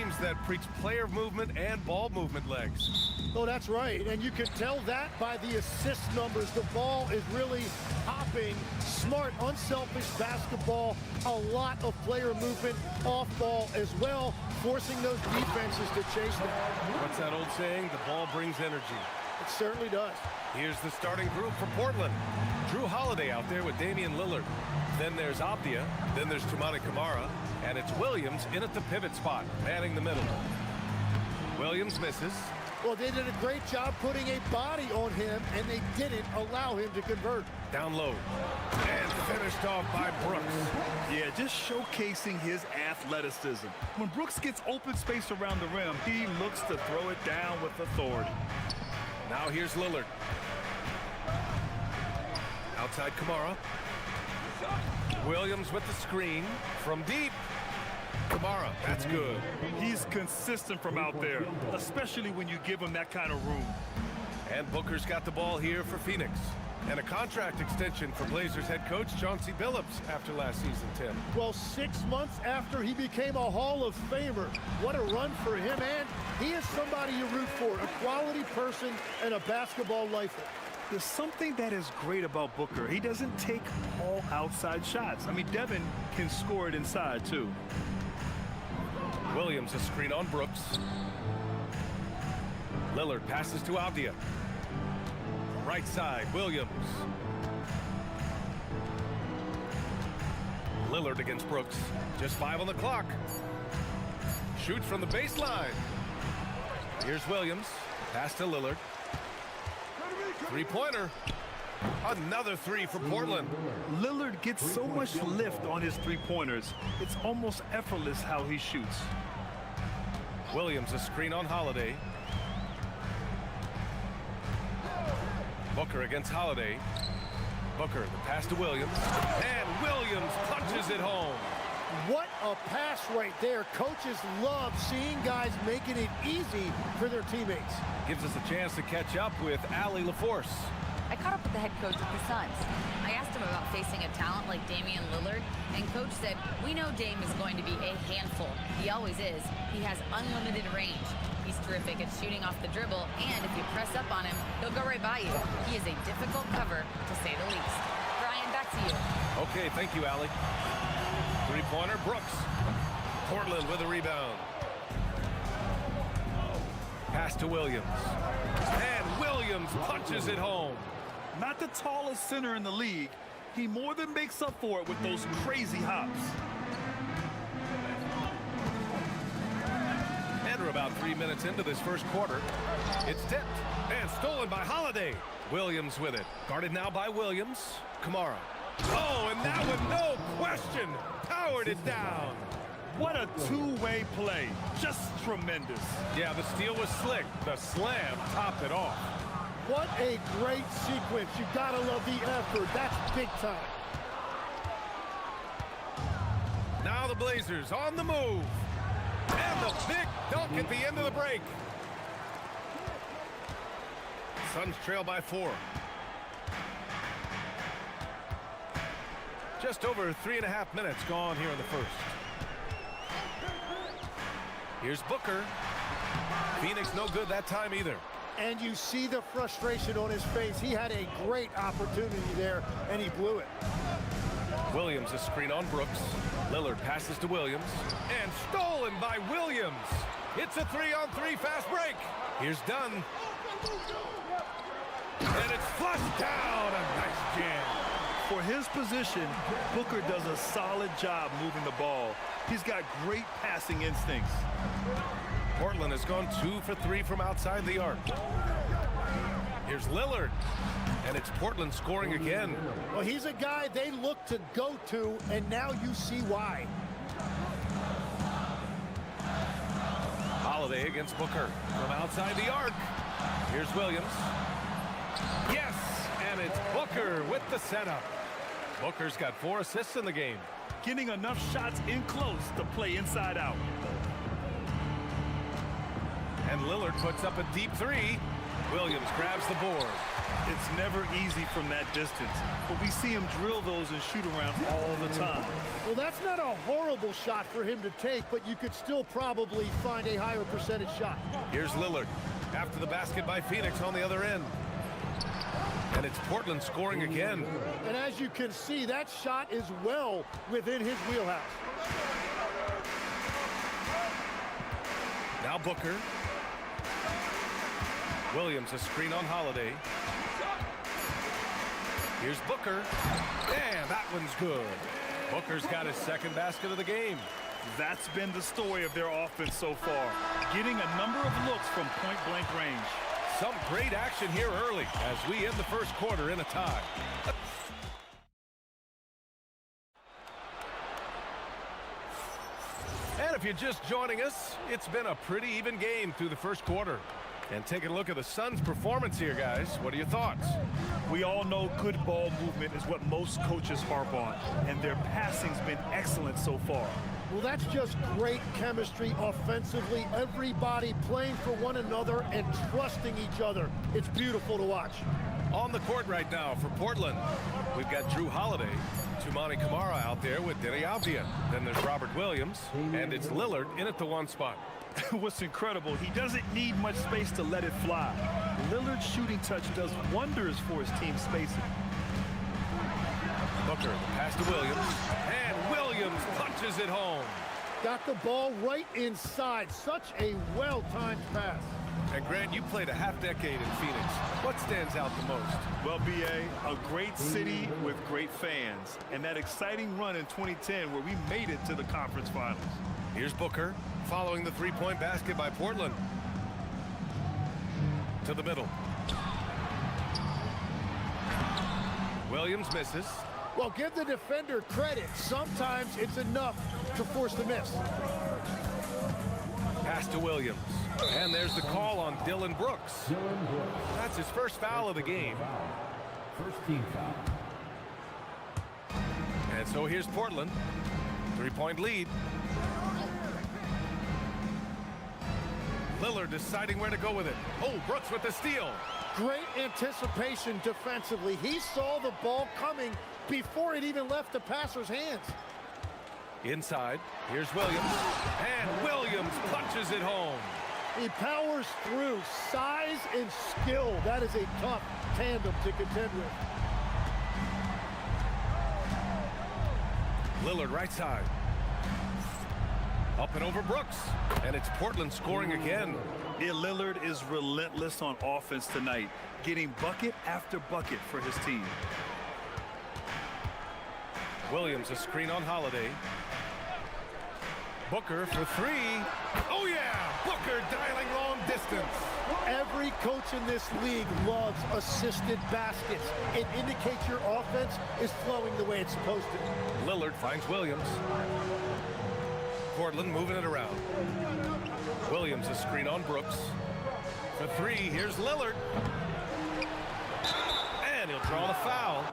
teams that preach player movement and ball movement legs. Oh, that's right. And you can tell that by the assist numbers. The ball is really hopping. Smart, unselfish basketball. A lot of player movement off ball as well, forcing those defenses to chase them. What's that old saying? The ball brings energy. It certainly does. Here's the starting group for Portland. Drew Holiday out there with Damian Lillard. Then there's Abdia. Then there's Toumani Camara. And it's Williams in at the pivot spot, manning the middle. Williams misses. Well, they did a great job putting a body on him, and they didn't allow him to convert. Down low. And finished off by Brooks. Yeah, just showcasing his athleticism. When Brooks gets open space around the rim, he looks to throw it down with authority. Now here's Lillard. Outside Camara. Williams with the screen from deep. Camara, that's good. He's consistent from out there, especially when you give him that kind of room. And Booker's got the ball here for Phoenix. And a contract extension for Blazers head coach Chauncey Billups after last season, Tim. Well, 6 months after he became a Hall of Famer, what a run for him, and he is somebody you root for, a quality person and a basketball lifer. There's something that is great about Booker. He doesn't take all outside shots. I mean, Devin can score it inside, too. Williams a screen on Brooks. Lillard passes to Abdia. Right side, Williams. Lillard against Brooks. Just 5 on the clock. Shoots from the baseline. Here's Williams. Pass to Lillard. Three-pointer. Another three for Portland. Lillard gets so much lift on his three-pointers. It's almost effortless how he shoots. Williams a screen on Holiday. Booker against Holiday. Booker, the pass to Williams. And Williams punches it home. What a pass right there. Coaches love seeing guys making it easy for their teammates. Gives us a chance to catch up with Allie LaForce. I caught up with the head coach of the Suns. I asked him about facing a talent like Damian Lillard, and coach said, "We know Dame is going to be a handful. He always is. He has unlimited range. He's terrific at shooting off the dribble, and if you press up on him, he'll go right by you. He is a difficult cover, to say the least." Brian, back to you. Okay, thank you, Allie. Three-pointer, Brooks. Portland with a rebound. Pass to Williams. And Williams punches it home. Not the tallest center in the league, he more than makes up for it with those crazy hops. And we're about 3 minutes into this first quarter. It's tipped and stolen by Holiday. Williams with it. Guarded now by Williams. Camara. Oh, and that one, no question, powered it down. What a two-way play. Just tremendous. Yeah, the steal was slick. The slam topped it off. What a great sequence. You gotta love the effort. That's big time. Now the Blazers on the move. And the big dunk at the end of the break. Suns trail by 4. Just over 3.5 minutes gone here in the first. Here's Booker. Phoenix no good that time either. And you see the frustration on his face. He had a great opportunity there, and he blew it. Williams a screen on Brooks. Lillard passes to Williams. And stolen by Williams. It's a 3-on-3 fast break. Here's Dunn. And it's flushed down. A nice jam. For his position, Booker does a solid job moving the ball. He's got great passing instincts. Portland has gone 2 for 3 from outside the arc. Here's Lillard. And it's Portland scoring again. Well, he's a guy they look to go to, and now you see why. Holiday against Booker from outside the arc. Here's Williams. Yes, and it's Booker with the setup. Booker's got 4 assists in the game. Getting enough shots in close to play inside out. And Lillard puts up a deep 3. Williams grabs the board. It's never easy from that distance, but we see him drill those and shoot around all the time. Well, that's not a horrible shot for him to take, but you could still probably find a higher percentage shot. Here's Lillard after the basket by Phoenix on the other end. And it's Portland scoring again. And as you can see, that shot is well within his wheelhouse. Now Booker. Williams, a screen on Holiday. Here's Booker. And that one's good. Booker's got his second basket of the game. That's been the story of their offense so far, getting a number of looks from point-blank range. Some great action here early as we end the first quarter in a tie. And if you're just joining us, it's been a pretty even game through the first quarter. And taking a look at the Suns' performance here, guys. What are your thoughts? We all know good ball movement is what most coaches harp on, and their passing's been excellent so far. Well, that's just great chemistry offensively. Everybody playing for one another and trusting each other. It's beautiful to watch. On the court right now for Portland, we've got Drew Holiday, Toumani Camara out there with Denny Avdia. Then there's Robert Williams, and it's Lillard in at the one spot. What's incredible, he doesn't need much space to let it fly. Lillard's shooting touch does wonders for his team's spacing. Booker, pass to Williams, and Williams punches it home. Got the ball right inside. Such a well-timed pass. And Grant, you played a half-decade in Phoenix. What stands out the most? Well, BA, a great city with great fans, and that exciting run in 2010 where we made it to the conference finals. Here's Booker, following the three-point basket by Portland. To the middle. Williams misses. Well, give the defender credit. Sometimes it's enough to force the miss. Pass to Williams. And there's the call on Dylan Brooks. That's his first foul of the game. First team foul. And so here's Portland. Three-point lead. Lillard deciding where to go with it. Oh, Brooks with the steal. Great anticipation defensively. He saw the ball coming before it even left the passer's hands. Inside, here's Williams. And Williams punches it home. He powers through. Size and skill. That is a tough tandem to contend with. Lillard right side. Up and over Brooks. And it's Portland scoring again. Yeah, Lillard is relentless on offense tonight, getting bucket after bucket for his team. Williams, a screen on Holiday. Booker for three. Oh, yeah! Booker dialing long distance. Every coach in this league loves assisted baskets. It indicates your offense is flowing the way it's supposed to. Lillard finds Williams. Portland moving it around. Williams, a screen on Brooks. For three, here's Lillard. And he'll draw the foul.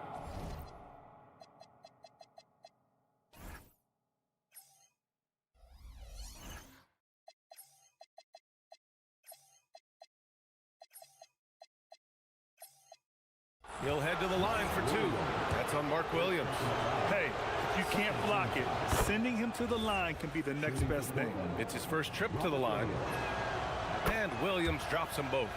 He'll head to the line for two. That's on Mark Williams. Hey, if you can't block it, sending him to the line can be the next best thing. It's his first trip to the line. And Williams drops them both.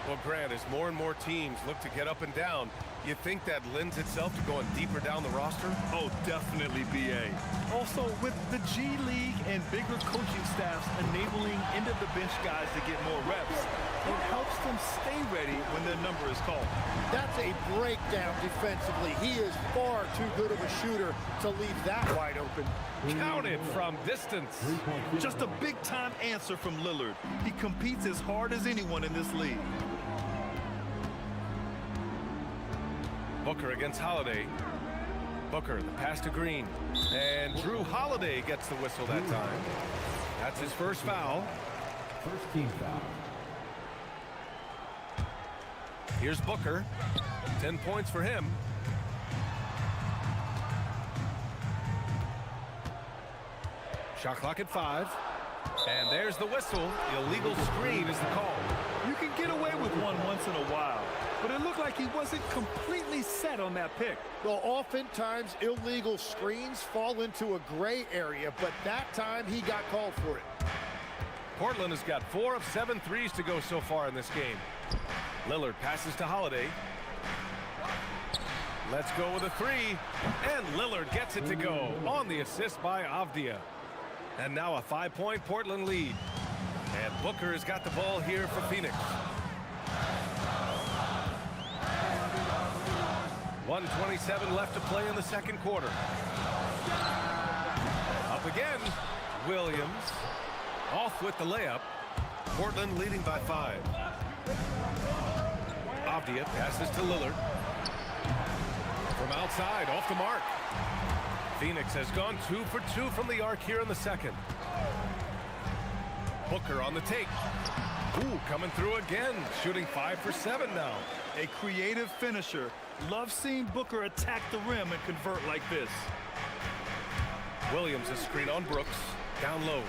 Well, Grant, as more and more teams look to get up and down, you think that lends itself to going deeper down the roster? Oh, definitely, BA. Also, with the G League and bigger coaching staffs enabling end-of-the-bench guys to get more reps, it helps them stay ready when their number is called. That's a breakdown defensively. He is far too good of a shooter to leave that wide open. Counted from distance. Just a big-time answer from Lillard. He competes as hard as anyone in this league. Booker against Holiday. Booker, the pass to Green. And Drew Holiday gets the whistle that time. That's his first foul. First team foul. Here's Booker. 10 points for him. Shot clock at 5. And there's the whistle. Illegal screen is the call. You can get away with one once in a while, but it looked like he wasn't completely set on that pick. Well, oftentimes illegal screens fall into a gray area, but that time he got called for it. Portland has got 4 of 7 threes to go so far in this game. Lillard passes to Holiday. Let's go with a 3. And Lillard gets it to go on the assist by Avdia. And now a 5-point Portland lead. And Booker has got the ball here for Phoenix. 1:27 left to play in the second quarter. Up again. Williams off with the layup. Portland leading by 5. Avdia passes to Lillard. From outside, off the mark. Phoenix has gone 2 for 2 from the arc here in the second. Booker on the take. Ooh, coming through again, shooting 5 for 7 now. A creative finisher. Love seeing Booker attack the rim and convert like this. Williams a screen on Brooks. Down low.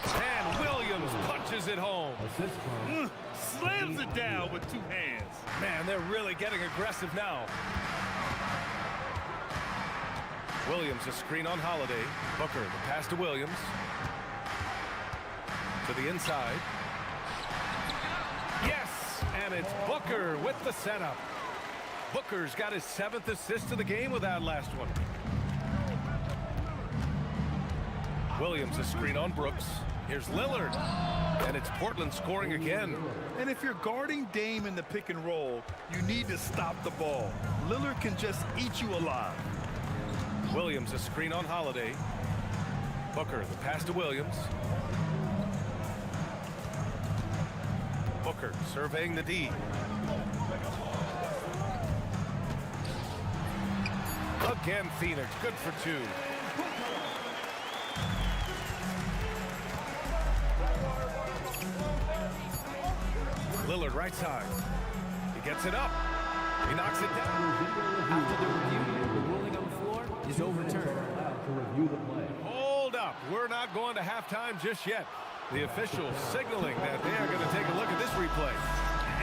And Williams punches it home. Assist from Slams it down with 2 hands. Man, they're really getting aggressive now. Williams a screen on Holiday. Booker the pass to Williams. To the inside. Yes! And it's Booker with the setup. Booker's got his 7th assist of the game with that last one. Williams a screen on Brooks. Here's Lillard. And it's Portland scoring again. And if you're guarding Dame in the pick and roll, you need to stop the ball. Lillard can just eat you alive. Williams a screen on Holiday. Booker the pass to Williams. Booker surveying the D. Again, Phoenix, good for 2. Lillard right side. He gets it up. He knocks it down. After the review, the ruling on the floor is overturned. allowed to review the play. Hold up. We're not going to halftime just yet. The officials signaling that they are going to take a look at this replay.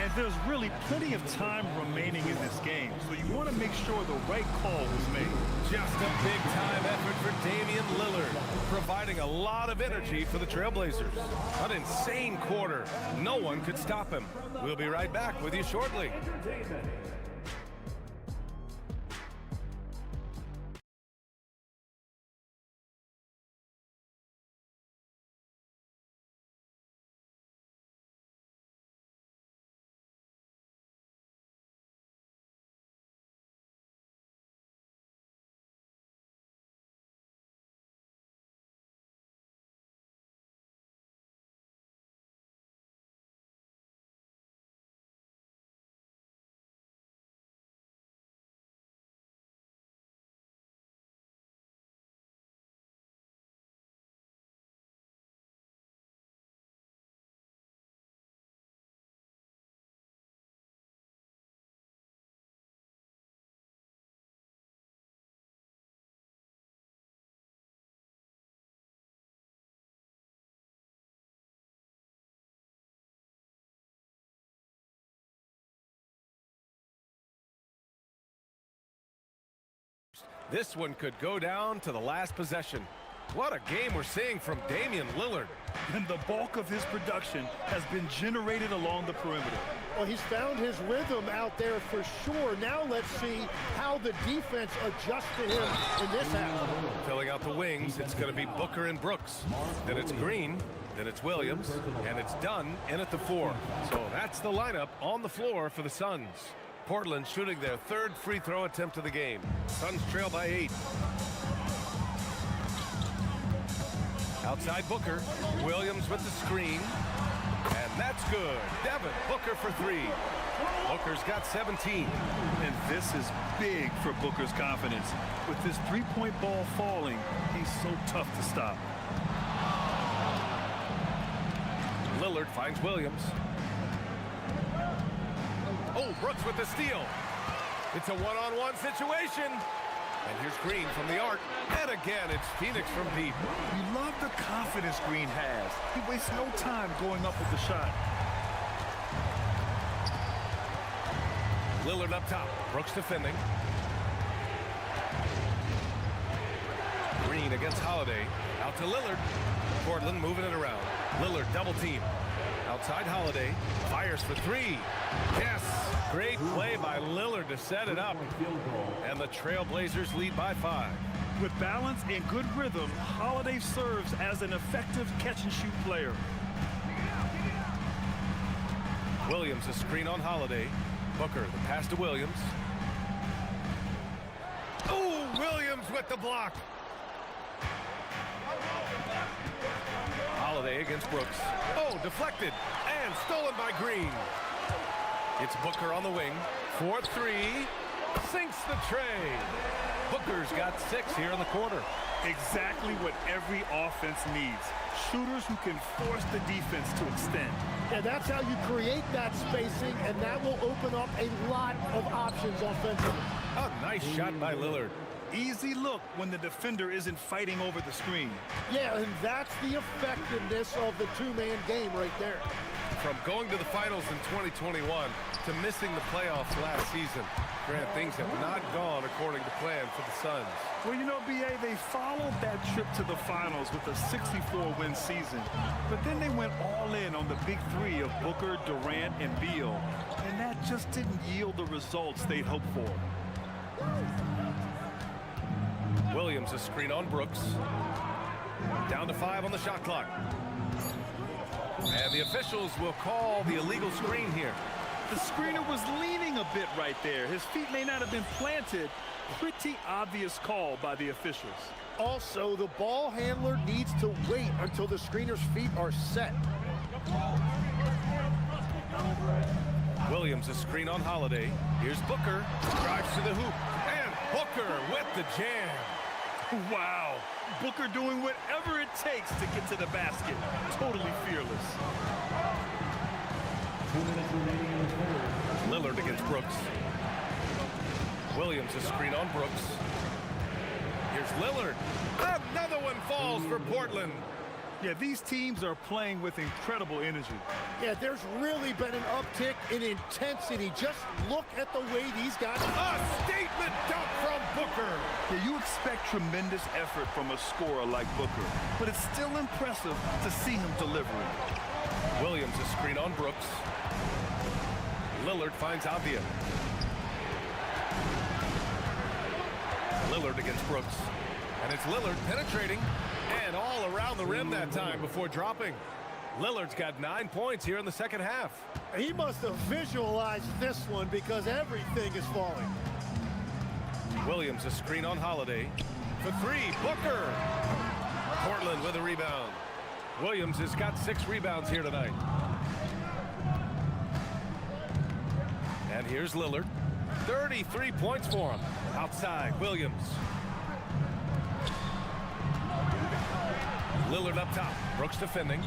And there's really plenty of time remaining in this game, so you want to make sure the right call was made. Just a big-time effort for Damian Lillard, providing a lot of energy for the Trailblazers. An insane quarter. No one could stop him. We'll be right back with you shortly. This one could go down to the last possession. What a game we're seeing from Damian Lillard. And the bulk of his production has been generated along the perimeter. Well, he's found his rhythm out there for sure. Now let's see how the defense adjusts to him in this half. Filling out the wings, it's going to be Booker and Brooks. Then it's Green, then it's Williams, and it's Dunn in at the 4. So that's the lineup on the floor for the Suns. Portland shooting their 3rd free throw attempt of the game. Suns trail by 8. Outside Booker, Williams with the screen, and that's good. Devin Booker for 3. Booker's got 17. And this is big for Booker's confidence. With this three-point ball falling, he's so tough to stop. Lillard finds Williams. Oh, Brooks with the steal. It's a one-on-one situation. And here's Green from the arc. And again, it's Phoenix from deep. You love the confidence Green has. He wastes no time going up with the shot. Lillard up top. Brooks defending. Green against Holiday. Out to Lillard. Portland moving it around. Lillard double team. Outside Holiday. Fires for three. Yes! Great play by Lillard to set it up. And the Trailblazers lead by 5. With balance and good rhythm, Holiday serves as an effective catch-and-shoot player. Williams a screen on Holiday. Booker, the pass to Williams. Oh, Williams with the block. Holiday against Brooks. Oh, deflected and stolen by Green. It's Booker on the wing. 4-3. Sinks the tray. Booker's got 6 here in the quarter. Exactly what every offense needs. Shooters who can force the defense to extend. And that's how you create that spacing, and that will open up a lot of options offensively. A nice shot by Lillard. Easy look when the defender isn't fighting over the screen. Yeah, and that's the effectiveness of the two-man game right there. From going to the finals in 2021 to missing the playoffs last season, Grant, things have not gone according to plan for the Suns. Well, you know, B.A., they followed that trip to the finals with a 64-win season. But then they went all in on the big three of Booker, Durant, and Beal. And that just didn't yield the results they'd hoped for. Williams a screen on Brooks. Down to 5 on the shot clock. And the officials will call the illegal screen here. The screener was leaning a bit right there. His feet may not have been planted. Pretty obvious call by the officials. Also, the ball handler needs to wait until the screener's feet are set. Williams a screen on Holiday. Here's Booker. Drives to the hoop. And Booker with the jam. Wow. Booker doing whatever it takes to get to the basket. Totally fearless. 2 minutes remaining in the third. Lillard against Brooks. Williams a screen on Brooks. Here's Lillard. Another one falls for Portland. Yeah, these teams are playing with incredible energy. Yeah, there's really been an uptick in intensity. Just look at the way these guys... A statement dunk from Booker. Yeah, you expect tremendous effort from a scorer like Booker, but it's still impressive to see him delivering. Williams a screen on Brooks. Lillard finds Avia. Lillard against Brooks. And it's Lillard penetrating and all around the rim that time before dropping. Lillard's got 9 points here in the second half. He must have visualized this one because everything is falling. Williams a screen on Holiday. For 3, Booker. Portland with a rebound. Williams has got 6 rebounds here tonight. And here's Lillard. 33 points for him. Outside, Williams. Lillard up top. Brooks defending.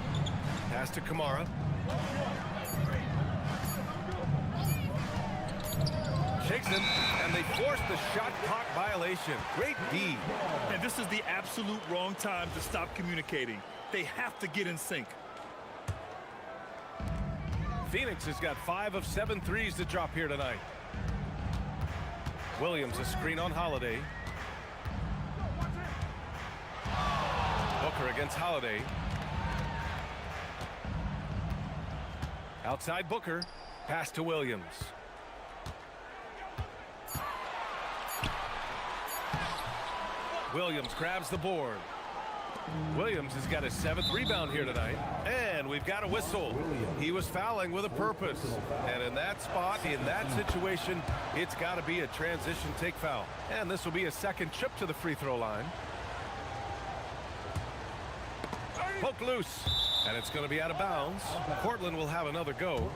Pass to Kamara. Shakes him, and they force the shot clock violation. Great D. And this is the absolute wrong time to stop communicating. They have to get in sync. Phoenix has got 5 of 7 threes to drop here tonight. Williams a screen on Holiday. Booker against Holiday. Outside Booker. Pass to Williams. Williams grabs the board. Williams has got his 7th rebound here tonight. And we've got a whistle. He was fouling with a purpose. And in that spot, in that situation, it's got to be a transition take foul. And this will be a second trip to the free throw line. Poke loose. And it's going to be out of bounds. Portland will have another go.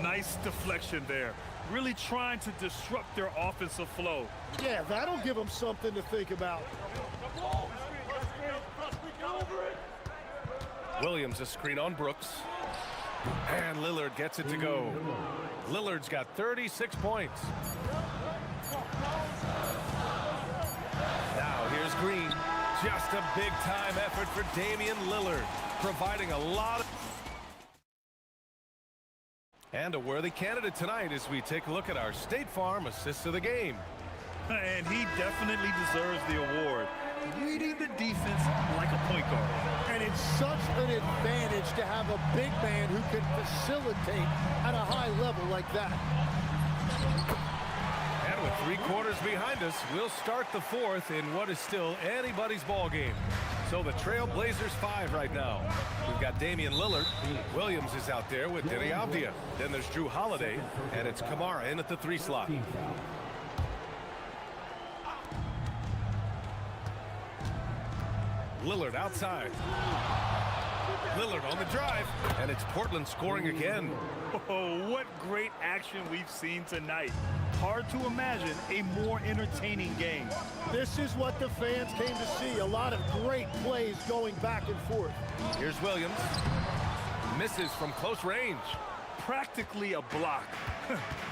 Nice deflection there. Really trying to disrupt their offensive flow. Yeah, that'll give them something to think about. Williams a screen on Brooks. And Lillard gets it to go. Lillard's got 36 points. screen. Just a big-time effort for Damian Lillard, providing a lot of... And a worthy candidate tonight as we take a look at our State Farm Assist of the Game. And he definitely deserves the award. Reading the defense like a point guard. And it's such an advantage to have a big man who can facilitate at a high level like that. And with 3 quarters behind us, we'll start the 4th in what is still anybody's ball game. So the Trail Blazers 5 right now. We've got Damian Lillard. Williams is out there with Denny Avdia. Then there's Drew Holiday, and it's Kamara in at the 3 slot. Lillard outside. Lillard on the drive, and it's Portland scoring again. Oh, what great action we've seen tonight. Hard to imagine a more entertaining game. This is what the fans came to see. A lot of great plays going back and forth. Here's Williams. Misses from close range. Practically a block.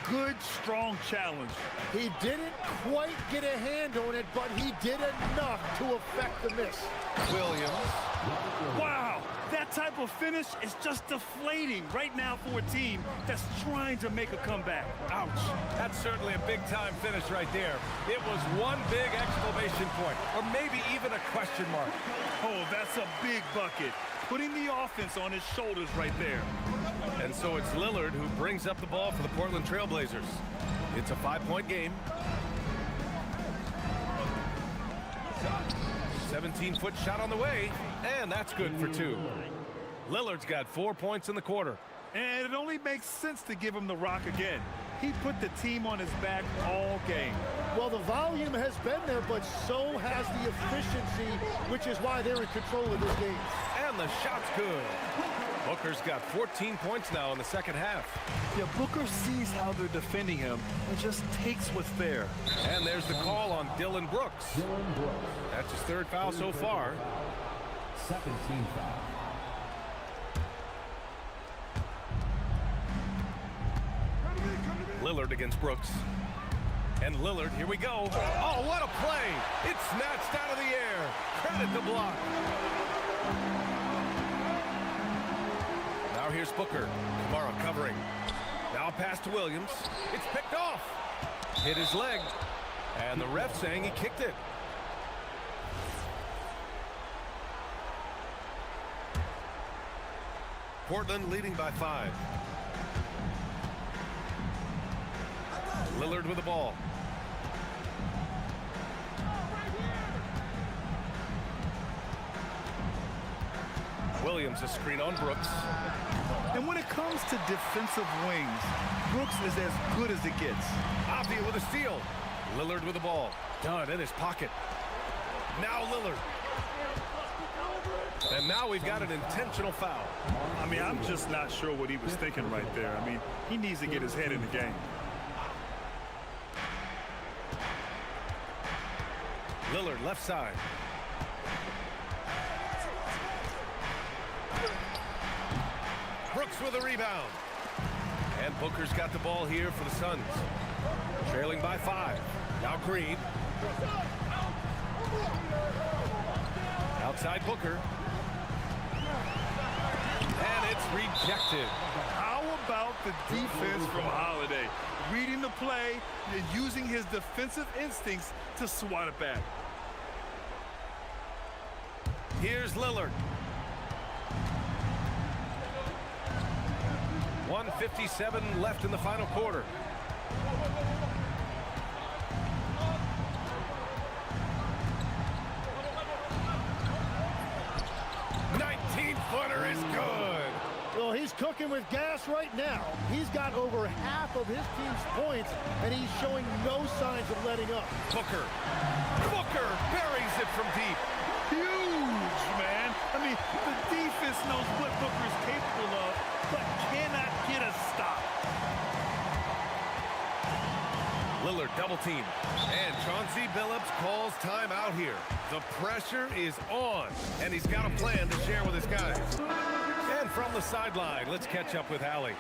Good, strong challenge. He didn't quite get a hand on it, but he did enough to affect the miss. Williams. Wow, that type of finish is just deflating right now for a team that's trying to make a comeback. Ouch. That's certainly a big-time finish right there. It was one big exclamation point, or maybe even a question mark. Oh, that's a big bucket. Putting the offense on his shoulders right there. And so it's Lillard who brings up the ball for the Portland Trail Blazers. It's a 5-point game. 17-foot shot on the way, and that's good for 2. Lillard's got 4 points in the quarter. And it only makes sense to give him the rock again. He put the team on his back all game. Well, the volume has been there, but so has the efficiency, which is why they're in control of this game. And the shot's good. Booker's got 14 points now in the second half. Yeah, Booker sees how they're defending him and just takes what's there. And there's the call on Dylan Brooks. That's his 3rd foul so far. 17 foul. Lillard against Brooks. And Lillard, here we go. Oh, what a play! It's snatched out of the air. Credit the block. Now here's Booker. Kamara covering. Now a pass to Williams. It's picked off. Hit his leg. And the ref saying he kicked it. Portland leading by 5. Lillard with the ball. Williams a screen on Brooks. And when it comes to defensive wings, Brooks is as good as it gets. Avdia with a steal. Lillard with the ball. Done in his pocket. Now Lillard. And now we've got an intentional foul. I mean, I'm just not sure what he was thinking right there. I mean, he needs to get his head in the game. Lillard left side. Brooks with a rebound. And Booker's got the ball here for the Suns. Trailing by 5. Now Green. Outside Booker. And it's rejected. How about the defense from Holiday? Reading the play and using his defensive instincts to swat it back. Here's Lillard. 1:57 left in the final quarter. Is good. Well, he's cooking with gas right now. He's got over half of his team's points, and he's showing no signs of letting up. Booker buries it from deep. Huge, man. I mean, the defense knows what Booker's capable of, but cannot get a stop. Lillard double team. And Chauncey Billups calls timeout here. The pressure is on, and he's got a plan to share with his guys. And from the sideline, let's catch up with Hallie.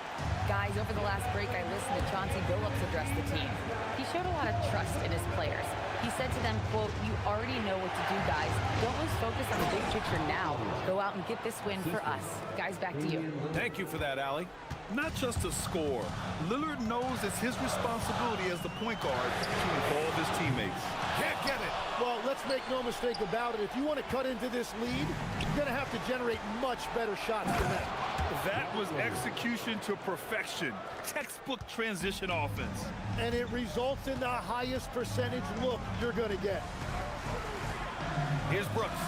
Guys, over the last break, I listened to Chauncey Billups address the team. He showed a lot of trust in his players. He said to them, quote, "You already know what to do, guys. Don't lose focus on the big picture now. Go out and get this win for us." Guys, back to you. Thank you for that, Allie. Not just to score, Lillard knows it's his responsibility as the point guard to involve his teammates. Can't get it. Well, let's make no mistake about it. If you want to cut into this lead, you're going to have to generate much better shots than that. That was execution to perfection. Textbook transition offense. And it results in the highest percentage look you're going to get. Here's Brooks.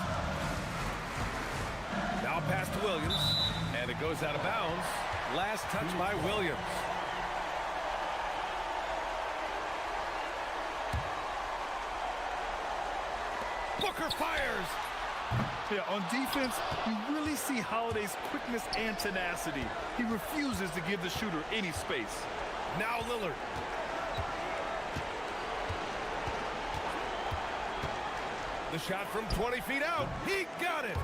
Now pass to Williams, and it goes out of bounds. Last touch by Williams. Booker fires. Yeah, on defense, you really see Holiday's quickness and tenacity. He refuses to give the shooter any space. Now Lillard. The shot from 20 feet out. He got it.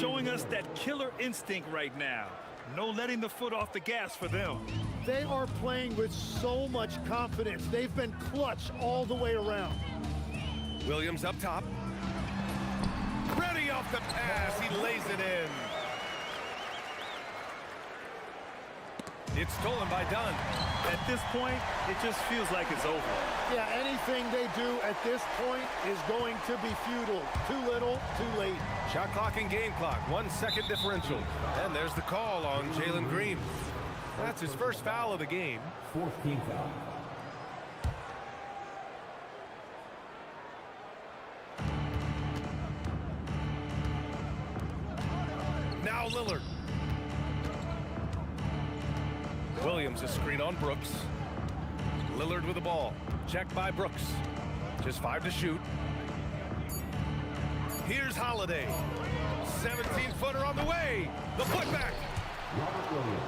Showing us that killer instinct right now. No letting the foot off the gas for them. They are playing with so much confidence. They've been clutch all the way around. Williams up top. Ready off the pass. He lays it in. It's stolen by Dunn. At this point, it just feels like it's over. Yeah, anything they do at this point is going to be futile. Too little, too late. Shot clock and game clock. 1 second differential. And there's the call on Jalen Green. That's his first foul of the game. Fourth team foul. Now Lillard. Williams a screen on Brooks. Lillard with the ball. Checked by Brooks. Just 5 to shoot. Here's Holiday. 17-footer on the way. The putback. Robert Williams.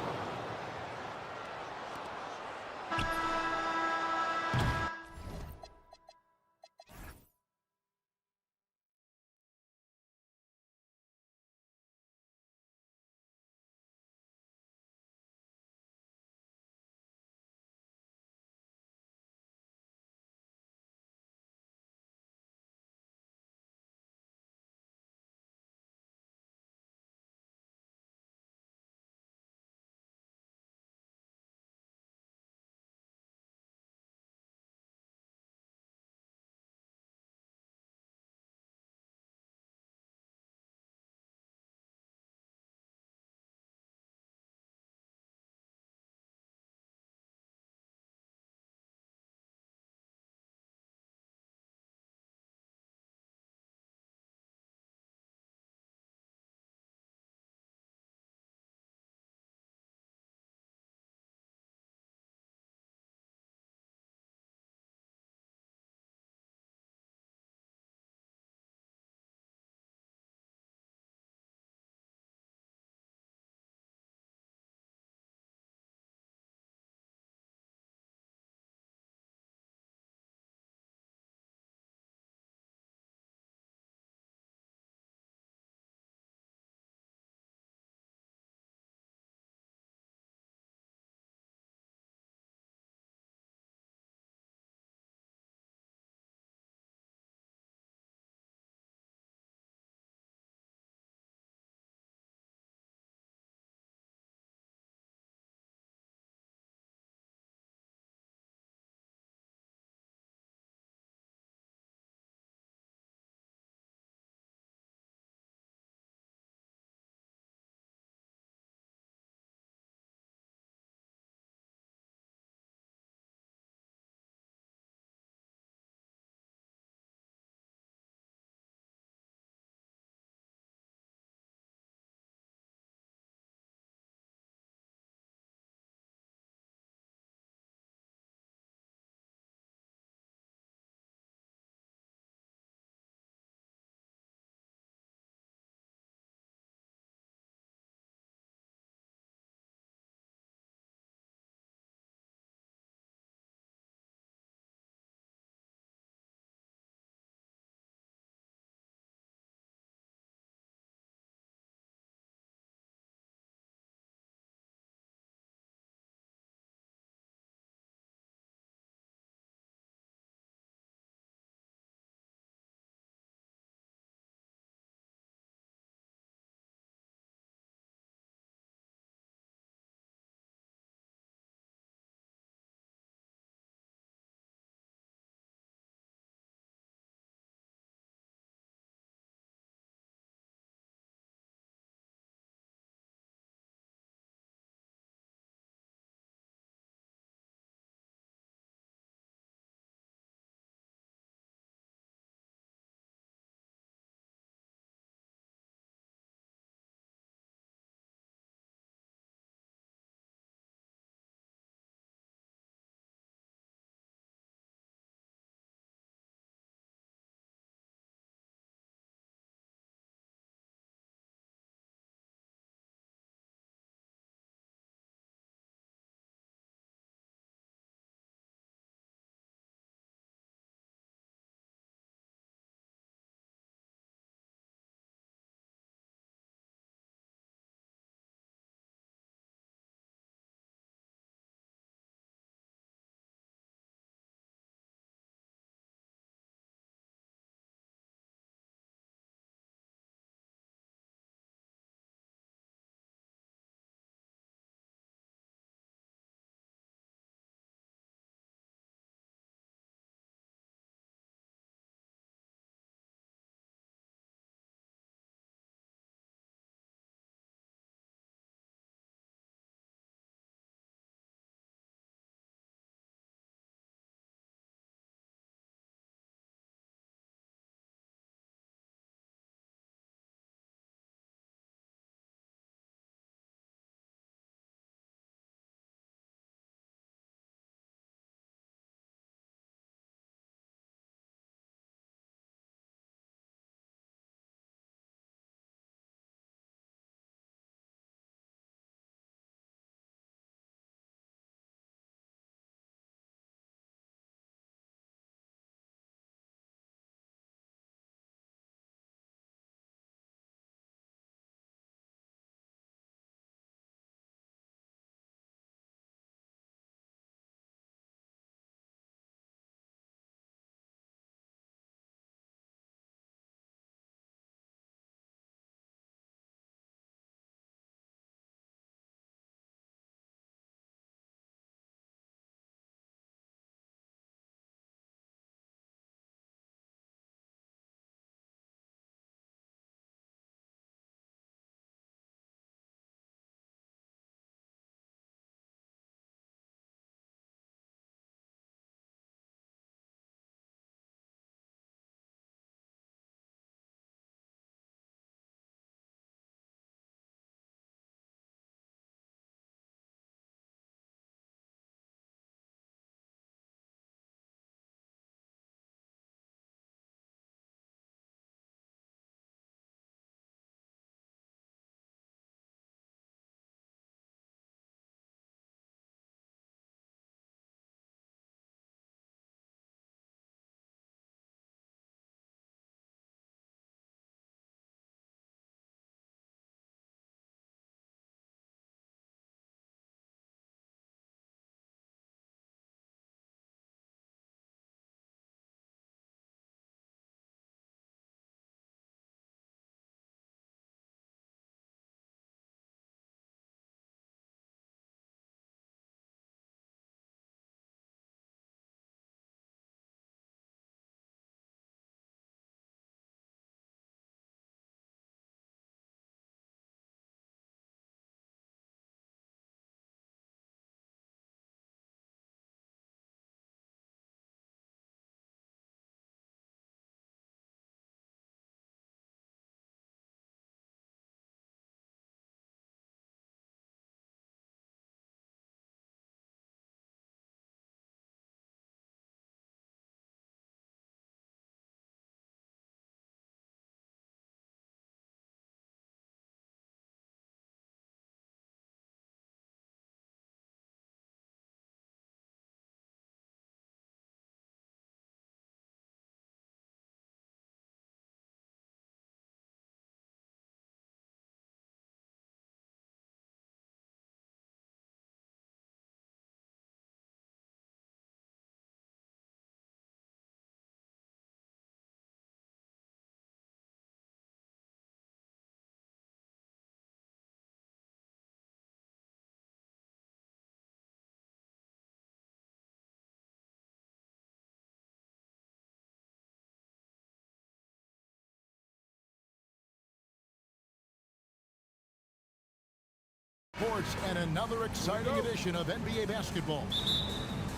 Sports and another exciting edition of NBA basketball.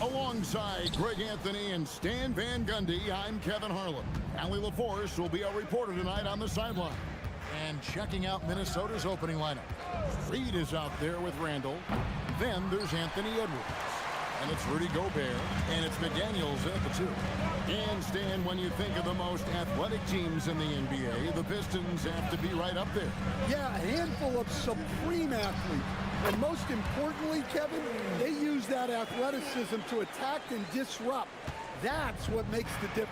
Alongside Greg Anthony and Stan Van Gundy, I'm Kevin Harlan. Allie LaForce will be our reporter tonight on the sideline. And checking out Minnesota's opening lineup. Reed is out there with Randall. Then there's Anthony Edwards. And it's Rudy Gobert. And it's McDaniels at the 2. And Stan, when you think of the most athletic teams in the NBA, the Pistons have to be right up there. Yeah, a handful of supreme athletes. And most importantly, Kevin, they use that athleticism to attack and disrupt. That's what makes the difference.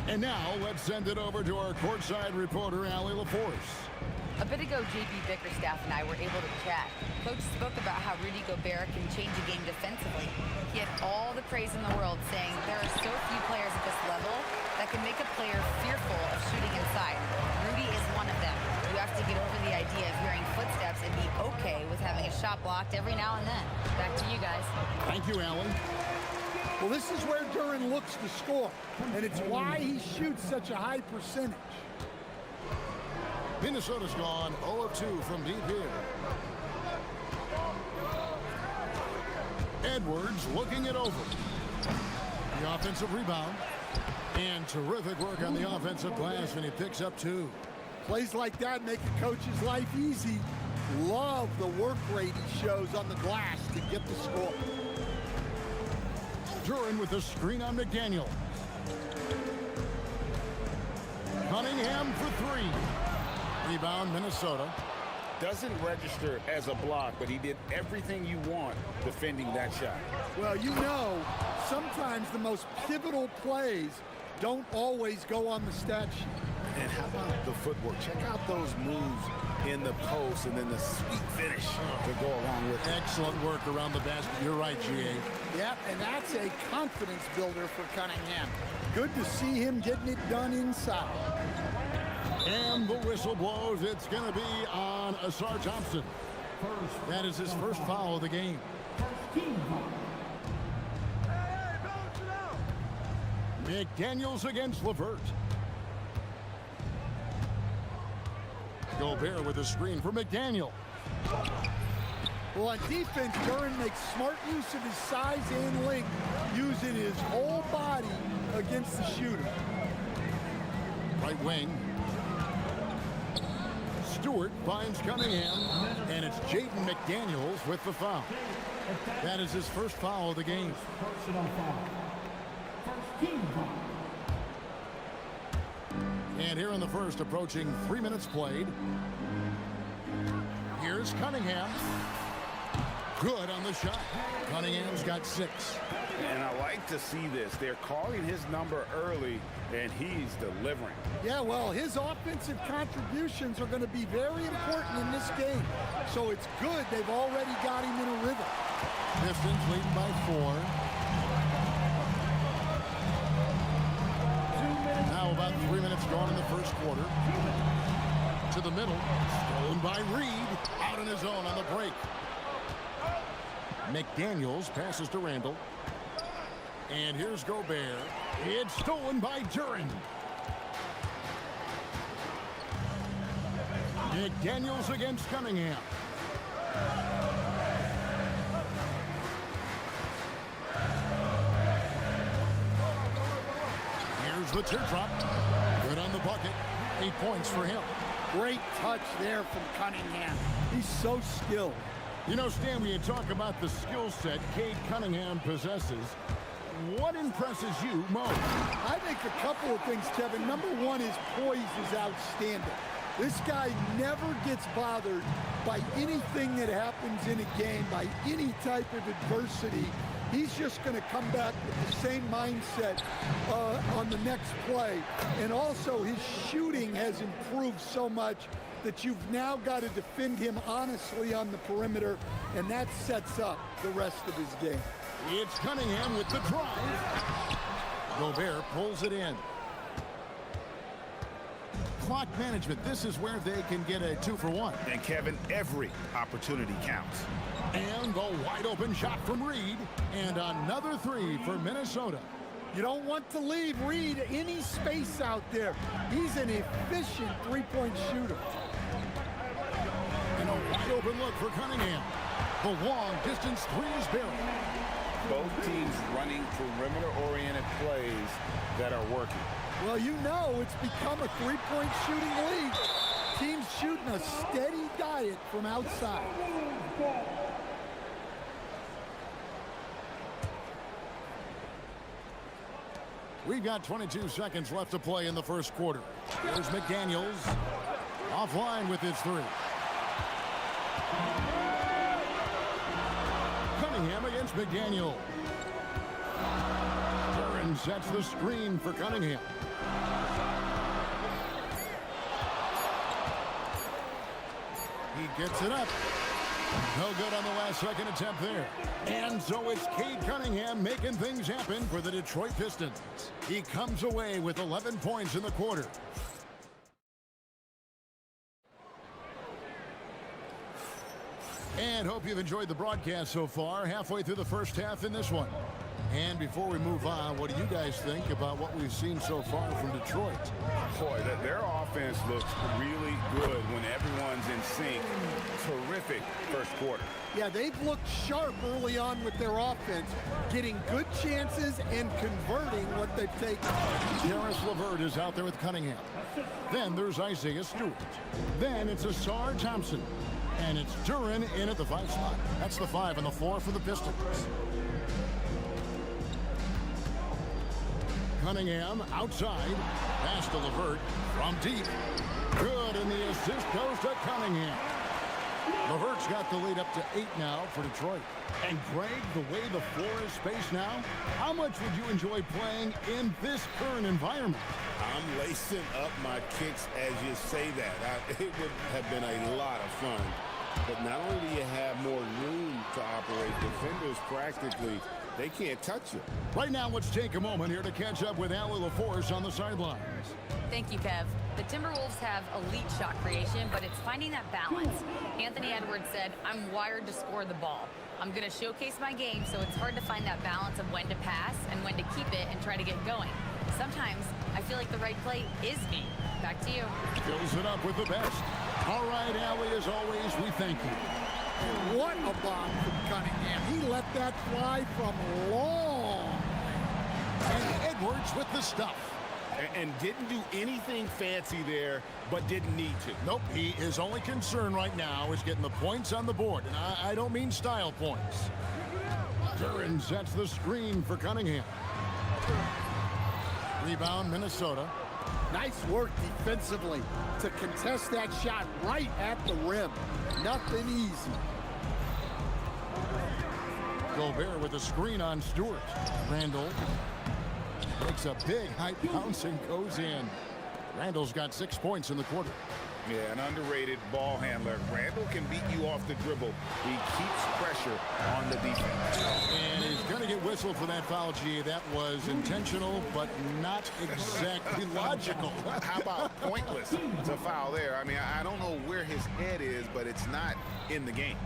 And now, let's send it over to our courtside reporter, Allie LaForce. A bit ago, JB Bickerstaff and I were able to chat. Coach spoke about how Rudy Gobert can change a game defensively. He had all the praise in the world, saying there are so few players at this level that can make a player fearful of shooting inside. Rudy is one of them. You have to get over the idea of hearing footsteps and be okay with having a shot blocked every now and then. Back to you guys. Thank you, Allie. Well, this is where Duren looks to score, and it's why he shoots such a high percentage. Minnesota's gone 0 of 2 from deep here. Edwards looking it over. The offensive rebound. And terrific work on the offensive glass, and he picks up 2. Plays like that make a coach's life easy. Love the work rate he shows on the glass to get the score. Duren with the screen on McDaniel. Cunningham for 3. Rebound, Minnesota. Doesn't register as a block, but he did everything you want defending that shot. Well, you know, sometimes the most pivotal plays don't always go on the stat sheet. And how about the footwork? Check out those moves in the post and then the sweet finish to go along with it. Excellent work around the basket. You're right, G.A. Yep, and that's a confidence builder for Cunningham. Good to see him getting it done inside. And the whistle blows. It's going to be on Asar Thompson. That is his first foul of the game. McDaniels against LeVert. Gobert with a screen for McDaniel. Well, on defense, Duren makes smart use of his size and length, using his whole body against the shooter. Right wing. Stewart finds Cunningham, and it's Jaden McDaniels with the foul. That is his first foul of the game. And here in the first, approaching 3 minutes played. Here's Cunningham. Good on the shot. Cunningham's got 6. And I like to see this. They're calling his number early, and he's delivering. Yeah, well, his offensive contributions are going to be very important in this game. So it's good they've already got him in a rhythm. Pistons leading by 4. Now about 3 minutes gone in the first quarter. To the middle. Stolen by Reed. Out on his own on the break. McDaniels passes to Randall. And here's Gobert. It's stolen by Duren. McDaniels against Cunningham. Here's the teardrop. Good on the bucket. 8 points for him. Great touch there from Cunningham. He's so skilled. You know, Stan, when you talk about the skill set Cade Cunningham possesses, what impresses you most? I think a couple of things, Kevin. Number one, his poise is outstanding. This guy never gets bothered by anything that happens in a game, by any type of adversity. He's just going to come back with the same mindset on the next play. And also, his shooting has improved so much that you've now got to defend him honestly on the perimeter, and that sets up the rest of his game. It's Cunningham with the drive. Gobert pulls it in. Clock management. This is where they can get a 2-for-1. And Kevin, every opportunity counts. And the wide open shot from Reed. And another 3 for Minnesota. You don't want to leave Reed any space out there. He's an efficient three-point shooter. And a wide Wide open look for Cunningham. The long distance three is buried. Both teams running perimeter-oriented plays that are working. Well, you know it's become a three-point shooting league. Teams shooting a steady diet from outside. We've got 22 seconds left to play in the first quarter. Here's McDaniels. Offline with his three. Cunningham against McDaniel. Duran sets the screen for Cunningham. He gets it up. No good on the last second attempt there. And so it's Cade Cunningham making things happen for the Detroit Pistons. He comes away with 11 points in the quarter. And hope you've enjoyed the broadcast so far. Halfway through the first half in this one. And before we move on, what do you guys think about what we've seen so far from Detroit? Boy, their offense looks really good when everyone's in sync. Terrific first quarter. Yeah, they've looked sharp early on with their offense, getting good chances and converting what they've taken. Karis LeVert is out there with Cunningham. Then there's Isaiah Stewart. Then it's Asar Thompson. And it's Duran in at the 5 spot. That's the 5 and the 4 for the Pistons. Cunningham outside. Pass to LeVert from deep. Good, and the assist goes to Cunningham. LeVert's got the lead up to 8 now for Detroit. And Greg, the way the floor is spaced now, how much would you enjoy playing in this current environment? I'm lacing up my kicks as you say that. It would have been a lot of fun. But not only do you have more room to operate, defenders practically, they can't touch you. Right now, let's take a moment here to catch up with Allie LaForce on the sidelines. Thank you, Kev. The Timberwolves have elite shot creation, but it's finding that balance. Anthony Edwards said, "I'm wired to score the ball. I'm going to showcase my game, so it's hard to find that balance of when to pass and when to keep it and try to get going. Sometimes I feel like the right play is me." Back to you. Fills it up with the best. All right, Allie, as always, we thank you. What a bomb from Cunningham. He let that fly from long. And Edwards with the stuff. And didn't do anything fancy there, but didn't need to. Nope, his only concern right now is getting the points on the board. And I don't mean style points. Duran sets the screen for Cunningham. Rebound, Minnesota. Nice work defensively to contest that shot right at the rim. Nothing easy. Gobert with a screen on Stewart. Randall makes a big high bounce and goes in. Randall's got 6 points in the quarter. Yeah, an underrated ball handler. Randall can beat you off the dribble. He keeps pressure on the defense. And he's going to get whistled for that foul, G. That was intentional, but not exactly logical. How about pointless? It's a foul there. I mean, I don't know where his head is, but it's not in the game.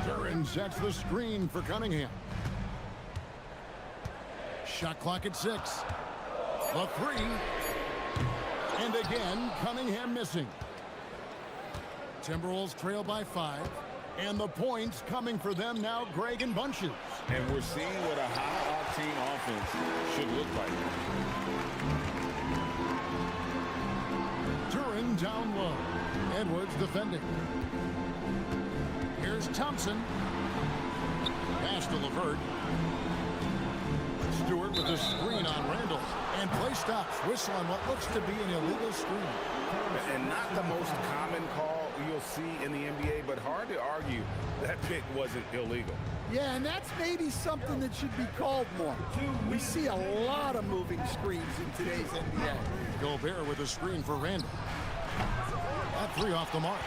Duran sets the screen for Cunningham. Shot clock at 6. The 3. And again, Cunningham missing. Timberwolves trail by 5. And the points coming for them now, Greg, in bunches. And we're seeing what a high-octane offense should look like. Duran down low. Edwards defending. Here's Thompson. Pass to LeVert. Stewart with a screen on Randall. And play stops. Whistle on what looks to be an illegal screen. And not the most common call you'll see in the NBA, but hard to argue that pick wasn't illegal. Yeah, and that's maybe something that should be called more. We see a lot of moving screens in today's NBA. Gobert with a screen for Randall. That 3 off the mark.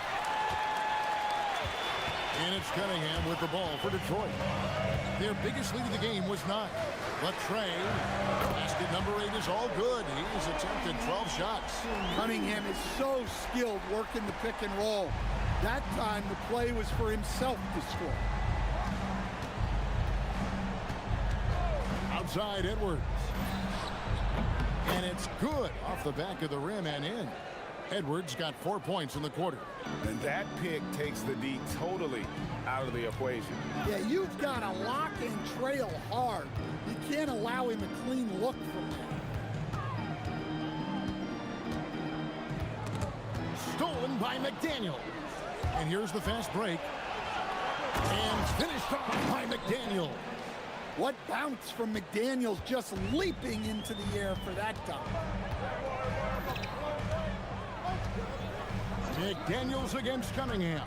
And it's Cunningham with the ball for Detroit. Their biggest lead of the game was 9. But Trey, basket number 8 is all good. He's attempted 12 shots. Cunningham is so skilled working the pick and roll. That time the play was for himself to score. Outside Edwards. And it's good off the back of the rim and in. Edwards got 4 points in the quarter. And that pick takes the D totally out of the equation. Yeah, you've got to lock and trail hard. You can't allow him a clean look from that. Stolen by McDaniel. And here's the fast break. And finished off by McDaniel. What bounce from McDaniels, just leaping into the air for that dunk. McDaniels against Cunningham.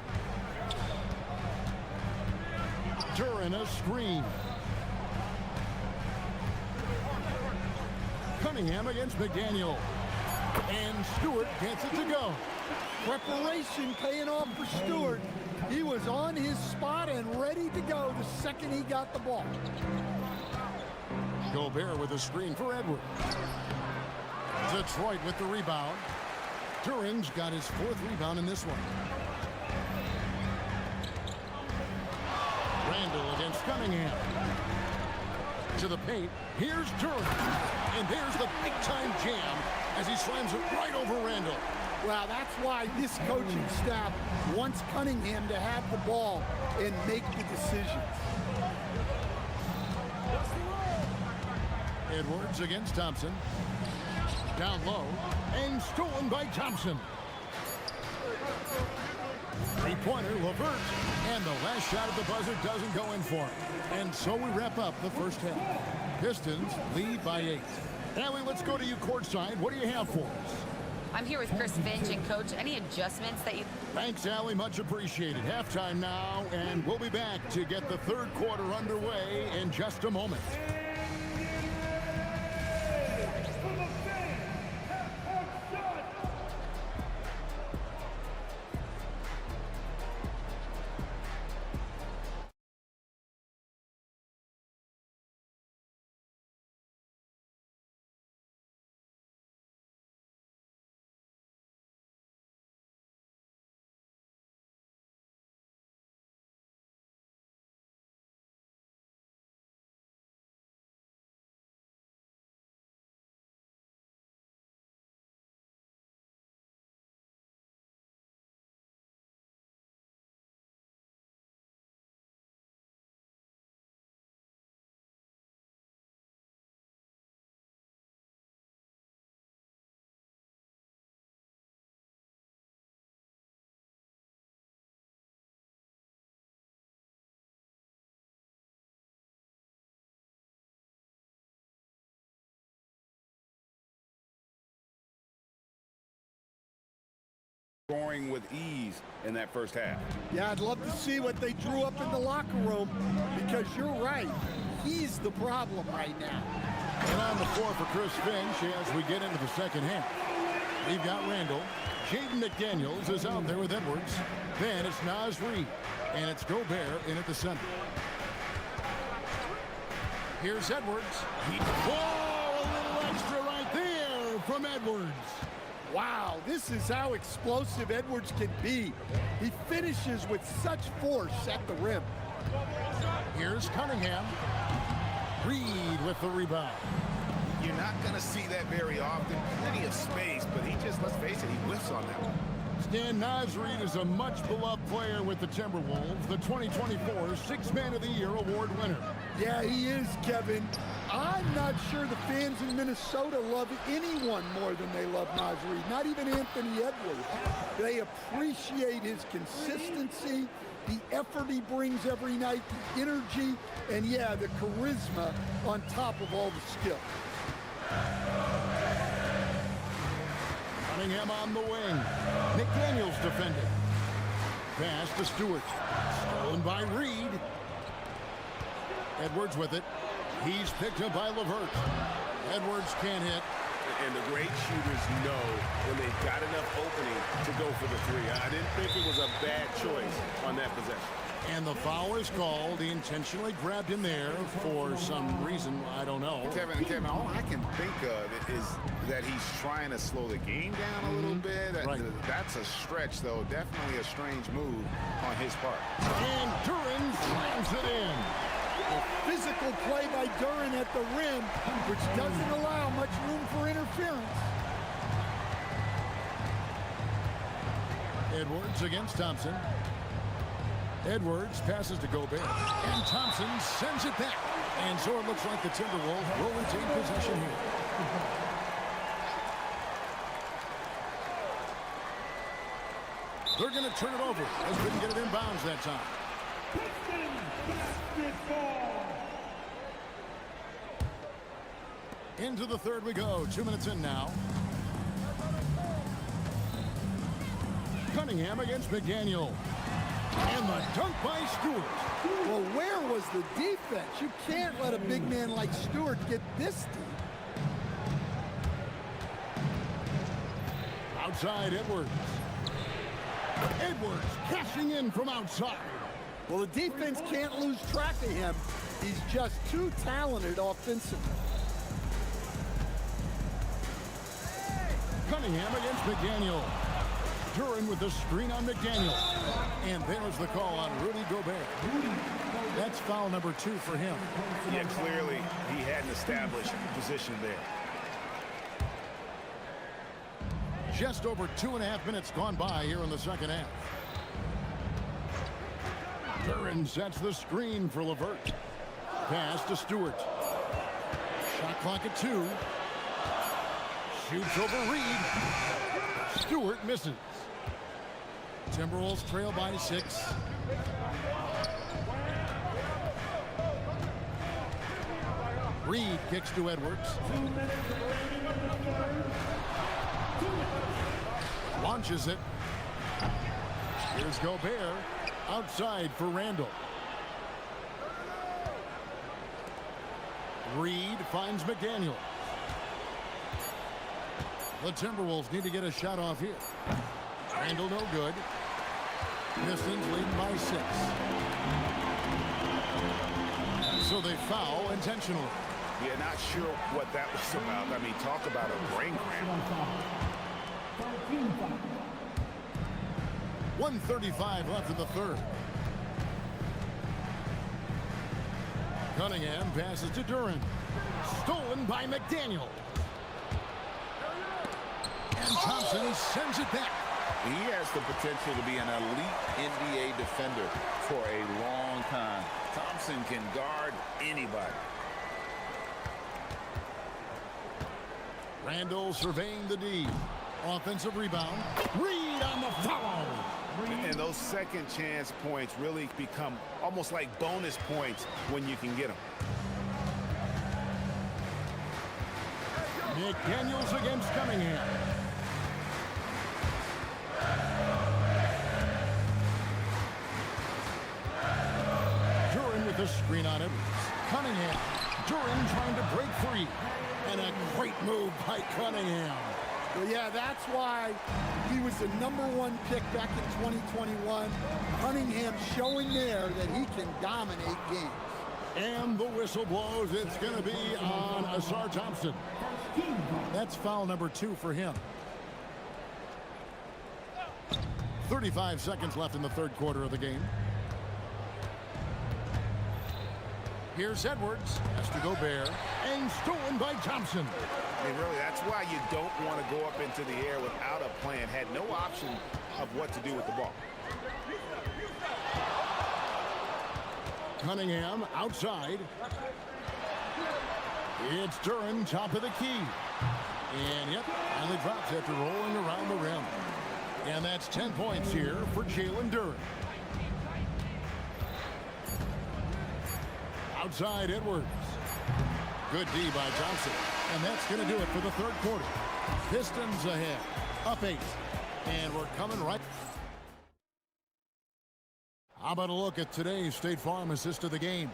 Duran a screen. Cunningham against McDaniel. And Stewart gets it to go. Preparation paying off for Stewart. He was on his spot and ready to go the second he got the ball. Gobert with a screen for Edwards. Detroit with the rebound. Duran's got his 4th rebound in this one. Randall against Cunningham. To the paint. Here's Duran. And there's the big-time jam as he slams it right over Randall. Well, that's why this coaching staff wants Cunningham to have the ball and make the decisions. Edwards against Thompson. Down low. And stolen by Thompson. Three-pointer, LeVert. And the last shot at the buzzer doesn't go in for him. And so we wrap up the first half. Pistons lead by 8. Allie, let's go to you courtside. What do you have for us? I'm here with Chris Finch, and Coach, any adjustments that you... Thanks, Allie. Much appreciated. Halftime now, and we'll be back to get the third quarter underway in just a moment. Scoring with ease in that first half. Yeah, I'd love to see what they drew up in the locker room, because you're right. He's the problem right now. And on the floor for Chris Finch as we get into the second half. We've got Randall. Jaden McDaniels is out there with Edwards. Then it's Naz Reid. And it's Gobert in at the center. Here's Edwards. Whoa, a little extra right there from Edwards. Wow, this is how explosive Edwards can be. He finishes with such force at the rim. Here's Cunningham. Reid with the rebound. You're not going to see that very often. Plenty of space, but he just, let's face it, he whiffs on that one. Stan Naz Reid is a much-beloved player with the Timberwolves, the 2024 Sixth Man of the Year award winner. Yeah, he is, Kevin. I'm not sure the fans in Minnesota love anyone more than they love Naz Reid, not even Anthony Edwards. They appreciate his consistency, the effort he brings every night, the energy, and yeah, the charisma on top of all the skill. Cunningham on the wing. McDaniels defending. Pass to Stewart. Stolen by Reid. Edwards with it. He's picked up by LeVert. Edwards can't hit. And the great shooters know when they've got enough opening to go for the three. I didn't think it was a bad choice on that possession. And the foul is called. He intentionally grabbed him there for some reason. I don't know. Kevin, all I can think of is that he's trying to slow the game down a little bit. Right. That's a stretch, though. Definitely a strange move on his part. And Duran slams it in. A physical play by Duran at the rim, which doesn't allow much room for interference. Edwards against Thompson. Edwards passes to Gobert. And Thompson sends it back. And so it looks like the Timberwolves will retain possession here. They're going to turn it over as couldn't get it in bounds that time. Into the third we go. 2 minutes in now. Cunningham against McDaniel. And the dunk by Stewart. Well, where was the defense? You can't let a big man like Stewart get this deep. Outside Edwards. Edwards cashing in from outside. Well, the defense can't lose track of him. He's just too talented offensively. Cunningham against McDaniel. Duran with the screen on McDaniel. And there's the call on Rudy Gobert. That's foul number 2 for him. Yeah, clearly he hadn't established position there. Just over 2.5 minutes gone by here in the second half. Duran sets the screen for LeVert. Pass to Stewart. Shot clock at 2. Shoots over Reed. Stewart misses. Timberwolves trail by 6. Reed kicks to Edwards. Launches it. Here's Gobert. Outside for Randall. Reed finds McDaniel. The Timberwolves need to get a shot off here. Randall no good. Pistons leading by 6. So they foul intentionally. Yeah, not sure what that was about. I mean, talk about a brain cramp. 1:35 left in the third. Cunningham passes to Duran. Stolen by McDaniel. And Thompson sends it back. He has the potential to be an elite NBA defender for a long time. Thompson can guard anybody. Randall surveying the D. Offensive rebound. Reed on the foul. And those second chance points really become almost like bonus points when you can get them. McDaniels against Cunningham. Duran with the screen on Edwards. Cunningham. Duran trying to break free. And a great move by Cunningham. Well, yeah, that's why he was the #1 pick back in 2021. Cunningham showing there that he can dominate games. And the whistle blows. It's going to be on Asar Thompson. That's foul number 2 for him. 35 seconds left in the third quarter of the game. Here's Edwards. Has to go Gobert. And stolen by Thompson. I mean, really, that's why you don't want to go up into the air without a plan. Had no option of what to do with the ball. Cunningham outside. It's Duran, top of the key. And yep, finally drops after rolling around the rim. And that's 10 points here for Jalen Duran. Outside Edwards. Good D by Johnson. And that's going to do it for the third quarter. Pistons ahead. Up 8. And we're coming right. How about a look at today's State Farm assist of the game?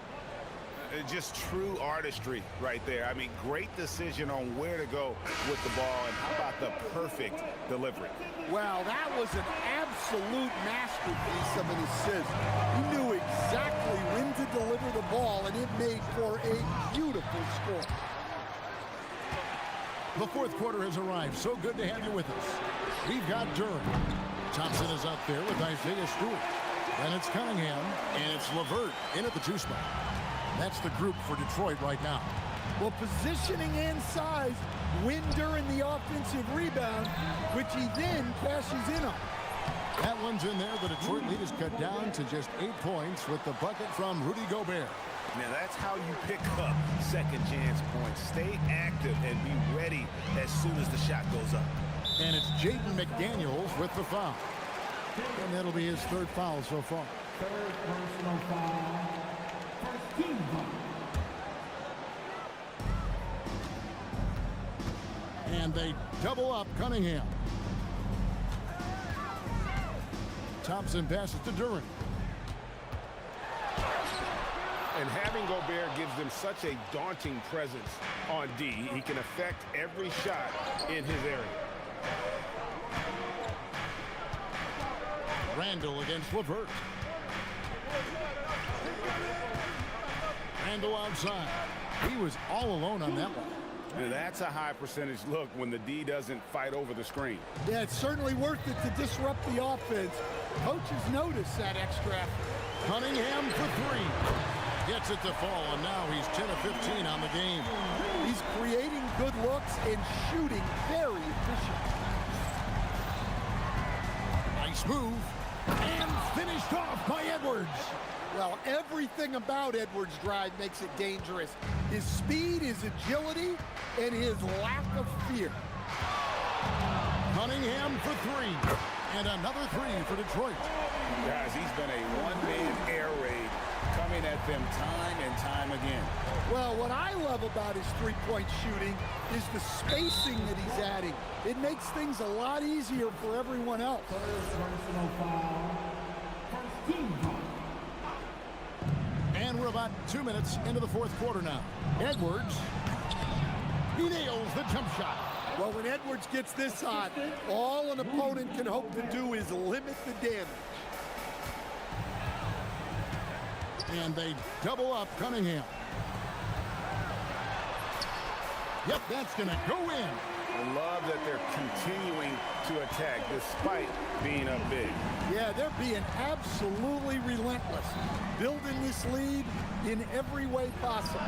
Just true artistry right there. I mean, great decision on where to go with the ball, and how about the perfect delivery? Well, that was an absolute masterpiece of an assist. He knew exactly when to deliver the ball, and it made for a beautiful score. The fourth quarter has arrived. So good to have you with us. We've got Duran. Thompson is up there with Isaiah Stewart. Then it's Cunningham, and it's LeVert in at the 2 spot. That's the group for Detroit right now. Well, positioning and size win during the offensive rebound, which he then cashes in on. That one's in there. The Detroit lead is cut down to just 8 points with the bucket from Rudy Gobert. Now that's how you pick up second chance points. Stay active and be ready as soon as the shot goes up. And it's Jaden McDaniels with the foul. And that'll be his 3rd foul so far. Third personal foul. First team foul. And they double up Cunningham. Thompson passes to Durant. And having Gobert gives them such a daunting presence on D. He can affect every shot in his area. Randall against LeVert. Randall outside. He was all alone on that one. And that's a high percentage look when the D doesn't fight over the screen. Yeah, it's certainly worth it to disrupt the offense. Coaches notice that extra effort. Cunningham for 3. Gets it to fall, and now he's 10 of 15 on the game. He's creating good looks and shooting very efficient. Nice move. And finished off by Edwards. Well, everything about Edwards' drive makes it dangerous. His speed, his agility, and his lack of fear. Cunningham for 3. And another 3 for Detroit. Guys, he's been a one-man air raid coming at them time and time again. Well, what I love about his three-point shooting is the spacing that he's adding. It makes things a lot easier for everyone else. First personal foul. First team foul. And we're about 2 minutes into the 4th quarter now. Edwards. He nails the jump shot. Well, when Edwards gets this hot, all an opponent can hope to do is limit the damage. And they double up Cunningham. Yep, that's going to go in. I love that they're continuing to attack despite being up big. Yeah, they're being absolutely relentless, building this lead in every way possible.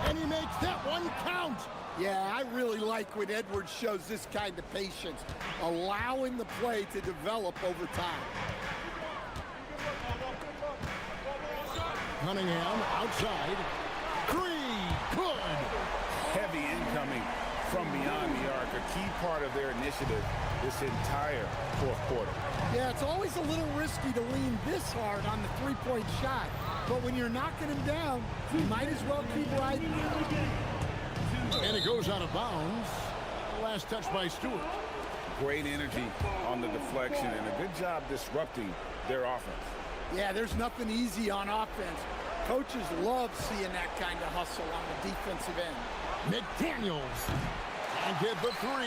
And he makes that one count. Yeah, I really like when Edwards shows this kind of patience, allowing the play to develop over time. Cunningham outside. 3. Good. Heavy incoming from beyond the arc, a key part of their initiative this entire 4th quarter. Yeah, it's always a little risky to lean this hard on the three-point shot, but when you're knocking him down, you might as well keep riding. And it goes out of bounds. Last touch by Stewart. Great energy on the deflection and a good job disrupting their offense. Yeah, there's nothing easy on offense. Coaches love seeing that kind of hustle on the defensive end. McDaniels. And get the 3.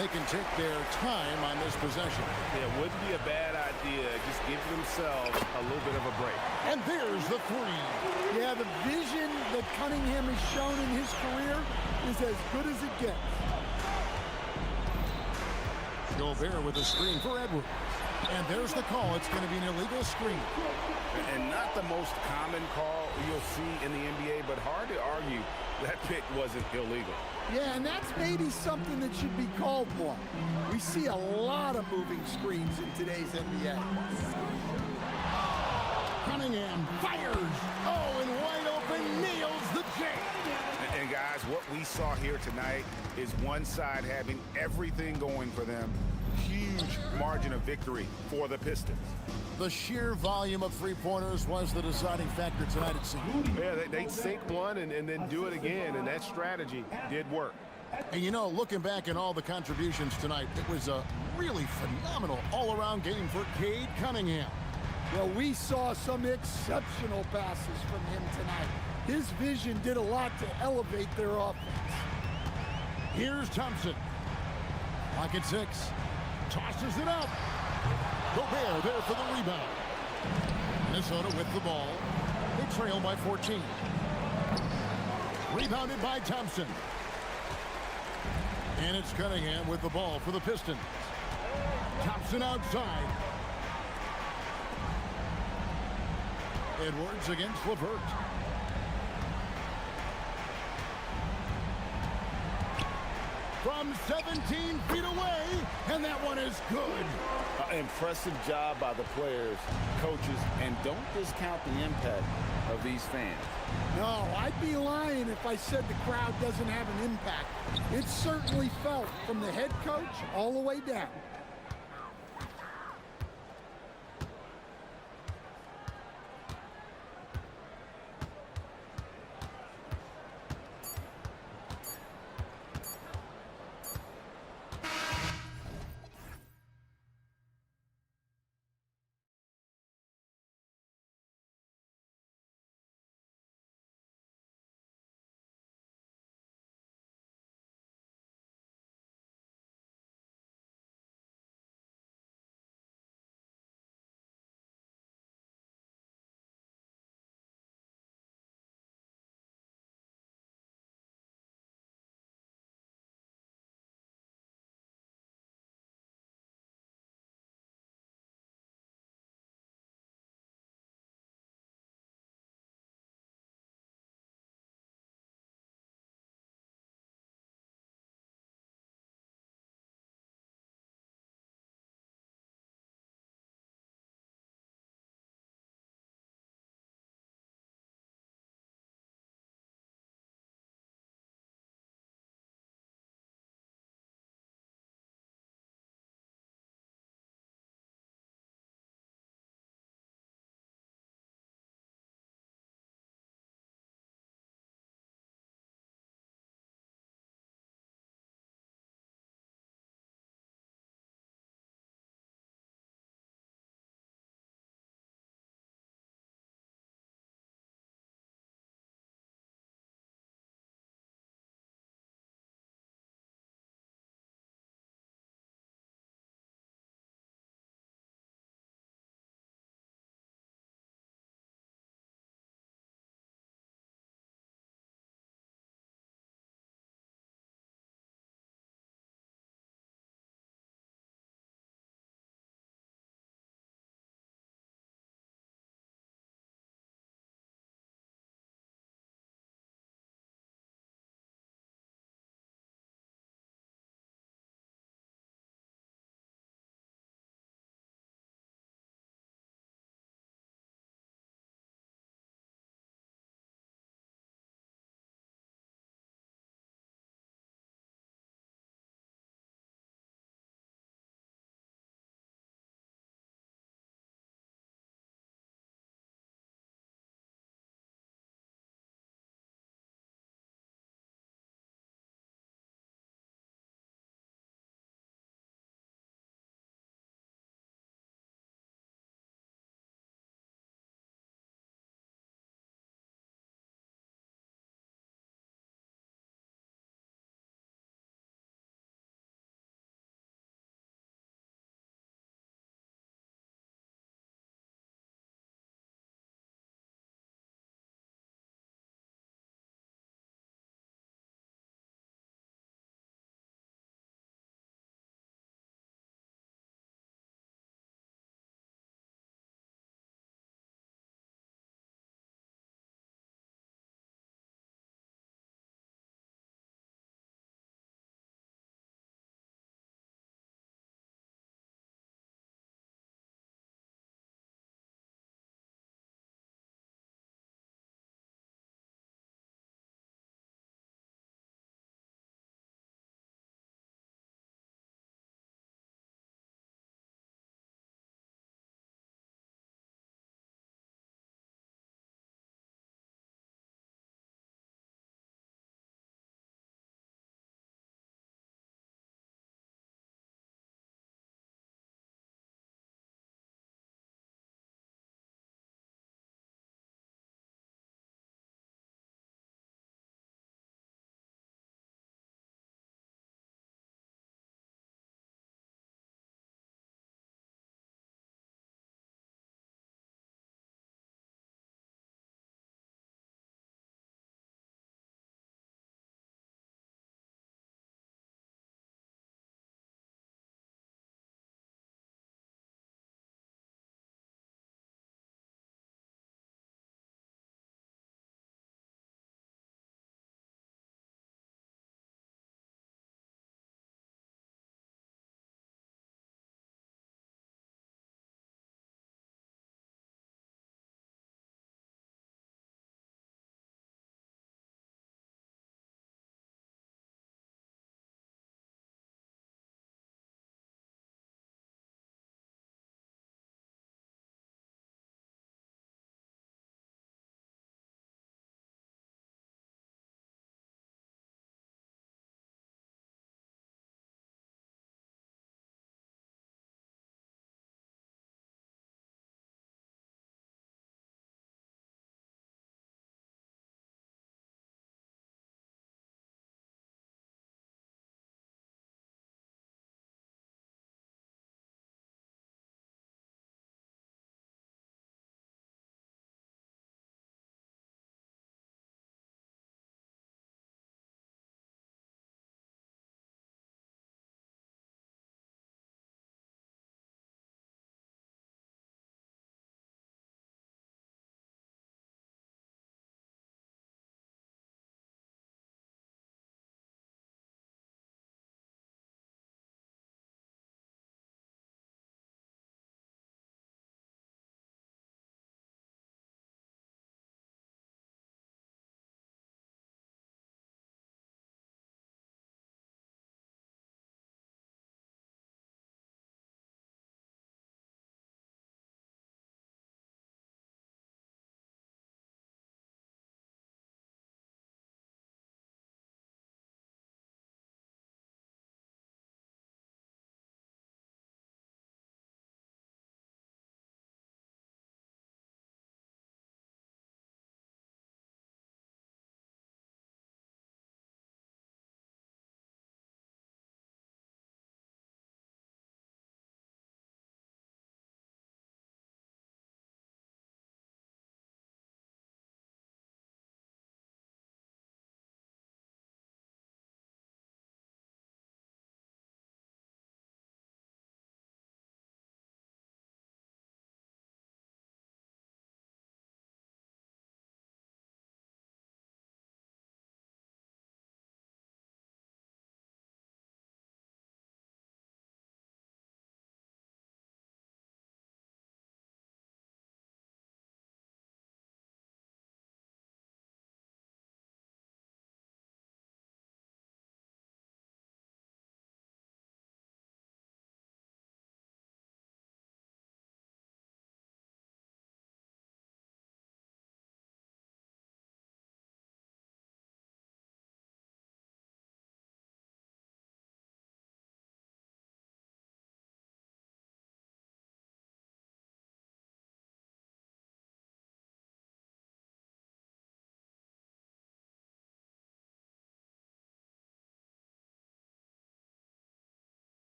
They can take their time on this possession. It wouldn't be a bad idea. Just give themselves a little bit of a break. And there's the 3. Yeah, the vision that Cunningham has shown in his career is as good as it gets. Gobert with a screen for Edwards. And there's the call. It's going to be an illegal screen. And not the most common call you'll see in the NBA, but hard to argue that pick wasn't illegal. Yeah, and that's maybe something that should be called more. We see a lot of moving screens in today's NBA. Cunningham fires. Oh, and wide open, nails the J. And guys, what we saw here tonight is one side having everything going for them. Huge margin of victory for the Pistons. The sheer volume of three-pointers was the deciding factor tonight, it seemed. Yeah, they'd sink one and then do it again, and that strategy did work. And you know, looking back at all the contributions tonight, it was a really phenomenal all-around game for Cade Cunningham. Well, we saw some exceptional passes from him tonight. His vision did a lot to elevate their offense. Here's Thompson. Clock at 6. Tosses it up. Gobert there for the rebound. Minnesota with the ball. They trail by 14. Rebounded by Thompson. And it's Cunningham with the ball for the Pistons. Thompson outside. Edwards against LeVert. From 17 feet away, and that one is good. Impressive job by the players, coaches, and don't discount the impact of these fans. No, I'd be lying if I said the crowd doesn't have an impact. It's certainly felt from the head coach all the way down.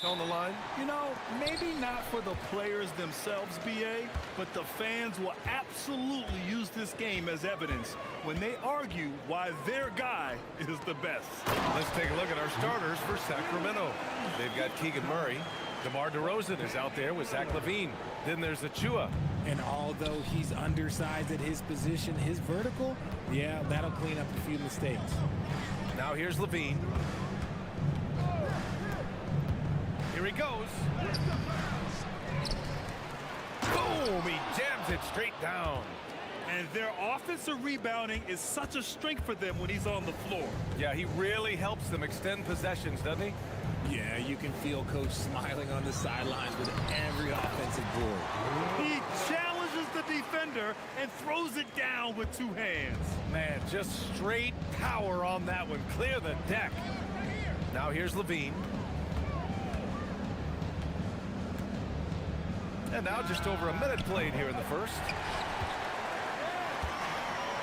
on the line? You know, maybe not for the players themselves, BA, but the fans will absolutely use this game as evidence when they argue why their guy is the best. Let's take a look at our starters for Sacramento. They've got Keegan Murray. DeMar DeRozan is out there with Zach LaVine. Then there's Achua. And although he's undersized at his position, his vertical, yeah, that'll clean up a few mistakes. Now here's LaVine. Here he goes. Boom! He jams it straight down. And their offensive rebounding is such a strength for them when he's on the floor. Yeah, he really helps them extend possessions, doesn't he? Yeah, you can feel Coach smiling on the sidelines with every offensive board. He challenges the defender and throws it down with two hands. Man, just straight power on that one. Clear the deck. Now here's LaVine. And now just over a minute played here in the first.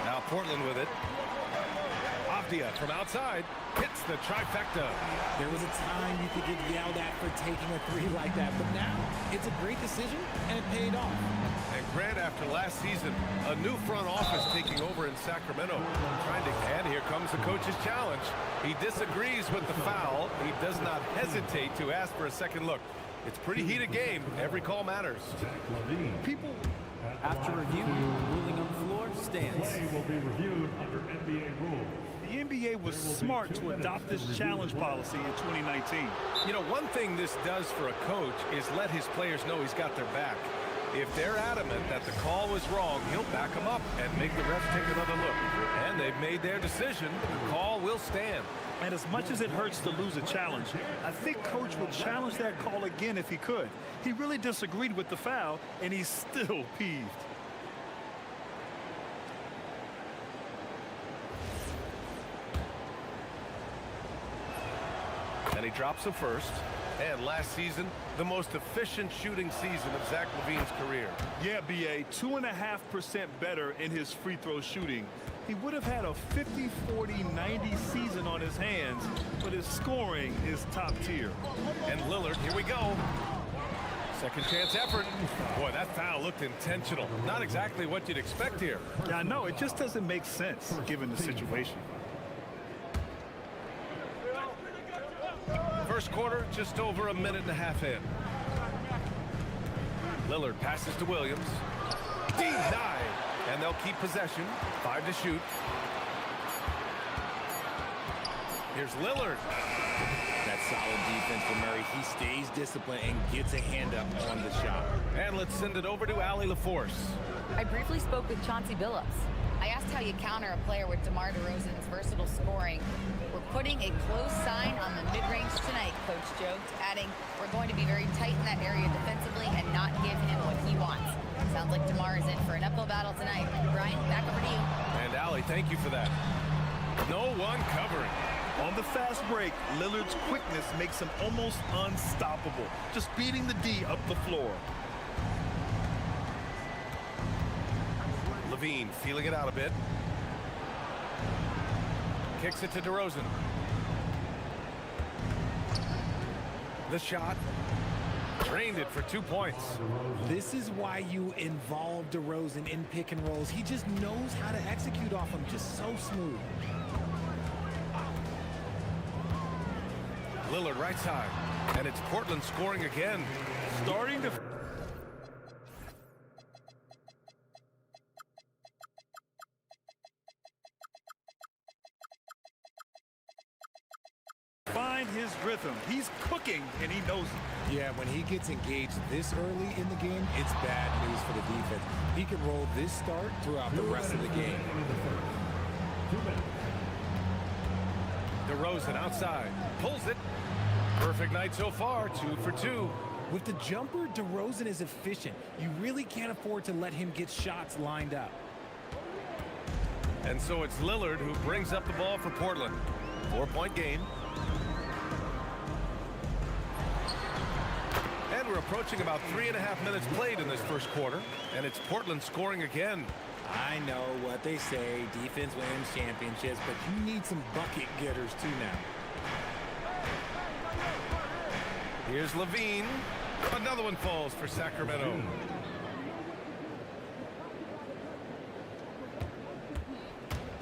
Now Portland with it. Avdia from outside hits the trifecta. There was a time you could get yelled at for taking a three like that, but now it's a great decision and it paid off. And Grant, after last season, a new front office taking over in Sacramento. And here comes the coach's challenge. He disagrees with the foul. He does not hesitate to ask for a second look. It's pretty heated game. Every call matters. People, After review, ruling on the floor stands. will be reviewed under NBA rules. the NBA was smart to adopt this challenge policy in 2019. You know, one thing this does for a coach is let his players know he's got their back. If they're adamant that the call was wrong, he'll back them up and make the refs take another look. And they've made their decision. The call will stand. And as much as it hurts to lose a challenge, I think Coach would challenge that call again if he could. He really disagreed with the foul, and he's still peeved. And he drops the first. And last season, the most efficient shooting season of Zach LaVine's career. Yeah, BA, 2.5% better in his free throw shooting. He would have had a 50-40-90 season on his hands, but his scoring is top tier. And Lillard, here we go. Second chance effort. Boy, that foul looked intentional. Not exactly what you'd expect here. Yeah, I know. It just doesn't make sense given the situation. First quarter, just over a minute and a half in. Lillard passes to Williams. Denied. And they'll keep possession. 5 to shoot. Here's Lillard. That's solid defense from Murray. He stays disciplined and gets a hand up on the shot. And let's send it over to Allie LaForce. I briefly spoke with Chauncey Billups. I asked how you counter a player with DeMar DeRozan's versatile scoring. We're putting a close sign on the mid-range tonight, Coach joked, adding, we're going to be very tight in that area defensively and not give him what he wants. Sounds like DeMar is in for an uphill battle tonight. Brian, back over to you. And Allie, thank you for that. No one covering. On the fast break, Lillard's quickness makes him almost unstoppable, just beating the D up the floor. LaVine feeling it out a bit. Kicks it to DeRozan. The shot. Drained it for 2 points. This is why you involve DeRozan in pick and rolls. He just knows how to execute off them, just so smooth. Lillard right side. And it's Portland scoring again. Starting to find his rhythm. He's cooking, and he knows it. Yeah, when he gets engaged this early in the game, it's bad news for the defense. He can roll this start throughout the rest of the game. DeRozan outside. Pulls it. Perfect night so far. 2 for 2. With the jumper, DeRozan is efficient. You really can't afford to let him get shots lined up. And so it's Lillard who brings up the ball for Portland. 4-point game. And we're approaching about 3.5 minutes played in this first quarter. And it's Portland scoring again. I know what they say, defense wins championships, but you need some bucket getters too now. Here's Levine. Another one falls for Sacramento.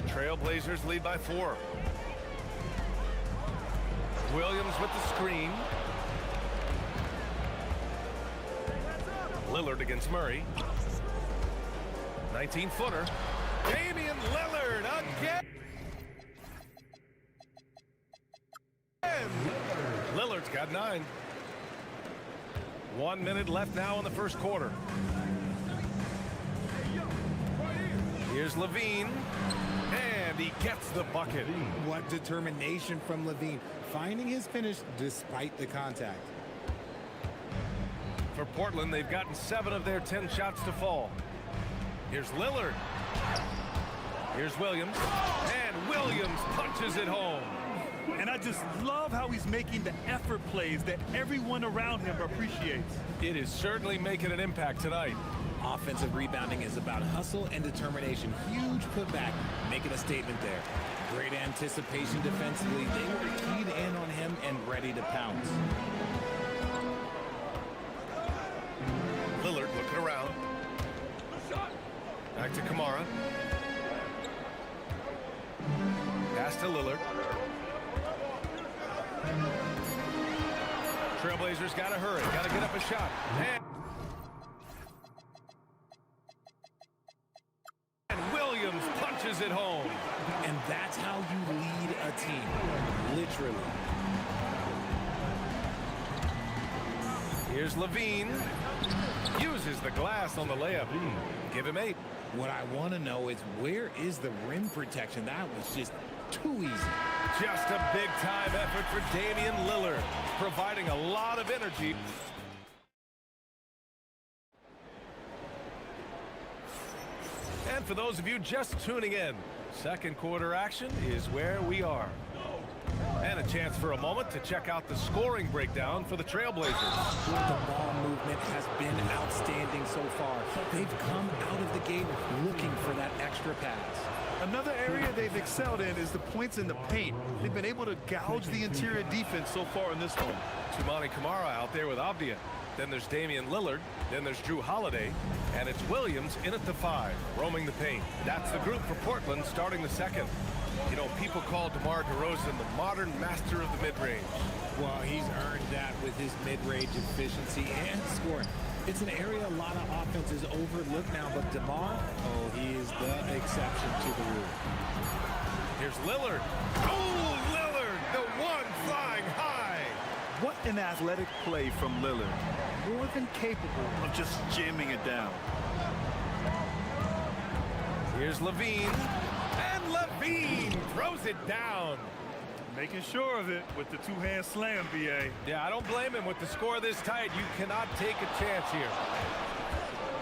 Trailblazers lead by 4. Williams with the screen. Lillard against Murray. 19-footer. Damian Lillard again. Lillard's got 9. 1 minute left now in the first quarter. Here's Levine. And he gets the bucket. What determination from Levine, finding his finish despite the contact. For Portland, they've gotten 7 of their 10 shots to fall. Here's Lillard. Here's Williams. And Williams punches it home. And I just love how he's making the effort plays that everyone around him appreciates. It is certainly making an impact tonight. Offensive rebounding is about hustle and determination. Huge putback, making a statement there. Great anticipation defensively. They were keyed in on him and ready to pounce. Lillard looking around. Back to Kamara. Pass to Lillard. Trailblazers got to hurry. Got to get up a shot. And Williams punches it home. And that's how you lead a team. Literally. Here's Levine. Uses the glass on the layup. Give him 8. What I want to know is, where is the rim protection? That was just too easy. Just a big-time effort for Damian Lillard, providing a lot of energy. And for those of you just tuning in, second quarter action is where we are. And a chance for a moment to check out the scoring breakdown for the Trailblazers. The ball movement has been outstanding so far. They've come out of the gate looking for that extra pass. Another area they've excelled in is the points in the paint. They've been able to gouge the interior defense so far in this one. Tumani Kamara out there with Avdia. Then there's Damian Lillard. Then there's Drew Holiday. And it's Williams in at the 5, roaming the paint. That's the group for Portland starting the second. You know, people call DeMar DeRozan the modern master of the mid-range. Well, he's earned that with his mid-range efficiency and scoring. It's an area a lot of offenses overlook now, but DeMar, oh, he is the exception to the rule. Here's Lillard. Oh, Lillard, the one flying high. What an athletic play from Lillard. More than capable of just jamming it down. Here's Levine. And Levine throws it down. Making sure of it with the two-hand slam, B.A. Yeah, I don't blame him. With the score this tight, you cannot take a chance here.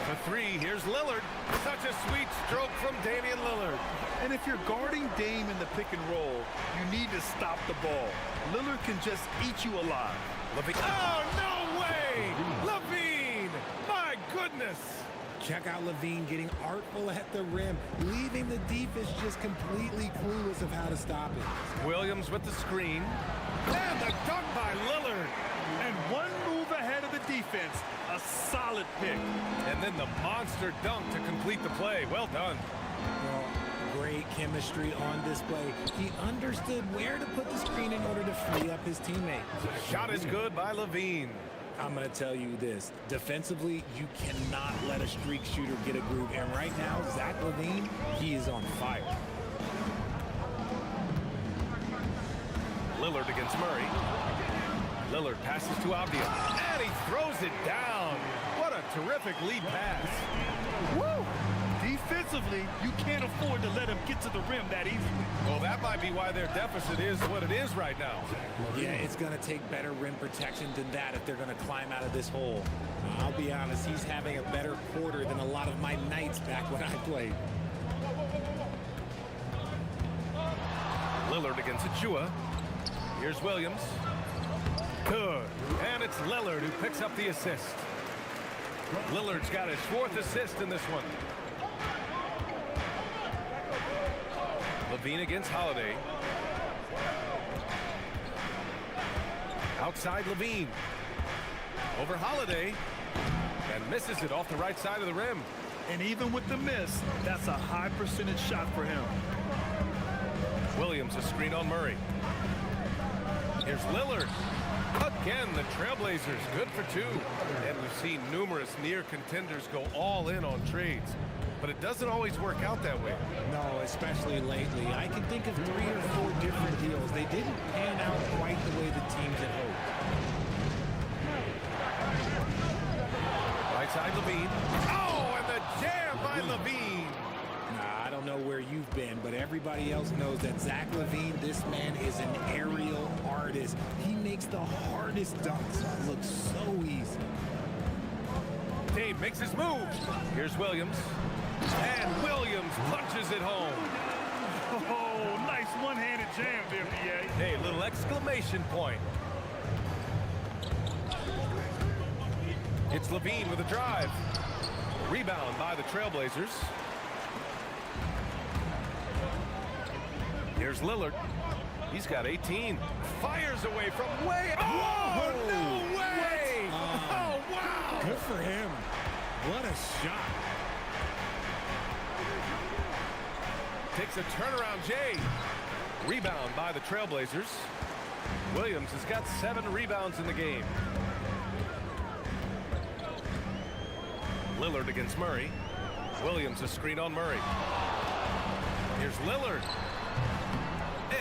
For 3, here's Lillard. Such a sweet stroke from Damian Lillard. And if you're guarding Dame in the pick and roll, you need to stop the ball. Lillard can just eat you alive. Levine. Oh, no way! Levine! My goodness! Check out Levine getting artful at the rim, leaving the defense just completely clueless of how to stop it. Williams with the screen. And the dunk by Lillard. And one move ahead of the defense. A solid pick. And then the monster dunk to complete the play. Well done. Well, great chemistry on display. He understood where to put the screen in order to free up his teammate. Shot is good by Levine. I'm going to tell you this. Defensively, you cannot let a streak shooter get a groove. And right now, Zach Levine, he is on fire. Lillard against Murray. Lillard passes to Avdia. And he throws it down. What a terrific lead pass. Woo! Defensively, you can't afford to let him get to the rim that easily. Well, that might be why their deficit is what it is right now. Yeah, it's going to take better rim protection than that if they're going to climb out of this hole. I'll be honest, he's having a better quarter than a lot of my nights back when I played. Lillard against Achua. Here's Williams. Good. And it's Lillard who picks up the assist. Lillard's got his 4th assist in this one. Levine against Holiday. Outside Levine. Over Holiday. And misses it off the right side of the rim. And even with the miss, that's a high percentage shot for him. Williams a screen on Murray. Here's Lillard. Again, the Trailblazers good for two. And we've seen numerous near contenders go all in on trades. But it doesn't always work out that way. No, especially lately. I can think of 3 or 4 different deals. They didn't pan out quite the way the teams had hoped. Right side, Levine. Oh, and the jam by Levine. Nah, I don't know where you've been, but everybody else knows that Zach LaVine, this man is an aerial artist. He makes the hardest dunks look so easy. Dave makes his move. Here's Williams. And Williams punches it home. Oh, nice one-handed jam there, BA. Hey, little exclamation point. It's Levine with a drive. Rebound by the Trailblazers. Here's Lillard. He's got 18. Fires away from way. Oh, no way! Oh, wow! Good for him. What a shot. Takes a turnaround, Jay. Rebound by the Trailblazers. Williams has got 7 rebounds in the game. Lillard against Murray. Williams a screen on Murray. Here's Lillard.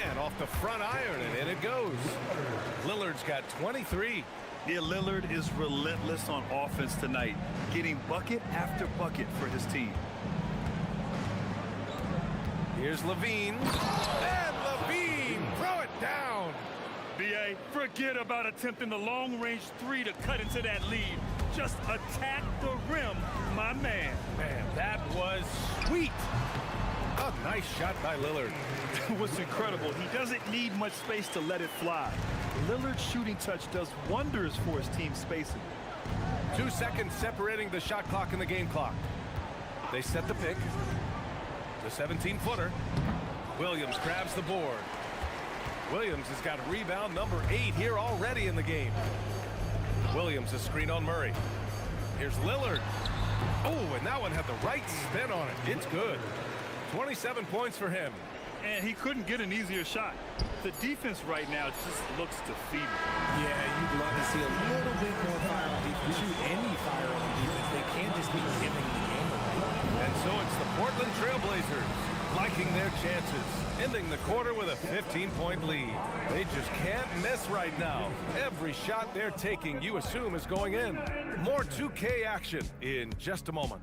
And off the front iron, and in it goes. Lillard's got 23. Yeah, Lillard is relentless on offense tonight, getting bucket after bucket for his team. Here's Levine. And Levine, throw it down. BA, forget about attempting the long-range 3 to cut into that lead. Just attack the rim, my man. Man, that was sweet. A nice shot by Lillard. What's incredible, he doesn't need much space to let it fly. Lillard's shooting touch does wonders for his team's spacing. 2 seconds separating the shot clock and the game clock. They set the pick. The 17-footer. Williams grabs the board. Williams has got rebound number 8 here already in the game. Williams a screen on Murray. Here's Lillard. Oh, and that one had the right spin on it. It's good. 27 points for him. And he couldn't get an easier shot. The defense right now just looks defeated. Yeah, you'd love to see a little bit more fire on defense. Shoot any fire on defense. They can't just be giving the game away. And so it's the Portland Trailblazers liking their chances, ending the quarter with a 15-point lead. They just can't miss right now. Every shot they're taking, you assume, is going in. More 2K action in just a moment.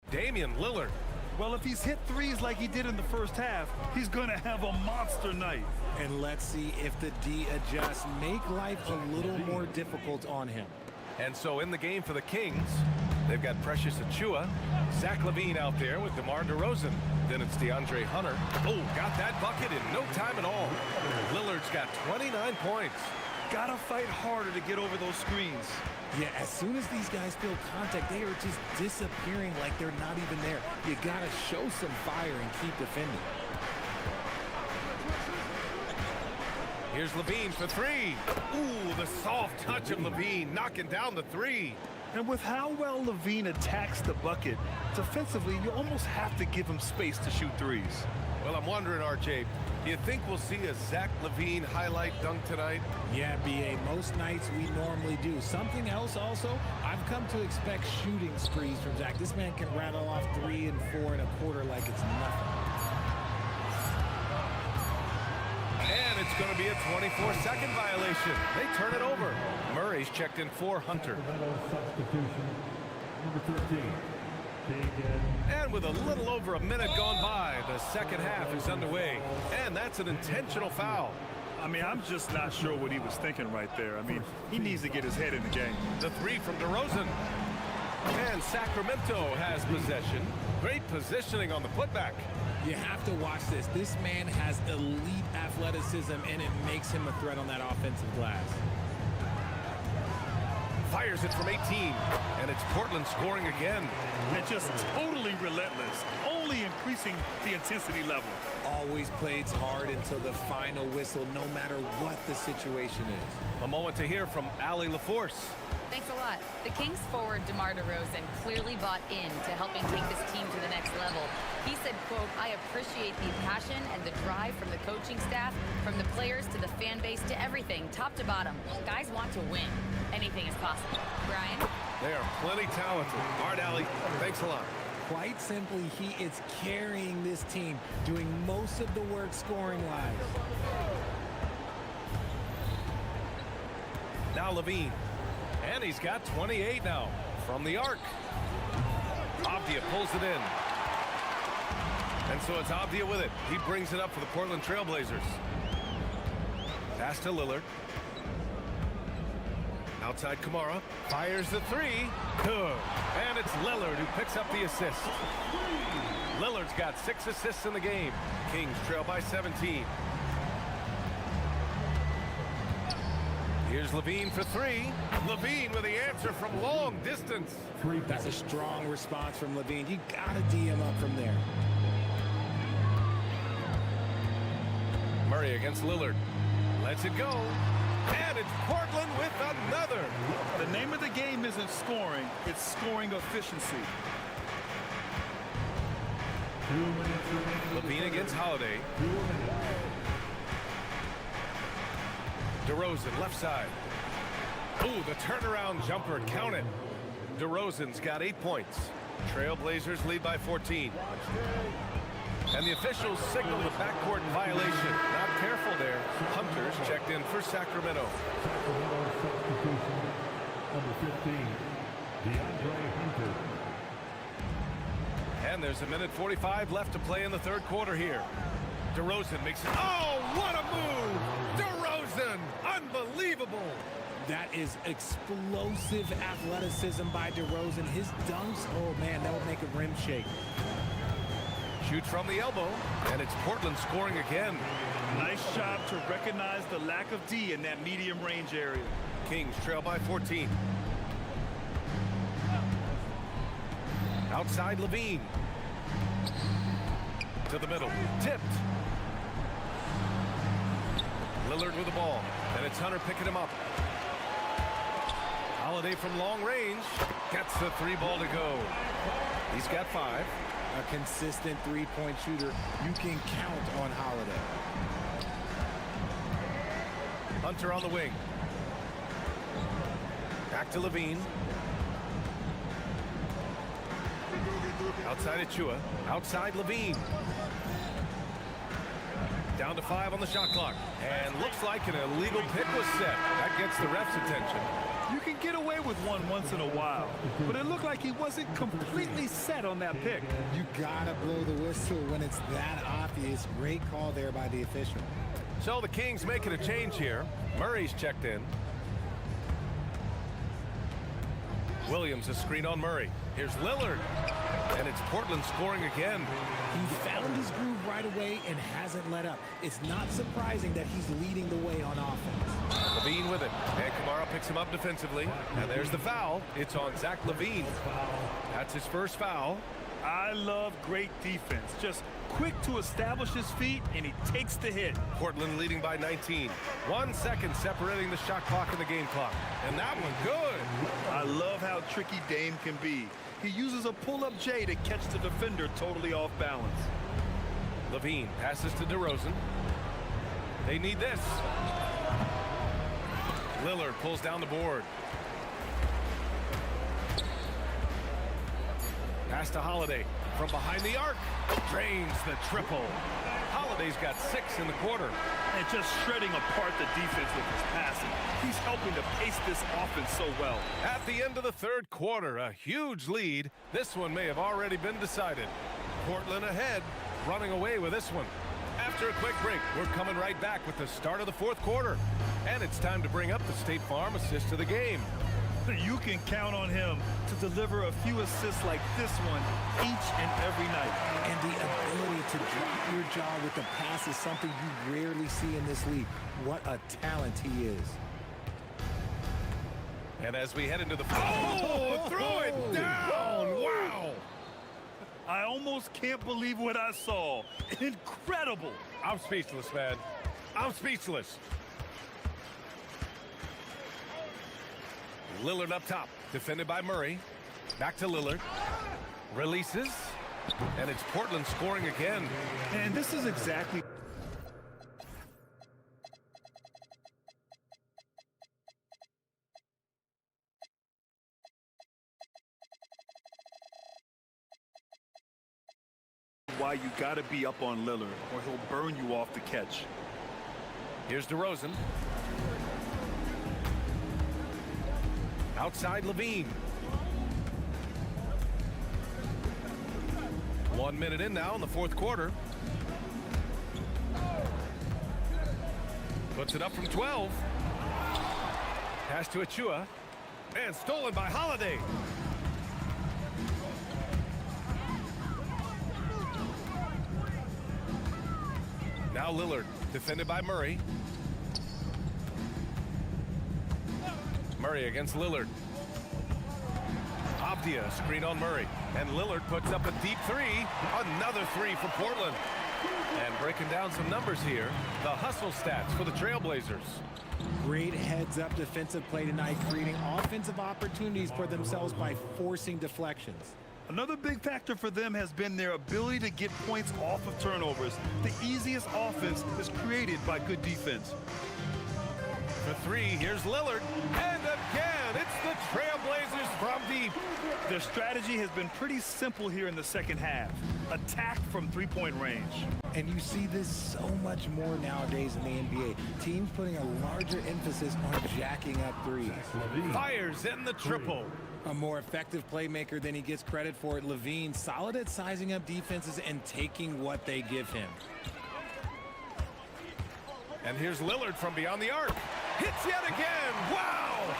Damian Lillard. Well, if he's hit threes like he did in the first half, he's going to have a monster night. And let's see if the D adjusts, make life a little more difficult on him. And so in the game for the Kings, they've got Precious Achiuwa, Zach LaVine out there with DeMar DeRozan. Then it's DeAndre Hunter. Oh, got that bucket in no time at all. Lillard's got 29 points. Gotta fight harder to get over those screens. Yeah, as soon as these guys feel contact, they are just disappearing like they're not even there. You gotta show some fire and keep defending. Here's LaVine for 3. Ooh, the soft touch of LaVine knocking down the 3. And with how well Levine attacks the bucket, defensively, you almost have to give him space to shoot threes. Well, I'm wondering, RJ, do you think we'll see a Zach LaVine highlight dunk tonight? Yeah, BA, most nights we normally do. Something else also, I've come to expect shooting sprees from Zach. This man can rattle off 3 and 4 and a quarter like it's nothing. And it's going to be a 24-second violation. They turn it over. Murray's checked in for Hunter. Substitution, number 13. And with a little over a minute gone by, the second half is underway. And that's an intentional foul. I mean, I'm just not sure what he was thinking right there. I mean, he needs to get his head in the game. The three from DeRozan. And Sacramento has possession. Great positioning on the putback. You have to watch this. This man has elite athleticism, and it makes him a threat on that offensive glass. Fires it from 18, and it's Portland scoring again. And just totally relentless, only increasing the intensity level. Always plays hard until the final whistle, no matter what the situation is. A moment to hear from Allie LaForce. Thanks a lot. The Kings forward DeMar DeRozan clearly bought in to helping take this team to the next level. He said, quote, "I appreciate the passion and the drive from the coaching staff, from the players to the fan base to everything, top to bottom. Guys want to win. Anything is possible." Brian? They are plenty talented. All right, Allie, thanks a lot. Quite simply, he is carrying this team, doing most of the work scoring-wise. Now Levine. And he's got 28 now from the arc. Avdia pulls it in. And so it's Avdia with it. He brings it up for the Portland Trailblazers. Pass to Lillard. Outside Kamara. Fires the three. Good. And it's Lillard who picks up the assist. Lillard's got 6 assists in the game. Kings trail by 17. Here's Levine for 3. Levine with the answer from long distance. That's a strong response from Levine. You gotta D him up from there. Murray against Lillard. Lets it go. And it's Portland with another. The name of the game isn't scoring, it's scoring efficiency. Levine against Holiday. DeRozan, left side. Ooh, the turnaround jumper, count it. DeRozan's got 8 points. Trailblazers lead by 14. And the officials signal the backcourt violation. Not careful there. Hunter's checked in for Sacramento. Sacramento substitution, number 15, DeAndre Hunter. And there's 1:45 left to play in the third quarter here. DeRozan makes it. Oh, what a move! DeRozan! Unbelievable! That is explosive athleticism by DeRozan. His dunks, oh man, that would make a rim shake. Shoots from the elbow, and it's Portland scoring again. Nice job to recognize the lack of D in that medium range area. Kings trail by 14. Outside Levine. To the middle. Tipped. Lillard with the ball. And it's Hunter picking him up. Holiday from long range. Gets the 3 ball to go. He's got 5. A consistent three-point shooter. You can count on Holiday. Hunter on the wing. Back to Levine. Outside Achua. Outside Levine. Down to 5 on the shot clock. And looks like an illegal pick was set. That gets the ref's attention. You can get away with one once in a while, but it looked like he wasn't completely set on that pick. You gotta blow the whistle when it's that obvious. Great call there by the official. So the Kings making a change here. Murray's checked in. Williams a screen on Murray. Here's Lillard. And it's Portland scoring again. He found his groove right away and hasn't let up. It's not surprising that he's leading the way on offense. Levine with it. And Kamara picks him up defensively. And there's the foul. It's on Zach Levine. That's his first foul. I love great defense. Just quick to establish his feet, and he takes the hit. Portland leading by 19. 1 second separating the shot clock and the game clock. And that one good. I love how tricky Dame can be. He uses a pull-up J to catch the defender totally off balance. Levine passes to DeRozan. They need this. Lillard pulls down the board. Pass to Holiday from behind the arc. Drains the triple. Holiday's got 6 in the quarter. And just shredding apart the defense with his passing. He's helping to pace this offense so well. At the end of the third quarter, a huge lead. This one may have already been decided. Portland ahead, running away with this one. After a quick break, we're coming right back with the start of the fourth quarter. And it's time to bring up the State Farm assist of the game. You can count on him to deliver a few assists like this one each and every night. And the ability to drop your jaw with the pass is something you rarely see in this league. What a talent he is. And as we head into the... Oh, throw it down! Wow! I almost can't believe what I saw. Incredible! I'm speechless, man. I'm speechless. Lillard up top, defended by Murray. Back to Lillard. Releases. And it's Portland scoring again. And this is exactly... why you gotta be up on Lillard, or he'll burn you off the catch. Here's DeRozan. Outside Levine. 1 minute in now in the fourth quarter. Puts it up from 12. Pass to Achua. And stolen by Holiday. Now Lillard, defended by Murray. Murray against Lillard. Avdia screen on Murray. And Lillard puts up a deep three. Another three for Portland. And breaking down some numbers here, the hustle stats for the Trailblazers. Great heads-up defensive play tonight, creating offensive opportunities for themselves by forcing deflections. Another big factor for them has been their ability to get points off of turnovers. The easiest offense is created by good defense. For three, here's Lillard. And again, it's the Trailblazers from deep. Their strategy has been pretty simple here in the second half. Attack from three-point range. And you see this so much more nowadays in the NBA. Teams putting a larger emphasis on jacking up threes. Fires in the triple. A more effective playmaker than he gets credit for. Levine, solid at sizing up defenses and taking what they give him. And here's Lillard from beyond the arc. Hits yet again. Wow!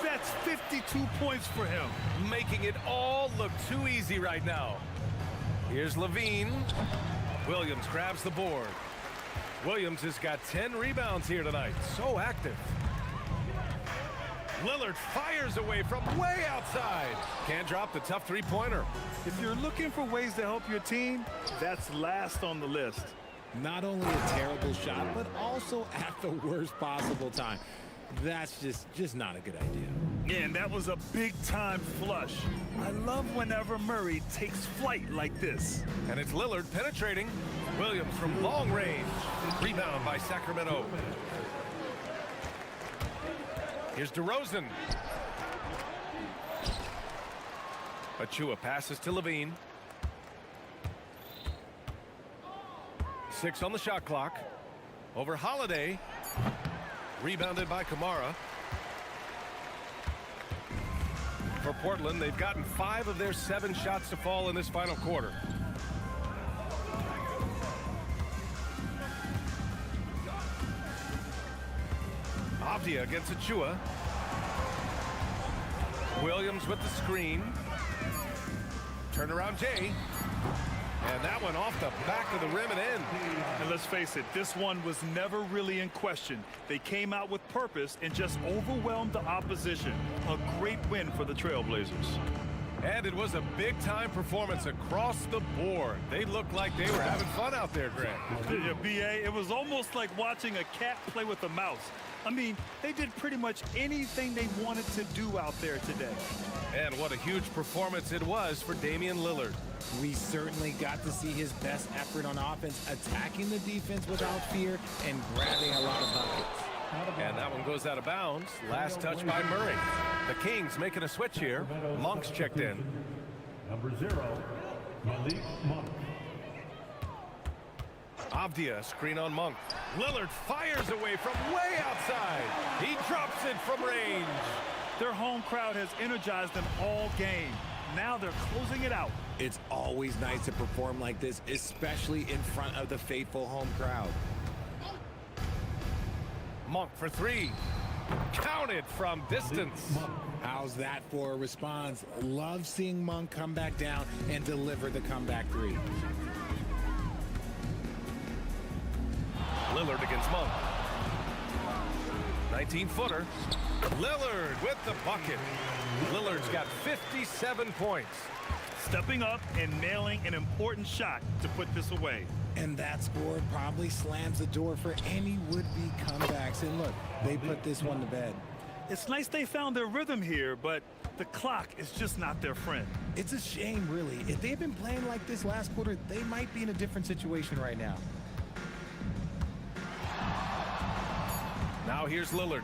That's 52 points for him. Making it all look too easy right now. Here's Levine. Williams grabs the board. Williams has got 10 rebounds here tonight. So active. Lillard fires away from way outside. Can't drop the tough three-pointer. If you're looking for ways to help your team, that's last on the list. Not only a terrible shot, but also at the worst possible time. That's just not a good idea. And that was a big-time flush. I love whenever Murray takes flight like this. And it's Lillard penetrating. Williams from long range. Rebound by Sacramento. Here's DeRozan. Achua passes to Levine. 6 on the shot clock. Over Holiday. Rebounded by Kamara. For Portland, they've gotten 5 of their 7 shots to fall in this final quarter. Avdia against Achua. Williams with the screen. Turnaround Jay. And that one off the back of the rim and in. And let's face it, this one was never really in question. They came out with purpose and just overwhelmed the opposition. A great win for the Trailblazers. And it was a big-time performance across the board. They looked like they were having fun out there, Grant. Yeah, B.A., it was almost like watching a cat play with a mouse. I mean, they did pretty much anything they wanted to do out there today. And what a huge performance it was for Damian Lillard. We certainly got to see his best effort on offense, attacking the defense without fear and grabbing a lot of buckets. And that one goes out of bounds. Last touch by Murray. The Kings making a switch here. Monk's checked in. Number 0, Malik Monk. Avdia, screen on Monk. Lillard fires away from way outside. He drops it from range. Their home crowd has energized them all game. Now they're closing it out. It's always nice to perform like this, especially in front of the faithful home crowd. Monk for three. Counted from distance. How's that for a response? Love seeing Monk come back down and deliver the comeback three. Lillard against Monk. 19-footer. Lillard with the bucket. Lillard's got 57 points. Stepping up and nailing an important shot to put this away. And that score probably slams the door for any would-be comebacks. And look, they put this one to bed. It's nice they found their rhythm here, but the clock is just not their friend. It's a shame, really. If they'd been playing like this last quarter, they might be in a different situation right now. Now here's Lillard.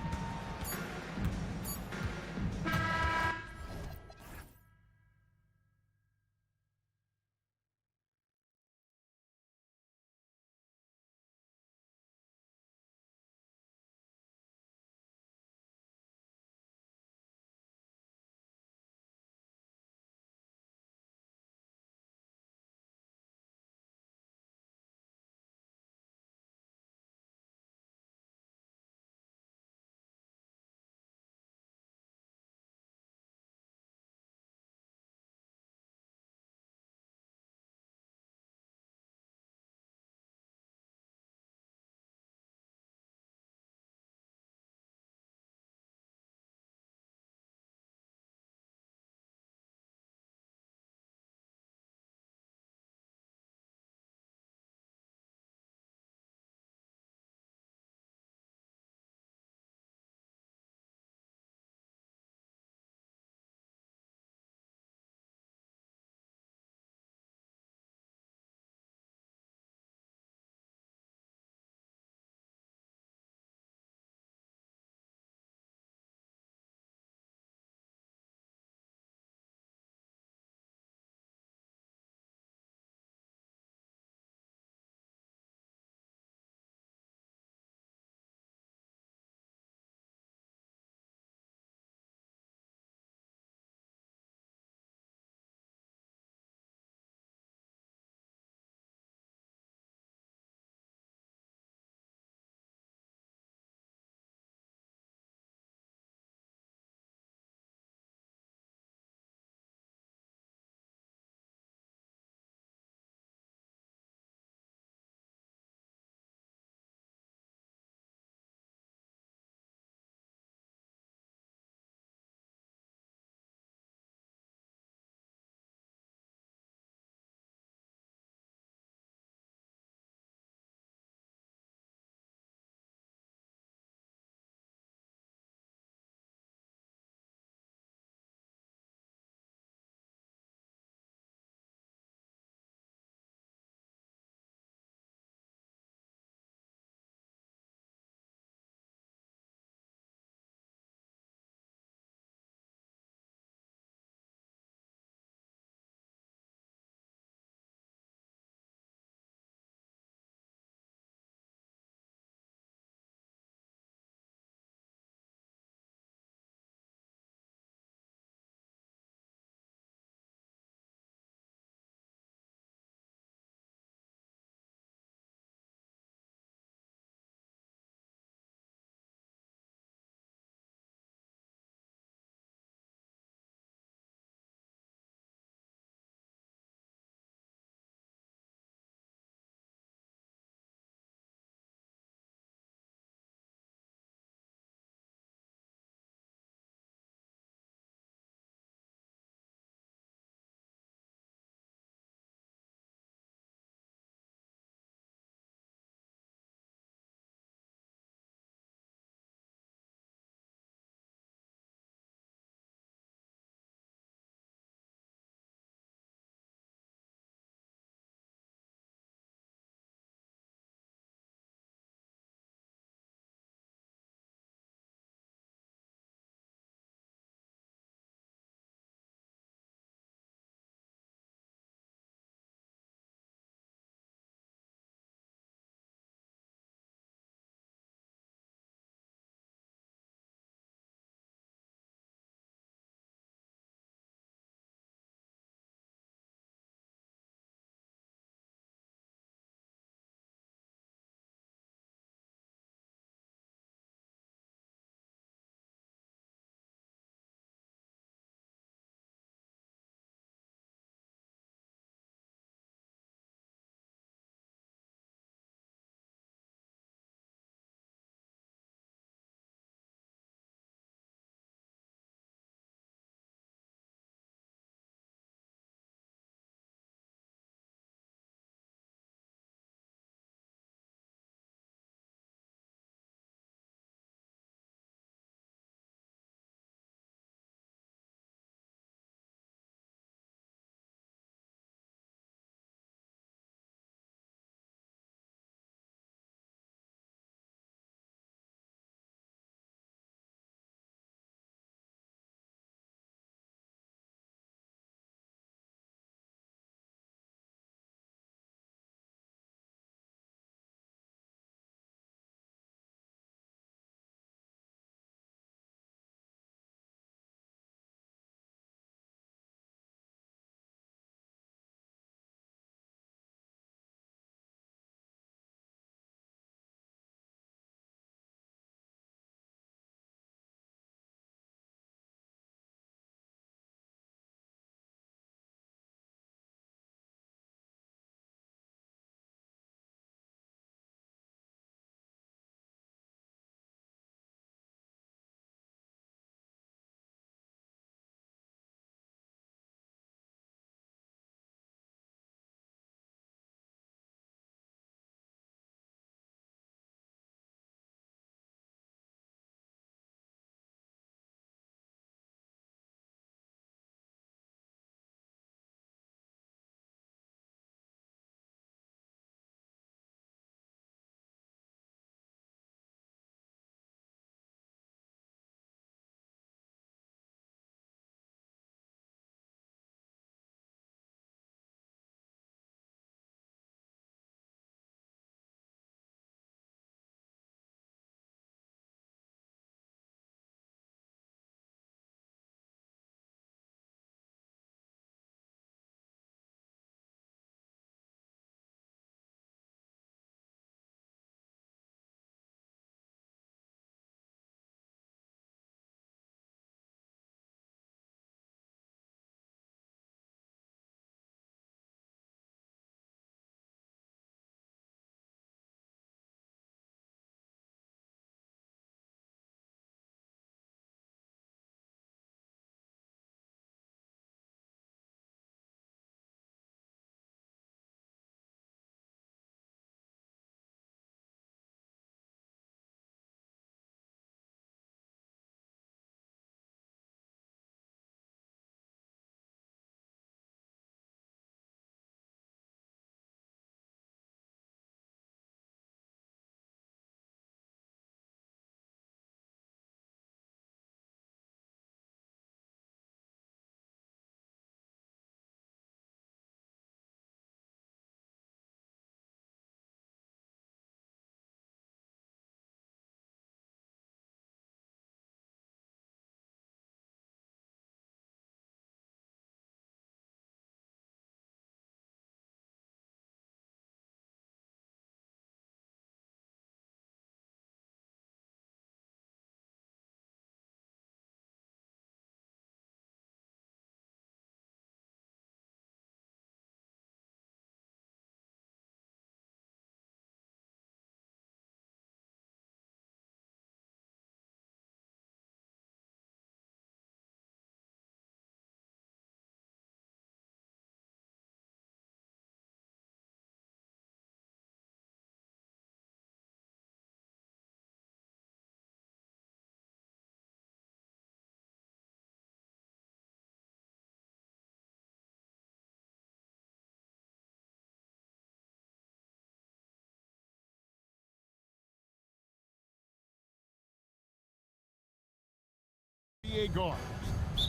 NBA guards.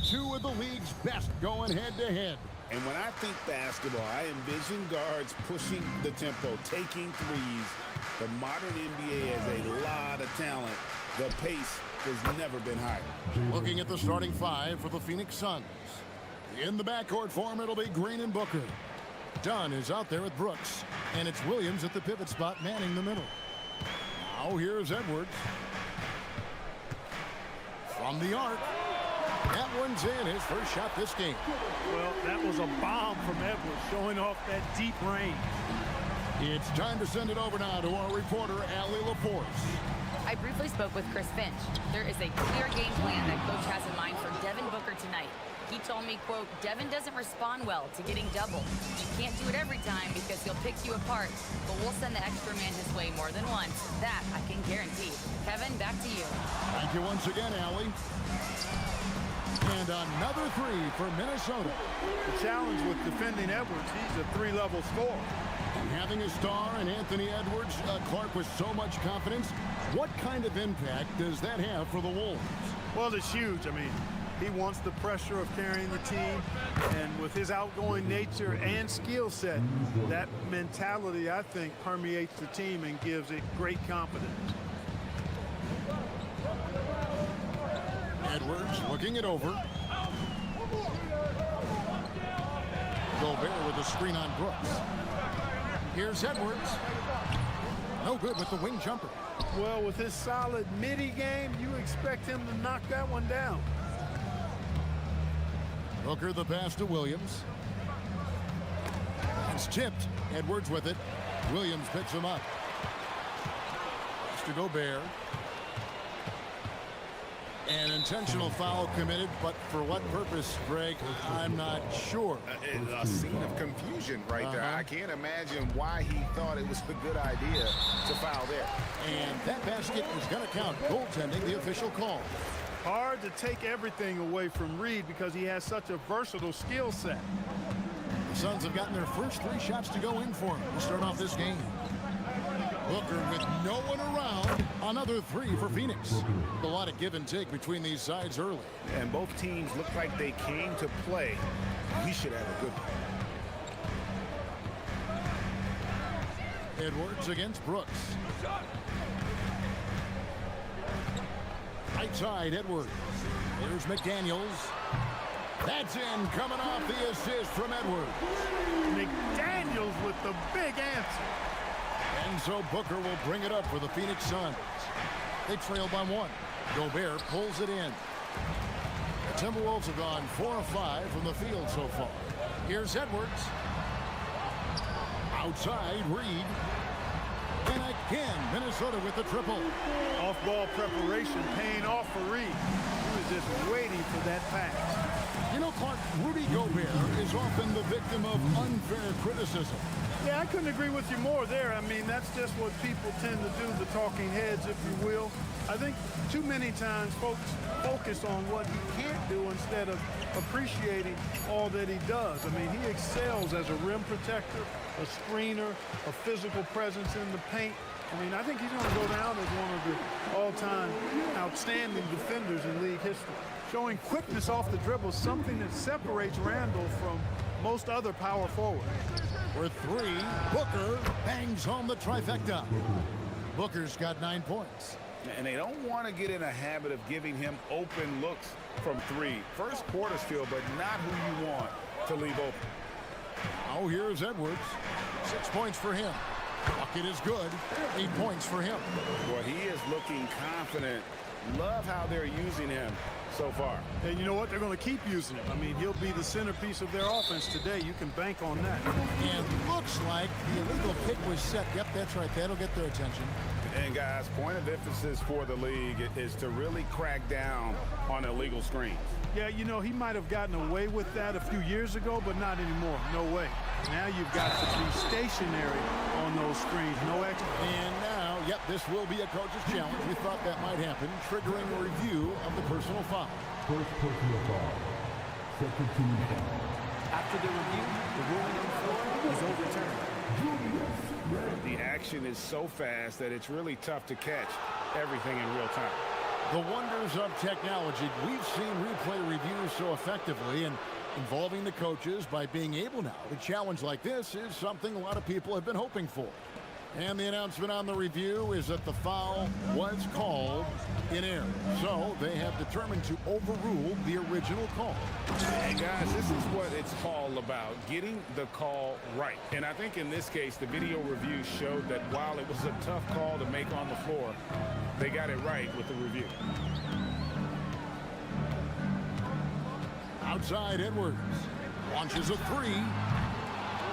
Two of the league's best going head-to-head. And when I think basketball, I envision guards pushing the tempo, taking threes. The modern NBA has a lot of talent. The pace has never been higher. Looking at the starting five for the Phoenix Suns. In the backcourt form, it'll be Green and Booker. Dunn is out there with Brooks, and it's Williams at the pivot spot manning the middle. Now here's Edwards. From the arc. That one's in, his first shot this game. Well, that was a bomb from Edwards, showing off that deep range. It's time to send it over now to our reporter, Allie LaForce. I briefly spoke with Chris Finch. There is a clear game plan that coach has in mind for Devin Booker tonight. He told me, quote, Devin doesn't respond well to getting doubled. You can't do it every time because he'll pick you apart, but we'll send the extra man his way more than once. That I can guarantee. Kevin, back to you. Thank you once again, Allie. And another three for Minnesota. The challenge with defending Edwards, he's a three-level scorer. Having a star in Anthony Edwards, Clark, with so much confidence, what kind of impact does that have for the Wolves? Well, it's huge. I mean, he wants the pressure of carrying the team, and with his outgoing nature and skill set, that mentality, I think, permeates the team and gives it great confidence. Edwards looking it over. Gobert with the screen on Brooks. Here's Edwards. No good with the wing jumper. Well, with his solid midi game, you expect him to knock that one down. Booker the pass to Williams. It's tipped. Edwards with it. Williams picks him up. Pass to Gobert. An intentional foul committed, but for what purpose, Greg, I'm not sure. A scene of confusion right there. I can't imagine why he thought it was a good idea to foul there. And that basket is going to count. Goaltending, the official call. Hard to take everything away from Reed because he has such a versatile skill set. The Suns have gotten their first three shots to go in for him to start off this game. Booker with no one around. Another three for Phoenix. A lot of give and take between these sides early. And both teams look like they came to play. We should have a good one. Edwards against Brooks. Right side, Edwards. There's McDaniels. That's in, coming off the assist from Edwards. McDaniels with the big answer. And so Booker will bring it up for the Phoenix Suns. They trail by one. Gobert pulls it in. The Timberwolves have gone 4 of 5 from the field so far. Here's Edwards. Outside, Reed. And again, Minnesota with the triple. Off-ball preparation paying off for Reed. He was just waiting for that pass. You know, Clark, Rudy Gobert is often the victim of unfair criticism. Yeah, I couldn't agree with you more there. I mean, that's just what people tend to do, the talking heads, if you will. I think too many times folks focus on what he can't do instead of appreciating all that he does. I mean, he excels as a rim protector, a screener, a physical presence in the paint. I mean, I think he's going to go down as one of the all-time outstanding defenders in league history. Showing quickness off the dribble, something that separates Randall from most other power forwards. For three, Booker bangs home the trifecta. Booker's got 9 points. And they don't want to get in a habit of giving him open looks from three. First quarter still, but not who you want to leave open. Now here's Edwards. 6 points for him. Bucket is good. 8 points for him. Boy, he is looking confident. Love how they're using him so far. And you know what? They're going to keep using him. I mean, he'll be the centerpiece of their offense today. You can bank on that. And looks like the illegal kick was set. Yep, that's right. That'll get their attention. And guys, point of emphasis for the league is to really crack down on illegal screens. Yeah, you know, he might have gotten away with that a few years ago, but not anymore. No way. Now you've got to be stationary on those screens. No extra. And now, yep, this will be a coach's challenge. We thought that might happen, triggering a review of the personal foul. First personal foul. Second team foul. After the review, the ruling on the floor is overturned. The action is so fast that it's really tough to catch everything in real time. The wonders of technology. We've seen replay reviews so effectively, and involving the coaches by being able now to challenge like this is something a lot of people have been hoping for. And the announcement on the review is that the foul was called in error. So they have determined to overrule the original call. And guys, this is what it's all about, getting the call right. And I think in this case, the video review showed that while it was a tough call to make on the floor, they got it right with the review. Outside Edwards launches a three.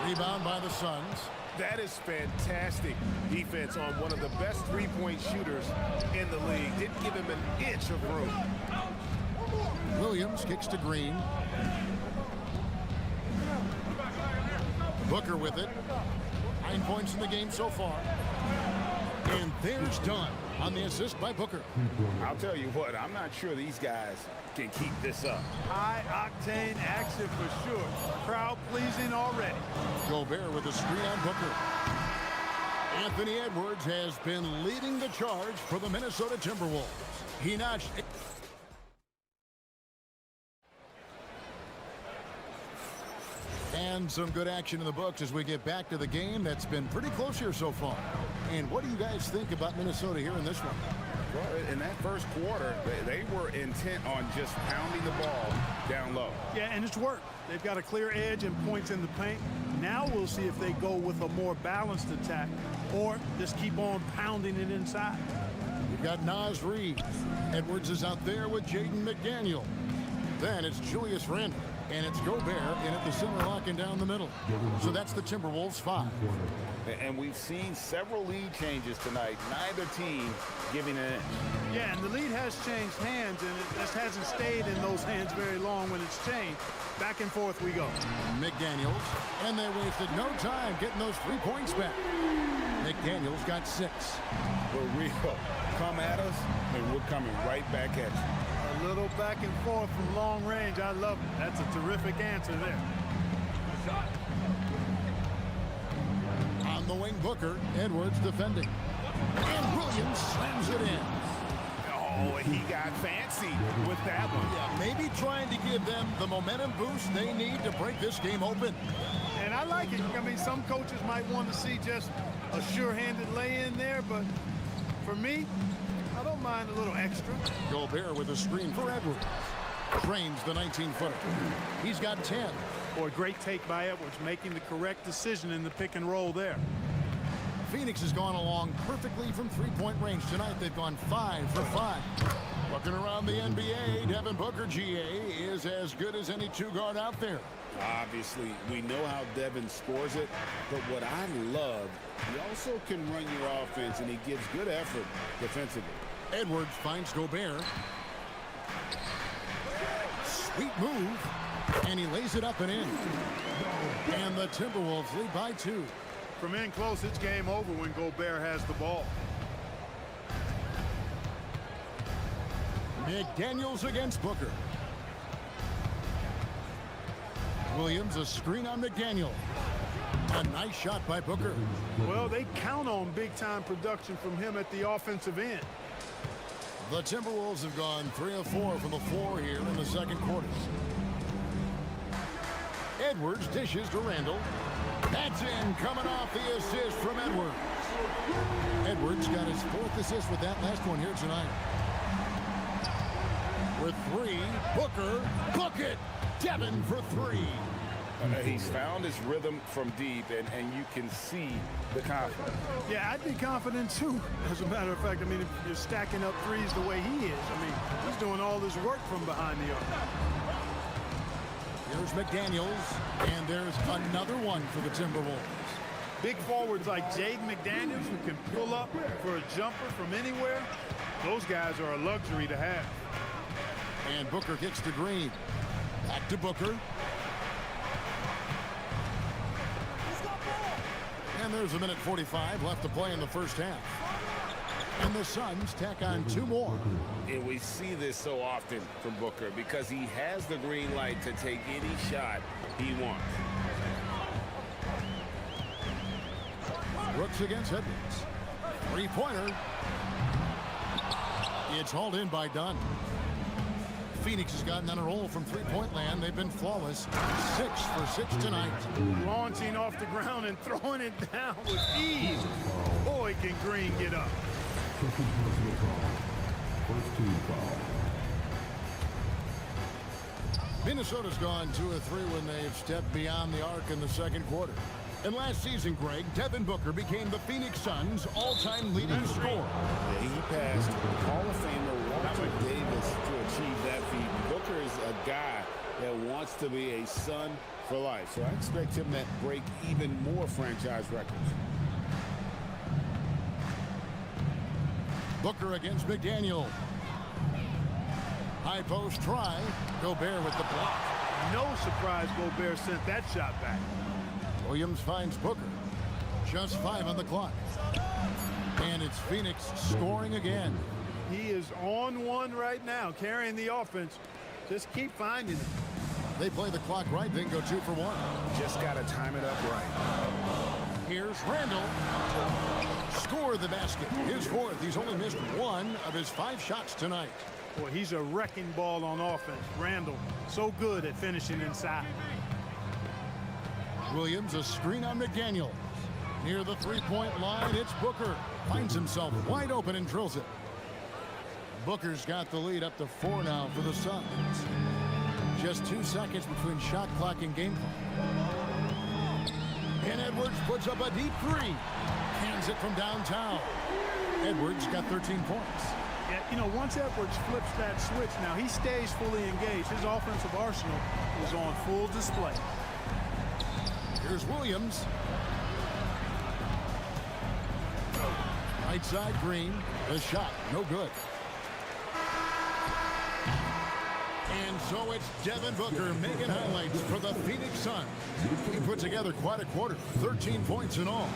Rebound by the Suns. That is fantastic defense on one of the best three-point shooters in the league. Didn't give him an inch of room. Williams kicks to Green. Booker with it. 9 points in the game so far. And there's Dunn on the assist by Booker. I'll tell you what, I'm not sure these guys can keep this up. High-octane action for sure. Crowd-pleasing already. Gobert with a screen on Booker. Anthony Edwards has been leading the charge for the Minnesota Timberwolves. He notched... And some good action in the books as we get back to the game that's been pretty close here so far. And what do you guys think about Minnesota here in this one? Well, in that first quarter, they were intent on just pounding the ball down low. Yeah, and it's worked. They've got a clear edge and points in the paint. Now we'll see if they go with a more balanced attack or just keep on pounding it inside. We've got Naz Reid. Edwards is out there with Jaden McDaniel. Then it's Julius Randle. And it's Gobert in at the center, locking down the middle. So that's the Timberwolves 5. And we've seen several lead changes tonight. Neither team giving it in. Yeah, and the lead has changed hands, and it just hasn't stayed in those hands very long when it's changed. Back and forth we go. McDaniels, and they wasted no time getting those 3 points back. McDaniels got 6. For real. Come at us, and we're coming right back at you. A little back and forth from long range. I love it. That's a terrific answer there. On the wing, Booker. Edwards defending. And Williams slams it in. Oh, he got fancy with that one. Yeah, maybe trying to give them the momentum boost they need to break this game open. And I like it. I mean, some coaches might want to see just a sure-handed lay-in there, but for me, I don't mind a little extra. Gobert with a screen for Edwards. Trains the 19-footer. He's got 10. Boy, great take by Edwards, making the correct decision in the pick and roll there. Phoenix has gone along perfectly from three-point range tonight. They've gone 5 for 5. Looking around the NBA, Devin Booker, GA, is as good as any two-guard out there. Obviously, we know how Devin scores it, but what I love, he also can run your offense, and he gives good effort defensively. Edwards finds Gobert. Sweet move, and he lays it up and in. And the Timberwolves lead by 2. From in close, it's game over when Gobert has the ball. McDaniels against Booker. Williams, a screen on McDaniel. A nice shot by Booker. Well, they count on big-time production from him at the offensive end. The Timberwolves have gone 3 of 4 from the floor here in the second quarter. Edwards dishes to Randle. That's in, coming off the assist from Edwards. Edwards got his 4th assist with that last one here tonight. With 3, Booker, book it! Devin for 3. He's found his rhythm from deep, and you can see the confidence. Yeah, I'd be confident too. As a matter of fact, I mean, if you're stacking up threes the way he is, I mean, he's doing all this work from behind the arc. Here's McDaniels, and there's another one for the Timberwolves. Big forwards like Jaden McDaniels who can pull up for a jumper from anywhere, those guys are a luxury to have. And Booker kicks to Green. Back to Booker. And there's 1:45 left to play in the first half. And the Suns tack on 2 more. And we see this so often from Booker because he has the green light to take any shot he wants. Brooks against Edwards. 3-pointer. It's hauled in by Dunn. Phoenix has gotten on a roll from three-point land. They've been flawless. 6 for 6 tonight. Launching off the ground and throwing it down with ease. Boy, can Green get up. First team foul. Minnesota's gone 2 of 3 when they've stepped beyond the arc in the second quarter. And last season, Greg, Devin Booker became the Phoenix Suns' all-time leading scorer. Yeah, he passed Hall of Famer Walter Davis to achieve that feat. Booker is a guy that wants to be a Sun for life, so I expect him to break even more franchise records. Booker against McDaniel. High post try. Gobert with the block. No surprise Gobert sent that shot back. Williams finds Booker. Just 5 on the clock. And it's Phoenix scoring again. He is on one right now, carrying the offense. Just keep finding it. They play the clock right, then go 2 for 1. Just got to time it up right. Here's Randall. Score the basket. His 4th. He's only missed 1 of his 5 shots tonight. Boy, he's a wrecking ball on offense. Randall, so good at finishing inside. Williams, a screen on McDaniel. Near the three-point line, it's Booker. Finds himself wide open and drills it. Booker's got the lead up to 4 now for the Suns. Just 2 seconds between shot clock and game clock. And Edwards puts up a deep 3. Hands it from downtown. Edwards got 13 points. Yeah, you know, once Edwards flips that switch, now he stays fully engaged. His offensive arsenal is on full display. Here's Williams. Right side, Green. The shot, no good. And so it's Devin Booker making highlights for the Phoenix Suns. He put together quite a quarter, 13 points in all.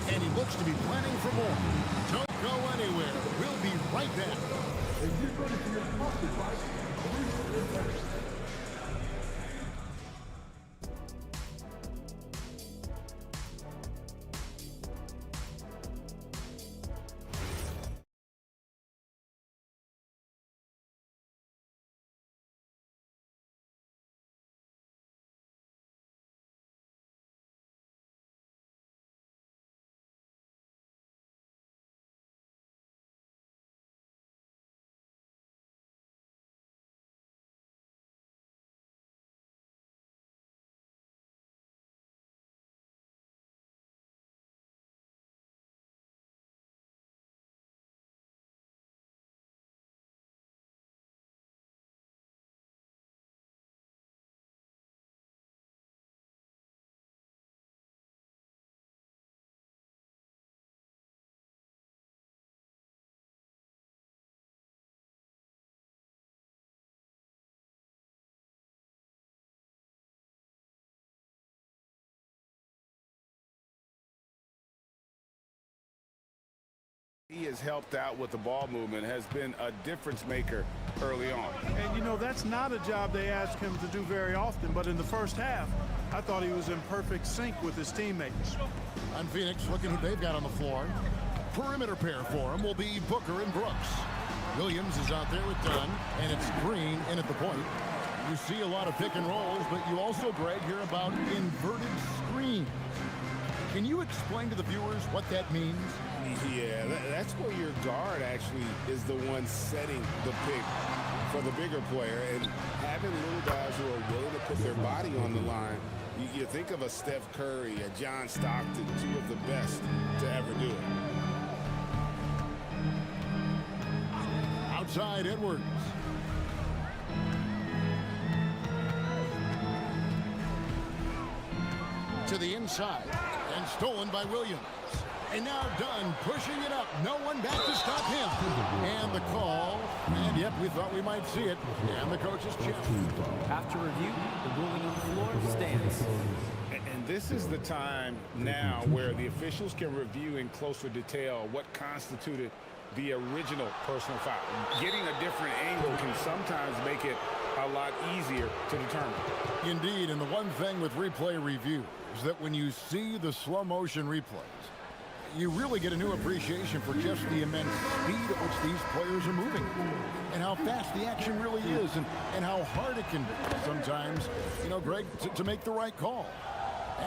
And he looks to be planning for more. Don't go anywhere. We'll be right back. He has helped out with the ball movement, has been a difference maker early on. And, you know, that's not a job they ask him to do very often, but in the first half, I thought he was in perfect sync with his teammates. On Phoenix, looking who they've got on the floor. Perimeter pair for him will be Booker and Brooks. Williams is out there with Dunn, and it's Green in at the point. You see a lot of pick and rolls, but you also, Greg, hear about inverted screens. Can you explain to the viewers what that means? Yeah, that's where your guard actually is the one setting the pick for the bigger player, and having little guys who are willing to put their body on the line. You think of a Steph Curry, a John Stockton, 2 of the best to ever do it. Outside, Edwards. To the inside, and stolen by Williams. And now Dunn pushing it up. No one back to stop him. And the call. And yep, we thought we might see it. And the coach's chip. After review, the ruling on the floor stands. And this is the time now where the officials can review in closer detail what constituted the original personal foul. Getting a different angle can sometimes make it a lot easier to determine. Indeed, and the one thing with replay review is that when you see the slow motion replays, you really get a new appreciation for just the immense speed at which these players are moving and how fast the action really is and how hard it can be sometimes, you know, Greg, to make the right call.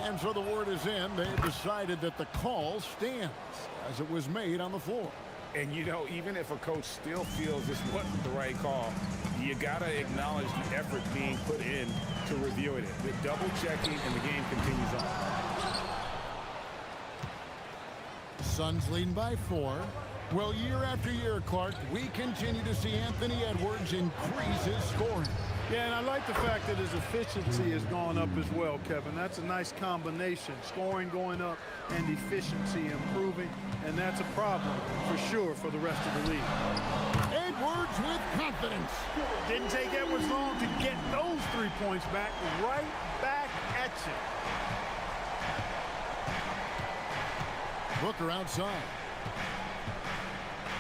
And so the word is in. They've decided that the call stands as it was made on the floor. And, you know, even if a coach still feels this wasn't the right call, you got to acknowledge the effort being put in to reviewing it. The double-checking, and the game continues on. Suns leading by 4. Well, year after year, Clark, we continue to see Anthony Edwards increase his scoring. Yeah, and I like the fact that his efficiency has gone up as well, Kevin. That's a nice combination. Scoring going up and efficiency improving, and that's a problem for sure for the rest of the league. Edwards with confidence. Didn't take Edwards long to get those 3 points back, right back at you. Booker outside.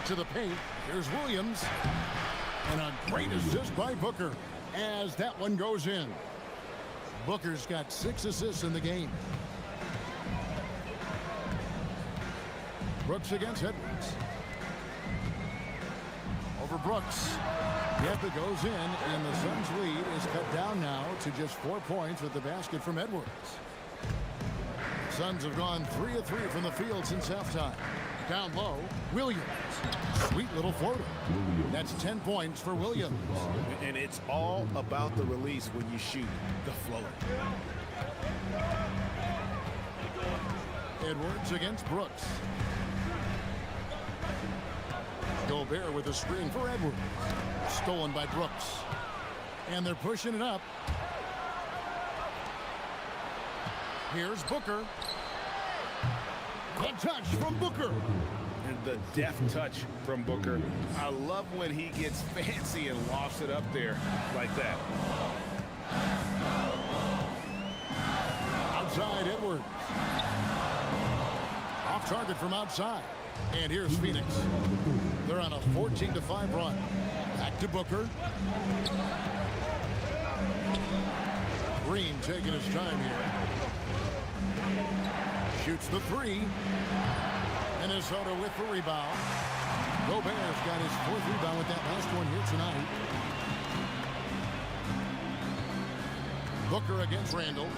To the paint. Here's Williams. And a great assist by Booker as that one goes in. Booker's got 6 assists in the game. Brooks against Edwards. Over Brooks. Yep, it goes in, and the Suns' lead is cut down now to just 4 points with the basket from Edwards. Suns have gone 3 of 3 from the field since halftime. Down low, Williams. Sweet little floater. That's 10 points for Williams. And it's all about the release when you shoot the floater. Edwards against Brooks. Gobert with a screen for Edwards. Stolen by Brooks. And they're pushing it up. Here's Booker. Good touch from Booker. And the deft touch from Booker. I love when he gets fancy and lofts it up there like that. Outside Edwards. Off target from outside. And here's Phoenix. They're on a 14-5 run. Back to Booker. Green taking his time here. Shoots the 3. Minnesota with the rebound. Gobert's got his 4th rebound with that last one here tonight. Booker against Randall.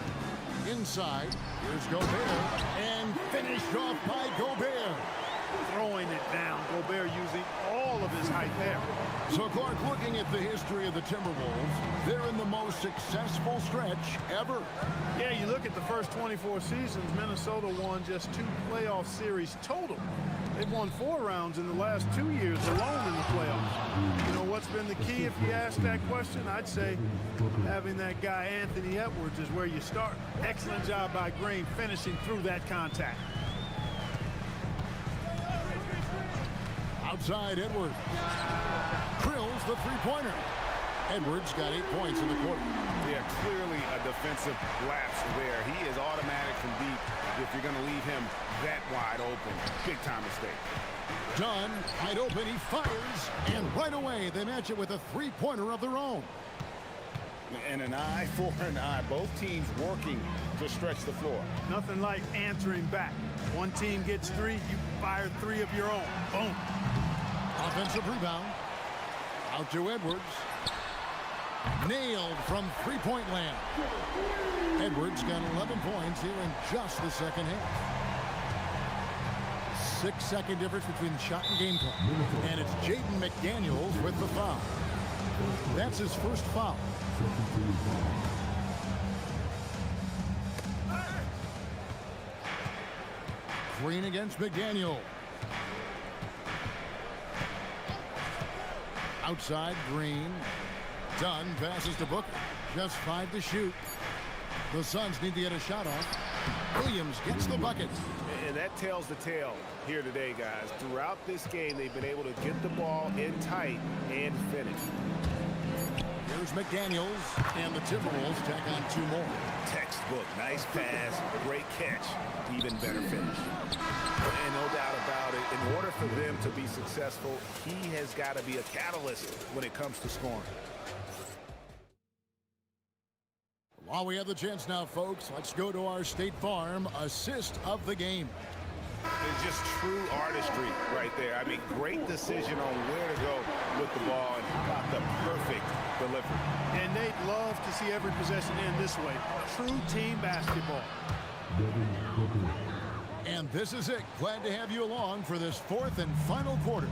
Inside. Here's Gobert. And finished off by Gobert. Throwing it down. Gobert using all of his height there. So, Clark, looking at the history of the Timberwolves, they're in the most successful stretch ever. Yeah, you look at the first 24 seasons, Minnesota won just 2 playoff series total. They've won 4 rounds in the last 2 years alone in the playoffs. You know what's been the key if you ask that question? I'd say having that guy Anthony Edwards is where you start. Excellent job by Green finishing through that contact. Outside Edwards. Drills the 3-pointer. Edwards got 8 points in the quarter. Yeah, clearly a defensive lapse there. He is automatic from deep if you're going to leave him that wide open. Big time mistake. Dunn, wide open, he fires, and right away they match it with a 3-pointer of their own. And an eye for an eye. Both teams working to stretch the floor. Nothing like answering back. One team gets 3, you fire 3 of your own. Boom. Offensive rebound. Out to Edwards. Nailed from 3-point land. Edwards got 11 points here in just the second half. 6-second difference between shot and game clock. And it's Jaden McDaniels with the foul. That's his first foul. Green against McDaniel. Outside, Green. Dunn passes to Booker. Just 5 to shoot. The Suns need to get a shot off. Williams gets the bucket. And that tells the tale here today, guys. Throughout this game, they've been able to get the ball in tight and finish. Here's McDaniels, and the Timberwolves tack on 2 more. Textbook, nice pass, great catch, even better finish. And no doubt about it, in order for them to be successful, he has got to be a catalyst when it comes to scoring. While we have the chance now, folks, let's go to our State Farm assist of the game. It's just true artistry right there. I mean, great decision on where to go with the ball, and how about the perfect delivery. And they'd love to see every possession end this way. True team basketball. And this is it. Glad to have you along for this fourth and final quarter.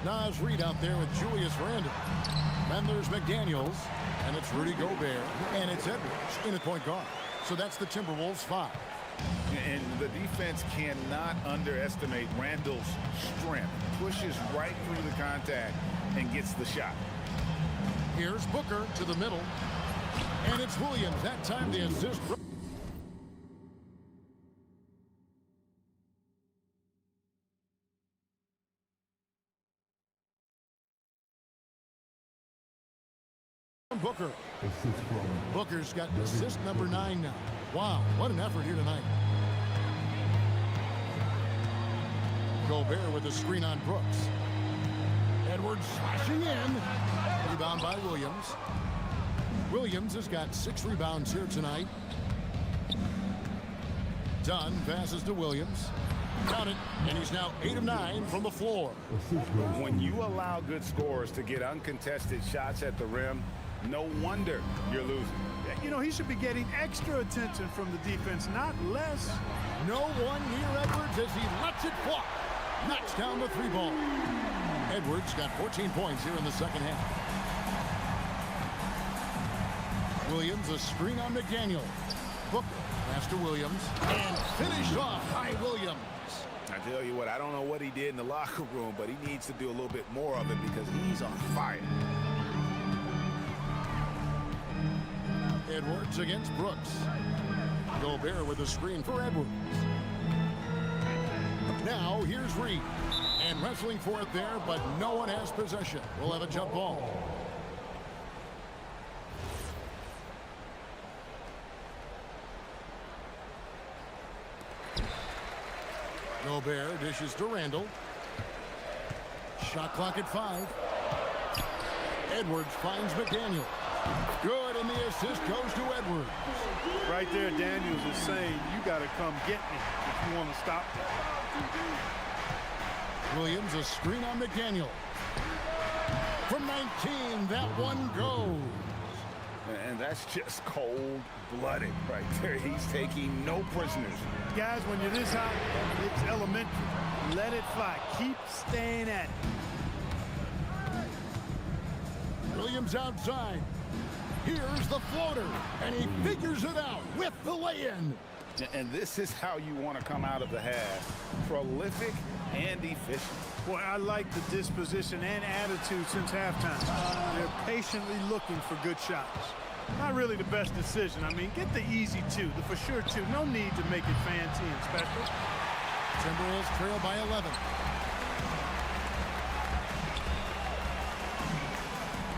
Naz Reid out there with Julius Randle. Then there's McDaniels, and it's Rudy Gobert, and it's Edwards in at point guard. So that's the Timberwolves 5. And the defense cannot underestimate Randle's strength. Pushes right through the contact and gets the shot. Here's Booker to the middle, and it's Williams. That time the assist. Booker. Booker's got assist number 9 now. Wow, what an effort here tonight. Gobert with the screen on Brooks. Edwards slashing in. Rebound by Williams. Williams has got 6 rebounds here tonight. Dunn passes to Williams. Count it, and he's now 8 of 9 from the floor. When you allow good scorers to get uncontested shots at the rim, no wonder you're losing. You know, he should be getting extra attention from the defense, not less. No one near Edwards as he lets it fly. Knocks down the 3 ball. Edwards got 14 points here in the second half. Williams a screen on McDaniel. Booker pass to Williams and finished off by Williams. I tell you what, I don't know what he did in the locker room, but he needs to do a little bit more of it because he's on fire. Edwards against Brooks. Gobert with a screen for Edwards. Now here's Reid. And wrestling for it there, but no one has possession. We'll have a jump ball. Gobert dishes to Randle. Shot clock at 5. Edwards finds McDaniel. Good, and the assist goes to Edwards. Right there, Daniels is saying, you got to come get me if you want to stop me. Williams a screen on McDaniel. From 19, that one goes. And that's just cold-blooded right there. He's taking no prisoners. Guys, when you're this hot, it's elementary. Let it fly. Keep staying at it. Williams outside. Here's the floater, and he figures it out with the lay-in. And this is how you want to come out of the half. Prolific and efficient. Boy, I like the disposition and attitude since halftime. They're patiently looking for good shots. Not really the best decision. I mean, get the easy 2, the for sure 2. No need to make it fancy and special. Timberwolves trail by 11.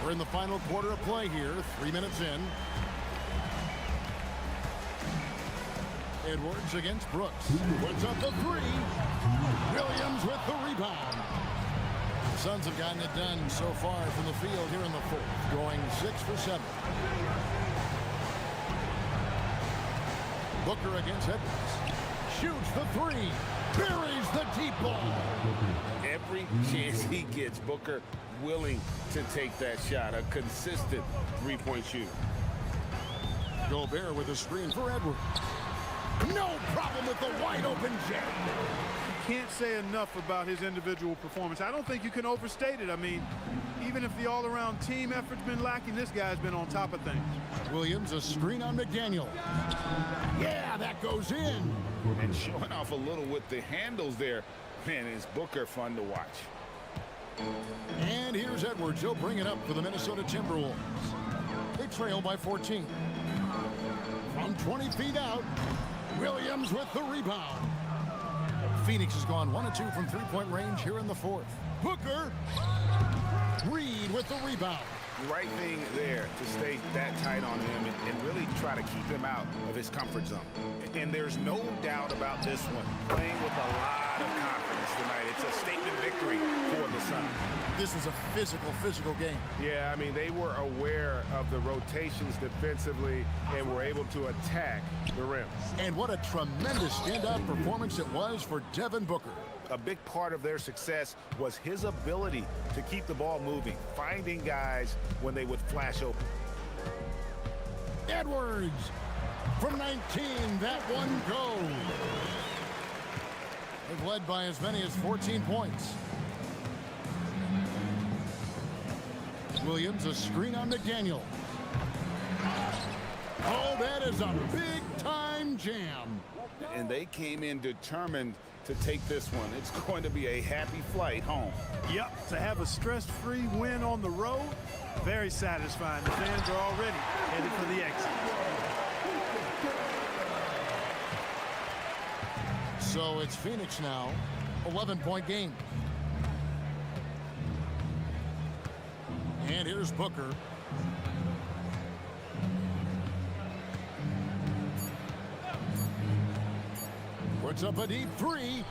We're in the final quarter of play here, 3 minutes in. Edwards against Brooks. Puts up the 3. Williams with the rebound. The Suns have gotten it done so far from the field here in the 4th, going 6 for 7. Booker against Edwards. Shoots the 3. Buries the deep ball. Every chance he gets, Booker willing to take that shot. A consistent three-point shoot. Gobert with a screen for Edwards. No problem with the wide-open jam. Can't say enough about his individual performance. I don't think you can overstate it. I mean, even if the all-around team effort's been lacking, this guy's been on top of things. Williams a screen on McDaniel. Yeah, that goes in. And showing off a little with the handles there. Man, is Booker fun to watch. And here's Edwards. He'll bring it up for the Minnesota Timberwolves. They trail by 14. From 20 feet out, Williams with the rebound. Phoenix has gone 1 of 2 from three-point range here in the 4th. Booker. Reid with the rebound. Right thing there to stay that tight on him and really try to keep him out of his comfort zone. And there's no doubt about this one. Playing with a lot of confidence tonight. It's a statement victory for the Sun. This was a physical game. Yeah, I mean, they were aware of the rotations defensively and were able to attack the rim. And what a tremendous standout performance it was for Devin Booker. A big part of their success was his ability to keep the ball moving, finding guys when they would flash open. Edwards from 19, that one goes. They've led by as many as 14 points. Williams, a screen on McDaniel. Oh, that is a big-time jam. And they came in determined to take this one. It's going to be a happy flight home. Yep, to have a stress-free win on the road, very satisfying. The fans are already headed for the exit. So it's Phoenix now, 11-point game. And here's Booker. Puts up a deep three.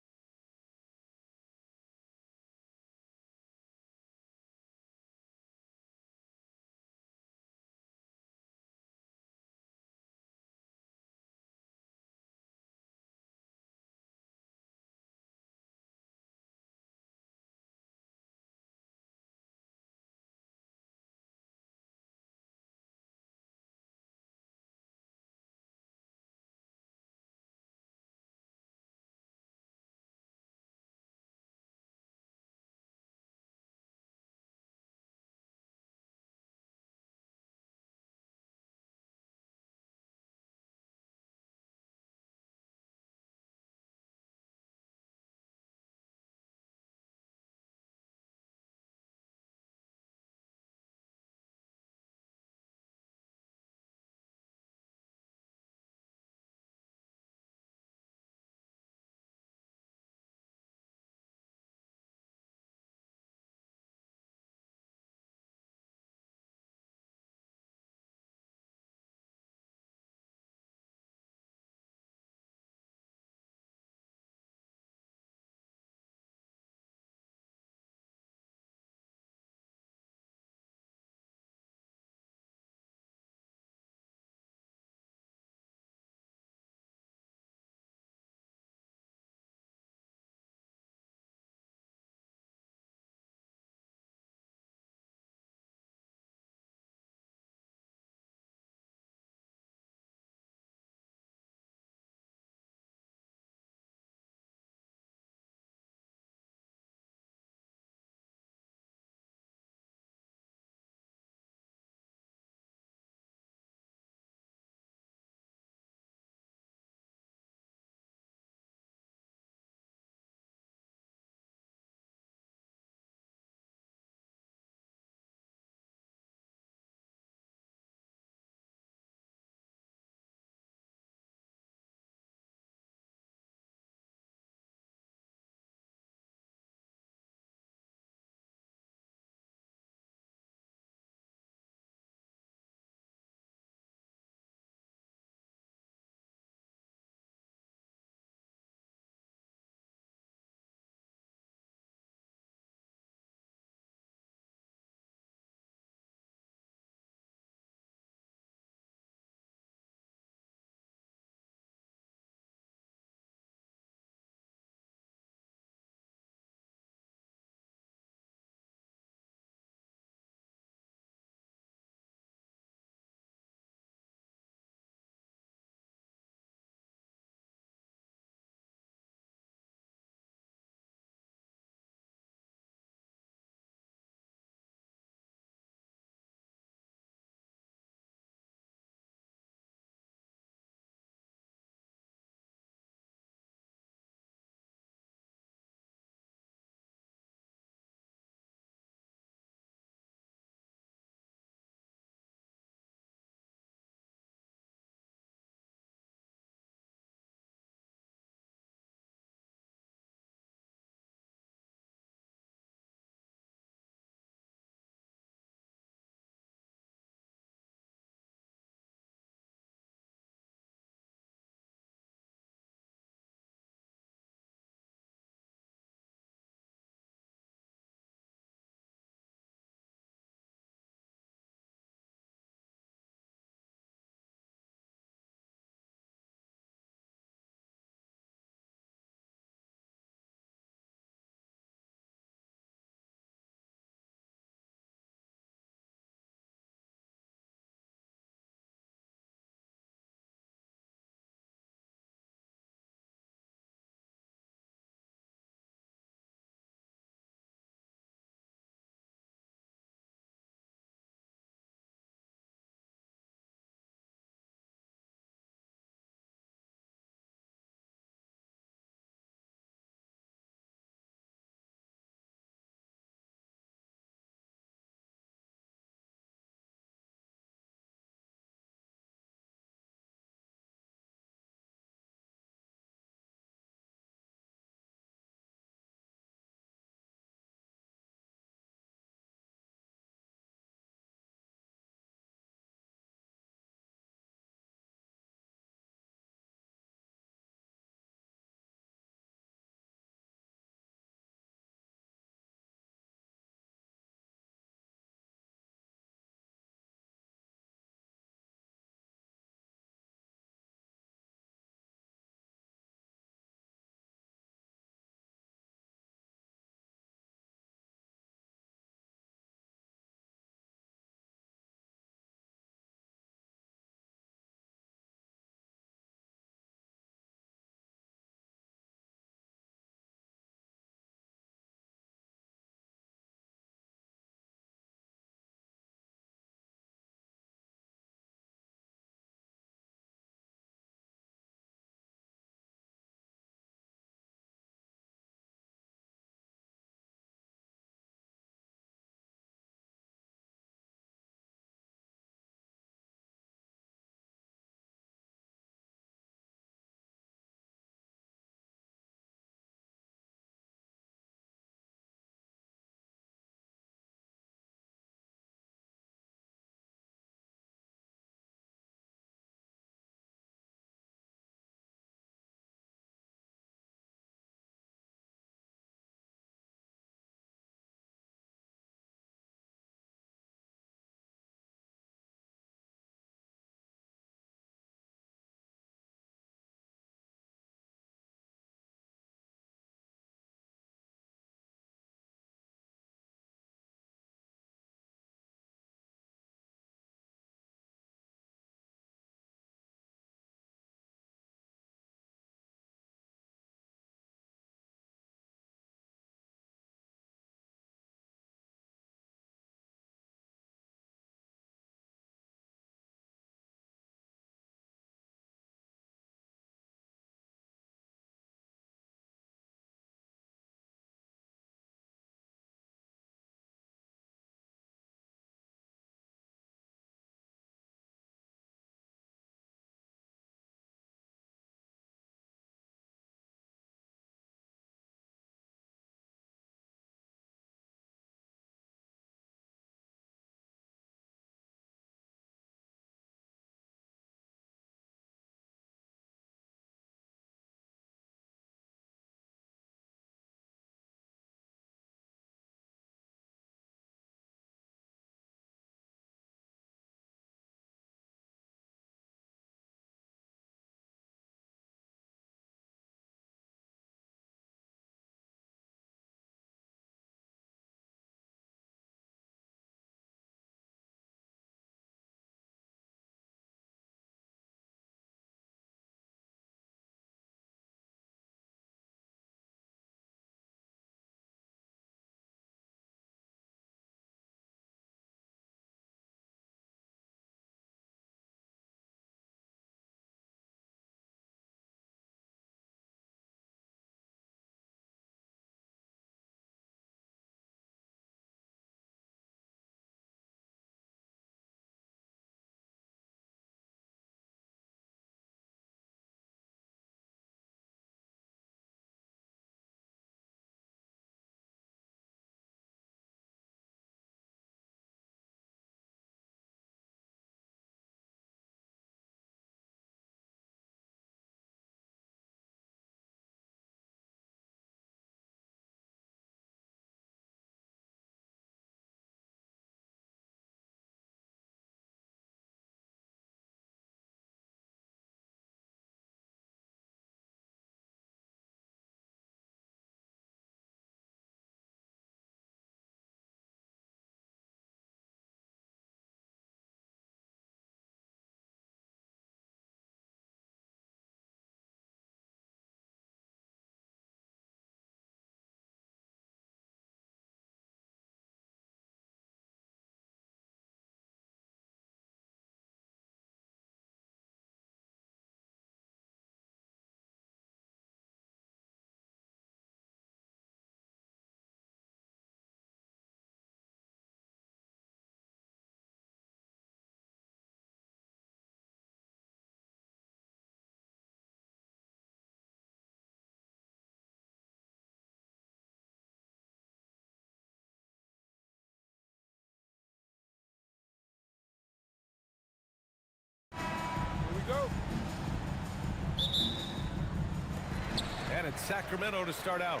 And it's Sacramento to start out.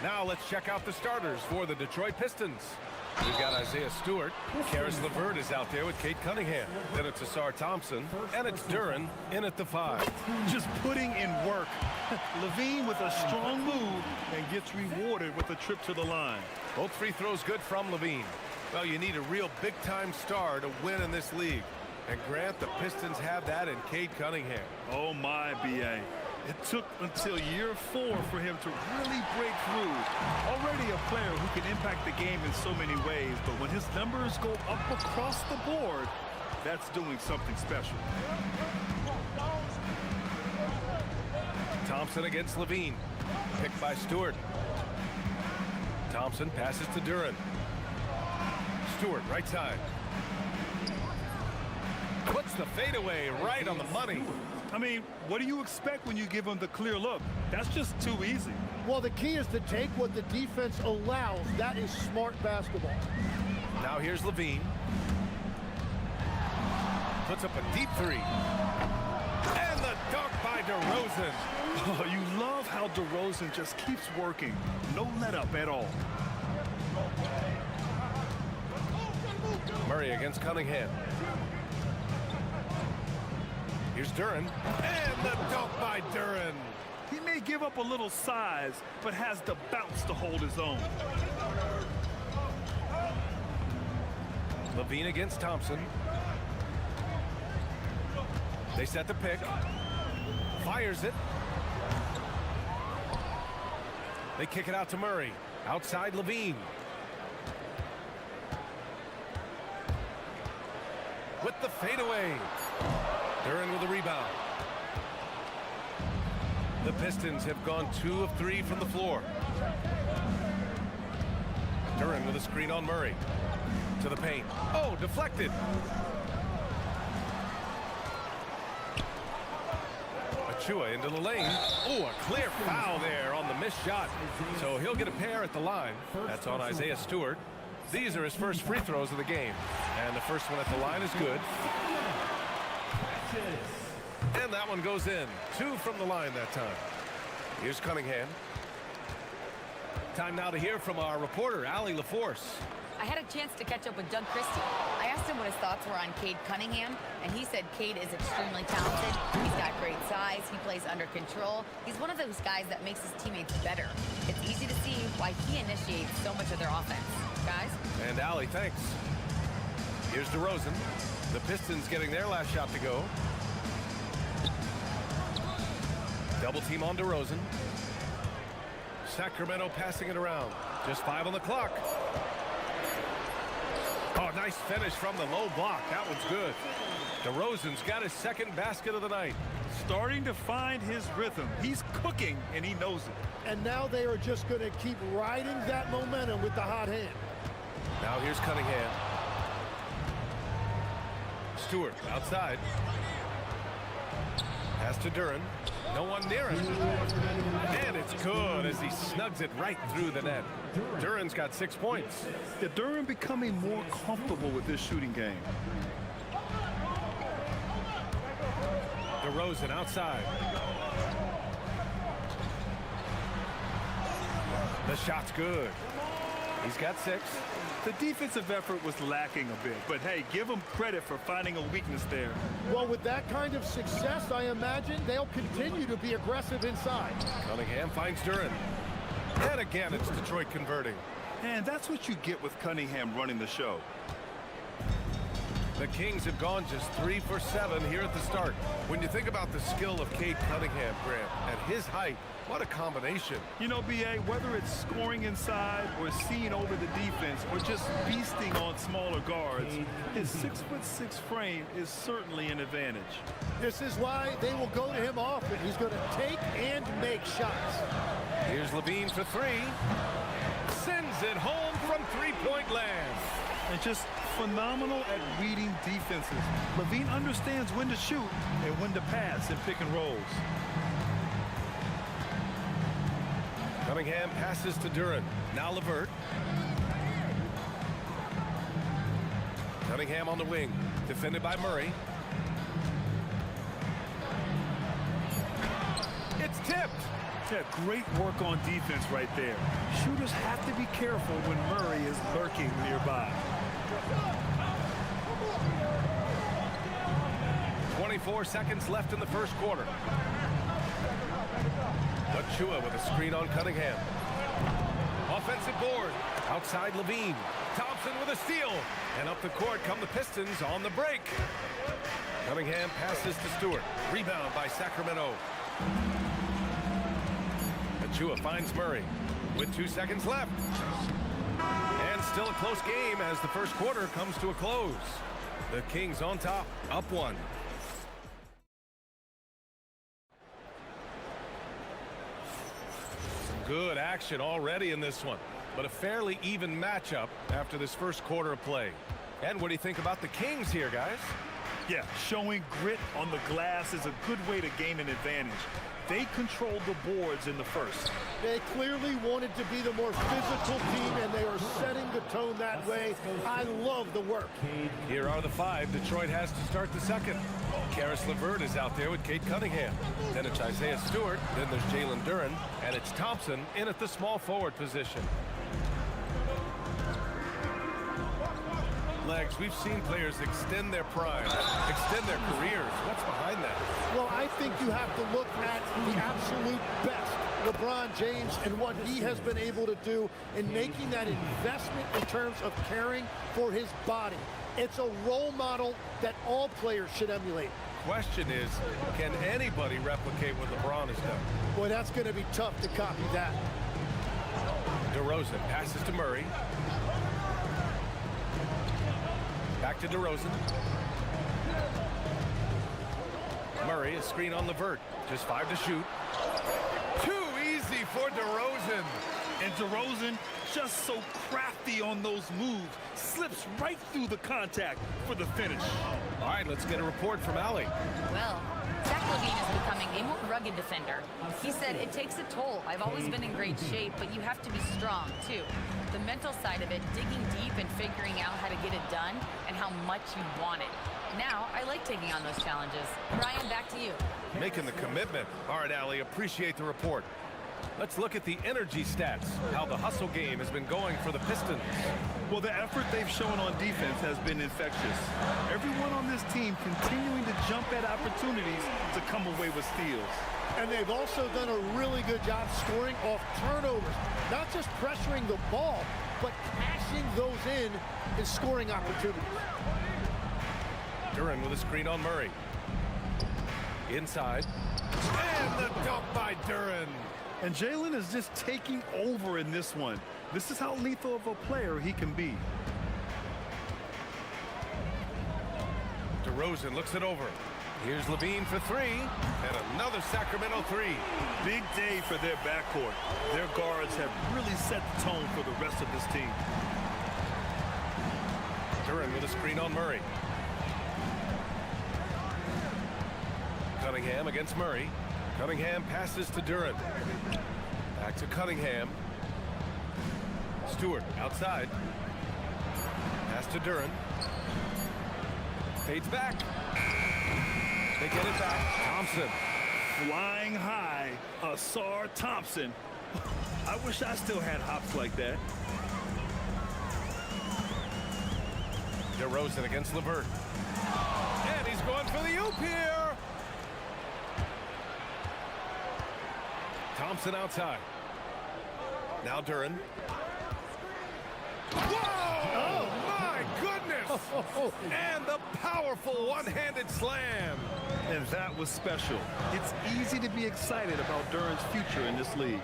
Now let's check out the starters for the Detroit Pistons. We've got Isaiah Stewart. Karis LeVert is out there with Cade Cunningham. Then it's Asar Thompson. And it's Duren in at the 5. Just putting in work. Levine with a strong move and gets rewarded with a trip to the line. Both free throws good from Levine. Well, you need a real big-time star to win in this league. And Grant, the Pistons have that in Cade Cunningham. Oh my, B.A. It took until year 4 for him to really break through. Already a player who can impact the game in so many ways, but when his numbers go up across the board, that's doing something special. Thompson against Levine. Picked by Stewart. Thompson passes to Duren. Stewart, right side. Puts the fadeaway right on the money. I mean, what do you expect when you give him the clear look? That's just too easy. Well, the key is to take what the defense allows. That is smart basketball. Now here's Levine. Puts up a deep 3. And the dunk by DeRozan. Oh, you love how DeRozan just keeps working. No let up at all. Murray against Cunningham. Here's Duren. And the dunk by Duren. He may give up a little size, but has the bounce to hold his own. Levine against Thompson. They set the pick. Fires it. They kick it out to Murray. Outside Levine. With the fadeaway. Duren with the rebound. The Pistons have gone 2 of 3 from the floor. Duren with a screen on Murray. To the paint. Oh, deflected. Achua into the lane. Oh, a clear foul there on the missed shot. So he'll get a pair at the line. That's on Isaiah Stewart. These are his first free throws of the game. And the first one at the line is good. And that one goes in. 2 from the line that time. Here's Cunningham. Time now to hear from our reporter, Allie LaForce. I had a chance to catch up with Doug Christie. I asked him what his thoughts were on Cade Cunningham, and he said Cade is extremely talented. He's got great size. He plays under control. He's one of those guys that makes his teammates better. It's easy to see why he initiates so much of their offense. Guys? And Allie, thanks. Here's DeRozan. The Pistons getting their last shot to go. Double team on DeRozan. Sacramento passing it around. Just 5 on the clock. Oh, nice finish from the low block. That one's good. DeRozan's got his second basket of the night. Starting to find his rhythm. He's cooking, and he knows it. And now they are just going to keep riding that momentum with the hot hand. Now here's Cunningham. Stewart outside. Pass to Duren. No one near him. And it's good as he snugs it right through the net. Duren's got 6 points. Yeah, Duren becoming more comfortable with this shooting game. DeRozan outside. The shot's good. He's got 6. The defensive effort was lacking a bit, but hey, give him credit for finding a weakness there. Well, with that kind of success, I imagine they'll continue to be aggressive inside. Cunningham finds Duren. And again, it's Detroit converting. And that's what you get with Cunningham running the show. The Kings have gone just 3 for 7 here at the start. When you think about the skill of Cade Cunningham, Grant, at his height, what a combination. You know, B.A., whether it's scoring inside or seeing over the defense or just feasting on smaller guards, his 6'6" frame is certainly an advantage. This is why they will go to him often. He's going to take and make shots. Here's Levine for 3. Sends it home from three-point land. And just phenomenal at reading defenses. Levine understands when to shoot and when to pass in pick and rolls. Cunningham passes to Duren. Now LeVert. Cunningham on the wing. Defended by Murray. tipped. Yeah, great work on defense right there. Shooters have to be careful when Murray is lurking nearby. 24 seconds left in the first quarter. Achua with a screen on Cunningham. Offensive board. Outside Levine. Thompson with a steal. And up the court come the Pistons on the break. Cunningham passes to Stewart. Rebound by Sacramento. Achua finds Murray with 2 seconds left. And still a close game as the first quarter comes to a close. The Kings on top, up 1. Some good action already in this one, but a fairly even matchup after this first quarter of play. And what do you think about the Kings here, guys? Yeah, showing grit on the glass is a good way to gain an advantage. They controlled the boards in the first. They clearly wanted to be the more physical team, and they are setting the tone that way. I love the work. Here are the 5 Detroit has to start the second. Karis LeVert is out there with Kate Cunningham. Then it's Isaiah Stewart. Then there's Jalen Duren. And it's Thompson in at the small forward position. Legs, we've seen players extend their prime, extend their careers. What's behind that? Well, I think you have to look at the absolute best, LeBron James, and what he has been able to do in making that investment in terms of caring for his body. It's a role model that all players should emulate. Question is, can anybody replicate what LeBron has done? Boy, that's going to be tough to copy that. DeRozan passes to Murray. Back to DeRozan. Murray, a screen on LeVert. Just 5 to shoot. Too easy for DeRozan. And DeRozan, just so crafty on those moves, slips right through the contact for the finish. All right, let's get a report from Allie. Well, Zach LaVine is becoming a more rugged defender. He said, it takes a toll. I've always been in great shape, but you have to be strong, too. The mental side of it, digging deep and figuring out how to get it done and how much you want it. Now, I like taking on those challenges. Brian, back to you. Making the commitment. All right, Allie, appreciate the report. Let's look at the energy stats, how the hustle game has been going for the Pistons. Well, the effort they've shown on defense has been infectious. Everyone on this team continuing to jump at opportunities to come away with steals. And they've also done a really good job scoring off turnovers. Not just pressuring the ball, but cashing those in and scoring opportunities. Duren with a screen on Murray. Inside. And the dunk by Duren. And Jalen is just taking over in this one. This is how lethal of a player he can be. DeRozan looks it over. Here's Levine for 3, and another Sacramento 3. Big day for their backcourt. Their guards have really set the tone for the rest of this team. Duren with a screen on Murray. Cunningham against Murray. Cunningham passes to Duren. Back to Cunningham. Stewart outside. Pass to Duren. Fades back. They get it back. Thompson. Flying high, Asar Thompson. I wish I still had hops like that. DeRozan against LeVert. And he's going for the oop here. Thompson outside. Now Duren. Whoa! Oh, my goodness! And the powerful one-handed slam. And that was special. It's easy to be excited about Duren's future in this league.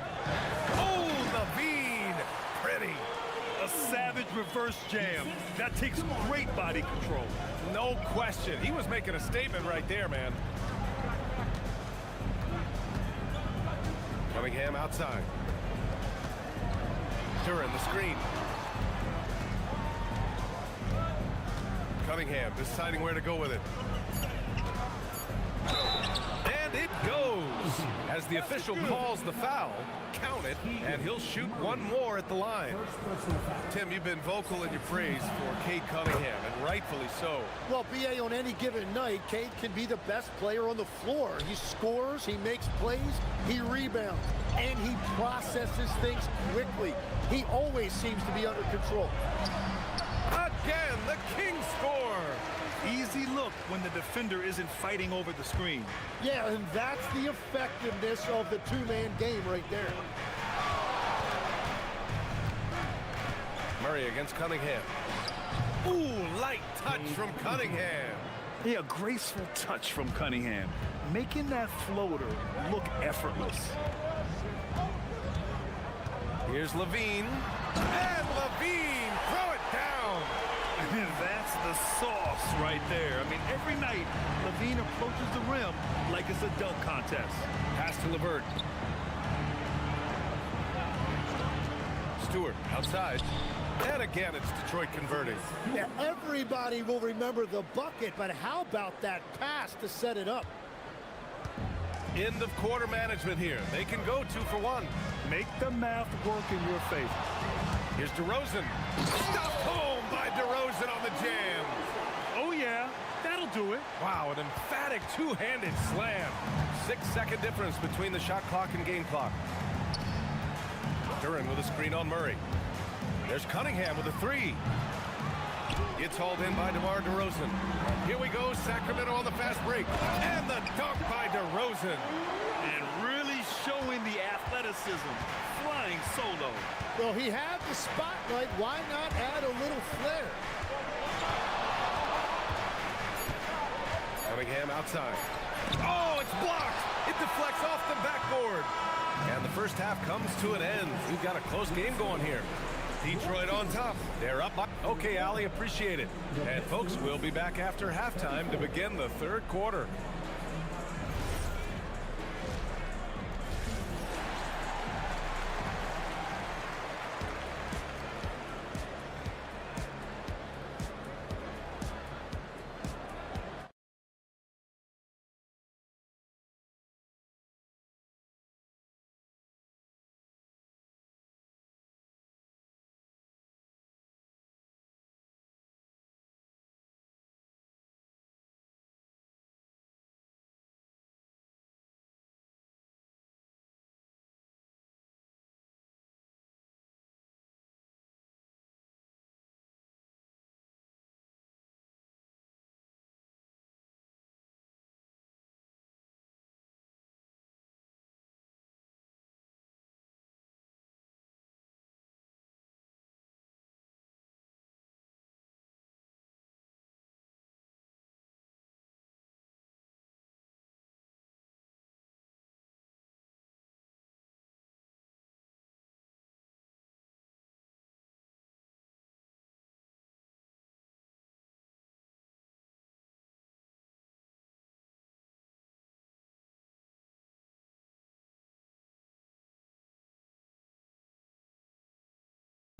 Oh, Levine! Pretty. A savage reverse jam. That takes great body control. No question. He was making a statement right there, man. Cunningham outside. Duren the screen. Cunningham deciding where to go with it. And it goes as As the official calls the foul, count it, and he'll shoot one more at the line. Tim, you've been vocal in your praise for Cade Cunningham, and rightfully so. Well, BA, on any given night, Cade can be the best player on the floor. He scores, he makes plays, he rebounds, and he processes things quickly. He always seems to be under control. Again, the king score. Easy look when the defender isn't fighting over the screen. Yeah, and that's the effectiveness of the two-man game right there. Murray against Cunningham. Ooh, light touch from Cunningham. Yeah, a graceful touch from Cunningham, making that floater look effortless. Here's Levine, and Levine, throw it down. And that's the sauce right there. I mean, every night, Levine approaches the rim like it's a dunk contest. Pass to LeVert. Stewart outside. And again, it's Detroit converting. Yeah, everybody will remember the bucket, but how about that pass to set it up? End of quarter management here. They can go 2 for 1. Make the math work in your favor. Here's DeRozan. Stopped home by DeRozan on the jam. Oh, yeah, that'll do it. Wow, an emphatic two-handed slam. 6-second difference between the shot clock and game clock. Duran with a screen on Murray. There's Cunningham with a 3. It's hauled in by DeMar DeRozan. Here we go, Sacramento on the fast break. And the dunk by DeRozan. And really showing the athleticism, flying solo. Well, he had the spotlight. Why not add a little flair? Cunningham outside. Oh, it's blocked. It deflects off the backboard. And the first half comes to an end. We've got a close game going here. Detroit on top. They're up by... Okay, Allie, appreciate it. And folks, we'll be back after halftime to begin the third quarter.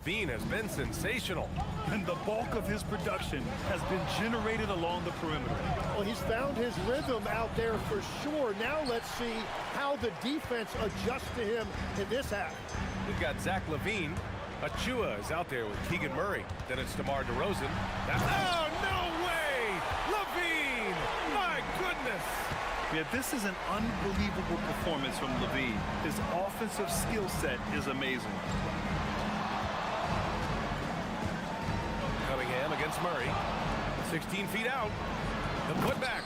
Bean has been sensational. And the bulk of his production has been generated along the perimeter. Well, he's found his rhythm out there for sure. Now let's see how the defense adjusts to him in this half. We've got Zach Levine. Achua is out there with Keegan Murray. Then it's DeMar DeRozan. Oh, no way! Levine! My goodness! Yeah, this is an unbelievable performance from Levine. His offensive skill set is amazing. Cunningham against Murray. 16 feet out. The putback.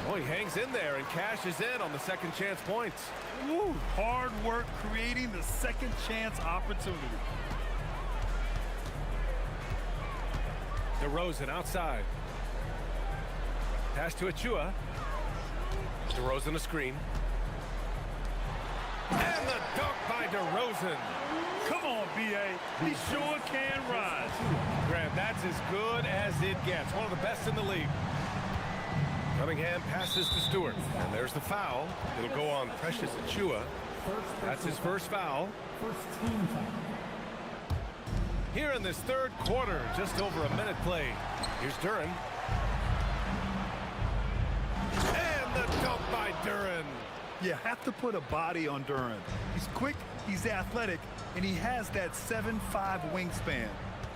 Oh, he hangs in there and cashes in on the second chance points. Woo, hard work creating the second chance opportunity. DeRozan outside. Pass to Achua. DeRozan a screen. And the dunk by DeRozan. Come on, B.A. He sure can rise. Grant, that's as good as it gets. One of the best in the league. Cunningham passes to Stewart. And there's the foul. It'll go on Precious Achua. That's his first foul. Here in this third quarter, just over a minute played. Here's Duran. And the dunk by Duran. You have to put a body on Duran. He's quick, he's athletic, and he has that 7'5" wingspan.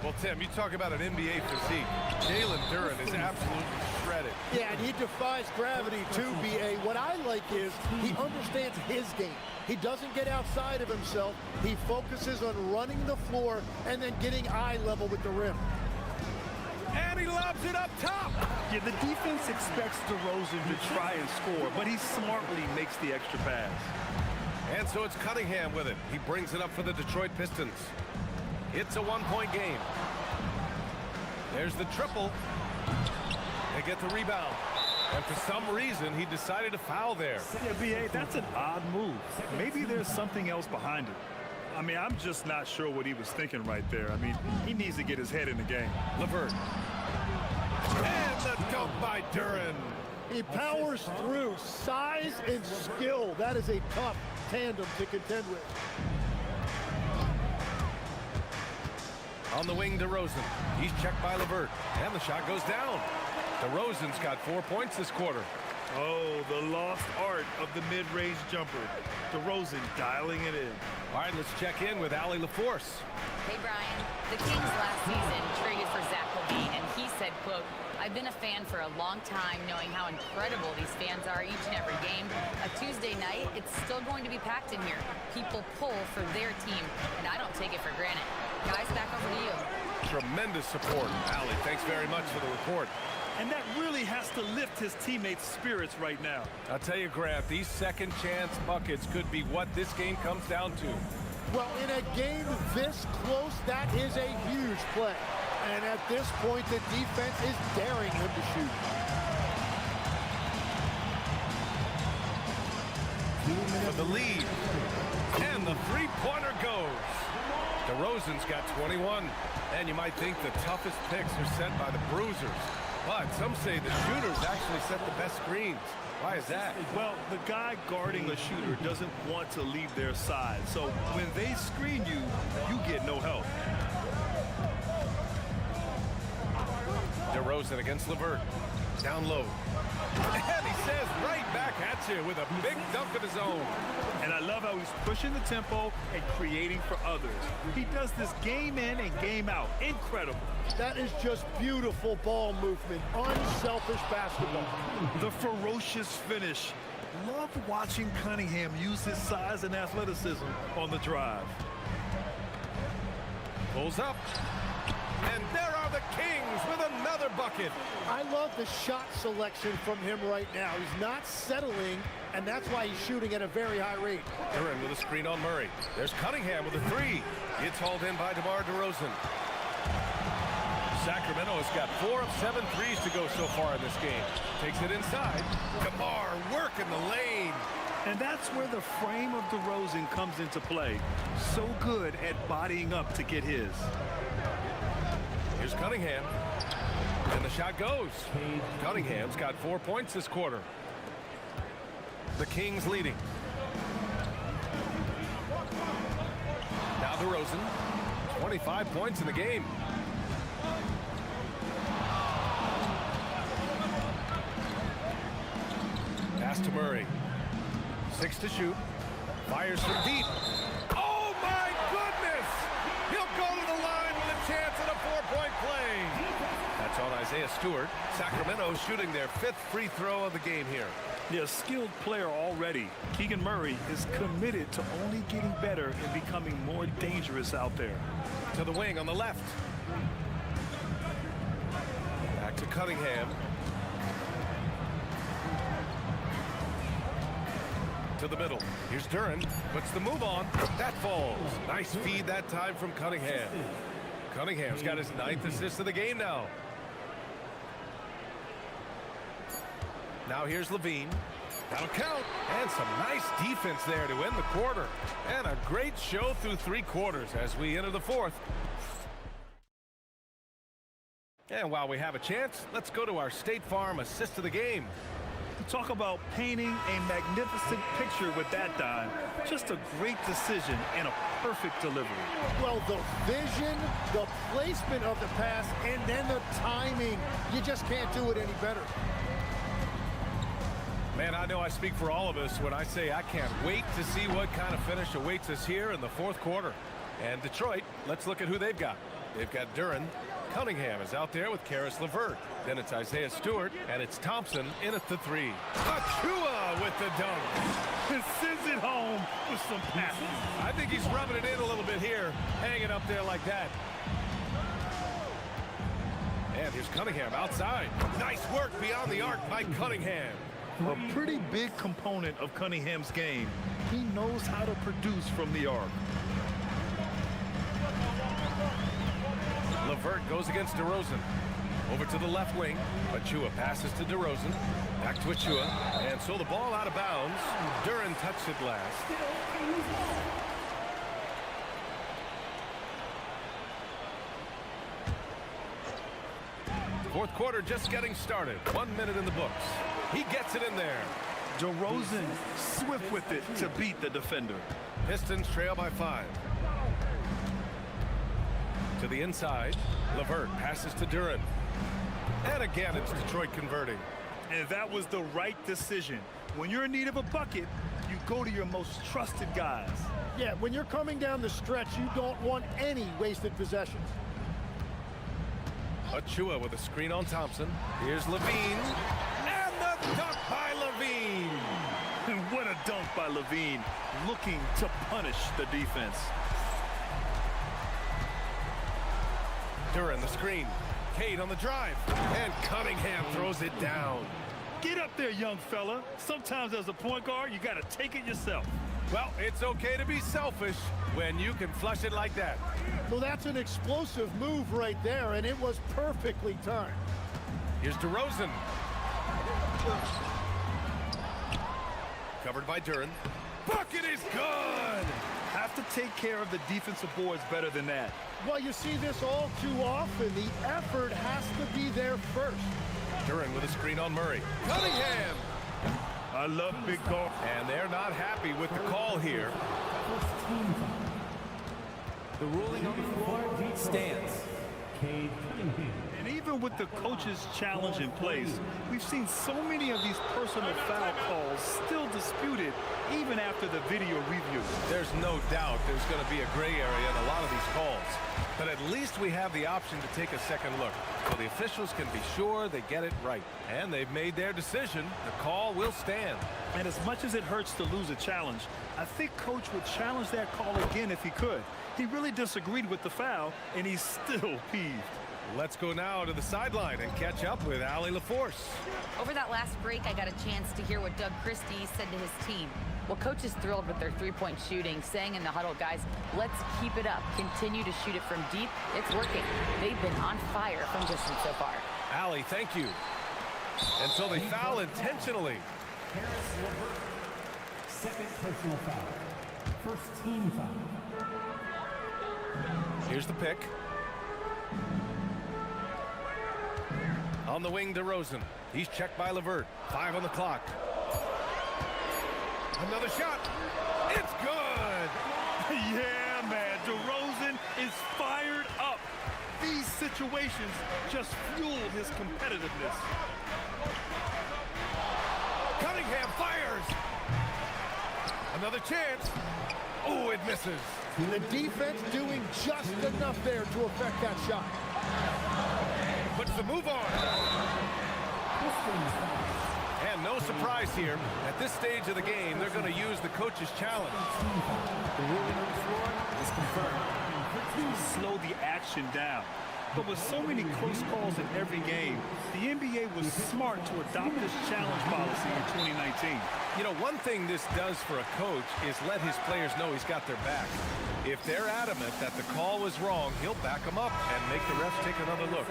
Well, Tim, you talk about an NBA physique. Jalen Duran is absolutely shredded. Yeah, and he defies gravity too, B.A. What I like is he understands his game. He doesn't get outside of himself. He focuses on running the floor and then getting eye level with the rim. And he lobs it up top. Yeah, the defense expects DeRozan to try and score, but he smartly makes the extra pass. And so it's Cunningham with it. He brings it up for the Detroit Pistons. It's a one-point game. There's the triple. They get the rebound. And for some reason, he decided to foul there. Yeah, B.A., that's an odd move. Maybe there's something else behind it. I mean, I'm just not sure what he was thinking right there. I mean, he needs to get his head in the game. LeVert. And the dunk by Duran. He powers through. Size and skill. That is a tough tandem to contend with. On the wing, DeRozan. He's checked by LeVert. And the shot goes down. DeRozan's got 4 points this quarter. Oh, the lost art of the mid-range jumper. DeRozan dialing it in. All right, let's check in with Allie LaForce. Hey, Brian. The Kings last season traded for Zach LaVine, and he said, quote, I've been a fan for a long time, knowing how incredible these fans are each and every game. A Tuesday night, it's still going to be packed in here. People pull for their team, and I don't take it for granted. Guys, back over to you. Tremendous support. Allie, thanks very much for the report. And that really has to lift his teammates' spirits right now. I'll tell you, Grant, these second chance buckets could be what this game comes down to. Well, in a game this close, that is a huge play. And at this point, the defense is daring him to shoot. For the lead. And the three-pointer goes. DeRozan's got 21. And you might think the toughest picks are set by the bruisers. But some say the shooters actually set the best screens. Why is that? Well, the guy guarding a shooter doesn't want to leave their side. So when they screen you, you get no help. DeRozan against LeVert. Down low. And he says right back at you with a big dunk of his own. And I love how he's pushing the tempo and creating for others. He does this game in and game out. Incredible. That is just beautiful ball movement. Unselfish basketball. The ferocious finish. Love watching Cunningham use his size and athleticism on the drive. Pulls up. And there are the Kings with another bucket. I love the shot selection from him right now. He's not settling, and that's why he's shooting at a very high rate. Duran with a screen on Murray. There's Cunningham with a three. It's hauled in by DeMar DeRozan. Sacramento has got 4 of 7 threes to go so far in this game. Takes it inside. DeMar working the lane. And that's where the frame of DeRozan comes into play. So good at bodying up to get his. Here's Cunningham. And the shot goes. Cunningham's got 4 points this quarter. The Kings leading. Now DeRozan. 25 points in the game. Pass to Murray. 6 to shoot. Fires from deep. Oh my goodness! He'll go to the line with a chance at a 4-point play. That's on Isaiah Stewart. Sacramento shooting their 5th free throw of the game here. Yeah, a skilled player already. Keegan Murray is committed to only getting better and becoming more dangerous out there. To the wing on the left. Back to Cunningham. To the middle. Here's Duran. Puts the move on. That falls. Nice feed that time from Cunningham. Cunningham's got his 9th assist of the game now. Now here's Levine. That'll count. And some nice defense there to end the quarter. And a great show through 3 quarters as we enter the 4th. And while we have a chance, let's go to our State Farm assist of the game. Talk about painting a magnificent picture with that dime. Just a great decision and a perfect delivery. Well, the vision, the placement of the pass, and then the timing. You just can't do it any better. Man, I know I speak for all of us when I say I can't wait to see what kind of finish awaits us here in the fourth quarter. And Detroit, let's look at who they've got. They've got Duran. Cunningham is out there with Karis LeVert. Then it's Isaiah Stewart, and it's Thompson in at the three. Achua with the dunk. Sends it home with some passes. I think he's rubbing it in a little bit here, hanging up there like that. And here's Cunningham outside. Nice work beyond the arc by Cunningham. A pretty big component of Cunningham's game. He knows how to produce from the arc. LeVert goes against DeRozan. Over to the left wing. Achua passes to DeRozan. Back to Achua. And so the ball out of bounds. Duran touched it last. Fourth quarter just getting started. 1 minute in the books. He gets it in there. DeRozan swift with it to beat the defender. Pistons trail by 5. To the inside. LeVert passes to Duran. And again, it's Detroit converting. And that was the right decision. When you're in need of a bucket, you go to your most trusted guys. Yeah, when you're coming down the stretch, you don't want any wasted possessions. Achua with a screen on Thompson. Here's Levine. And the dunk by Levine. And what a dunk by Levine, looking to punish the defense. Duran the screen. Cade on the drive. And Cunningham throws it down. Get up there, young fella. Sometimes as a point guard, you got to take it yourself. Well, it's okay to be selfish when you can flush it like that. Well, that's an explosive move right there, and it was perfectly timed. Here's DeRozan. Covered by Duran. Bucket is good! Have to take care of the defensive boards better than that. Well, you see this all too often. The effort has to be there first. Duran with a screen on Murray. Cunningham! I love big call. And they're not happy with the call here. The ruling on the floor stands. And even with the coach's challenge in place, we've seen so many of these personal foul calls still disputed even after the video review. There's no doubt there's going to be a gray area in a lot of these calls. But at least we have the option to take a second look, so the officials can be sure they get it right. And they've made their decision. The call will stand. And as much as it hurts to lose a challenge, I think Coach would challenge that call again if he could. He really disagreed with the foul, and he's still peeved. Let's go now to the sideline and catch up with Allie LaForce. Over that last break, I got a chance to hear what Doug Christie said to his team. Well, Coach is thrilled with their three-point shooting, saying in the huddle, guys, let's keep it up. Continue to shoot it from deep. It's working. They've been on fire from distance so far. Allie, thank you. And so they foul intentionally. Second personal foul. First team foul. Here's the pick. On the wing, DeRozan. He's checked by LeVert. 5 on the clock. Another shot. It's good. Yeah, man. DeRozan is fired up. These situations just fuel his competitiveness. Cunningham fires. Another chance. Oh, it misses. The defense doing just enough there to affect that shot. Puts the move on. And no surprise here. At this stage of the game, they're going to use the coach's challenge. The ruling on the floor is confirmed. Slow the action down. But with so many close calls in every game, the NBA was smart to adopt this challenge policy in 2019. You know, one thing this does for a coach is let his players know he's got their back. If they're adamant that the call was wrong, he'll back them up and make the refs take another look.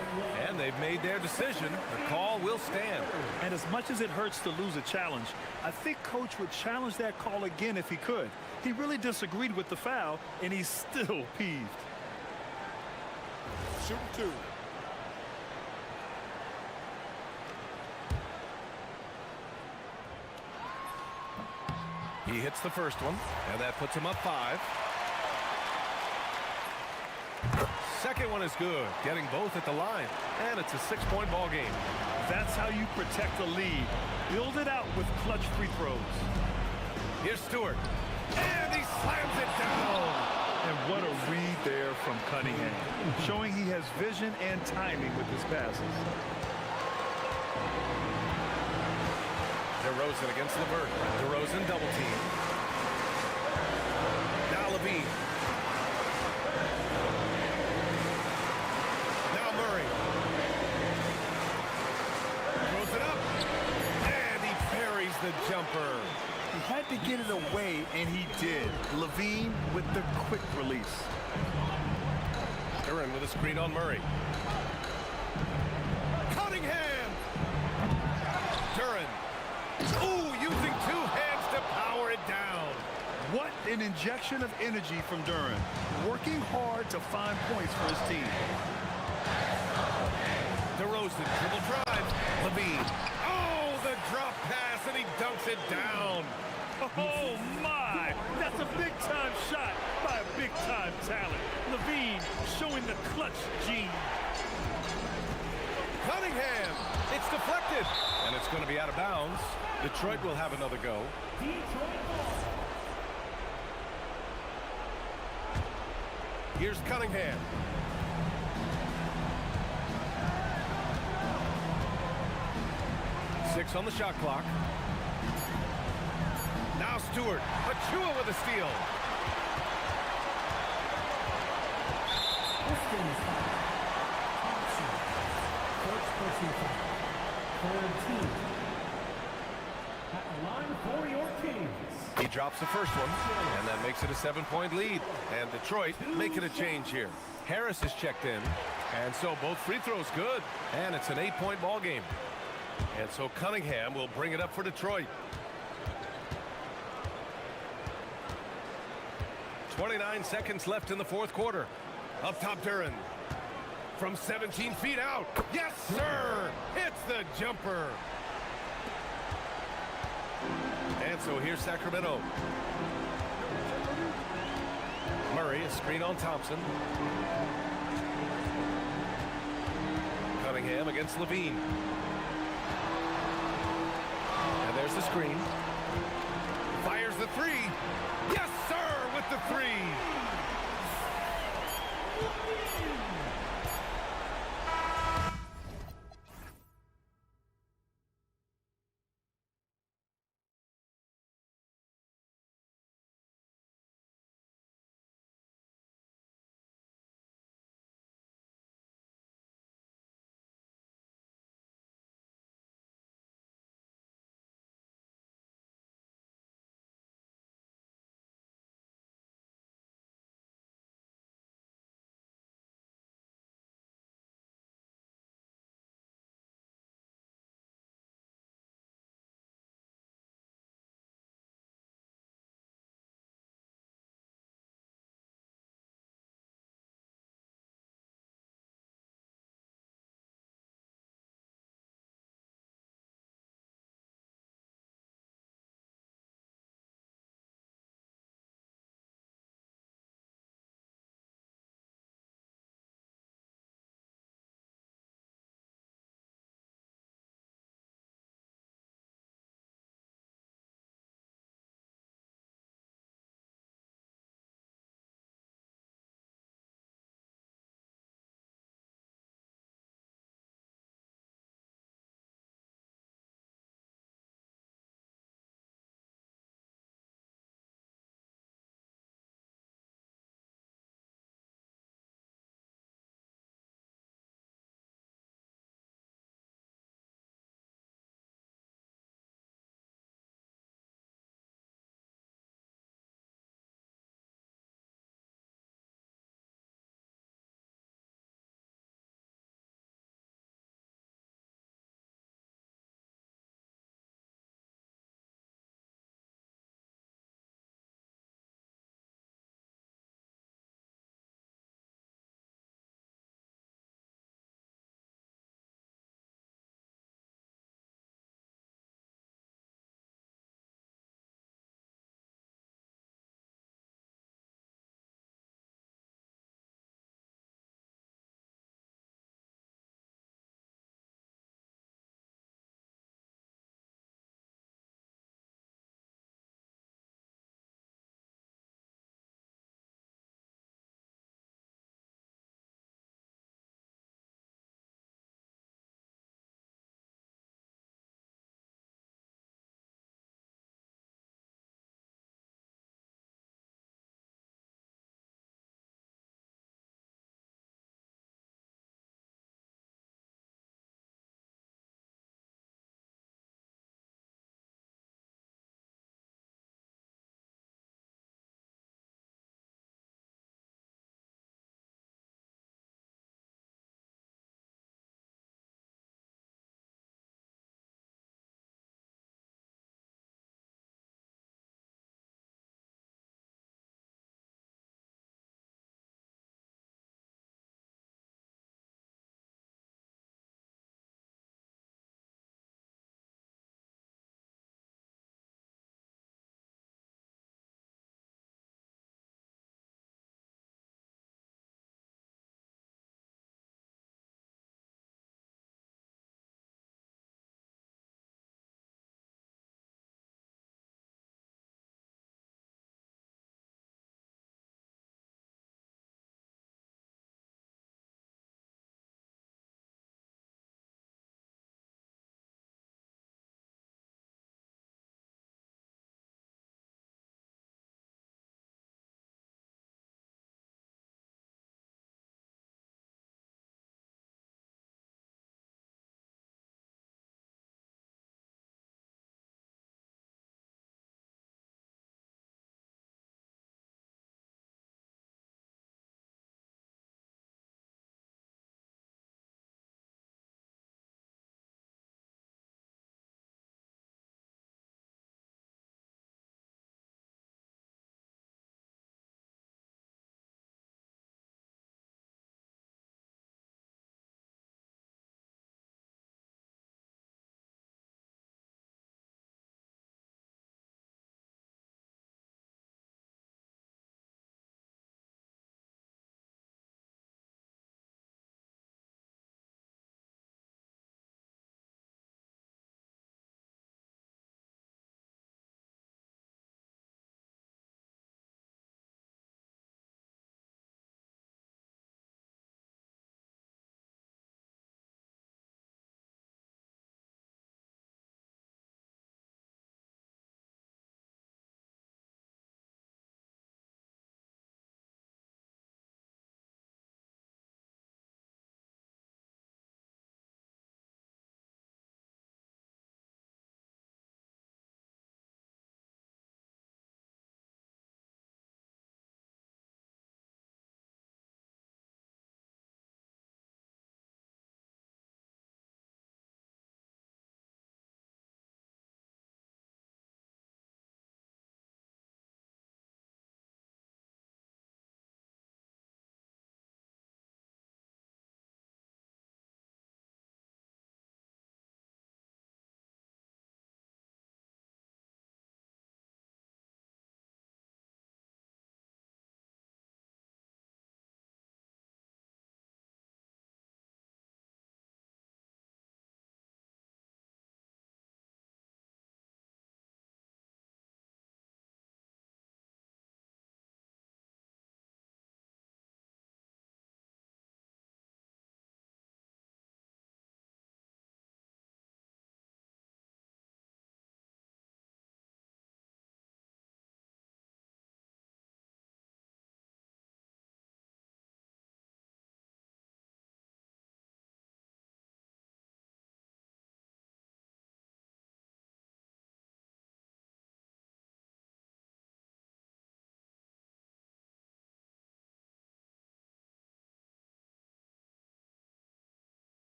And they've made their decision. The call will stand. And as much as it hurts to lose a challenge, I think Coach would challenge that call again if he could. He really disagreed with the foul, and he's still peeved. Shooting 2. He hits the first one, and that puts him up 5. Second one is good, getting both at the line. And it's a 6-point ball game. That's how you protect a lead. Build it out with clutch free throws. Here's Stewart. And he slams it down. And what a read there from Cunningham, showing he has vision and timing with his passes. DeRozan against LeVert. DeRozan double team. Now Levine. Now Murray. Throws it up. And he parries the jumper. He had to get it away, and he did. Levine with the quick release. Duran with a screen on Murray. Cunningham! Duran. Ooh, using 2 hands to power it down. What an injection of energy from Duran. Working hard to find points for his team. DeRozan, dribble drive. Levine. Oh, the drop pass, and he dunks it down. Oh, my! That's a big-time shot by a big-time talent. Levine showing the clutch gene. Cunningham. It's deflected. And it's going to be out of bounds. Detroit will have another go. Here's Cunningham. Six on the shot clock. Now Stewart. Achua with a steal. Pistons foul. Thompson. First person foul. Third team. At the line for your Kings. He drops the first one, and that makes it a 7-point lead. And Detroit making a change here. Harris is checked in, and so both free throws good. And it's an 8-point ball game. And so Cunningham will bring it up for Detroit. 29 seconds left in the fourth quarter. Up top, Duran. From 17 feet out. Yes, sir! Hits the jumper. And so here's Sacramento. Murray, a screen on Thompson. Cunningham against Levine. And there's the screen. Fires the three. Yes, sir, with the three.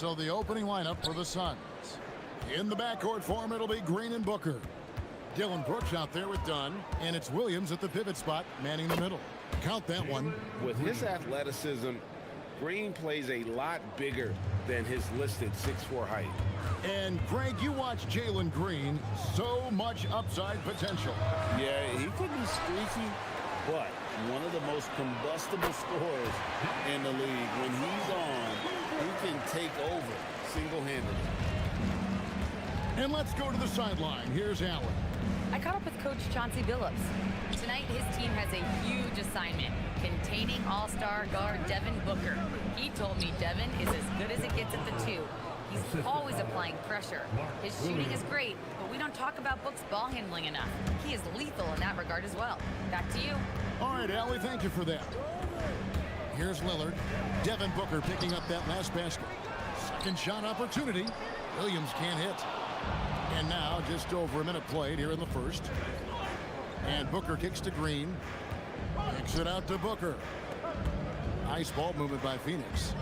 So the opening lineup for the Suns. In the backcourt form, it'll be Green and Booker. Dylan Brooks out there with Dunn, and it's Williams at the pivot spot, manning the middle. Count that one. With his athleticism, Green plays a lot bigger than his listed 6'4" height. And Greg, you watch Jalen Green, so much upside potential. Yeah, he could be streaky, but one of the most combustible scorers in the league. When he's on, he can take over single-handedly. And let's go to the sideline. Here's Allen. I caught up with Coach Chauncey Billups. Tonight, his team has a huge assignment, containing all-star guard Devin Booker. He told me Devin is as good as it gets at the 2. He's always applying pressure. His shooting is great, but we don't talk about Book's ball handling enough. He is lethal in that regard as well. Back to you. All right, Allie, thank you for that. Here's Lillard. Devin Booker picking up that last basket. Second shot opportunity. Williams can't hit. And now just over a minute played here in the first. And Booker kicks to Green. Kicks it out to Booker. Nice ball movement by Phoenix.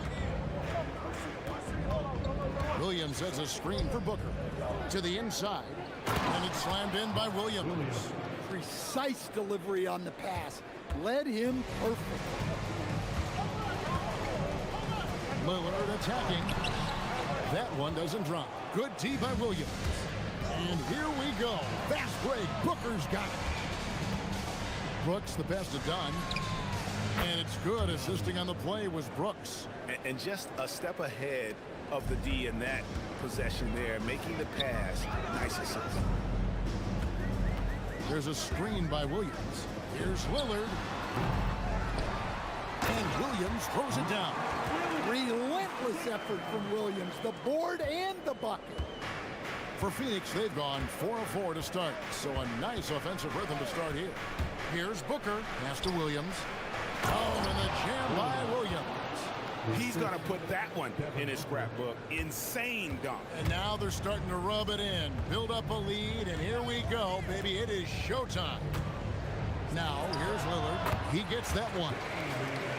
Williams has a screen for Booker. To the inside. And it's slammed in by Williams. Precise delivery on the pass. Led him perfect. Lillard attacking. That one doesn't drop. Good D by Williams. And here we go. Fast break. Booker's got it. Brooks, the pass to Dunn. And it's good. Assisting on the play was Brooks. And just a step ahead of the D in that possession there, making the pass. Nice assist. There's a screen by Williams. Here's Lillard. And Williams throws it down. Relentless effort from Williams. The board and the bucket. For Phoenix, they've gone 4 of 4 to start. So a nice offensive rhythm to start here. Here's Booker. Pass to Williams. Oh, and the jam by Williams. He's going to put that one in his scrapbook. Insane dunk. And now they're starting to rub it in. Build up a lead, and here we go, baby. It is showtime. Now, here's Lillard. He gets that one.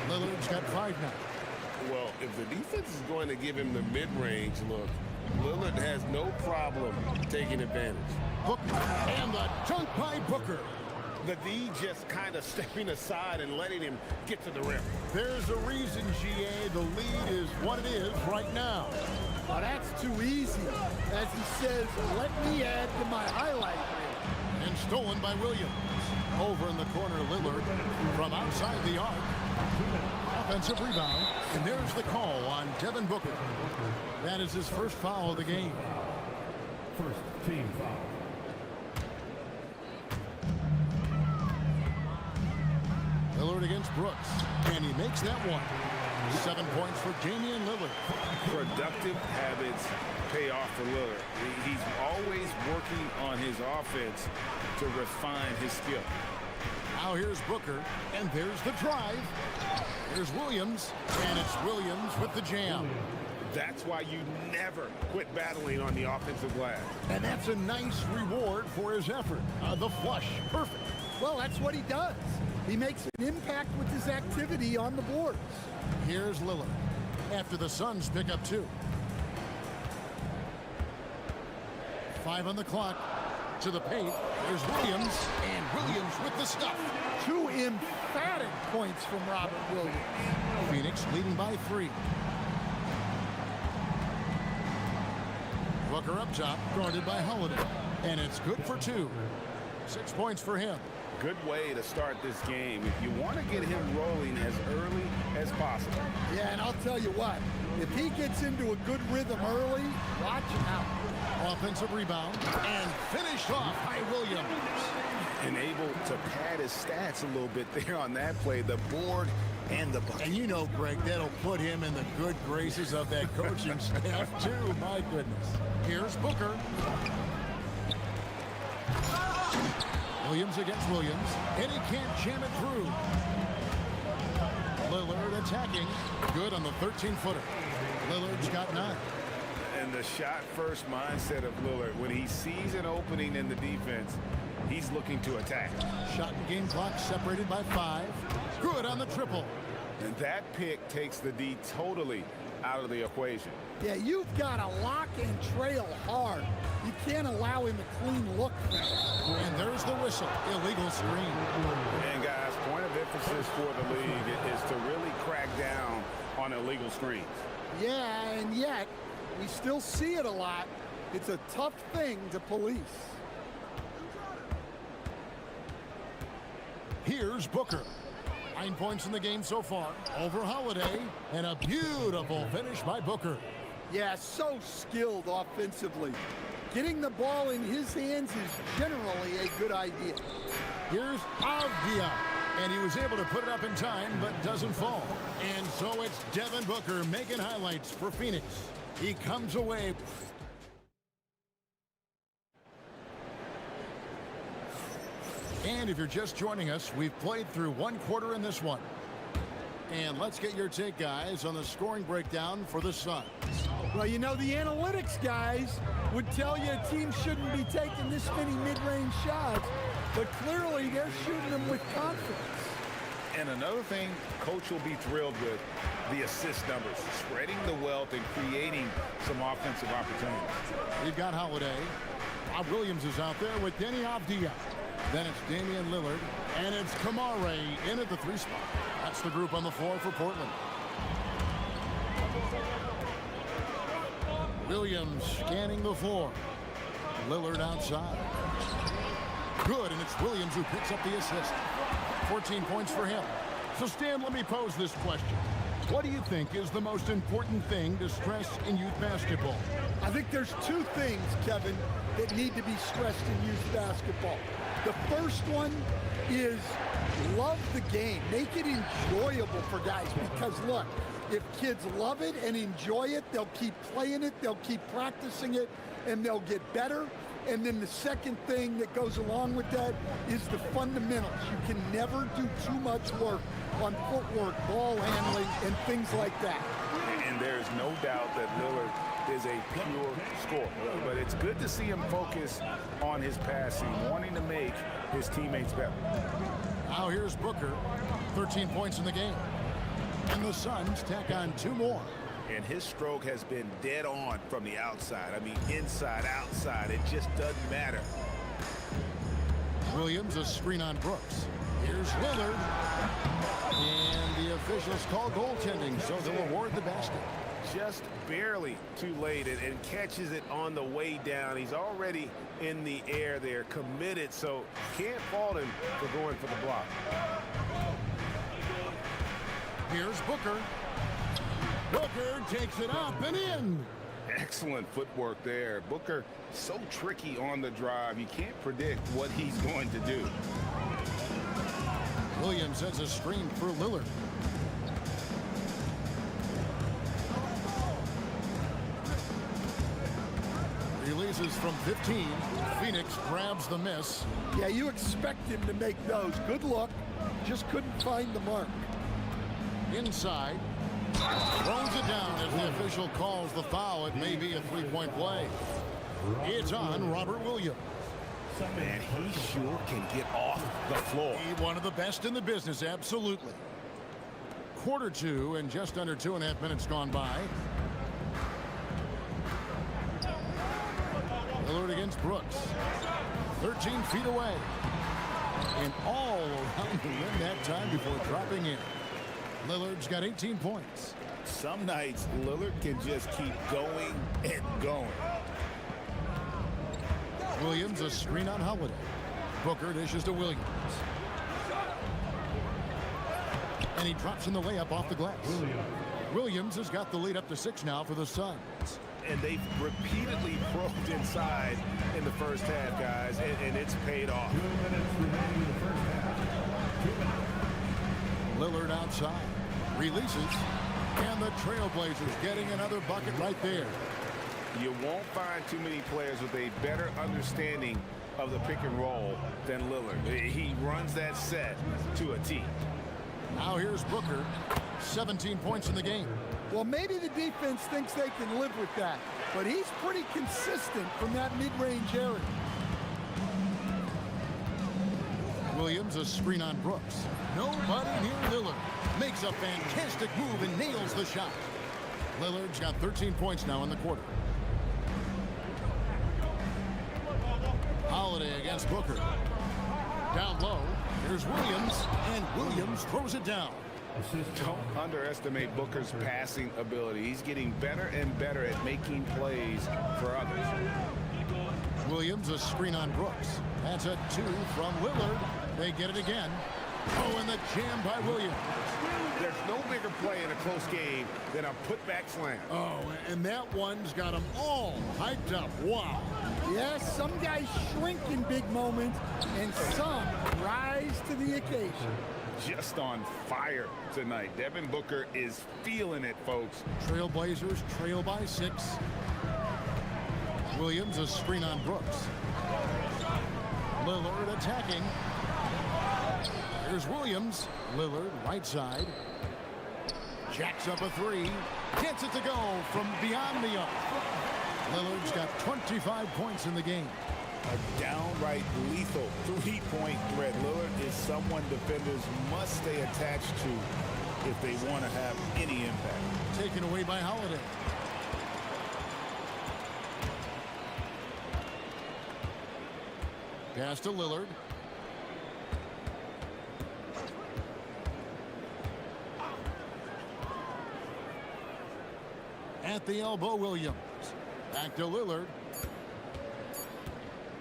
Lillard's got 5 now. Well, if the defense is going to give him the mid-range look, Lillard has no problem taking advantage. Booker, and the dunk by Booker. The D just kind of stepping aside and letting him get to the rim. There's a reason, GA, the lead is what it is right now. Well, that's too easy. As he says, let me add to my highlight reel. And stolen by Williams. Over in the corner, Lillard from outside the arc. Offensive rebound. And there's the call on Devin Booker. That is his first foul of the game. First team foul. Lillard against Brooks. And he makes that one. 7 points for Damian Lillard. Productive habits pay off for Lillard. He's always working on his offense to refine his skill. Now here's Booker, and there's the drive. Here's Williams, and it's Williams with the jam. That's why you never quit battling on the offensive glass. And that's a nice reward for his effort. The flush, perfect. Well, that's what he does. He makes an impact with his activity on the boards. Here's Lillard after the Suns pick up 2. 5 on the clock. To the paint. There's Williams, and Williams with the stuff. 2 emphatic points from Robert Williams. Phoenix leading by 3. Booker up top, guarded by Holiday. And it's good for 2. 6 points for him. Good way to start this game. If you want to get him rolling as early as possible. Yeah, and I'll tell you what, if he gets into a good rhythm early, watch out. Offensive rebound, and finished off by Williams. And able to pad his stats a little bit there on that play, the board and the bucket. And you know, Greg, that'll put him in the good graces of that coaching staff, too. My goodness. Here's Booker. Williams against Williams, and he can't jam it through. Lillard attacking. Good on the 13-footer. Lillard's got 9. And the shot-first mindset of Lillard, when he sees an opening in the defense, he's looking to attack. Shot and game clock separated by 5. Good on the triple. And that pick takes the D totally out of the equation. Yeah, you've got to lock and trail hard. You can't allow him a clean look. And there's the whistle. Illegal screen. And guys, point of emphasis for the league is to really crack down on illegal screens. Yeah, and yet we still see it a lot. It's a tough thing to police. Here's Booker. 9 points in the game so far over Holiday, and a beautiful finish by Booker. Yeah, so skilled offensively. Getting the ball in his hands is generally a good idea. Here's Avdia, and he was able to put it up in time, but doesn't fall. And so it's Devin Booker making highlights for Phoenix. He comes away. And if you're just joining us, we've played through one quarter in this one. And let's get your take, guys, on the scoring breakdown for the Suns. Well, you know, the analytics guys would tell you a team shouldn't be taking this many mid-range shots, but clearly they're shooting them with confidence. And another thing Coach will be thrilled with, the assist numbers, spreading the wealth and creating some offensive opportunities. We've got Holiday. Bob Williams is out there with Denny Avdia. Then it's Damian Lillard, and it's Kamare in at the 3 spot. That's the group on the floor for Portland. Williams scanning the floor. Lillard outside. Good, and it's Williams who picks up the assist. 14 points for him. So, Stan, let me pose this question. What do you think is the most important thing to stress in youth basketball? I think there's 2 things, Kevin, that need to be stressed in youth basketball. The first one is love the game. Make it enjoyable for guys, because look, if kids love it and enjoy it, they'll keep playing it, they'll keep practicing it, and they'll get better. And then the second thing that goes along with that is the fundamentals. You can never do too much work on footwork, ball handling, and things like that. And there's no doubt that Lillard is a pure scorer. But it's good to see him focus on his passing, wanting to make his teammates better. Now here's Booker, 13 points in the game. And the Suns tack on 2 more. And his stroke has been dead on from the outside. I mean, inside, outside, it just doesn't matter. Williams, a screen on Brooks. Here's Lillard. And the officials call goaltending, so they'll award the basket. Just barely too late, and catches it on the way down. He's already in the air there, committed, so can't fault him for going for the block. Here's Booker. Booker takes it up and in. Excellent footwork there. Booker so tricky on the drive. You can't predict what he's going to do. Williams sets a screen for Lillard. Releases from 15. Phoenix grabs the miss. Yeah, you expect him to make those. Good look. Just couldn't find the mark. Inside. Throws it down as the official calls the foul. It may be a 3-point play. It's on Robert Williams. Man, he sure can get off the floor. He one of the best in the business, absolutely. Quarter 2 and just under 2.5 minutes gone by. Lillard against Brooks. 13 feet away. And all around the rim that time before dropping in. Lillard's got 18 points. Some nights, Lillard can just keep going and going. Williams, a screen on Holiday. Booker dishes to Williams. And he drops in the layup off the glass. Williams has got the lead up to 6 now for the Suns. And they've repeatedly probed inside in the first half, guys, and it's paid off. 2 minutes remaining in the first half. 2 minutes. Lillard outside. Releases. And the Trailblazers getting another bucket right there. You won't find too many players with a better understanding of the pick and roll than Lillard. He runs that set to a T. Now here's Booker. 17 points in the game. Well, maybe the defense thinks they can live with that, but he's pretty consistent from that mid-range area. Williams, a screen on Brooks. Nobody near Lillard. Makes a fantastic move and nails the shot. Lillard's got 13 points now in the quarter. Holiday against Booker. Down low, here's Williams, and Williams throws it down. Don't underestimate Booker's passing ability. He's getting better and better at making plays for others. Williams, a screen on Brooks. That's a 2 from Lillard. They get it again. Oh, and the jam by Williams. There's no bigger play in a close game than a putback slam. Oh, and that one's got them all hyped up. Wow. Yes, some guys shrink in big moments, and some rise to the occasion. Just on fire tonight. Devin Booker is feeling it, folks. Trailblazers trail by 6. Williams, a screen on Brooks. Lillard attacking. Here's Williams. Lillard, right side. Jacks up a 3. Gets it to go from beyond the arc. Lillard's got 25 points in the game. A downright lethal three-point threat. Lillard is someone defenders must stay attached to if they want to have any impact. Taken away by Holiday. Pass to Lillard. At the elbow, Williams. Back to Lillard.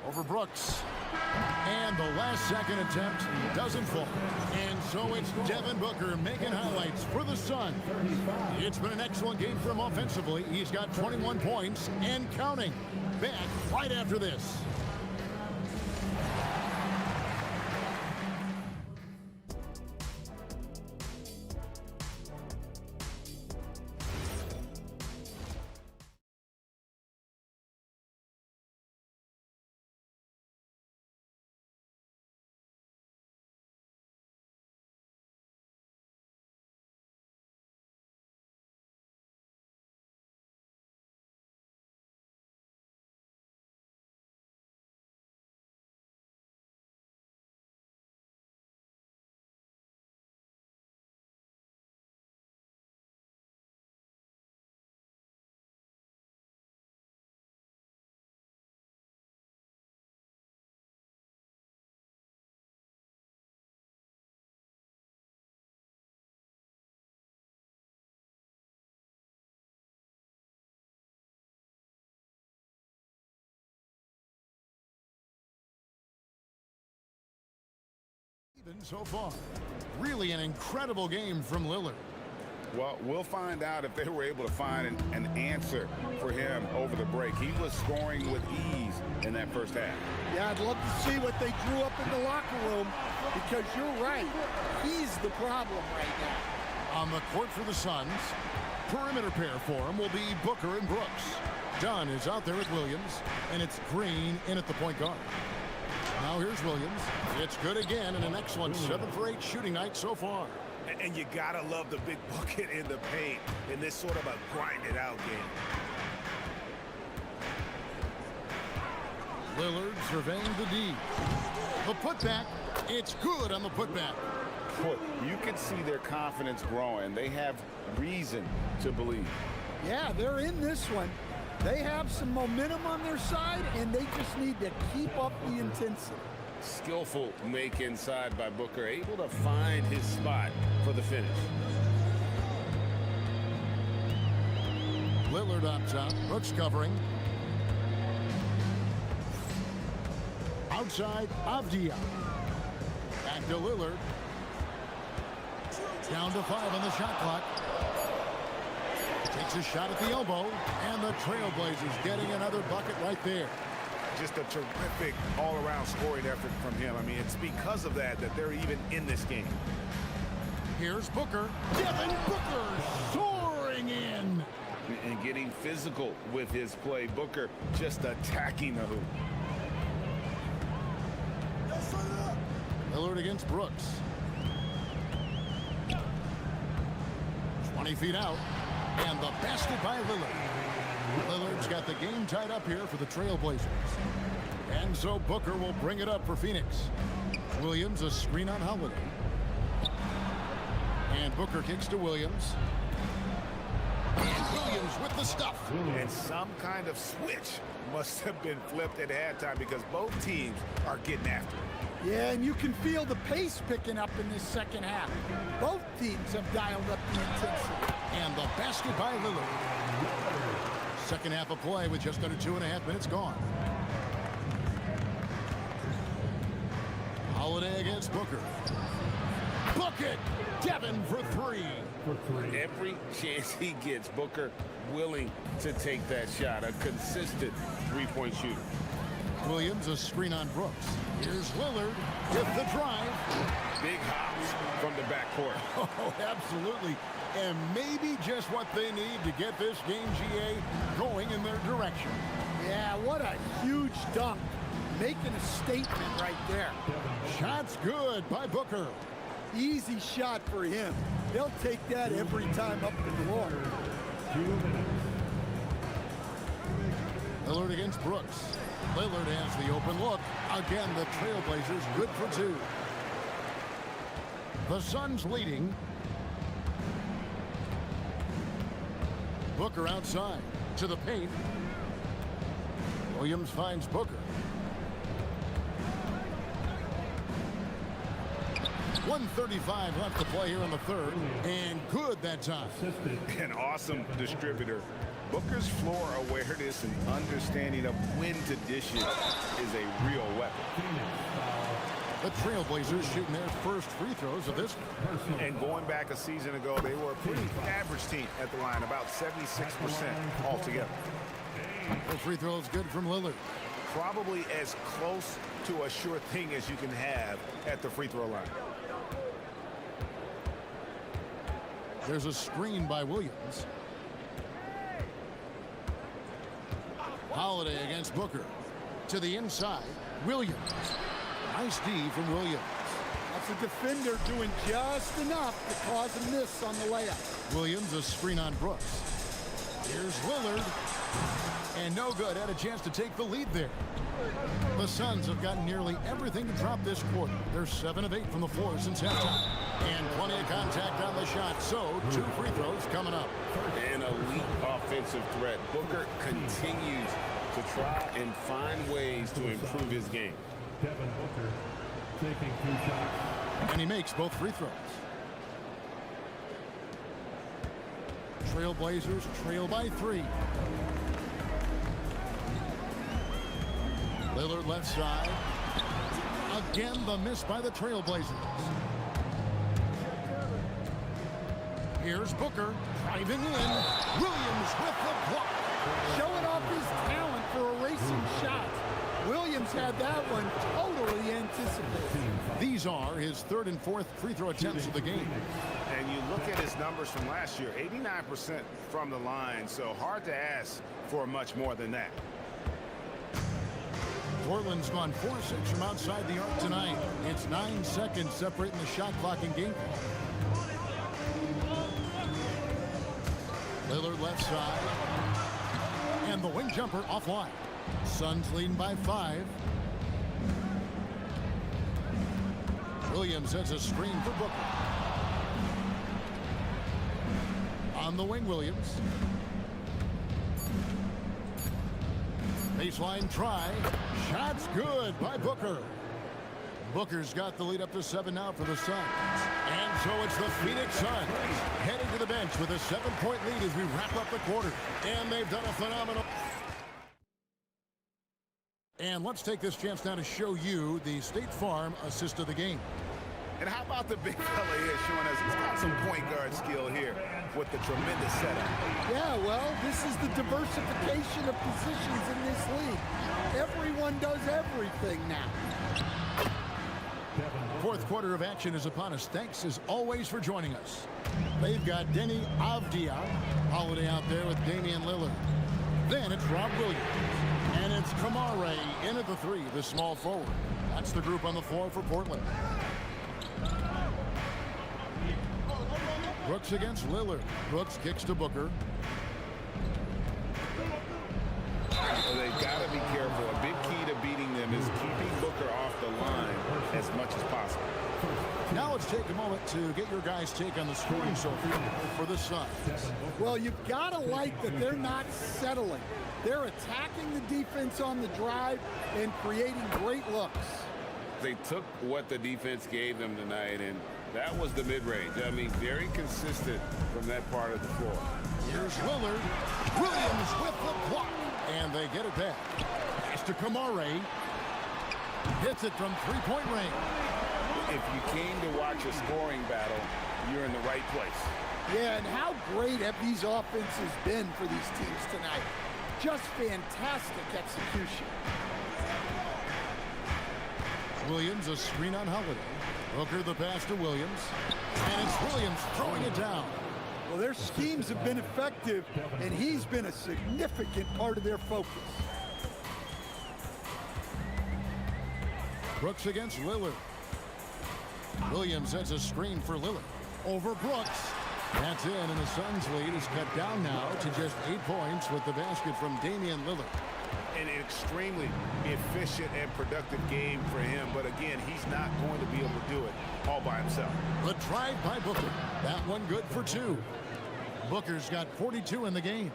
Over Brooks. And the last second attempt doesn't fall. And so it's Devin Booker making highlights for the Sun. It's been an excellent game for him offensively. He's got 21 points and counting. Back right after this. So far, really an incredible game from Lillard. Well, we'll find out if they were able to find an answer for him over the break. He was scoring with ease in that first half. Yeah, I'd love to see what they drew up in the locker room, because you're right. He's the problem right now. On the court for the Suns, perimeter pair for him will be Booker and Brooks. Dunn is out there with Williams, and it's Green in at the point guard. Now here's Williams. It's good again, and an excellent 7 for 8 shooting night so far. And you gotta love the big bucket in the paint in this sort of a grind-it-out game. Lillard surveying the D. The putback, it's good on the putback. Boy, you can see their confidence growing. They have reason to believe. Yeah, they're in this one. They have some momentum on their side, and they just need to keep up the intensity. Skillful make inside by Booker, able to find his spot for the finish. Lillard up top, Brooks covering. Outside, Avdia. Back to Lillard. Down to 5 on the shot clock. Takes a shot at the elbow, and the Trailblazers getting another bucket right there. Just a terrific all-around scoring effort from him. I mean, it's because of that they're even in this game. Here's Booker. Devin Booker soaring in. And getting physical with his play. Booker just attacking the hoop. Lillard against Brooks. 20 feet out. And the basket by Lillard. Lillard's got the game tied up here for the Trailblazers. And so Booker will bring it up for Phoenix. Williams, a screen on Holiday. And Booker kicks to Williams. And Williams with the stuff. And some kind of switch must have been flipped at halftime because both teams are getting after it. Yeah, and you can feel the pace picking up in this second half. Both teams have dialed up the intensity. And the basket by Lillard. Second half of play with just under 2.5 minutes gone. Holiday against Booker. Book it! Devin for three. Every chance he gets, Booker willing to take that shot. A consistent three-point shooter. Williams, a screen on Brooks. Here's Lillard with the drive. Big hops from the backcourt. Oh, absolutely. And maybe just what they need to get this game, GA, going in their direction. Yeah, what a huge dunk. Making a statement right there. Shot's good by Booker. Easy shot for him. They'll take that every time up the floor. 2 minutes. Lillard against Brooks. Lillard has the open look. Again, the Trailblazers good for two. The Suns leading. Booker outside to the paint. Williams finds Booker. 1:35 left to play here in the third. And good that time. An awesome distributor. Booker's floor awareness and understanding of when to dish it is a real weapon. The Trailblazers shooting their first free throws of this one. And going back a season ago, they were a pretty average team at the line, about 76% altogether. The free throw is good from Lillard. Probably as close to a sure thing as you can have at the free throw line. There's a screen by Williams. Holiday against Booker. To the inside, Williams. Nice D from Williams. That's a defender doing just enough to cause a miss on the layup. Williams, a screen on Brooks. Here's Lillard. And no good. Had a chance to take the lead there. The Suns have gotten nearly everything to drop this quarter. They're 7 of 8 from the floor since halftime. And plenty of contact on the shot. So 2 free throws coming up. An elite offensive threat. Booker continues to try and find ways to improve his game. Devin Booker taking 2 shots. And he makes both free throws. Trailblazers trail by 3. Lillard left side. Again, the miss by the Trailblazers. Here's Booker driving in. Williams with the block. Showing off his talent for erasing shots. Williams had that one totally anticipated. These are his 3rd and 4th free throw attempts of the game. And you look at his numbers from last year, 89% from the line, so hard to ask for much more than that. Portland's gone 4-6 from outside the arc tonight. It's 9 seconds separating the shot clock and game clock. Lillard left side. And the wing jumper offline. Suns leading by 5. Williams has a screen for Booker. On the wing, Williams. Baseline try. Shot's good by Booker. Booker's got the lead up to 7 now for the Suns. And so it's the Phoenix Suns heading to the bench with a 7-point lead as we wrap up the quarter. And they've done a phenomenal... And let's take this chance now to show you the State Farm assist of the game. And how about the big fella here showing us he's got some point guard skill here with the tremendous setup. Yeah, well, this is the diversification of positions in this league. Everyone does everything now. 4th quarter of action is upon us. Thanks, as always, for joining us. They've got Denny Avdia. Holiday out there with Damian Lillard. Then it's Rob Williams. And it's Kamare in at the 3, the small forward. That's the group on the floor for Portland. Brooks against Lillard. Brooks kicks to Booker. Well, they've got to be careful. A big key to beating them is keeping Booker off the line as much as possible. Now let's take a moment to get your guys' take on the scoring so far for the Suns. Well, you've got to like that they're not settling. They're attacking the defense on the drive and creating great looks. They took what the defense gave them tonight, and that was the mid-range. I mean, very consistent from that part of the floor. Here's Lillard. Williams with the block. And they get it back. Pass to Kamare. Hits it from three-point range. If you came to watch a scoring battle, you're in the right place. Yeah, and how great have these offenses been for these teams tonight? Just fantastic execution. Williams, a screen on Holiday. Booker the pass to Williams. And it's Williams throwing it down. Well, their schemes have been effective, and he's been a significant part of their focus. Brooks against Lillard. Williams sets a screen for Lillard. Over Brooks. That's in, and the Suns' lead is cut down now to just 8 points with the basket from Damian Lillard. An extremely efficient and productive game for him, but again, he's not going to be able to do it all by himself. The drive by Booker. That one good for 2. Booker's got 42 in the game.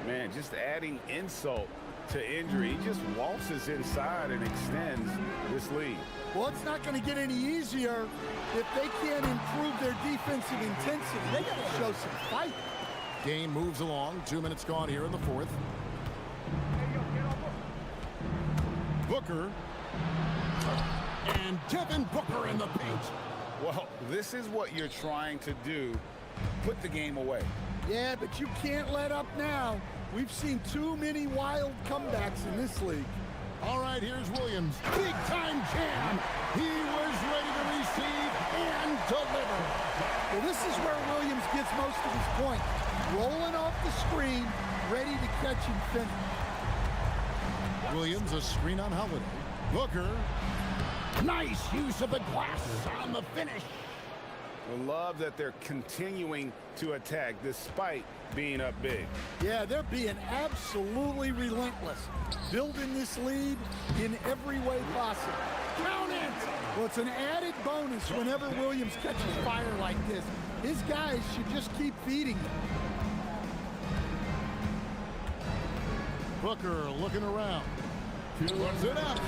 Man, just adding insult to injury. He just waltzes inside and extends this lead. Well, it's not going to get any easier if they can't improve their defensive intensity. They got to show some fight. Game moves along. 2 minutes gone here in the fourth. Booker. And Devin Booker in the paint. Well, this is what you're trying to do. Put the game away. Yeah, but you can't let up now. We've seen too many wild comebacks in this league. All right, here's Williams. Big time jam. He was ready to receive and deliver. Well, this is where Williams gets most of his points. Rolling off the screen, ready to catch and finish. Williams, a screen on Holiday. Booker. Nice use of the glass on the finish. I love that they're continuing to attack despite being up big. Yeah, they're being absolutely relentless, building this lead in every way possible. Count it! Well, it's an added bonus whenever Williams catches fire like this. His guys should just keep feeding him. Booker looking around. Puts it up.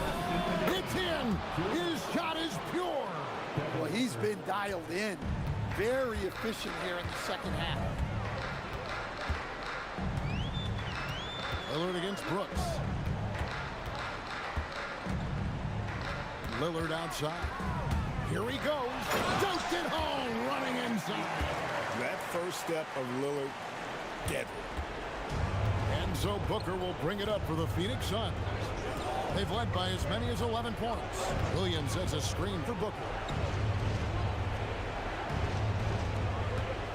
It's in. His shot is pure. Well, he's been dialed in. Very efficient here in the second half. Lillard against Brooks. Lillard outside. Here he goes. Dunked it home, running inside. That first step of Lillard, deadly. And so Booker will bring it up for the Phoenix Suns. They've led by as many as 11 points. Williams sets a screen for Booker.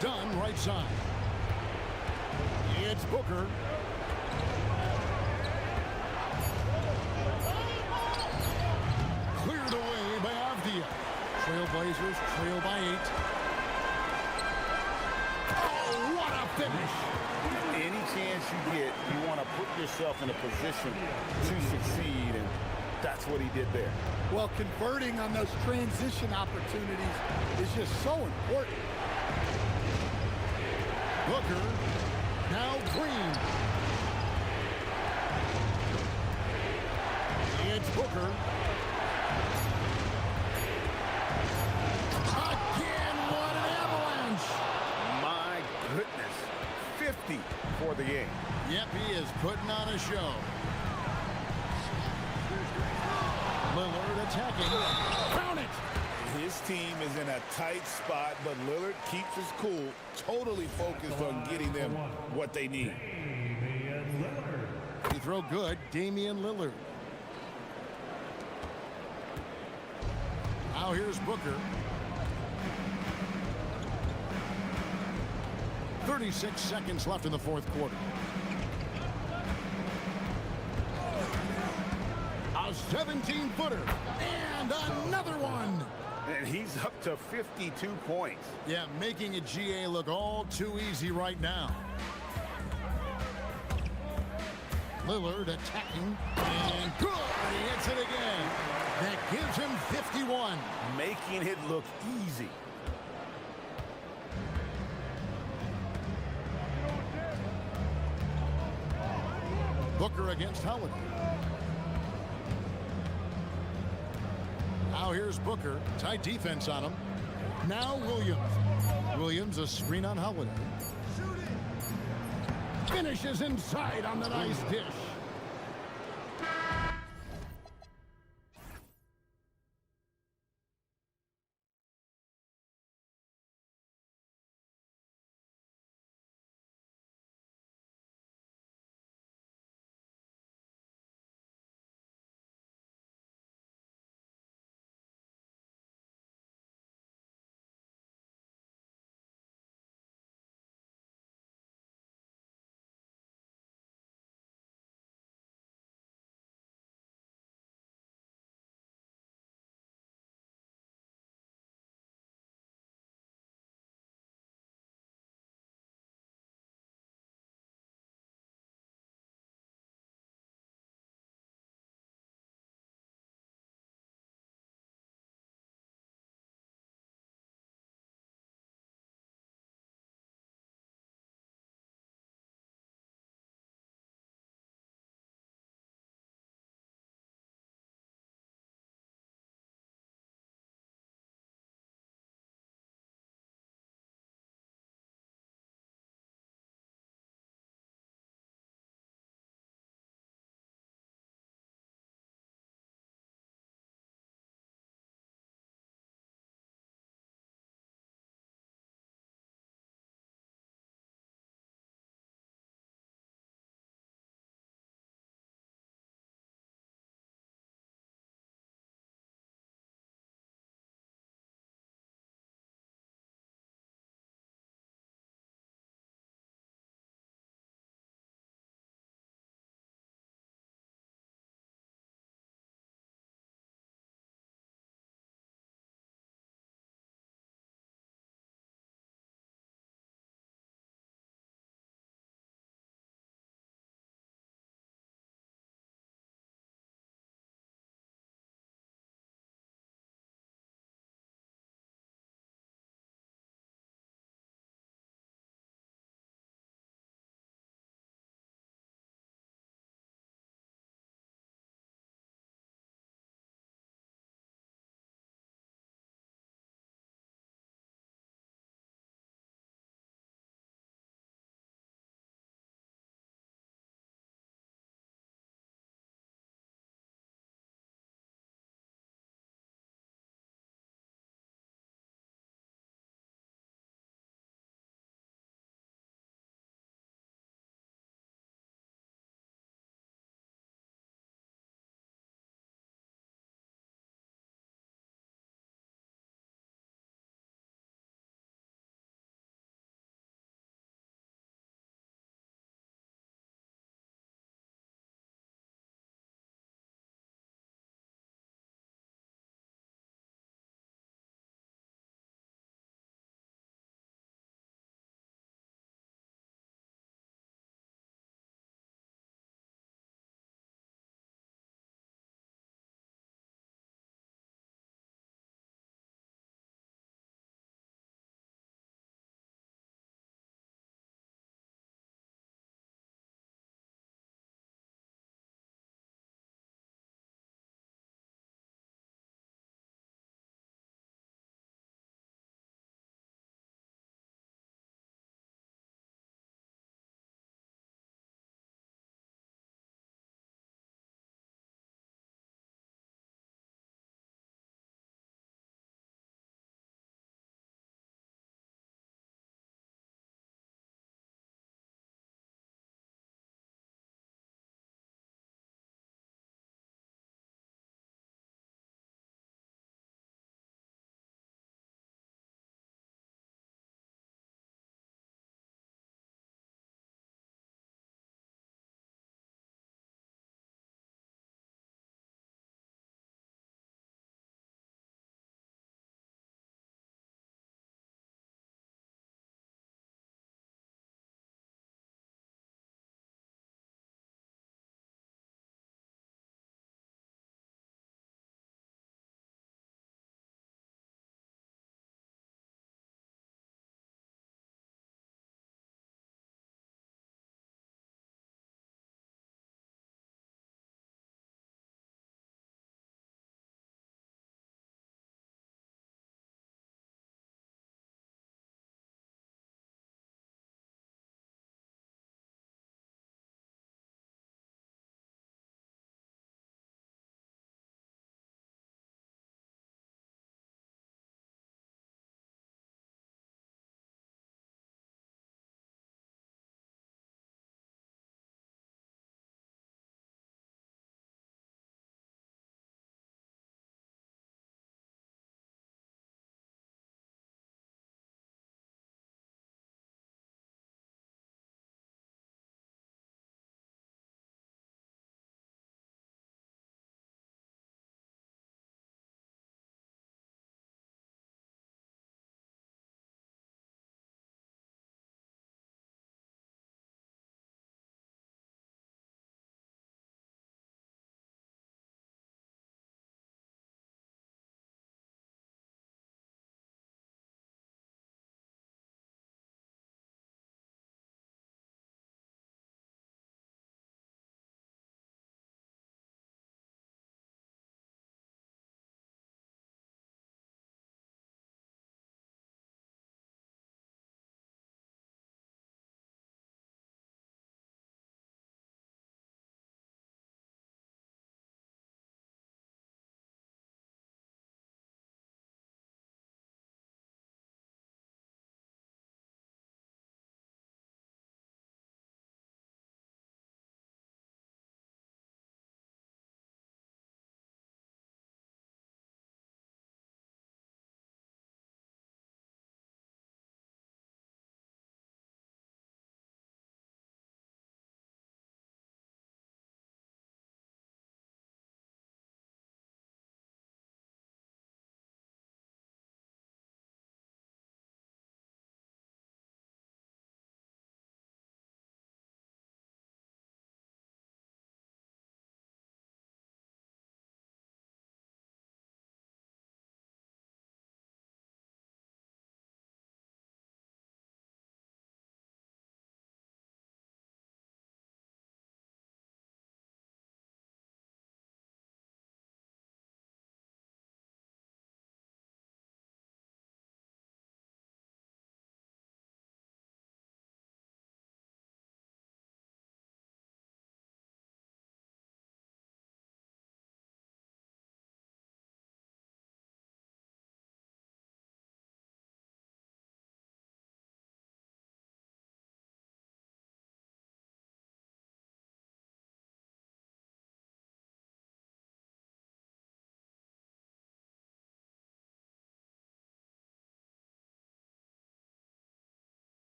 Dunn right side. It's Booker. Cleared away by Avdia. Trailblazers trail by 8. Oh, what a finish! Any chance you get, you want to put yourself in a position to succeed, and that's what he did there. Well, converting on those transition opportunities is just so important. Booker, now Green. It's Booker. Again, what an avalanche! My goodness, 50 for the game. Yep, he is putting on a show. Lillard attacking. Found it! His team is in a tight spot, but Lillard keeps his cool, totally focused on getting them what they need. He throw good, Damian Lillard. Now here's Booker. 36 seconds left in the fourth quarter. A 17-footer. And another one. And he's up to 52 points. Yeah, making a GA look all too easy right now. Lillard attacking. And good. He hits it again. That gives him 51. Making it look easy. Booker against Holiday. Now here's Booker. Tight defense on him. Now Williams. Williams, a screen on Holiday. Finishes inside on the nice dish.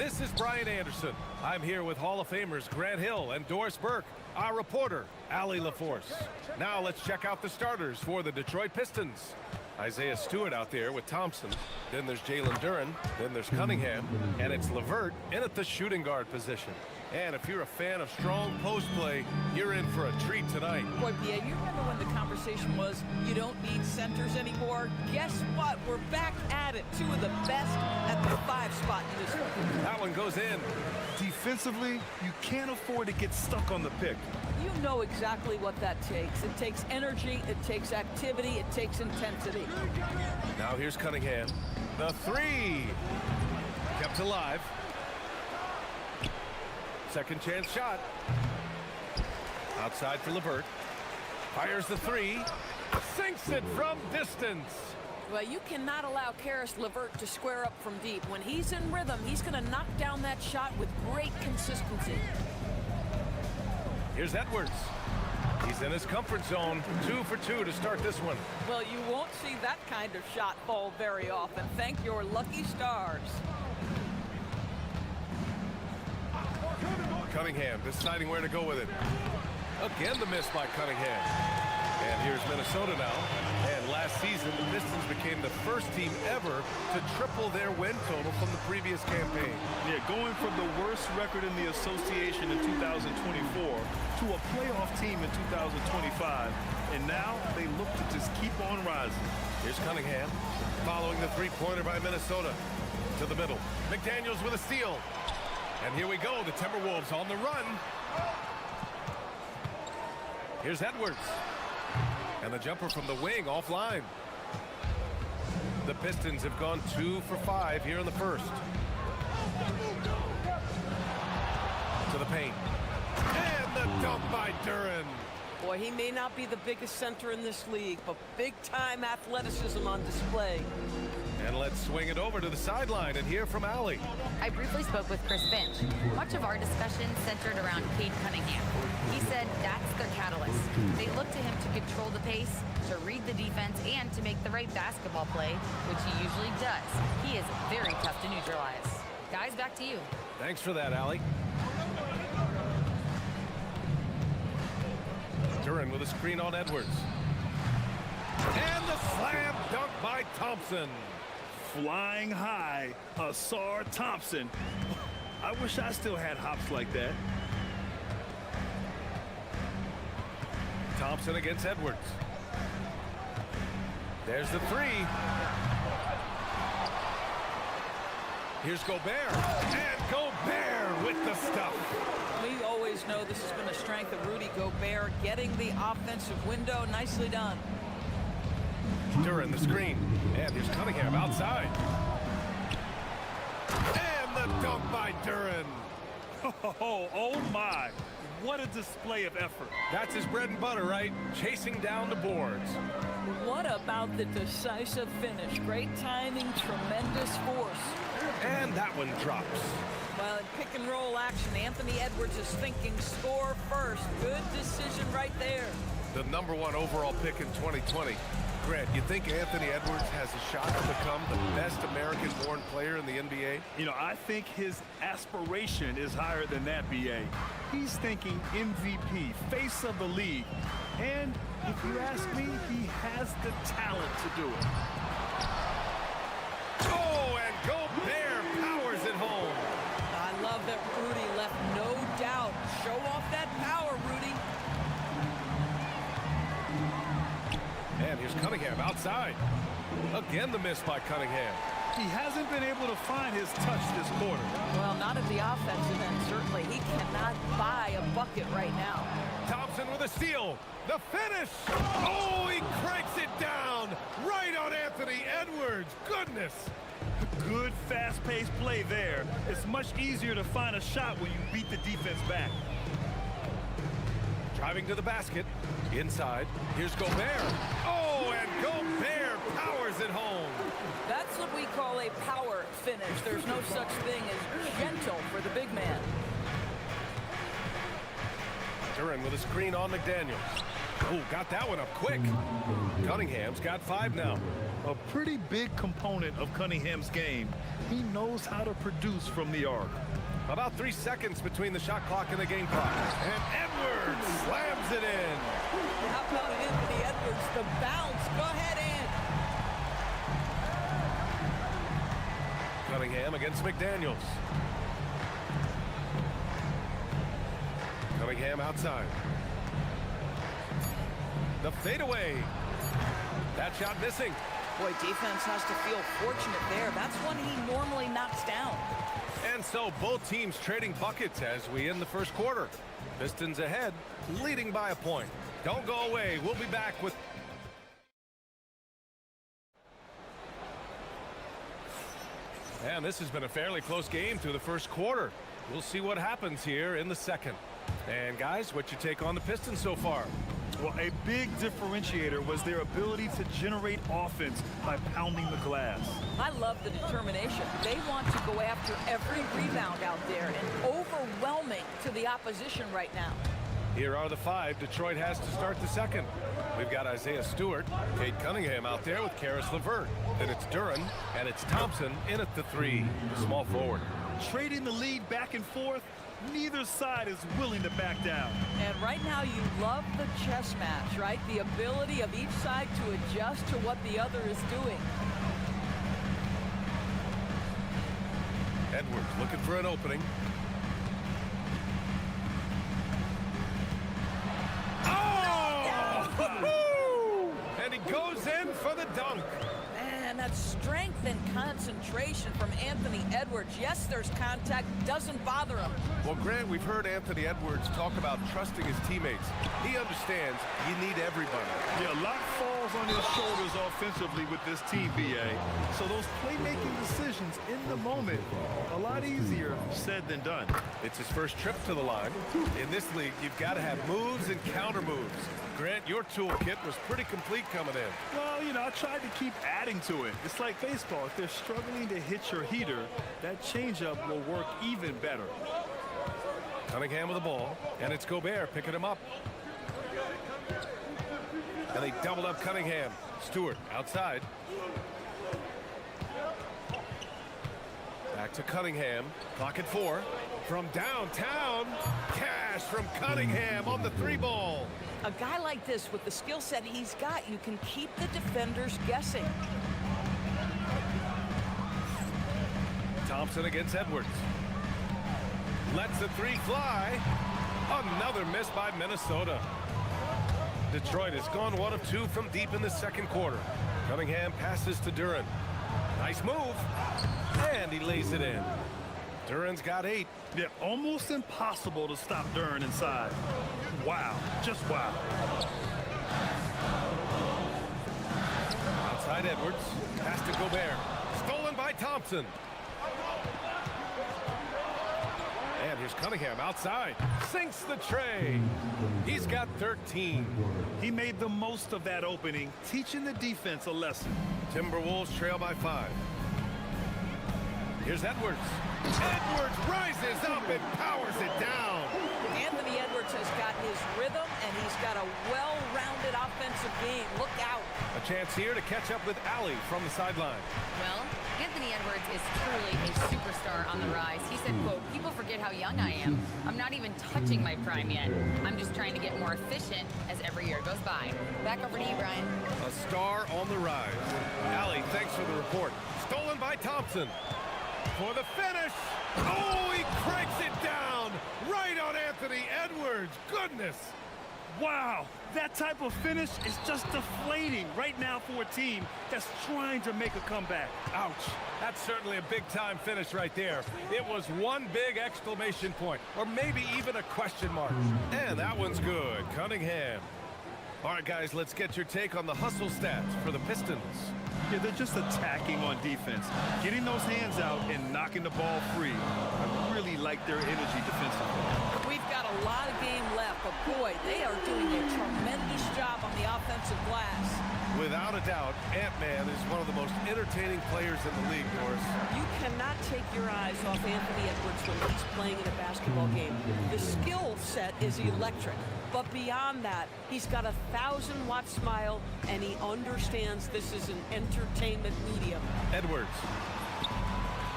This is Brian Anderson. I'm here with Hall of Famers Grant Hill and Doris Burke, our reporter, Allie LaForce. Now let's check out the starters for the Detroit Pistons. Isaiah Stewart out there with Thompson. Then there's Jalen Duren. Then there's Cunningham. And it's LeVert in at the shooting guard position. And if you're a fan of strong post play, you're in for a treat tonight. Boy, Pierre, you remember when the conversation was you don't need centers anymore? Guess what? We're back at it. Two of the best at the 5 spot in this league. That one goes in. Defensively, you can't afford to get stuck on the pick. You know exactly what that takes. It takes energy, it takes activity, it takes intensity. Now here's Cunningham. The 3. Kept alive. Second chance shot. Outside for LeVert. Fires the 3. Sinks it from distance. Well, you cannot allow Karis LeVert to square up from deep. When he's in rhythm, he's going to knock down that shot with great consistency. Here's Edwards. He's in his comfort zone. 2 for 2 to start this one. Well, you won't see that kind of shot fall very often. Thank your lucky stars. Cunningham deciding where to go with it. Again, the miss by Cunningham. And here's Minnesota now. And last season, the Pistons became the first team ever to triple their win total from the previous campaign. Yeah, going from the worst record in the association in 2024 to a playoff team in 2025. And now they look to just keep on rising. Here's Cunningham following the three-pointer by Minnesota. To the middle. McDaniels with a steal. And here we go, the Timberwolves on the run. Here's Edwards. And the jumper from the wing offline. The Pistons have gone 2 for 5 here in the first. To the paint. And the dunk by Duren. Boy, he may not be the biggest center in this league, but big-time athleticism on display. And let's swing it over to the sideline and hear from Allie. I briefly spoke with Chris Finch. Much of our discussion centered around Cade Cunningham. He said that's their catalyst. They look to him to control the pace, to read the defense, and to make the right basketball play, which he usually does. He is very tough to neutralize. Guys, back to you. Thanks for that, Allie. Duren with a screen on Edwards. And the slam dunk by Thompson. Flying high, Asar Thompson. I wish I still had hops like that. Thompson against Edwards. There's the 3. Here's Gobert. And Gobert with the stuff. We always know this has been a strength of Rudy Gobert, getting the offensive window. Nicely done. Duren the screen. And here's Cunningham outside. And the dunk by Duren. Oh my. What a display of effort. That's his bread and butter, right? Chasing down the boards. What about the decisive finish? Great timing, tremendous force. And that one drops. Well, in pick and roll action, Anthony Edwards is thinking score first. Good decision right there. The #1 overall pick in 2020. Grant, you think Anthony Edwards has a shot to become the best American-born player in the NBA? You know, I think his aspiration is higher than that, BA. He's thinking MVP, face of the league. And if you ask me, he has the talent to do it. Oh, and Gobert powers it home. I love that Rudy left no doubt. Show off that power, Rudy. And here's Cunningham outside. Again, the miss by Cunningham. He hasn't been able to find his touch this quarter. Well, not at the offensive end, certainly. He cannot buy a bucket right now. Thompson with a steal. The finish. Oh, he cranks it down. Right on Anthony Edwards. Goodness. Good fast-paced play there. It's much easier to find a shot when you beat the defense back. Driving to the basket. Inside. Here's Gobert. Oh, and Gobert powers it home. That's what we call a power finish. There's no such thing as gentle for the big man. Duren with a screen on McDaniels. Oh, got that one up quick. Cunningham's got 5 now. A pretty big component of Cunningham's game. He knows how to produce from the arc. About 3 seconds between the shot clock and the game clock. And Edwards slams it in. How about Anthony Edwards, the bounce? Go ahead, Ant. Cunningham against McDaniels. Cunningham outside. The fadeaway. That shot missing. Boy, defense has to feel fortunate there. That's one he normally knocks down. And so both teams trading buckets as we end the first quarter. Pistons ahead, leading by a point. Don't go away. We'll be back with... And this has been a fairly close game through the first quarter. We'll see what happens here in the second. And guys, what's your take on the Pistons so far? Well, a big differentiator was their ability to generate offense by pounding the glass. I love the determination. They want to go after every rebound out there and overwhelming to the opposition right now. Here are the 5 Detroit has to start the second. We've got Isaiah Stewart, Cade Cunningham out there with Karis LeVert. Then it's Duran, and it's Thompson in at the 3, the small forward. Trading the lead back and forth, neither side is willing to back down. And right now you love the chess match, right? The ability of each side to adjust to what the other is doing. Edwards looking for an opening. Oh! And he goes in for the dunk. Man, that's strength and concentration from Anthony Edwards. Yes, there's contact, doesn't bother him. Well, Grant, we've heard Anthony Edwards talk about trusting his teammates. He understands you need everybody. Yeah, a lot falls on his shoulders offensively with this team, BA. So those playmaking decisions in the moment, a lot easier said than done. It's his first trip to the line. In this league, you've got to have moves and counter moves. Grant, your toolkit was pretty complete coming in. Well, you know, I tried to keep adding to it. It's like baseball. If they're struggling to hit your heater, that changeup will work even better. Cunningham with the ball, and it's Gobert picking him up. And they doubled up Cunningham. Stewart outside. Back to Cunningham. Clock at 4. From downtown, Cash from Cunningham on the 3-ball. A guy like this, with the skill set he's got, you can keep the defenders guessing. Thompson against Edwards. Lets the 3 fly. Another miss by Minnesota. Detroit has gone 1 of 2 from deep in the second quarter. Cunningham passes to Duran. Nice move. And he lays it in. Duran's got 8. Yeah, almost impossible to stop Duran inside. Wow, just wow. Outside Edwards. Pass to Gobert. Stolen by Thompson. And here's Cunningham outside. Sinks the tray. He's got 13. He made the most of that opening, teaching the defense a lesson. Timberwolves trail by 5. Here's Edwards. Edwards rises up and powers it down. Anthony Edwards has got his rhythm, and he's got a well-rounded offensive game. Look out. A chance here to catch up with Allie from the sideline. Well, Anthony Edwards is truly a superstar on the rise. He said, quote, "People forget how young I am. I'm not even touching my prime yet. I'm just trying to get more efficient as every year goes by." Back over to you, Brian. A star on the rise. Allie, thanks for the report. Stolen by Thompson. For the finish. Oh, he cranks it down. Right on Anthony Edwards. Goodness. Wow, that type of finish is just deflating right now for a team that's trying to make a comeback. Ouch. That's certainly a big-time finish right there. It was one big exclamation point, or maybe even a question mark. And that one's good. Cunningham. All right, guys, let's get your take on the hustle stats for the Pistons. Yeah, they're just attacking on defense, getting those hands out and knocking the ball free. I really like their energy defensively. We've got a lot of game left, but boy, they are doing a tremendous job on the offensive glass. Without a doubt, Ant-Man is one of the most entertaining players in the league, Norris. You cannot take your eyes off Anthony Edwards when he's playing in a basketball game. The skill set is electric, but beyond that, he's got a 1,000-watt smile, and he understands this is an entertainment medium. Edwards.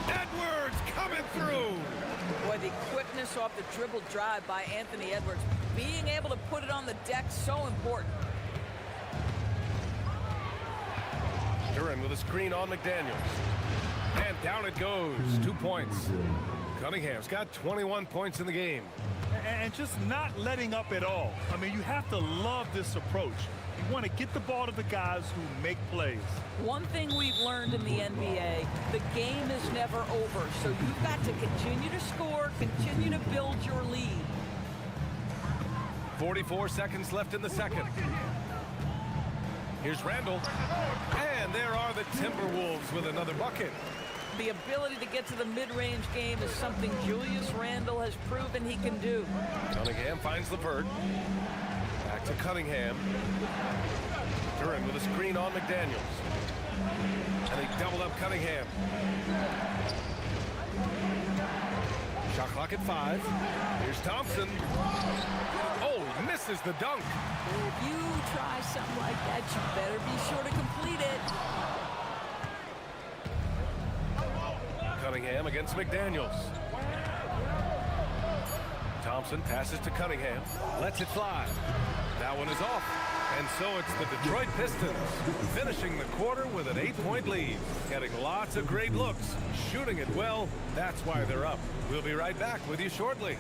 Edwards coming through! Boy, the quickness off the dribble drive by Anthony Edwards. Being able to put it on the deck, so important. Duran with a screen on McDaniels. And down it goes. 2 points. Cunningham's got 21 points in the game. And just not letting up at all. I mean, you have to love this approach. You want to get the ball to the guys who make plays. One thing we've learned in the NBA, the game is never over. So you've got to continue to score, continue to build your lead. 44 seconds left in the second. Here's Randall. And there are the Timberwolves with another bucket. The ability to get to the mid-range game is something Julius Randle has proven he can do. Cunningham finds LeVert. Back to Cunningham. Duran with a screen on McDaniels. And he doubled up Cunningham. Shot clock at 5. Here's Thompson. Oh, he misses the dunk. If you try something like that, you better be sure to complete it. Cunningham against McDaniels. Thompson passes to Cunningham. Lets it fly. That one is off. And so it's the Detroit Pistons finishing the quarter with an 8-point lead. Getting lots of great looks. Shooting it well. That's why they're up. We'll be right back with you shortly.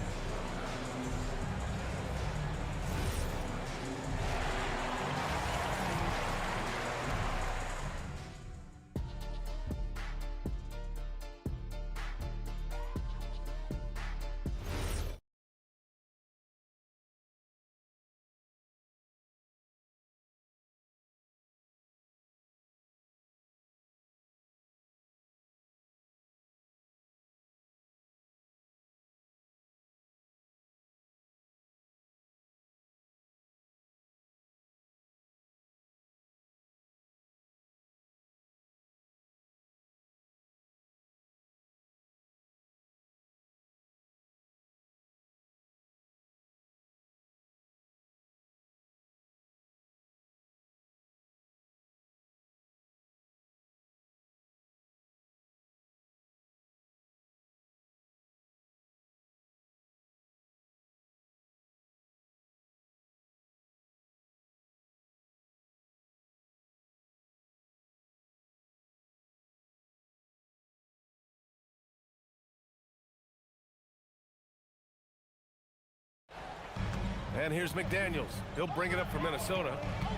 And here's McDaniels. He'll bring it up for Minnesota.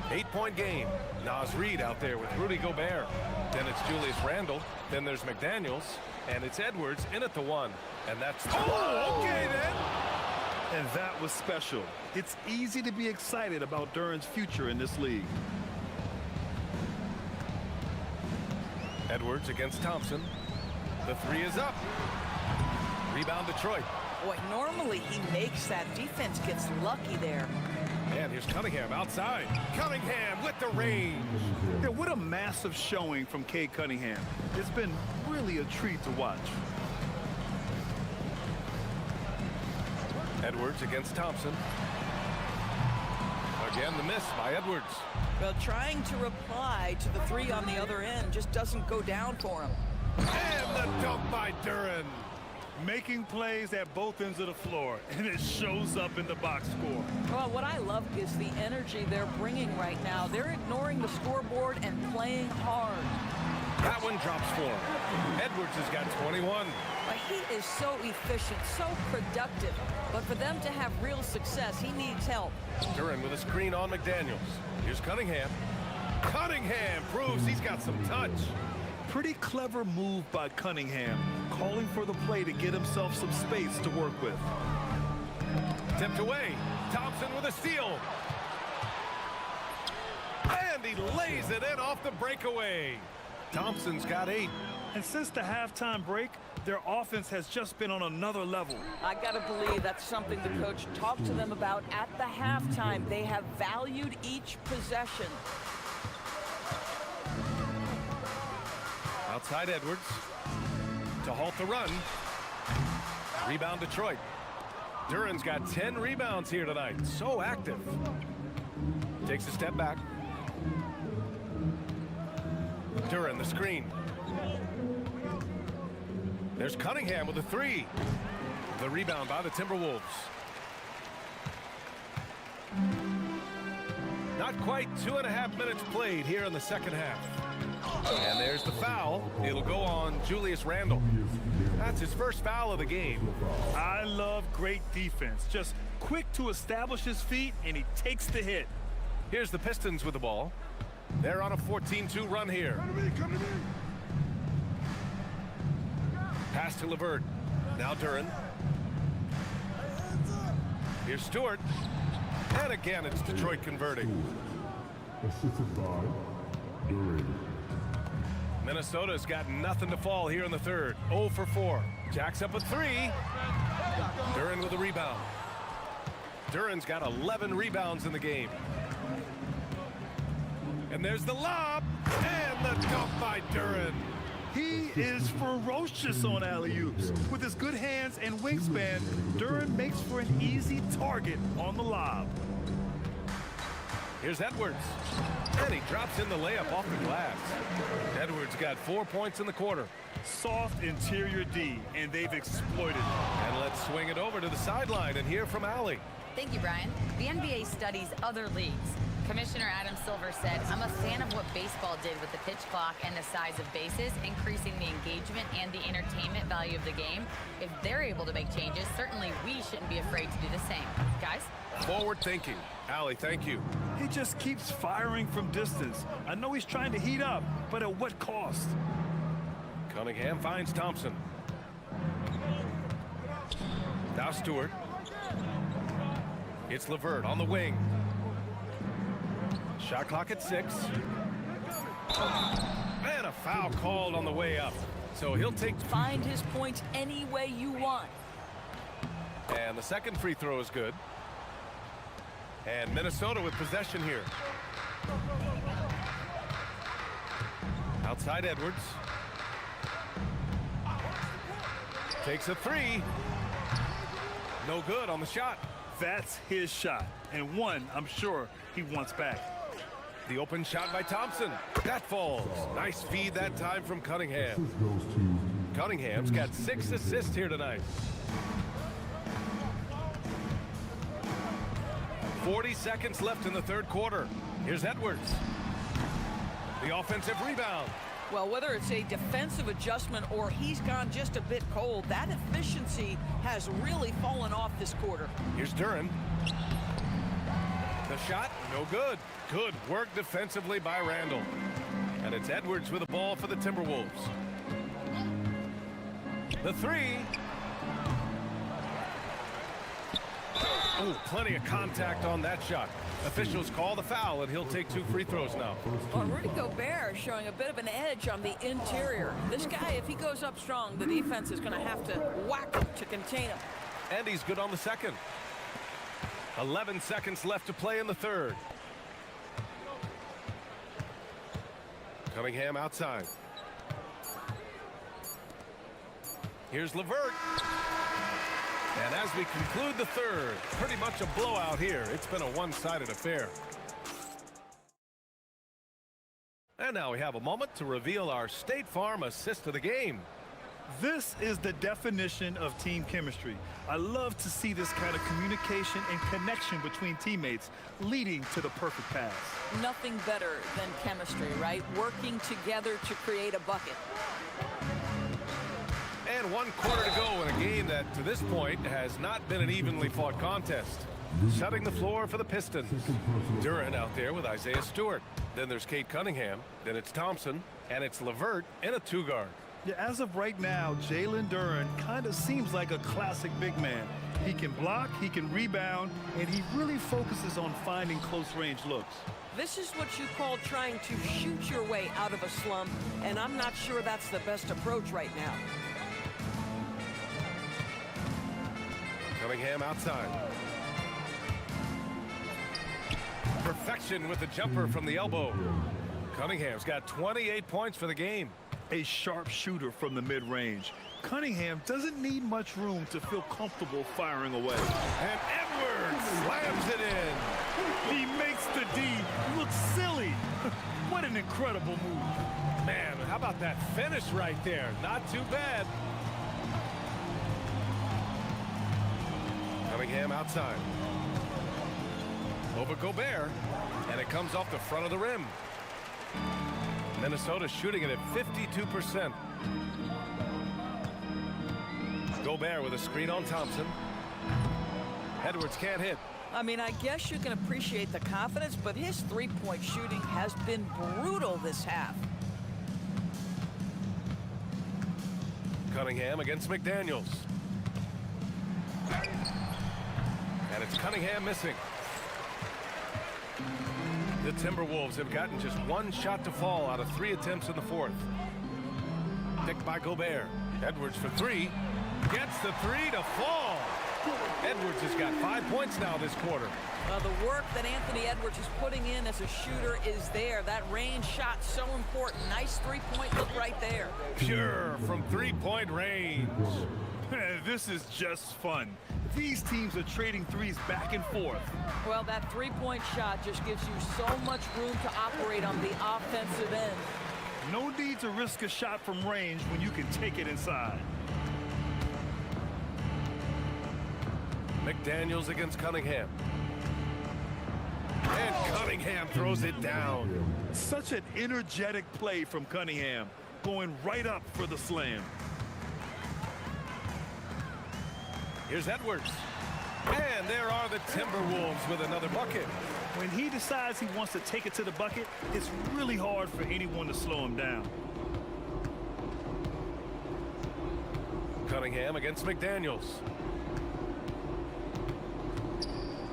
8-point game. Naz Reid out there with Rudy Gobert. Then it's Julius Randle. Then there's McDaniels. And it's Edwards in at the 1. And that's... Oh, okay then. And that was special. It's easy to be excited about Duran's future in this league. Edwards against Thompson. The 3 is up. Rebound Detroit. Boy, normally he makes that. Defense gets lucky there. And here's Cunningham outside. Cunningham with the range. Yeah, what a massive showing from Cade Cunningham. It's been really a treat to watch. Edwards against Thompson. Again, the miss by Edwards. Well, trying to reply to the 3 on the other end just doesn't go down for him. And the dunk by Duran. Making plays at both ends of the floor, and it shows up in the box score. Well, what I love is the energy they're bringing right now. They're ignoring the scoreboard and playing hard. That one drops for him. Edwards has got 21. He is so efficient, so productive. But for them to have real success, he needs help. Duran with a screen on McDaniels. Here's Cunningham. Cunningham proves he's got some touch. Pretty clever move by Cunningham, calling for the play to get himself some space to work with. Tipped away. Thompson with a steal. And he lays it in off the breakaway. Thompson's got 8. And since the halftime break, their offense has just been on another level. I got to believe that's something the coach talked to them about at the halftime. They have valued each possession. Outside Edwards to halt the run. Rebound Detroit. Duran's got 10 rebounds here tonight. So active. Takes a step back. Duran, the screen. There's Cunningham with a three. The rebound by the Timberwolves. Not quite 2.5 minutes played here in the second half. And there's the foul. It'll go on Julius Randle. That's his first foul of the game. I love great defense. Just quick to establish his feet, and he takes the hit. Here's the Pistons with the ball. They're on a 14-2 run here. Pass to LeVert. Now Duran. Here's Stewart. And again, it's Detroit converting. Assisted by Duran. Minnesota's got nothing to fall here in the third. 0 for 4. Jacks up a three. Duran with a rebound. Duran's got 11 rebounds in the game. And there's the lob. And the dunk by Duran. He is ferocious on alley-oops. With his good hands and wingspan, Duran makes for an easy target on the lob. Here's Edwards. And he drops in the layup off the glass. Edwards got 4 points in the quarter. Soft interior D, and they've exploited it. And let's swing it over to the sideline and hear from Allie. Thank you, Brian. The NBA studies other leagues. Commissioner Adam Silver said, I'm a fan of what baseball did with the pitch clock and the size of bases, increasing the engagement and the entertainment value of the game. If they're able to make changes, certainly we shouldn't be afraid to do the same. Guys? Forward thinking. Allie, thank you. He just keeps firing from distance. I know he's trying to heat up, but at what cost? Cunningham finds Thompson. Now Stewart. It's LeVert on the wing. Shot clock at 6. And a foul called on the way up. So he'll take... Find his points any way you want. And the second free throw is good. And Minnesota with possession here. Outside Edwards. Takes a three. No good on the shot. That's his shot, and one I'm sure he wants back. The open shot by Thompson. That falls. Nice feed that time from Cunningham. Cunningham's got 6 assists here tonight. 40 seconds left in the third quarter. Here's Edwards. The offensive rebound. Well, whether it's a defensive adjustment or he's gone just a bit cold, that efficiency has really fallen off this quarter. Here's Duran. The shot, no good. Good work defensively by Randle. And it's Edwards with the ball for the Timberwolves. The three. Oh, plenty of contact on that shot. Officials call the foul, and he'll take 2 free throws now. Well, Rudy Gobert showing a bit of an edge on the interior. This guy, if he goes up strong, the defense is going to have to whack him to contain him. And he's good on the second. 11 seconds left to play in the third. Cunningham outside. Here's LeVert. And as we conclude the third, pretty much a blowout here. It's been a one-sided affair. And now we have a moment to reveal our State Farm assist of the game. This is the definition of team chemistry. I love to see this kind of communication and connection between teammates leading to the perfect pass. Nothing better than chemistry, right? Working together to create a bucket. And 1 quarter to go in a game that, to this point, has not been an evenly fought contest. Setting the floor for the Pistons. Duran out there with Isaiah Stewart. Then there's Kate Cunningham. Then it's Thompson. And it's LeVert in a 2-guard. Yeah, as of right now, Jalen Duren kind of seems like a classic big man. He can block, he can rebound, and he really focuses on finding close-range looks. This is what you call trying to shoot your way out of a slump, and I'm not sure that's the best approach right now. Cunningham outside. Perfection with the jumper from the elbow. Cunningham's got 28 points for the game. A sharp shooter from the mid-range. Cunningham doesn't need much room to feel comfortable firing away. And Edwards slams it in. He makes the D look silly. What an incredible move. Man, how about that finish right there? Not too bad. Cunningham outside. Over Gobert, and it comes off the front of the rim. Minnesota shooting it at 52%. Gobert with a screen on Thompson. Edwards can't hit. I mean, I guess you can appreciate the confidence, but his three-point shooting has been brutal this half. Cunningham against McDaniels. And it's Cunningham missing. The Timberwolves have gotten just one shot to fall out of 3 attempts in the fourth. Picked by Gobert. Edwards for 3. Gets the 3 to fall. Edwards has got 5 points now this quarter. The work that Anthony Edwards is putting in as a shooter is there. That range shot so important. Nice three-point look right there. Pure from three-point range. This is just fun. These teams are trading threes back and forth. Well, that three-point shot just gives you so much room to operate on the offensive end. No need to risk a shot from range when you can take it inside. McDaniels against Cunningham. And Cunningham throws it down. Such an energetic play from Cunningham, going right up for the slam. Here's Edwards. And there are the Timberwolves with another bucket. When he decides he wants to take it to the bucket, it's really hard for anyone to slow him down. Cunningham against McDaniels.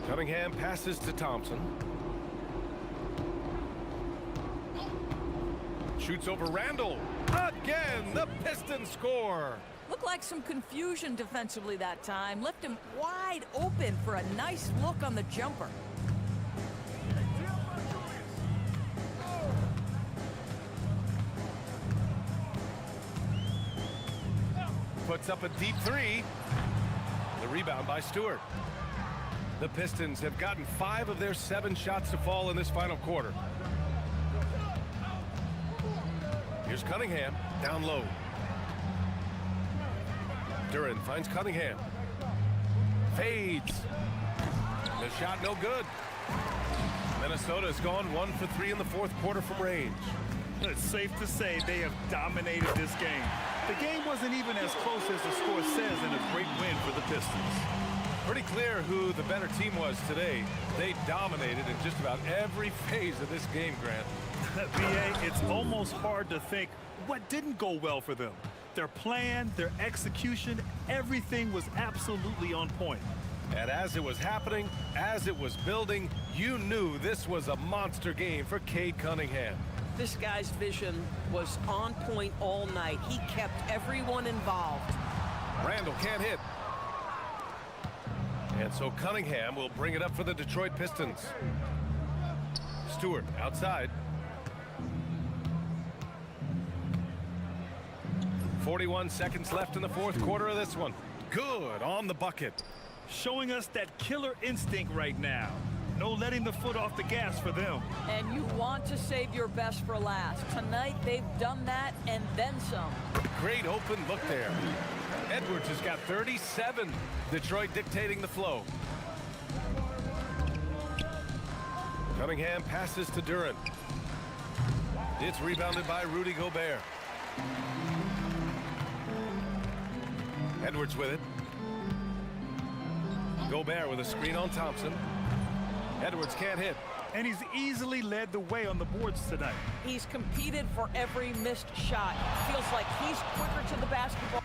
Cunningham passes to Thompson. Shoots over Randall. Again, the Pistons score. Looked like some confusion defensively that time. Left him wide open for a nice look on the jumper. Puts up a deep 3. The rebound by Stewart. The Pistons have gotten 5 of their 7 shots to fall in this final quarter. Here's Cunningham down low. Duren finds Cunningham. Fades. The shot no good. Minnesota's gone 1 for 3 in the fourth quarter from range. It's safe to say they have dominated this game. The game wasn't even as close as the score says, and a great win for the Pistons. Pretty clear who the better team was today. They dominated in just about every phase of this game, Grant. BA, it's almost hard to think what didn't go well for them. Their plan, their execution, everything was absolutely on point. And as it was happening, as it was building, you knew this was a monster game for Cade Cunningham. This guy's vision was on point all night. He kept everyone involved. Randall can't hit. And so Cunningham will bring it up for the Detroit Pistons. Stewart outside. 41 seconds left in the fourth quarter of this one. Good on the bucket. Showing us that killer instinct right now. No letting the foot off the gas for them. And you want to save your best for last. Tonight, they've done that and then some. Great open look there. Edwards has got 37. Detroit dictating the flow. Cunningham passes to Duren. It's rebounded by Rudy Gobert. Edwards with it. Gobert with a screen on Thompson. Edwards can't hit. And he's easily led the way on the boards tonight. He's competed for every missed shot. Feels like he's quicker to the basketball.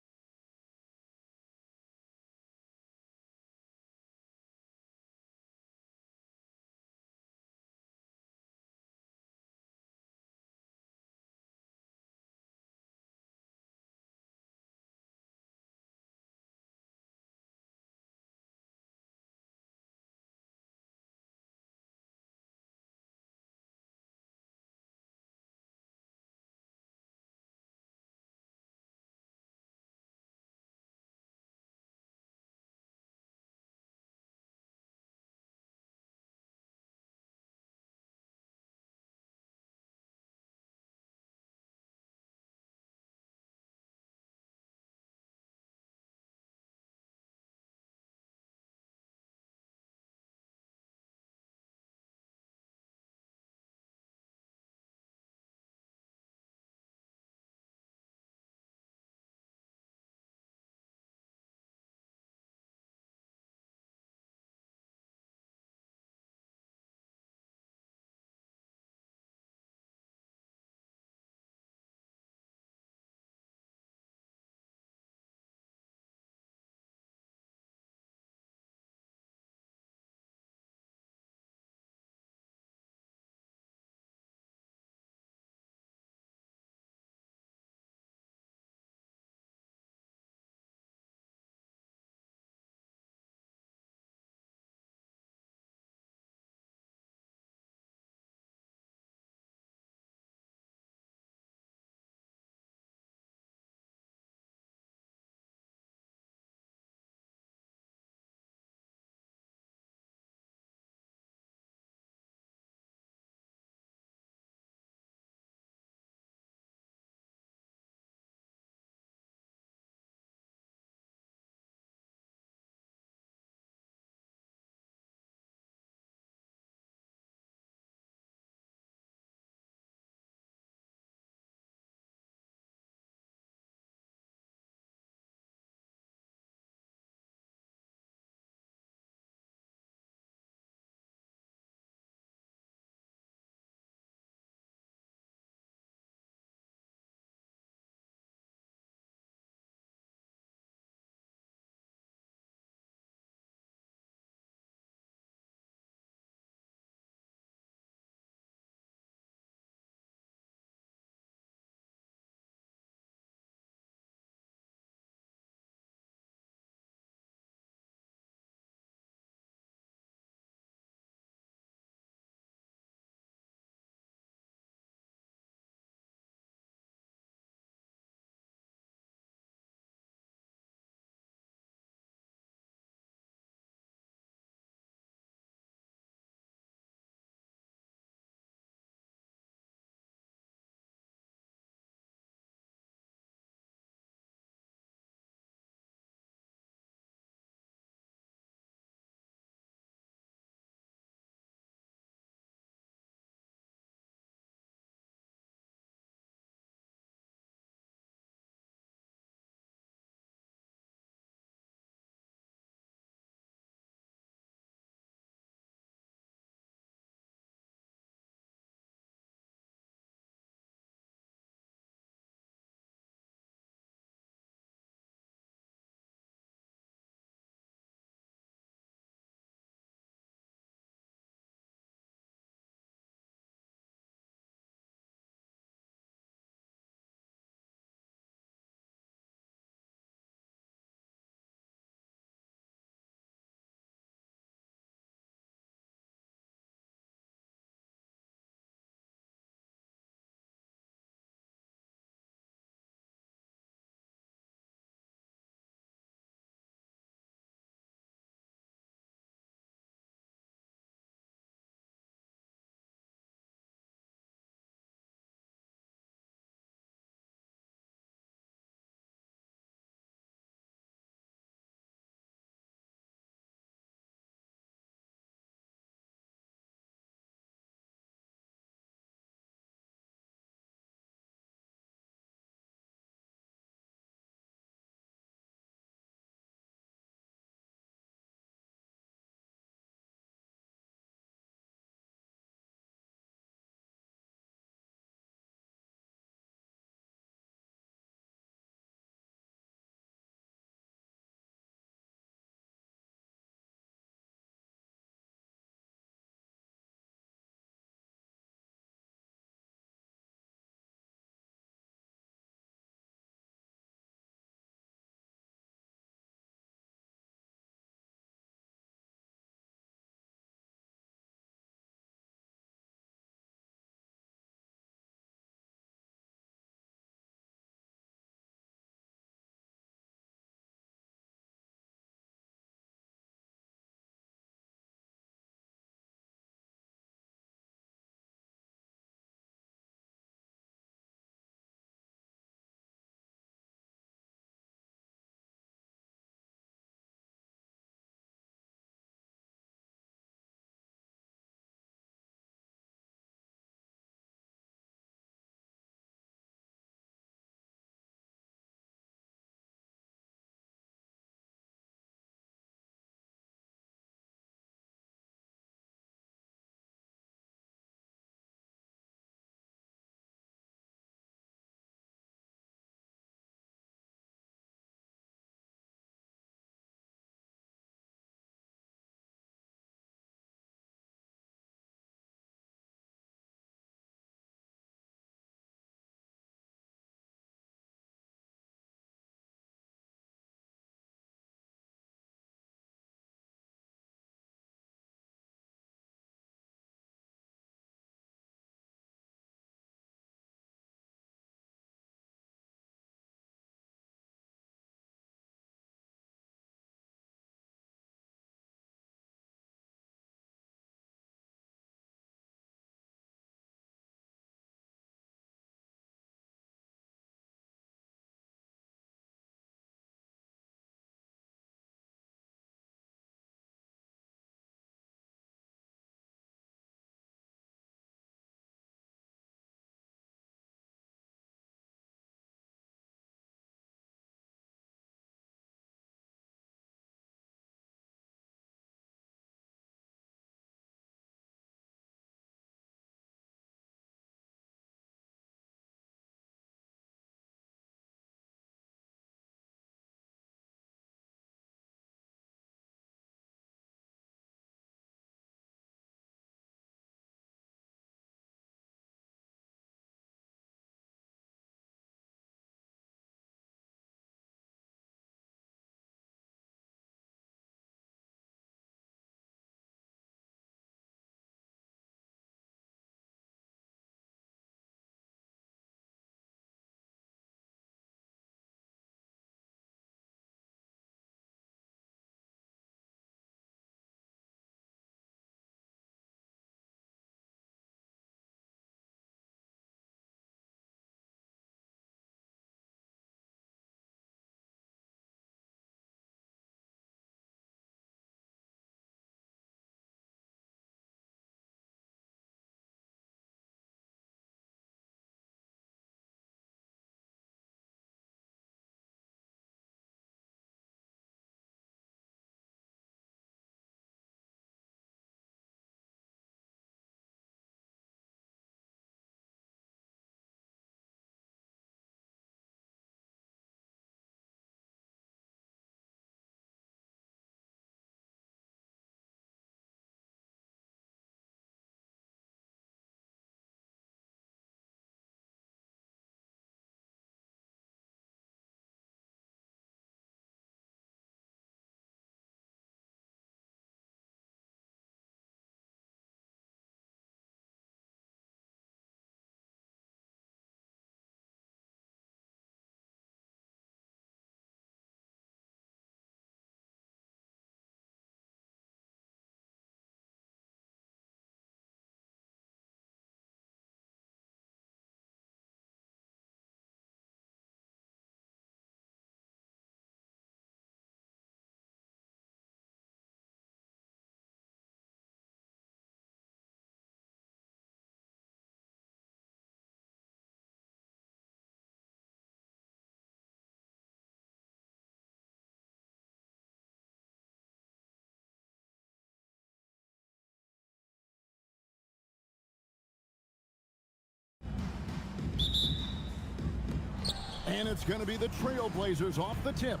And it's going to be the Trailblazers off the tip.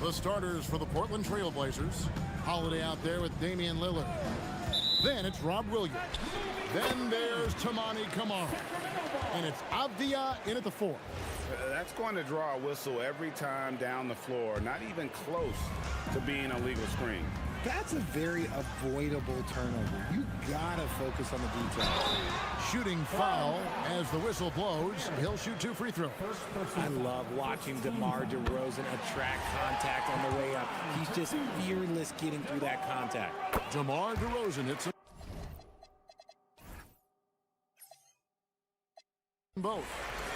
The starters for the Portland Trailblazers. Holiday out there with Damian Lillard. Then it's Rob Williams. Then there's Tamani Kamara. And it's Avdia in at the 4. That's going to draw a whistle every time down the floor. Not even close to being a legal screen. That's a very avoidable turnover. You gotta focus on the details. Shooting foul as the whistle blows. He'll shoot 2 free throws. I love watching DeMar DeRozan attract contact on the way up. He's just fearless getting through that contact. DeMar DeRozan hits both.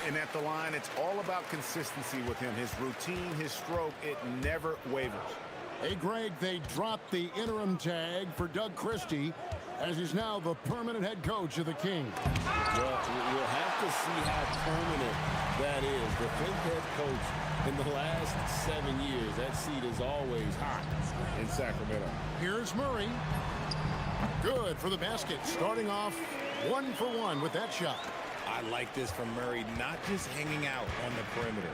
And at the line, it's all about consistency with him. His routine, his stroke, it never wavers. Hey, Greg, they dropped the interim tag for Doug Christie as he's now the permanent head coach of the Kings. Well, we'll have to see how permanent that is. The fifth head coach in the last 7 years, that seat is always hot in Sacramento. Here's Murray. Good for the basket, starting off 1 for 1 with that shot. I like this from Murray, not just hanging out on the perimeter.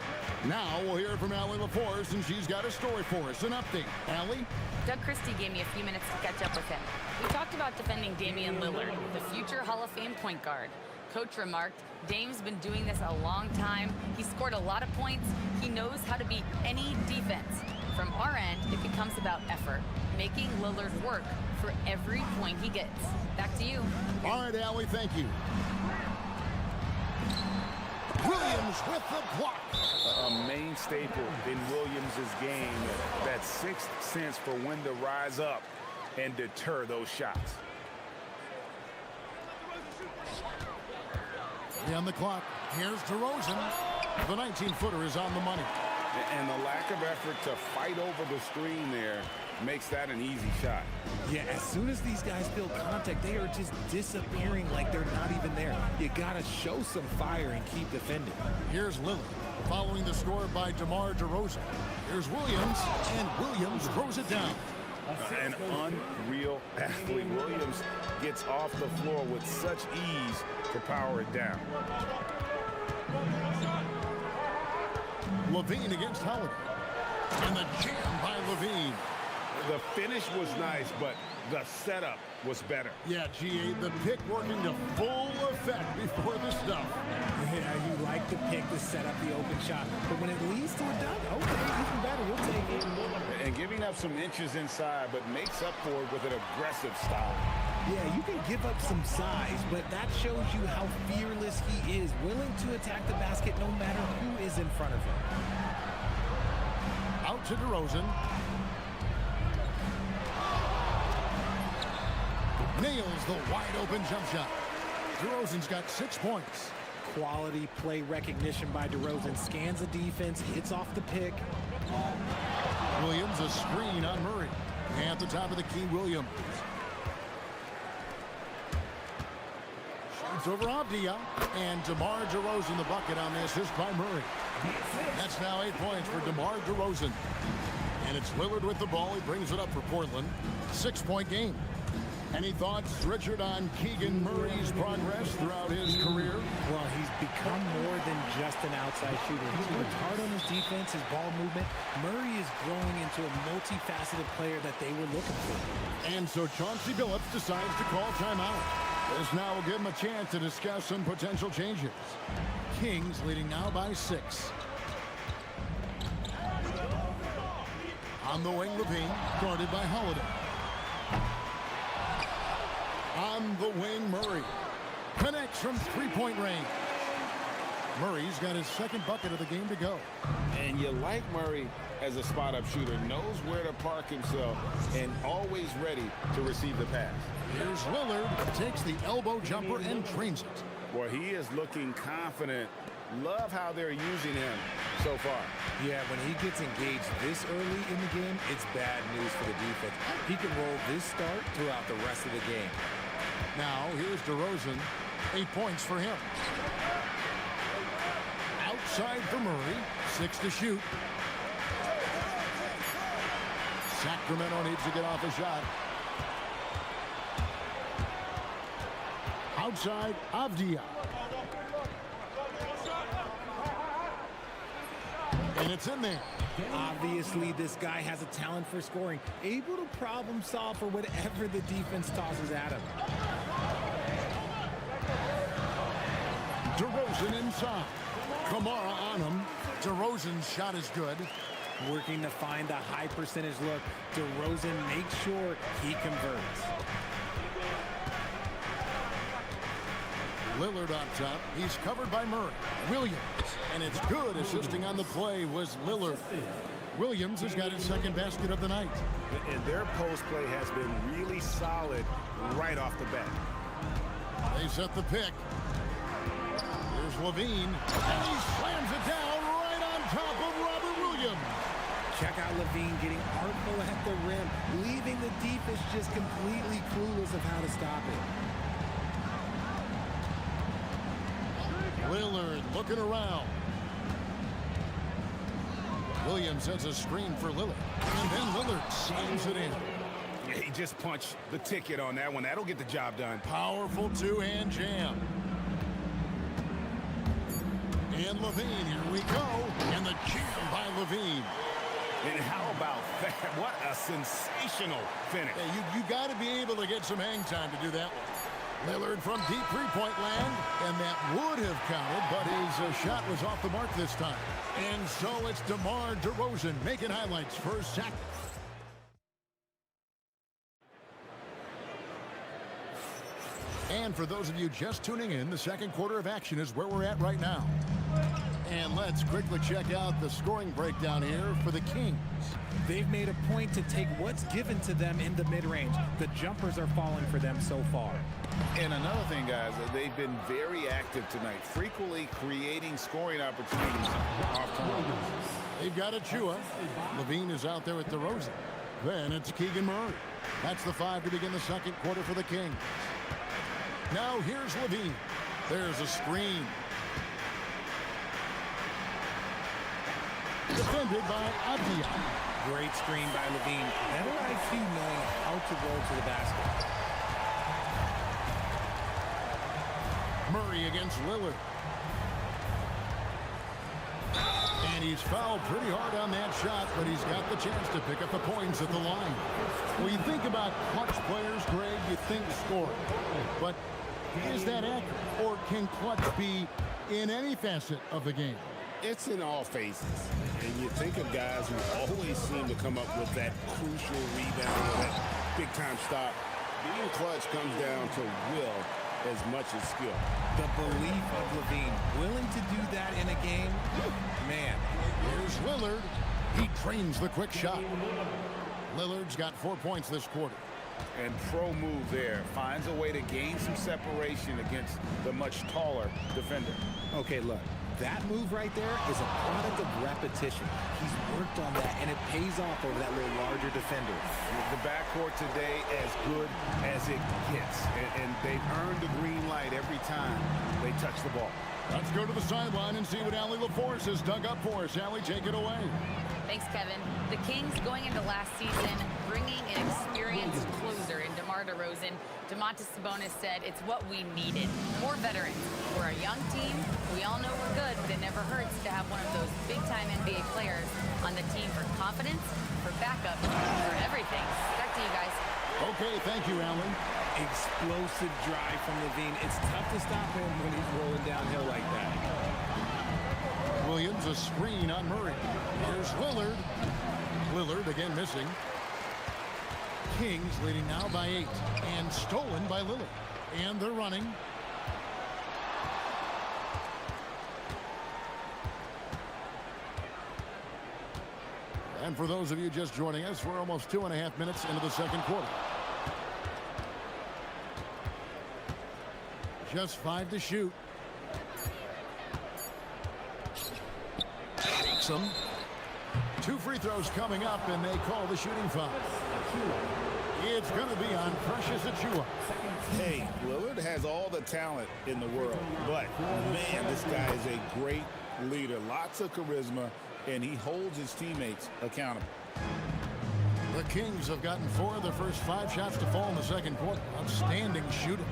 Now we'll hear from Allie LaForce, and she's got a story for us. An update. Allie? Doug Christie gave me a few minutes to catch up with him. We talked about defending Damian Lillard, the future Hall of Fame point guard. Coach remarked, Dame's been doing this a long time. He scored a lot of points. He knows how to beat any defense. From our end, it becomes about effort, making Lillard work for every point he gets. Back to you. All right, Allie, thank you. Williams with the block. A main staple in Williams' game, that sixth sense for when to rise up and deter those shots. On the clock, here's DeRozan. The 19-footer is on the money. And the lack of effort to fight over the screen there makes that an easy shot. Yeah, as soon as these guys feel contact, they are just disappearing like they're not even there. You gotta show some fire and keep defending. Here's Lillard, following the score by DeMar DeRozan. Here's Williams, and Williams throws it down. An unreal athlete. Williams gets off the floor with such ease to power it down. Levine against Holiday. And the jam by Levine. The finish was nice, but the setup was better. Yeah, GA, the pick working to full effect before the stuff. Yeah, you like the pick to set up the open shot, but when it leads to a dunk, okay, even better, you'll take it. And giving up some inches inside, but makes up for it with an aggressive style. Yeah, you can give up some size, but that shows you how fearless he is, willing to attack the basket no matter who is in front of him. Out to DeRozan. Nails the wide-open jump shot. DeRozan's got 6 points. Quality play recognition by DeRozan. Scans the defense, hits off the pick. Williams a screen on Murray. At the top of the key, Williams. Shoots over Avdia. And DeMar DeRozan the bucket on the assist by Murray. That's now 8 points for DeMar DeRozan. And it's Lillard with the ball. He brings it up for Portland. 6-point game. Any thoughts, Richard, on Keegan Murray's progress throughout his career? Well, he's become more than just an outside shooter. He's worked hard on his defense, his ball movement. Murray is growing into a multifaceted player that they were looking for. And so Chauncey Billups decides to call timeout. This now will give him a chance to discuss some potential changes. Kings leading now by 6. On the wing, Levine, guarded by Holiday. On the wing, Murray connects from three-point range. Murray's got his second bucket of the game to go. And you like Murray as a spot-up shooter, knows where to park himself, and always ready to receive the pass. Here's Lillard, takes the elbow jumper and drains it. Well, he is looking confident. Love how they're using him so far. Yeah, when he gets engaged this early in the game, it's bad news for the defense. He can roll this start throughout the rest of the game. Now, here's DeRozan. 8 points for him. Outside for Murray. 6 to shoot. Sacramento needs to get off a shot. Outside, Avdia. And it's in there. Obviously, this guy has a talent for scoring, able to problem solve for whatever the defense tosses at him. DeRozan inside. Kamara on him. DeRozan's shot is good. Working to find the high percentage look. DeRozan makes sure he converts. Lillard on top. He's covered by Murray. Williams. And it's good. Assisting on the play was Lillard. Williams has got his second basket of the night. And their post play has been really solid right off the bat. They set the pick. Here's Levine. And he slams it down right on top of Robert Williams. Check out Levine getting artful at the rim, leaving the defense just completely clueless of how to stop it. Lillard looking around. Williams sets a screen for Lillard. And then Lillard slams it in. Yeah, he just punched the ticket on that one. That'll get the job done. Powerful two-hand jam. And Levine, here we go. And the jam by Levine. And how about that? What a sensational finish. Yeah, you got to be able to get some hang time to do that one. Lillard from deep three-point land, and that would have counted, but his shot was off the mark this time. And so it's DeMar DeRozan making highlights for sack. And for those of you just tuning in, the second quarter of action is where we're at right now. And let's quickly check out the scoring breakdown here for the Kings. They've made a point to take what's given to them in the mid-range. The jumpers are falling for them so far. And another thing, guys, they've been very active tonight, frequently creating scoring opportunities off turnovers. They've got Achua. Levine is out there with DeRozan. Then it's Keegan Murray. That's the 5 to begin the second quarter for the Kings. Now here's Levine. There's a screen. Defended by Adia. Great screen by Levine. Better IQ knowing how to roll to the basket. Murray against Lillard. And he's fouled pretty hard on that shot, but he's got the chance to pick up the points at the line. When you think about clutch players, Greg, you think scoring. But is that accurate? Or can clutch be in any facet of the game? It's in all phases. And you think of guys who always seem to come up with that crucial rebound or that big-time stop. Being clutch comes down to will as much as skill. The belief of Levine, willing to do that in a game, man. Here's Lillard. He trains the quick shot. Lillard's got 4 points this quarter. And pro move there. Finds a way to gain some separation against the much taller defender. Okay, look. That move right there is a product of repetition. He's worked on that, and it pays off over that little larger defender. The backcourt today as good as it gets. And they've earned the green light every time they touch the ball. Let's go to the sideline and see what Allie LaForce has dug up for us. Allie, take it away. Thanks, Kevin. The Kings going into last season, bringing an experienced closer in DeMar DeRozan. Domantas Sabonis said it's what we needed. More veterans. We're a young team. We all know we're good, but it never hurts to have one of those big-time NBA players on the team for confidence, for backup, for everything. Back to you guys. Okay, thank you, Allen. Explosive drive from Levine. It's tough to stop him when he's rolling downhill like that. Williams, a screen on Murray. Here's Lillard. Lillard again missing. Kings leading now by 8. And stolen by Lillard. And they're running. And for those of you just joining us, we're almost 2.5 minutes into the second quarter. Just 5 to shoot. Takes them. 2 free throws coming up, and they call the shooting foul. It's going to be on Precious Achua. Hey, Lillard has all the talent in the world, but man, this guy is a great leader. Lots of charisma, and he holds his teammates accountable. The Kings have gotten 4 of their first 5 shots to fall in the second quarter. Outstanding shooting.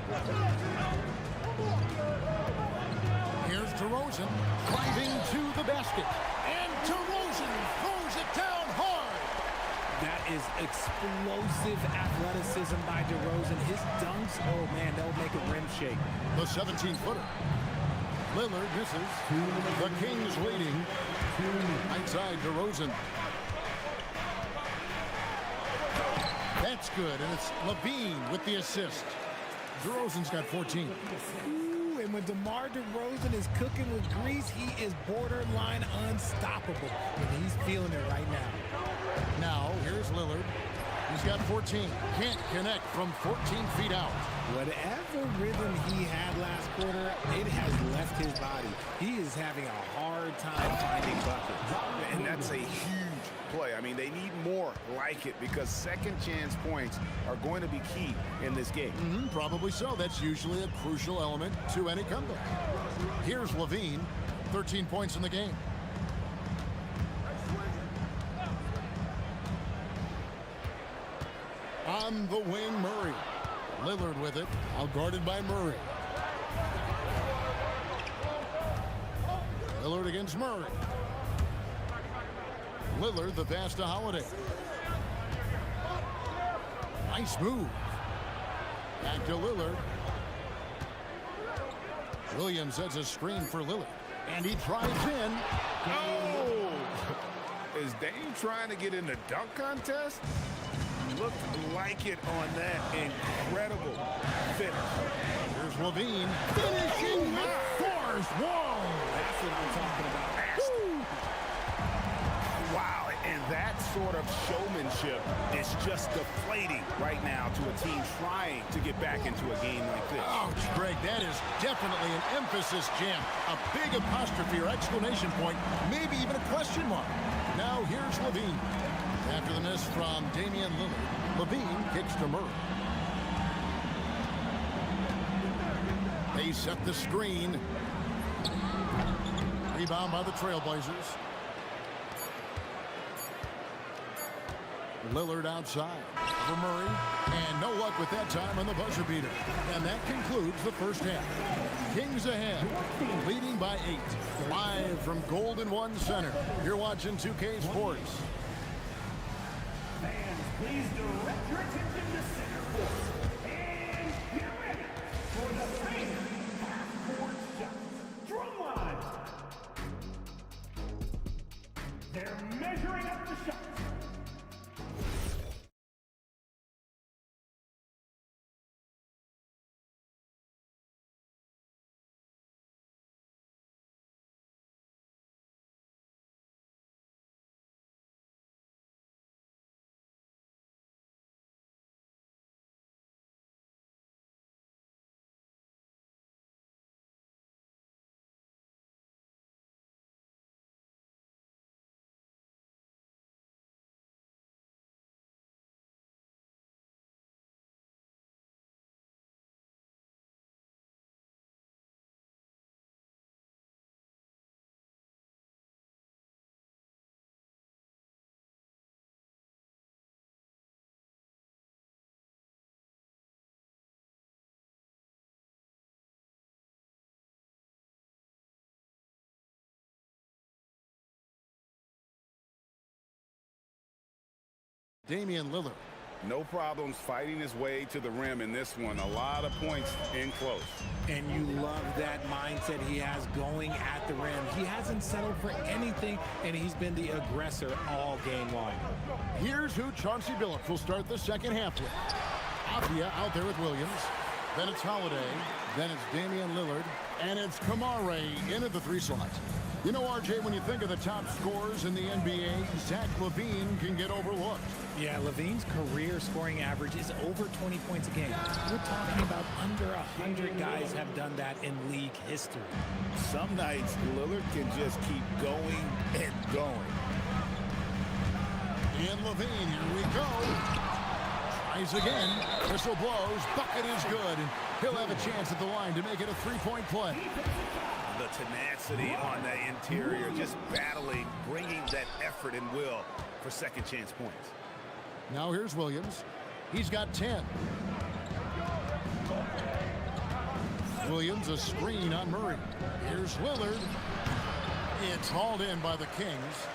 Here's DeRozan driving to the basket. And DeRozan DeRozan throws it down hard. That is explosive athleticism by DeRozan. His dunks, oh man, they'll make a rim shake. The 17-footer. Lillard misses. The Kings leading. Right side, DeRozan. That's good, and it's Levine with the assist. DeRozan's got 14. Ooh, and when DeMar DeRozan is cooking with grease, he is borderline unstoppable. And he's feeling it right now. Now, here's Lillard. He's got 14. Can't connect from 14 feet out. Whatever rhythm he had last quarter, it has left his body. He is having a hard time finding buckets. And that's a huge play. I mean, they need more like it because second chance points are going to be key in this game. Probably so. That's usually a crucial element to any comeback. Here's Levine. 13 points in the game. On the wing, Murray. Lillard with it, outguarded by Murray. Lillard against Murray. Lillard, the pass to Holiday. Nice move. Back to Lillard. Williams sets a screen for Lillard. And he drives in. Oh! Is Dame trying to get in the dunk contest? Looked like it on that incredible finish. Here's Levine finishing with force. Whoa! That's what I'm talking about. Wow, and that sort of showmanship is just deflating right now to a team trying to get back into a game like this. Ouch, Greg, that is definitely an emphasis jam. A big apostrophe or exclamation point, maybe even a question mark. Now here's Levine. After the miss from Damian Lillard, Levine kicks to Murray. They set the screen. Rebound by the Trailblazers. Lillard outside for Murray. And no luck with that time on the buzzer beater. And that concludes the first half. Kings ahead, leading by 8. Live from Golden One Center. You're watching 2K Sports. Fans, please direct your attention to center court. And get ready for the famous half-court shots. Drum line. They're measuring up the shots. Damian Lillard. No problems fighting his way to the rim in this one. A lot of points in close. And you love that mindset he has going at the rim. He hasn't settled for anything, and he's been the aggressor all game long. Here's who Chauncey Billups will start the second half with. Avia out there with Williams. Then it's Holiday. Then it's Damian Lillard. And it's Kamare in at the 3 slot. You know, RJ, when you think of the top scorers in the NBA, Zach LaVine can get overlooked. Yeah, LaVine's career scoring average is over 20 points a game. We're talking about under 100 guys have done that in league history. Some nights, Lillard can just keep going and going. And LaVine, here we go. Tries again. Whistle blows. Bucket is good. And he'll have a chance at the line to make it a 3-point play. The tenacity on the interior, just battling, bringing that effort and will for second chance points. Now here's Williams. He's got 10. Williams, a screen on Murray. Here's Lillard. It's hauled in by the Kings.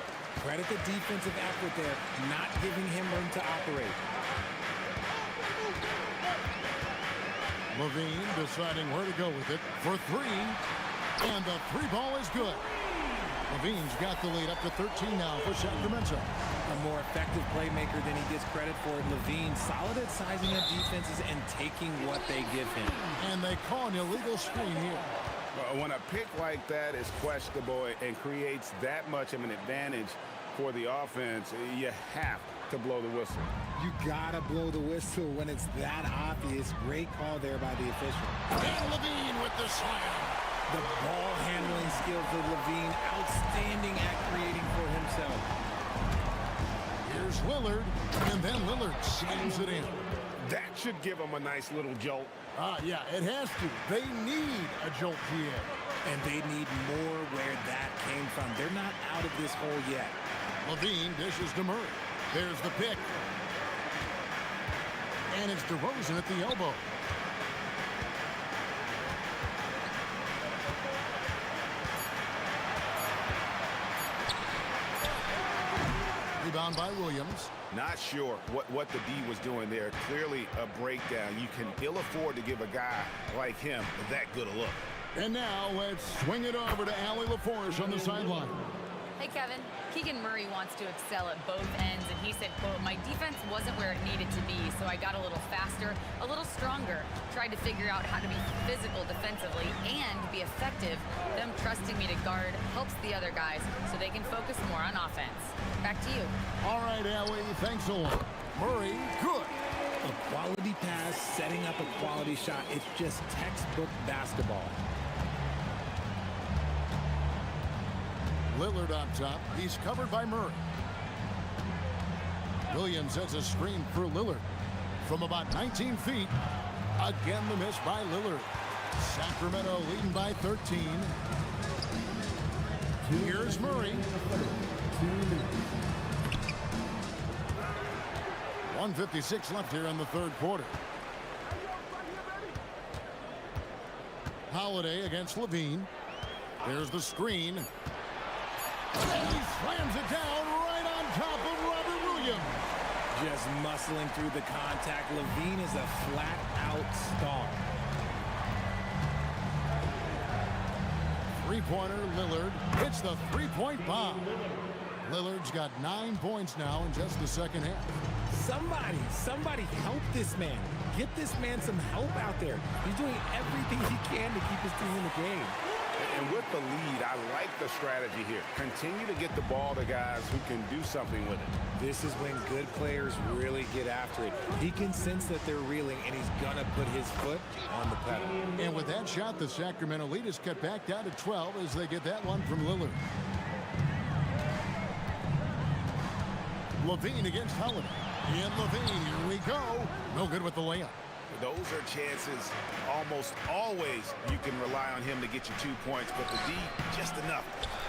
Credit the defensive effort there, not giving him room to operate. Levine deciding where to go with it for three. And the three ball is good. Levine's got the lead up to 13 now for Sacramento. A more effective playmaker than he gets credit for. Levine solid at sizing up defenses and taking what they give him. And they call an illegal screen here. When a pick like that is questionable and creates that much of an advantage for the offense, you have to blow the whistle. You gotta blow the whistle when it's that obvious. Great call there by the official. And Levine with the slam. The ball handling skills of Levine, outstanding at creating for himself. Here's Lillard, and then Lillard slams it in. That should give him a nice little jolt. Yeah, it has to. They need a jolt here. And they need more where that came from. They're not out of this hole yet. Levine dishes to Murray. There's the pick. And it's DeRozan at the elbow. Rebound by Williams. Not sure what the D was doing there. Clearly a breakdown. You can ill afford to give a guy like him that good a look. And now let's swing it over to Allie LaForge on the sideline. Hey, Kevin. Keegan Murray wants to excel at both ends, and he said, quote, "My defense wasn't where it needed to be, so I got a little faster, a little stronger, tried to figure out how to be physical defensively and be effective. Them trusting me to guard helps the other guys so they can focus more on offense." Back to you. All right, Allie, thanks a lot. Murray, good. A quality pass, setting up a quality shot. It's just textbook basketball. Lillard on top. He's covered by Murray. Williams has a screen for Lillard. From about 19 feet. Again, the miss by Lillard. Sacramento leading by 13. Here's Murray. 1:56 left here in the third quarter. Holiday against Levine. There's the screen. And he slams it down right on top of Robert Williams. Just muscling through the contact. Levine is a flat-out star. Three-pointer, Lillard hits the three-point bomb. Lillard's got 9 points now in just the second half. Somebody help this man. Get this man some help out there. He's doing everything he can to keep his team in the game. And with the lead, I like the strategy here. Continue to get the ball to guys who can do something with it. This is when good players really get after it. He can sense that they're reeling, and he's going to put his foot on the pedal. And with that shot, the Sacramento lead is cut back down to 12 as they get that one from Lillard. Levine against Holiday. And Levine, here we go. No good with the layup. Those are chances almost always you can rely on him to get you 2 points, but the D just enough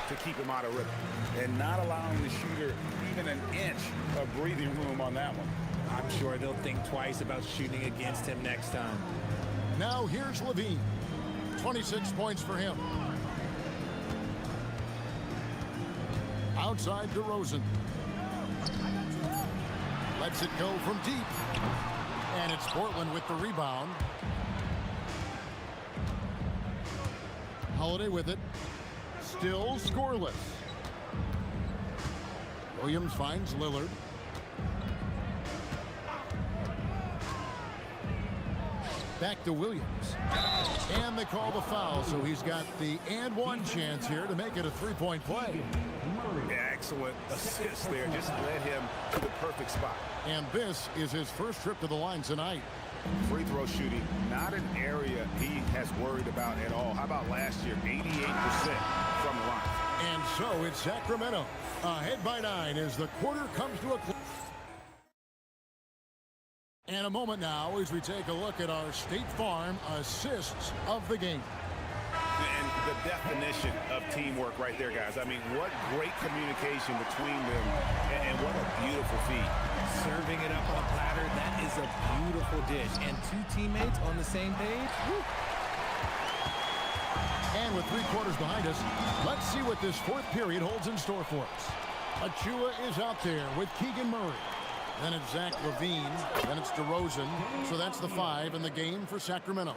to keep him out of rhythm. And not allowing the shooter even an inch of breathing room on that one. I'm sure they'll think twice about shooting against him next time. Now here's Levine. 26 points for him. Outside DeRozan. Lets it go from deep. And it's Portland with the rebound. Holiday with it. Still scoreless. Williams finds Lillard. Back to Williams. And they call the foul, so he's got the and one chance here to make it a three-point play. Excellent assist there. Just led him to the perfect spot. And this is his first trip to the line tonight. Free throw shooting, not an area he has worried about at all. How about last year? 88% from the line. And so it's Sacramento ahead by 9 as the quarter comes to a close. And a moment now as we take a look at our State Farm assists of the game. And the definition of teamwork right there, guys. I mean, what great communication between them, and what a beautiful feed. Serving it up on a platter, that is a beautiful dish. And two teammates on the same page. Woo. And with 3 quarters behind us, let's see what this fourth period holds in store for us. Achua is out there with Keegan Murray. Then it's Zach LaVine. Then it's DeRozan. So that's the 5 in the game for Sacramento.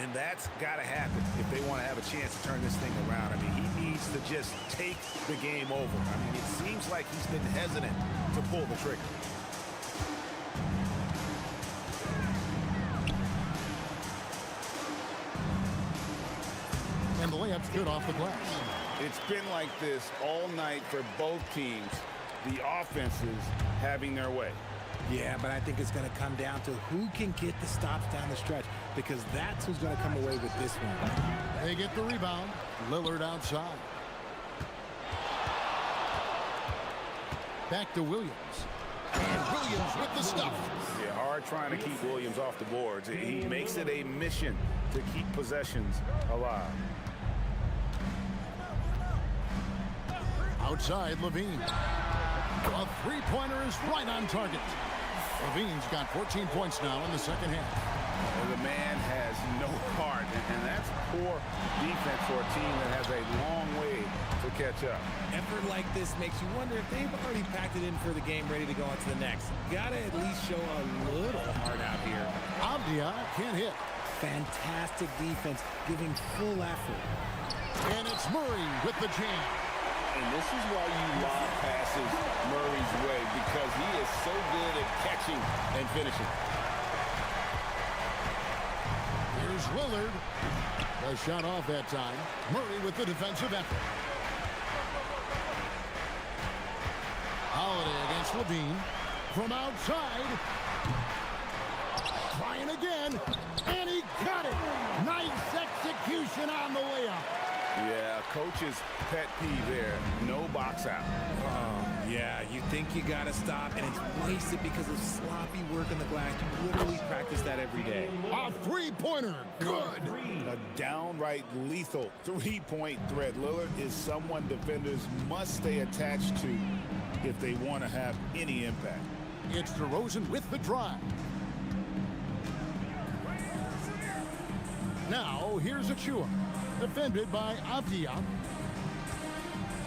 And that's got to happen if they want to have a chance to turn this thing around. I mean, he needs to just take the game over. I mean, it seems like he's been hesitant to pull the trigger. And the layup's good off the glass. It's been like this all night for both teams. The offenses having their way. Yeah, but I think it's going to come down to who can get the stops down the stretch, because that's who's going to come away with this one. They get the rebound. Lillard outside. Back to Williams. And Williams with the stuff. Yeah, hard trying to keep Williams off the boards. He makes it a mission to keep possessions alive. Outside, LaVine. A three-pointer is right on target. LaVine's got 14 points now in the second half. Well, the man has no heart, and that's poor defense for a team that has a long way to catch up. Effort like this makes you wonder if they've already packed it in for the game, ready to go on to the next. Gotta at least show a little heart out here. Avdia can't hit. Fantastic defense, giving full effort. And it's Murray with the jam. And this is why you lob passes Murray's way, because he is so good at catching and finishing. Here's Lillard. A shot off that time. Murray with the defensive effort. Holiday against LaVine. From outside. Trying again. And he got it. Nice execution on the layup. Yeah, coach's pet peeve there. No box out. Yeah, you think you gotta stop, and it's wasted because of sloppy work on the glass. You literally practice that every day. A three-pointer. Good. A downright lethal three-point threat. Lillard is someone defenders must stay attached to if they want to have any impact. It's DeRozan with the drive. Now, here's Achua. Defended by Avdia.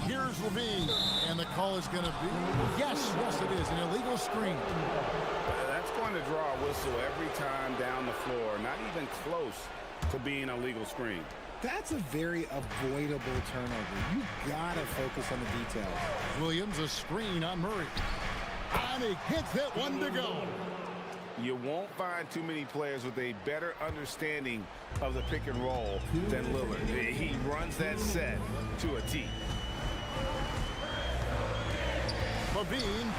Here's LaVine. And the call is going to be, yes, it is, an illegal screen. That's going to draw a whistle every time down the floor. Not even close to being a legal screen. That's a very avoidable turnover. You gotta focus on the details. Williams, a screen on Murray. And he hits it, one to go. You won't find too many players with a better understanding of the pick and roll than Lillard. He runs that set to a T. LaVine.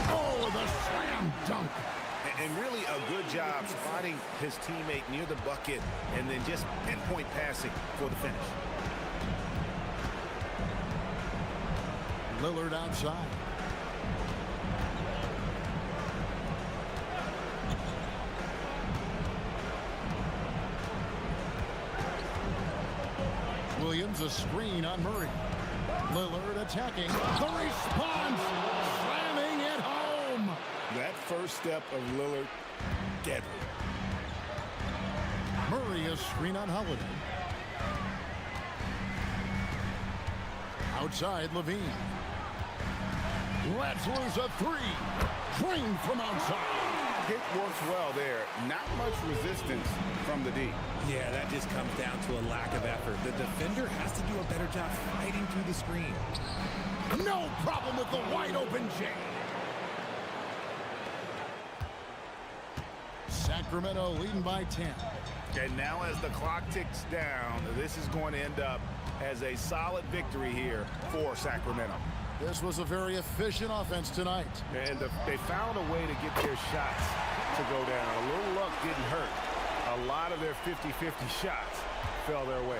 Oh, the slam dunk. And really a good job spotting his teammate near the bucket and then just pinpoint passing for the finish. Lillard outside. Williams, a screen on Murray. Lillard attacking. The response! Slamming it home! That first step of Lillard, deadly. Murray, a screen on Holiday. Outside, LaVine. Let's lose a three. Drained from outside. It works well there. Not much resistance from the D. Yeah, that just comes down to a lack of effort. The defender has to do a better job fighting through the screen. No problem with the wide open jam. Sacramento leading by 10. And now as the clock ticks down, this is going to end up as a solid victory here for Sacramento. This was a very efficient offense tonight. And they found a way to get their shots to go down. A little luck didn't hurt. A lot of their 50-50 shots fell their way.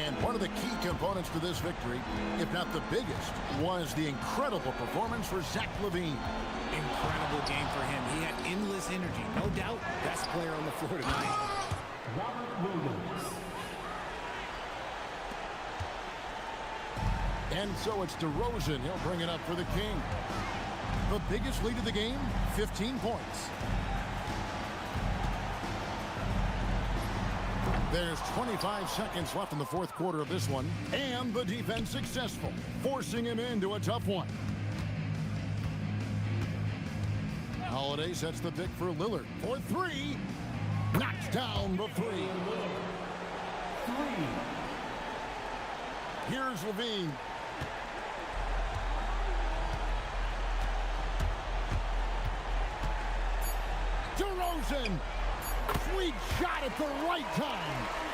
And one of the key components to this victory, if not the biggest, was the incredible performance for Zach LaVine. Incredible game for him. He had endless energy. No doubt, best player on the floor tonight. Robert Williams. And so it's DeRozan. He'll bring it up for the King. The biggest lead of the game, 15 points. There's 25 seconds left in the fourth quarter of this one, and the defense successful, forcing him into a tough one. Holiday sets the pick for Lillard for three. Knocks down the three. Here's Levine. DeRozan. Sweet shot at the right time.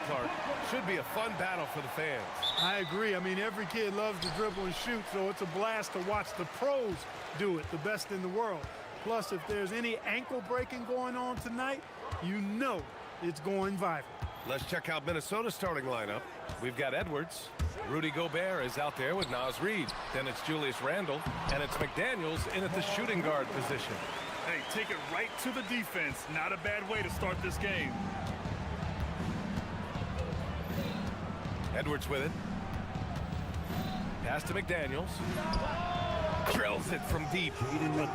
Clark. Should be a fun battle for the fans. I agree. I mean, every kid loves to dribble and shoot, so it's a blast to watch the pros do it, the best in the world. Plus, if there's any ankle breaking going on tonight, you know it's going viral. Let's check out Minnesota's starting lineup. We've got Edwards. Rudy Gobert is out there with Naz Reid. Then it's Julius Randle, and it's McDaniels in at the shooting guard position. Hey, take it right to the defense. Not a bad way to start this game. Edwards with it. Pass to McDaniels. Drills it from deep.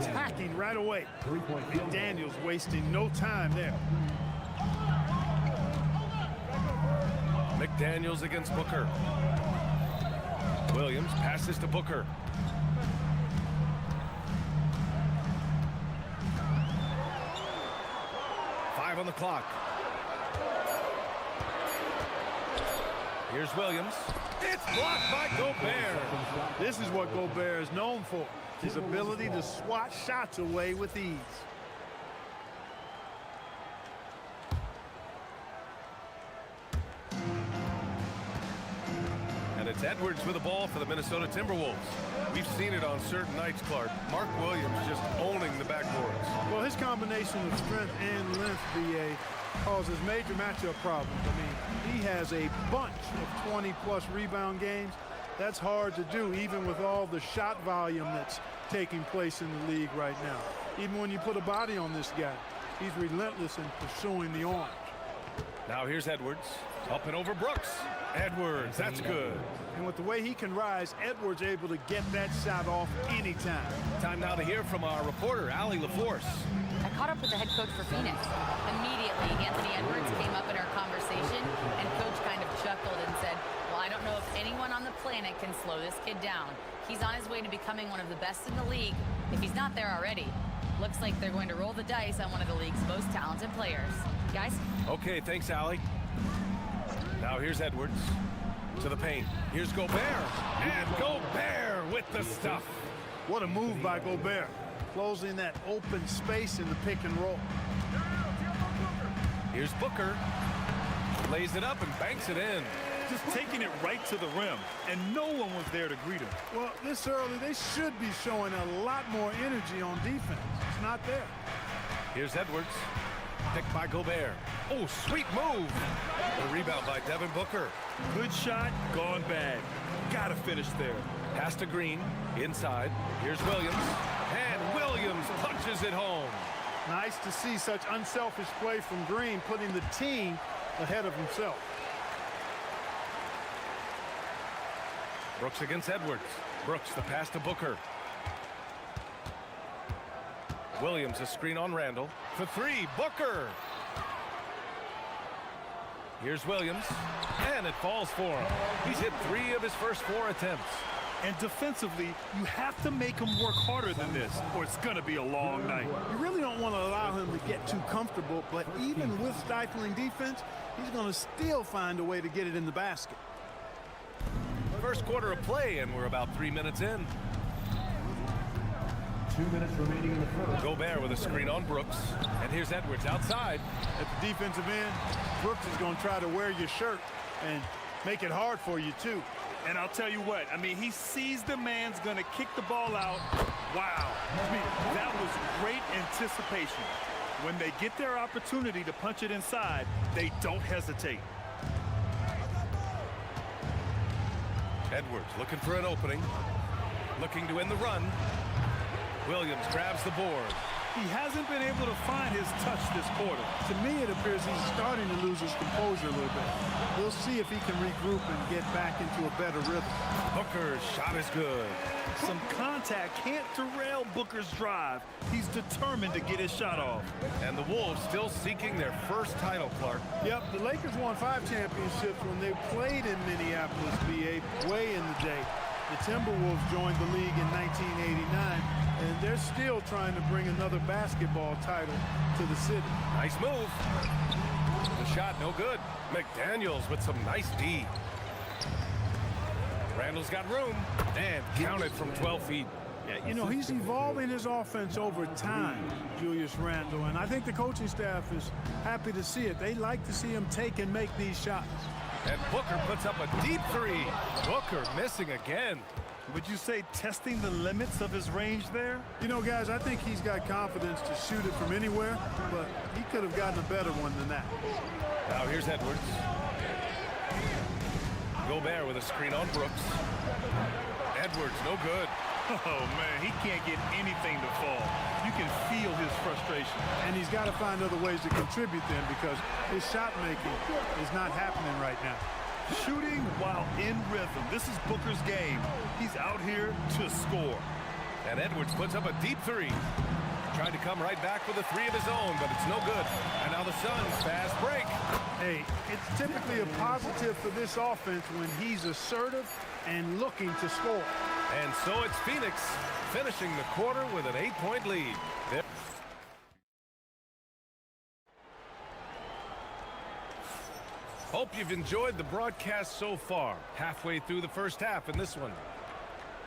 Attacking right away. McDaniels wasting no time there. McDaniels against Booker. Williams passes to Booker. Five on the clock. Here's Williams. It's blocked by Gobert. This is what Gobert is known for, his ability to swat shots away with ease. And it's Edwards with the ball for the Minnesota Timberwolves. We've seen it on certain nights, Clark. Mark Williams just owning the backboards. Well, his combination of strength and length, BA, causes major matchup problems. I mean, he has a bunch of 20-plus rebound games. That's hard to do, even with all the shot volume that's taking place in the league right now. Even when you put a body on this guy, he's relentless in pursuing the orange. Now here's Edwards. Up and over Brooks. Edwards, that's good. And with the way he can rise, Edwards able to get that shot off anytime. Time now to hear from our reporter, Allie LaForce. I caught up with the head coach for Phoenix. Immediately, Anthony Edwards came up in our conversation, and coach kind of chuckled and said, well, I don't know if anyone on the planet can slow this kid down. He's on his way to becoming one of the best in the league, if he's not there already. Looks like they're going to roll the dice on one of the league's most talented players. Guys? Okay, thanks, Allie. Now here's Edwards to the paint. Here's Gobert. And Gobert with the stuff. What a move by Gobert. Closing that open space in the pick and roll. Here's Booker. Lays it up and banks it in. Just taking it right to the rim, and no one was there to greet him. Well, this early, they should be showing a lot more energy on defense. It's not there. Here's Edwards. Picked by Gobert. Oh, sweet move. The rebound by Devin Booker. Good shot, gone bad. Gotta finish there. Pass to Green. Inside. Here's Williams. And Williams punches it home. Nice to see such unselfish play from Green, putting the team ahead of himself. Brooks against Edwards. Brooks, the pass to Booker. Williams, a screen on Randle. For three, Booker. Here's Williams. And it falls for him. He's hit 3 of his first 4 attempts. And defensively, you have to make him work harder than this, or it's going to be a long night. You really don't want to allow him to get too comfortable, but even with stifling defense, he's going to still find a way to get it in the basket. First quarter of play, and we're about 3 minutes in. 2 minutes remaining in the first. Gobert with a screen on Brooks. And here's Edwards outside. At the defensive end, Brooks is going to try to wear your shirt and make it hard for you, too. And I'll tell you what, I mean, he sees the man's going to kick the ball out. Wow. I mean, that was great anticipation. When they get their opportunity to punch it inside, they don't hesitate. Edwards looking for an opening. Looking to end the run. Williams grabs the board. He hasn't been able to find his touch this quarter. To me, it appears he's starting to lose his composure a little bit. We'll see if he can regroup and get back into a better rhythm. Booker's shot is good. Some contact can't derail Booker's drive. He's determined to get his shot off. And the Wolves still seeking their first title, Clark. Yep, the Lakers won 5 championships when they played in Minneapolis, BA, way in the day. The Timberwolves joined the league in 1989, and they're still trying to bring another basketball title to the city. Nice move. The shot no good. McDaniels with some nice D. Randall's got room and counted from 12 feet. Yeah, you know, he's evolving his offense over time, Julius Randle, and I think the coaching staff is happy to see it. They like to see him take and make these shots. And Booker puts up a deep three. Booker missing again. Would you say testing the limits of his range there? You know, guys, I think he's got confidence to shoot it from anywhere, but he could have gotten a better one than that. Now here's Edwards. Gobert with a screen on Brooks. Edwards, no good. Oh, man, he can't get anything to fall. You can feel his frustration. And he's got to find other ways to contribute then because his shot making is not happening right now. Shooting while in rhythm. This is Booker's game. He's out here to score. And Edwards puts up a deep three. Trying to come right back with a three of his own, but it's no good. And now the Suns fast break. Hey, it's typically a positive for this offense when he's assertive and looking to score. And so it's Phoenix finishing the quarter with an 8-point lead. Hope you've enjoyed the broadcast so far. Halfway through the first half in this one.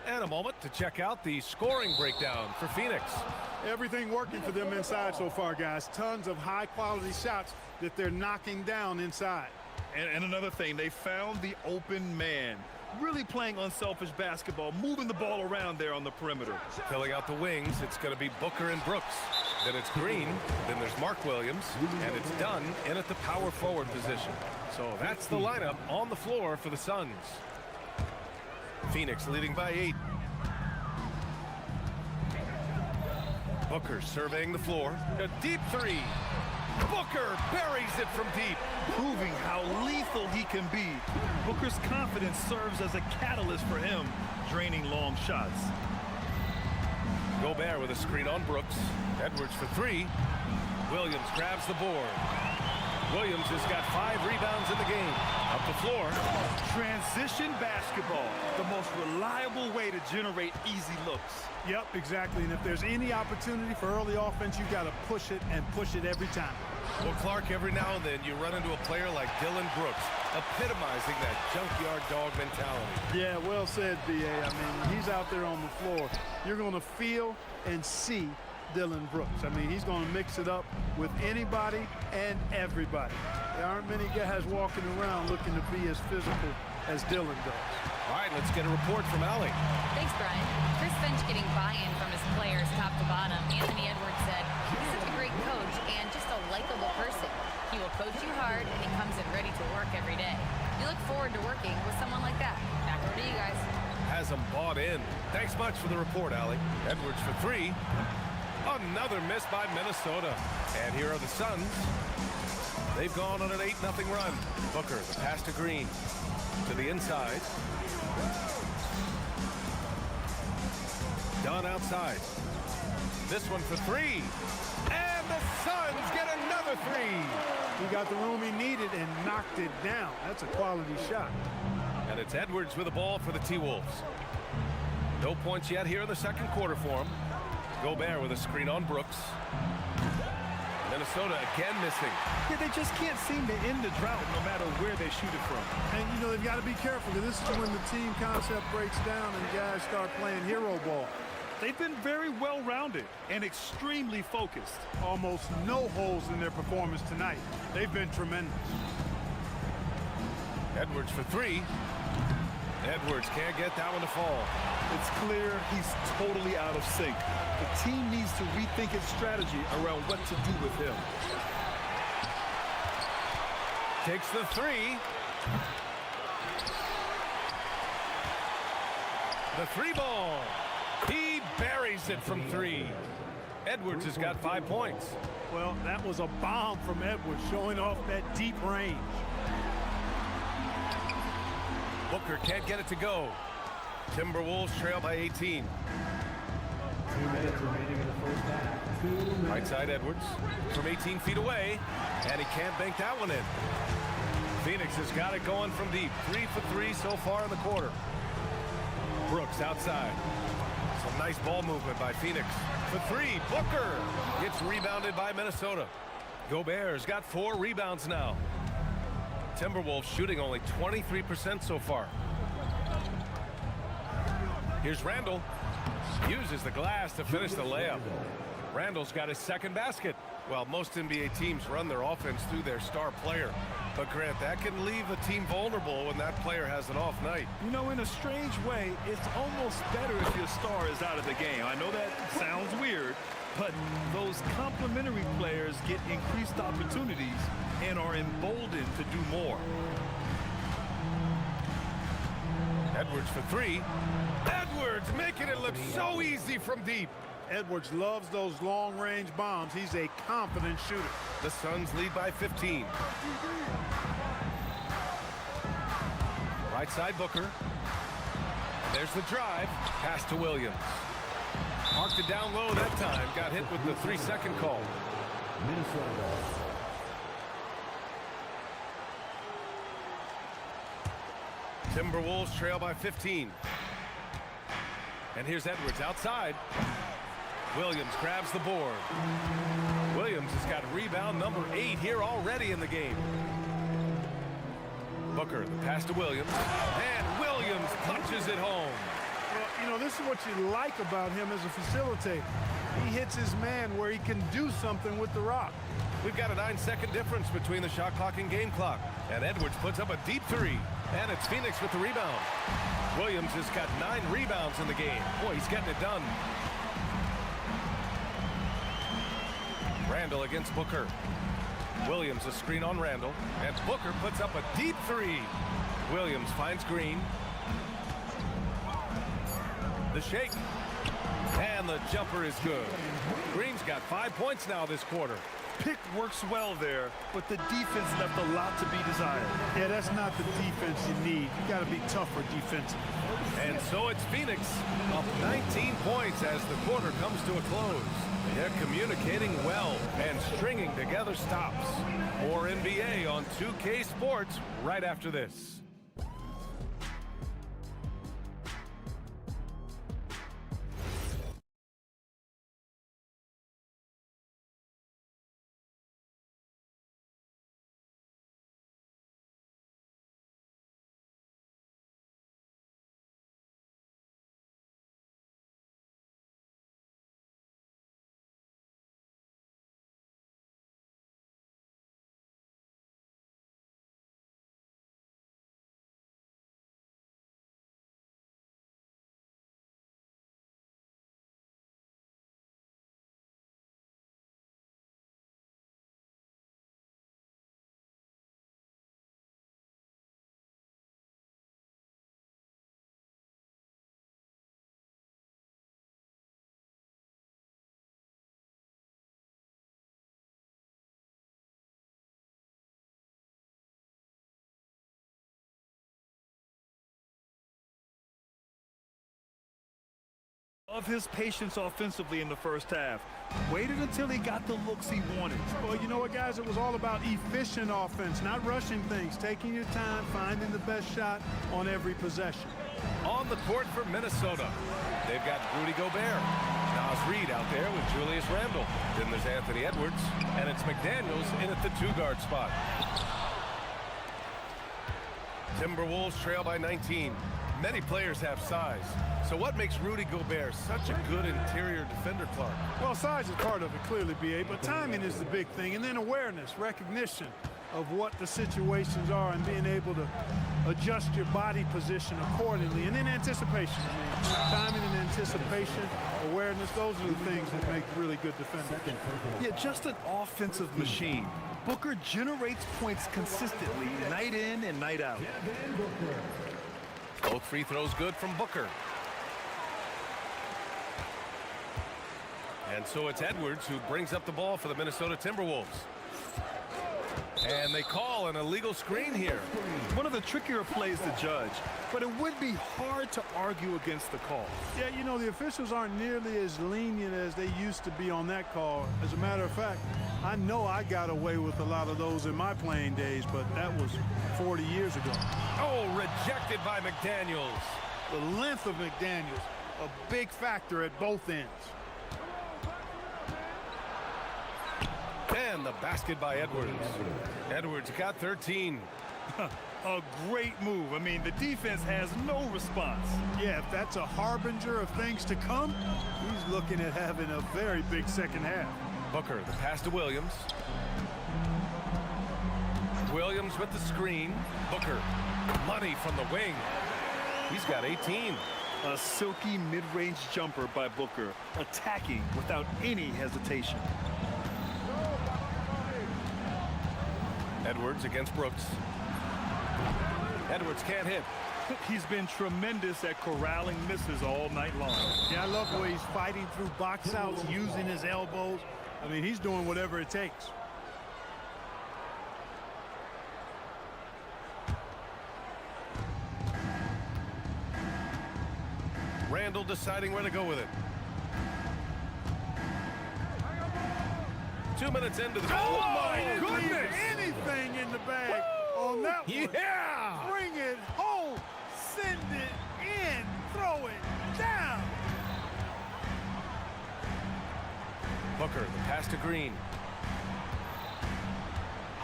And a moment to check out the scoring breakdown for Phoenix. Everything working for them inside so far, guys. Tons of high-quality shots that they're knocking down inside. And another thing, they found the open man. Really playing unselfish basketball, moving the ball around there on the perimeter. Filling out the wings, it's going to be Booker and Brooks. Then it's Green, then there's Mark Williams, and it's Dunn in at the power forward position. So that's the lineup on the floor for the Suns. Phoenix leading by 8. Booker surveying the floor. A deep three. Booker buries it from deep. Proving how lethal he can be. Booker's confidence serves as a catalyst for him, draining long shots. Gobert with a screen on Brooks. Edwards for 3. Williams grabs the board. Williams has got 5 rebounds in the game. Up the floor. Transition basketball, the most reliable way to generate easy looks. Yep, exactly. And if there's any opportunity for early offense, you got to push it and push it every time. Well, Clark, every now and then you run into a player like Dylan Brooks, epitomizing that junkyard dog mentality. Yeah, well said, B.A. I mean, he's out there on the floor. You're going to feel and see Dylan Brooks. I mean, he's going to mix it up with anybody and everybody. There aren't many guys walking around looking to be as physical as Dylan does. All right, let's get a report from Allie. Thanks, Brian. Chris Finch getting buy-in from his players top to bottom. Anthony Edwards said, he's such a great coach and just a likable person. He will coach you hard and he comes in ready to work every day. We look forward to working with someone like that. Back over to you guys. Has them bought in. Thanks much for the report, Allie. Edwards for 3. Another miss by Minnesota. And here are the Suns. They've gone on an 8-0 run. Booker, the pass to Green. To the inside. Dunn outside. This one for 3. And the Suns get another 3. He got the room he needed and knocked it down. That's a quality shot. And it's Edwards with the ball for the T-Wolves. No points yet here in the second quarter for him. Gobert with a screen on Brooks. Minnesota again missing. Yeah, they just can't seem to end the drought no matter where they shoot it from. And, you know, they've got to be careful because this is when the team concept breaks down and guys start playing hero ball. They've been very well-rounded and extremely focused. Almost no holes in their performance tonight. They've been tremendous. Edwards for 3. Edwards can't get that one to fall. It's clear he's totally out of sync. The team needs to rethink its strategy around what to do with him. Takes the 3. The 3 ball. He buries it from 3. Edwards has got 5 points. Well, that was a bomb from Edwards, showing off that deep range. Booker can't get it to go. Timberwolves trail by 18. 2 minutes remaining in the first half. 2 minutes. Right side Edwards from 18 feet away, and he can't bank that one in. Phoenix has got it going from deep. 3 for 3 so far in the quarter. Brooks outside. Some nice ball movement by Phoenix. For 3, Booker gets rebounded by Minnesota. Gobert's got 4 rebounds now. Timberwolves shooting only 23% so far. Here's Randle. Uses the glass to finish the layup. Randall's got his second basket. Well, most NBA teams run their offense through their star player. But, Grant, that can leave a team vulnerable when that player has an off night. You know, in a strange way, it's almost better if your star is out of the game. I know that sounds weird, but those complementary players get increased opportunities and are emboldened to do more. Edwards for three. Edwards making it look so easy from deep. Edwards loves those long-range bombs. He's a confident shooter. The Suns lead by 15. Right side Booker. There's the drive. Pass to Williams. Marked it down low that time. Got hit with the 3-second call. Timberwolves trail by 15. And here's Edwards outside. Williams grabs the board. Williams has got rebound number 8 here already in the game. Booker, the pass to Williams. And Williams punches it home. Well, you know, this is what you like about him as a facilitator. He hits his man where he can do something with the rock. We've got a 9-second difference between the shot clock and game clock. And Edwards puts up a deep three. And it's Phoenix with the rebound. Williams has got 9 rebounds in the game. Boy, he's getting it done. Randall against Booker. Williams a screen on Randall. And Booker puts up a deep three. Williams finds Green. The shake. And the jumper is good. Green's got 5 points now this quarter. Pick works well there, but the defense left a lot to be desired. Yeah, that's not the defense you need. You got to be tougher defensively. And so it's Phoenix up 19 points as the quarter comes to a close. They're communicating well and stringing together stops. More NBA on 2K Sports right after this. Of his patience offensively in the first half. Waited until he got the looks he wanted. Well, you know what, guys? It was all about efficient offense, not rushing things, taking your time, finding the best shot on every possession. On the court for Minnesota, they've got Rudy Gobert. Nas Reed out there with Julius Randle. Then there's Anthony Edwards, and it's McDaniels in at the 2-guard spot. Timberwolves trail by 19. Many players have size. So what makes Rudy Gobert such a good interior defender, Clark? Well, size is part of it, clearly, B.A., but timing is the big thing, and then awareness, recognition of what the situations are and being able to adjust your body position accordingly, and then anticipation. I mean, timing and anticipation, awareness, those are the things that make really good defenders. Yeah, just an offensive machine. Booker generates points consistently, night in and night out. Both free throws good from Booker. And so it's Edwards who brings up the ball for the Minnesota Timberwolves. And they call an illegal screen here. One of the trickier plays to judge, but it would be hard to argue against the call. Yeah, you know, the officials aren't nearly as lenient as they used to be on that call. As a matter of fact, I know I got away with a lot of those in my playing days, but that was 40 years ago. Oh, rejected by McDaniels. The length of McDaniels, a big factor at both ends. And the basket by Edwards. Edwards got 13. A great move. I mean, the defense has no response. Yeah, if that's a harbinger of things to come, he's looking at having a very big second half. Booker, the pass to Williams. Williams with the screen. Booker, money from the wing. He's got 18. A silky mid-range jumper by Booker, attacking without any hesitation. Edwards against Brooks. Edwards can't hit. He's been tremendous at corralling misses all night long. Yeah, I love the way he's fighting through box outs, using his elbows. I mean, he's doing whatever it takes. Randall deciding where to go with it. 2 minutes into the... Oh, my goodness! Anything in the bag on that one. Yeah! Bring it home. Send it in. Throw it down. Booker, the pass to Green.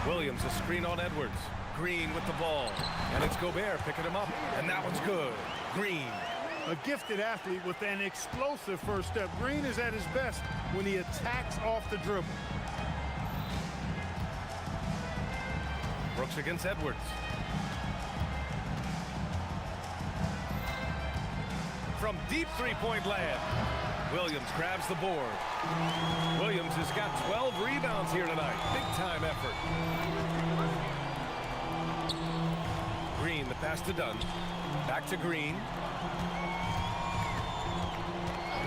Williams, a screen on Edwards. Green with the ball. And it's Gobert picking him up. And that one's good. Green. A gifted athlete with an explosive first step. Green is at his best when he attacks off the dribble. Brooks against Edwards. From deep three-point land. Williams grabs the board. Williams has got 12 rebounds here tonight. Big-time effort. Green, the pass to Dunn. Back to Green.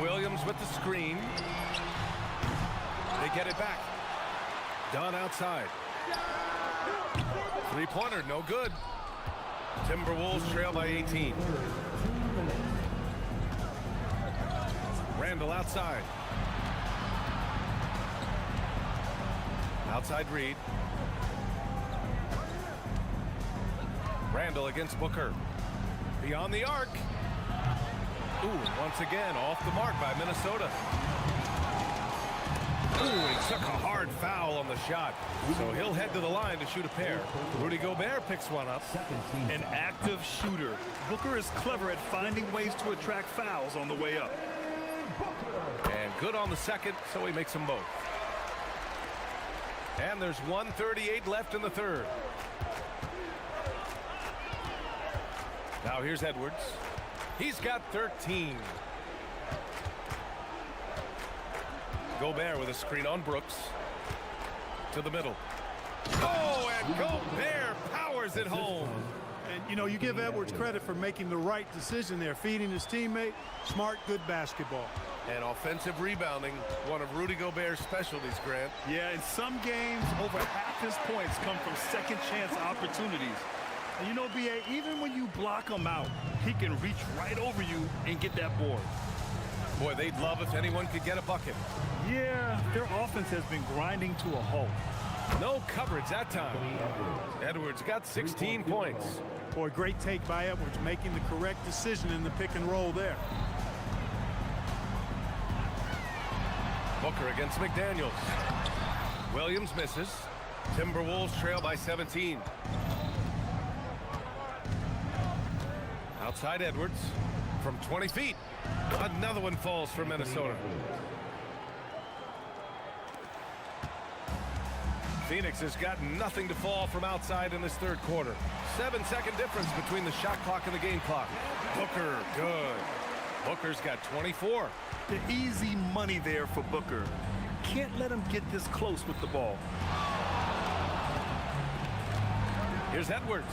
Williams with the screen. They get it back. Dunn outside. Three-pointer, no good. Timberwolves trail by 18. Randall outside. Outside Reed. Randall against Booker. Beyond the arc. Ooh, once again, off the mark by Minnesota. Ooh, he took a hard foul on the shot. So he'll head to the line to shoot a pair. Rudy Gobert picks one up. An active shooter. Booker is clever at finding ways to attract fouls on the way up. And good on the second, so he makes them both. And there's 1:38 left in the third. Now here's Edwards. He's got 13. Gobert with a screen on Brooks. To the middle. Oh, and Gobert powers it home. And, you know, you give Edwards credit for making the right decision there, feeding his teammate. Smart, good basketball. And offensive rebounding, one of Rudy Gobert's specialties, Grant. Yeah, in some games, over half his points come from second chance opportunities. And you know, B.A., even when you block him out, he can reach right over you and get that board. Boy, they'd love if anyone could get a bucket. Yeah, their offense has been grinding to a halt. No coverage that time. Edwards got 16 points. Boy, great take by Edwards, making the correct decision in the pick and roll there. Booker against McDaniels. Williams misses. Timberwolves trail by 17. Outside Edwards from 20 feet. Another one falls for Minnesota. Phoenix has got nothing to fall from outside in this third quarter. 7-second difference between the shot clock and the game clock. Booker, good. Booker's got 24. The easy money there for Booker. Can't let him get this close with the ball. Here's Edwards.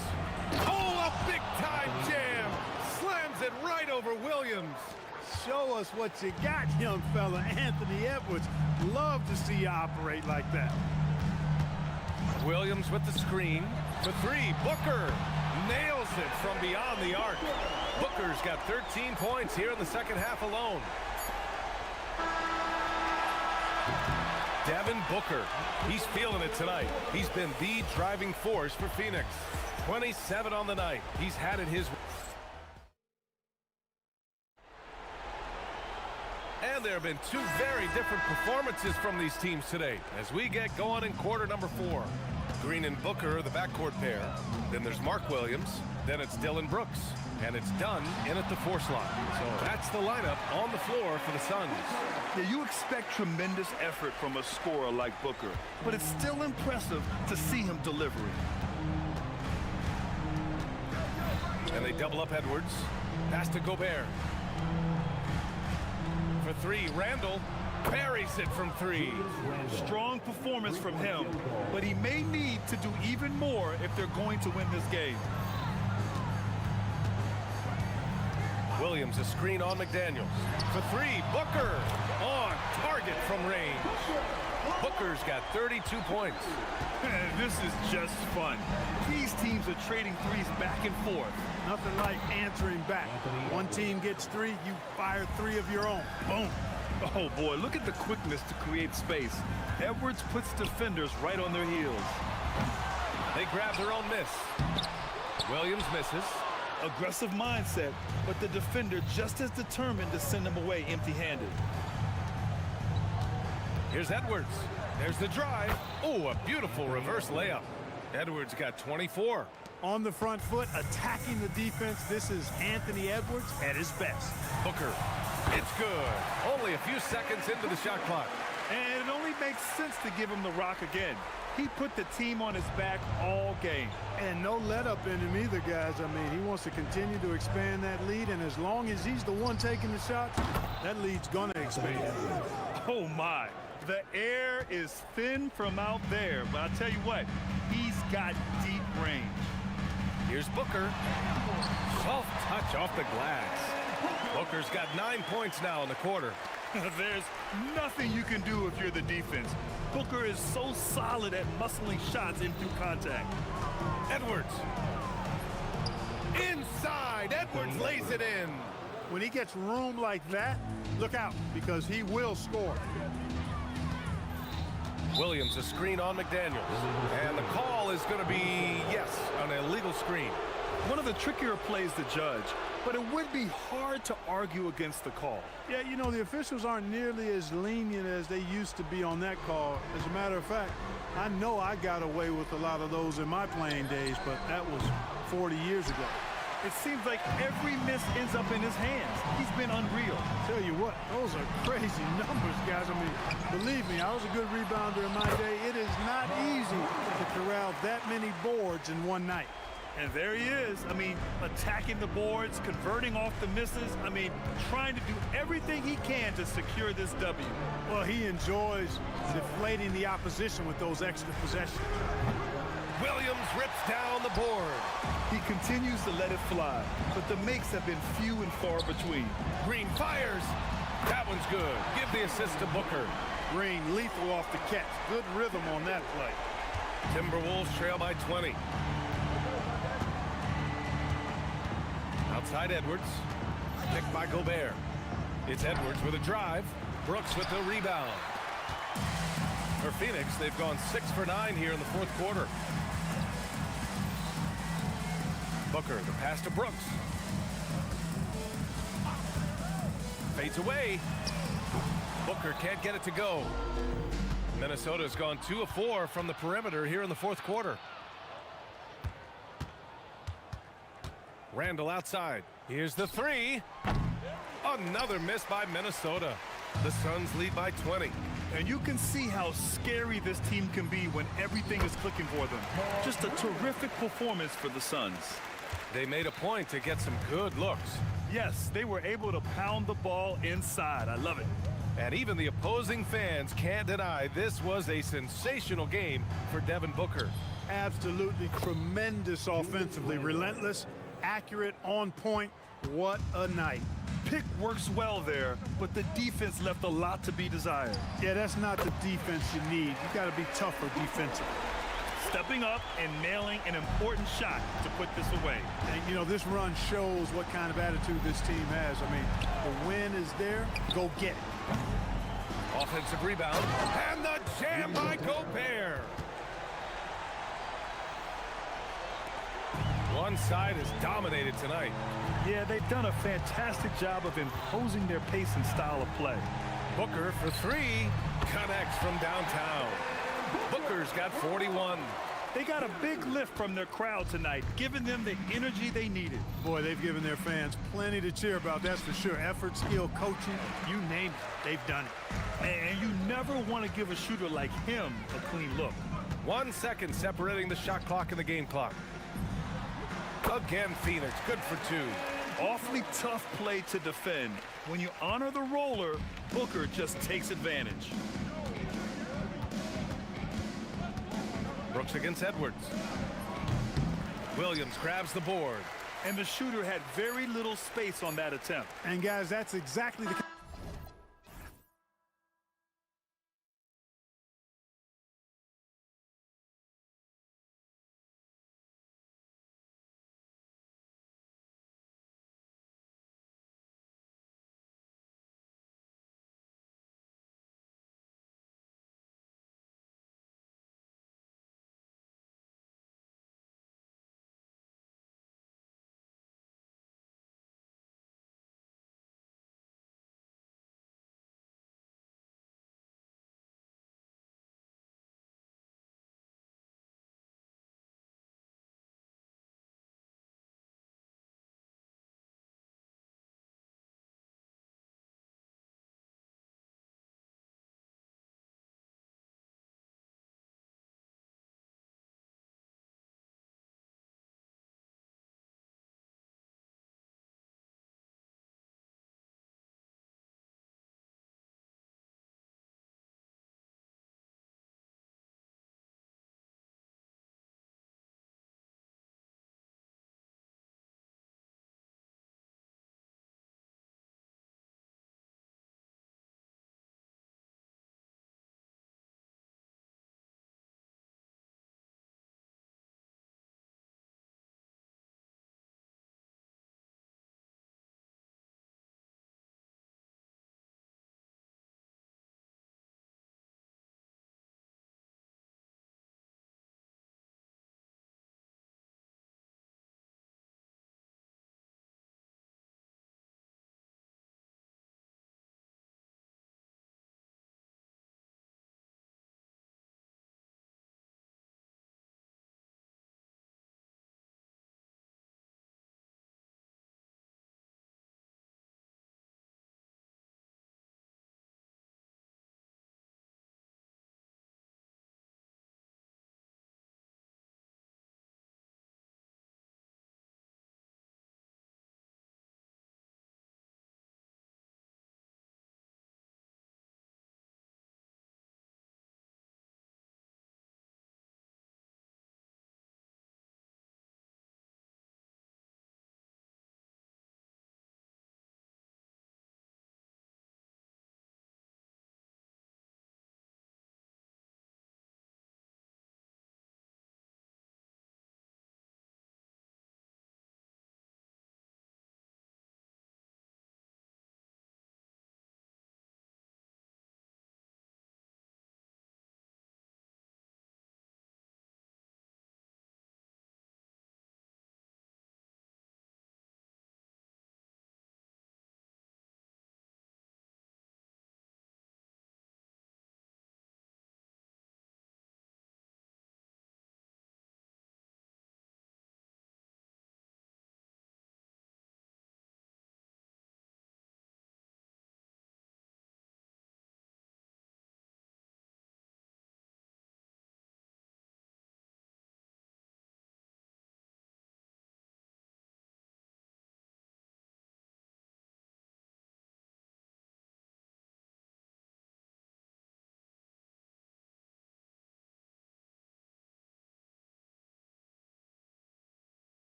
Oh, a big-time jam. Slams it right over Williams. Show us what you got, young fella. Anthony Edwards. Love to see you operate like that. Williams with the screen. For three, Booker nails it from beyond the arc. Booker's got 13 points here in the second half alone. Devin Booker, he's feeling it tonight. He's been the driving force for Phoenix. 27 on the night. He's had it his way. And there have been two very different performances from these teams today as we get going in quarter number 4. Green and Booker, the backcourt pair. Then there's Mark Williams. Then it's Dylan Brooks. And it's done in at the force line. So that's the lineup on the floor for the Suns. Yeah, you expect tremendous effort from a scorer like Booker, but it's still impressive to see him delivering. And they double up Edwards. Pass to Gobert. For 3, Randall buries it from 3. Strong performance from him, but he may need to do even more if they're going to win this game. Williams, a screen on McDaniels. For 3, Booker on target from range. Booker's got 32 points. This is just fun. These teams are trading threes back and forth. Nothing like answering back. One team gets 3, you fire 3 of your own. Boom. Oh boy, look at the quickness to create space. Edwards puts defenders right on their heels. They grab their own miss. Williams misses. Aggressive mindset, but the defender just as determined to send him away empty-handed. Here's Edwards. There's the drive. Oh, a beautiful reverse layup. Edwards got 24. On the front foot, attacking the defense. This is Anthony Edwards at his best. Booker. It's good. Only a few seconds into the shot clock. And it only makes sense to give him the rock again. He put the team on his back all game. And no let up in him either, guys. I mean, he wants to continue to expand that lead, and as long as he's the one taking the shots, that lead's gonna expand. Oh my, the air is thin from out there, but I'll tell you what, he's got deep range. Here's Booker. Soft touch off the glass. Booker's got 9 points now in the quarter. There's nothing you can do if you're the defense. Booker is so solid at muscling shots in through contact. Edwards. Inside. Edwards lays it in. When he gets room like that, look out, because he will score. Williams, a screen on McDaniels. And the call is going to be, yes, an illegal screen. One of the trickier plays to judge, but it would be hard to argue against the call. Yeah, you know, the officials aren't nearly as lenient as they used to be on that call. As a matter of fact, I know I got away with a lot of those in my playing days, but that was 40 years ago. It seems like every miss ends up in his hands. He's been unreal. Tell you what, those are crazy numbers, guys. I mean, believe me, I was a good rebounder in my day. It is not easy to corral that many boards in one night. And there he is. I mean, attacking the boards, converting off the misses. I mean, trying to do everything he can to secure this W. Well, he enjoys deflating the opposition with those extra possessions. Williams rips down the board. He continues to let it fly, but the makes have been few and far between. Green fires. That one's good. Give the assist to Booker. Green lethal off the catch. Good rhythm on that play. Timberwolves trail by 20. Outside Edwards. Picked by Gobert. It's Edwards with a drive. Brooks with the rebound. For Phoenix, they've gone 6 for 9 here in the fourth quarter. Booker, the pass to Brooks. Fades away. Booker can't get it to go. Minnesota's gone 2 of 4 from the perimeter here in the fourth quarter. Randall outside. Here's the 3. Another miss by Minnesota. The Suns lead by 20. And you can see how scary this team can be when everything is clicking for them. Just a terrific performance for the Suns. They made a point to get some good looks. Yes, they were able to pound the ball inside. I love it. And even the opposing fans can't deny this was a sensational game for Devin Booker. Absolutely tremendous offensively. Relentless, accurate, on point. What a night. Pick works well there, but the defense left a lot to be desired. Yeah, that's not the defense you need. You got to be tougher defensively. Stepping up and nailing an important shot to put this away. And, you know, this run shows what kind of attitude this team has. I mean, the win is there. Go get it. Offensive rebound. And the jam by Gobert. One side has dominated tonight. Yeah, they've done a fantastic job of imposing their pace and style of play. Booker for three. Connects from downtown. Booker's got 41. They got a big lift from their crowd tonight, giving them the energy they needed. Boy, they've given their fans plenty to cheer about, that's for sure. Effort, skill, coaching, you name it, they've done it. And you never want to give a shooter like him a clean look. 1 second separating the shot clock and the game clock. Again, Phoenix, good for two. Awfully tough play to defend. When you honor the roller, Booker just takes advantage. Brooks against Edwards. Williams grabs the board. And the shooter had very little space on that attempt. And guys, that's exactly the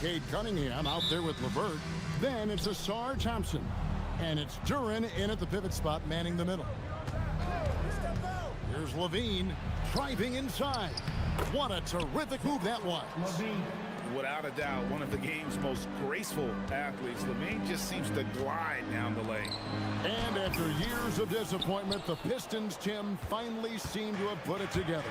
Cade Cunningham out there with LeVert. Then it's Asar Thompson. And it's Duran in at the pivot spot, manning the middle. Here's Levine driving inside. What a terrific move that was. Without a doubt, one of the game's most graceful athletes. Levine just seems to glide down the lane. And after years of disappointment, the Pistons, Tim, finally seem to have put it together.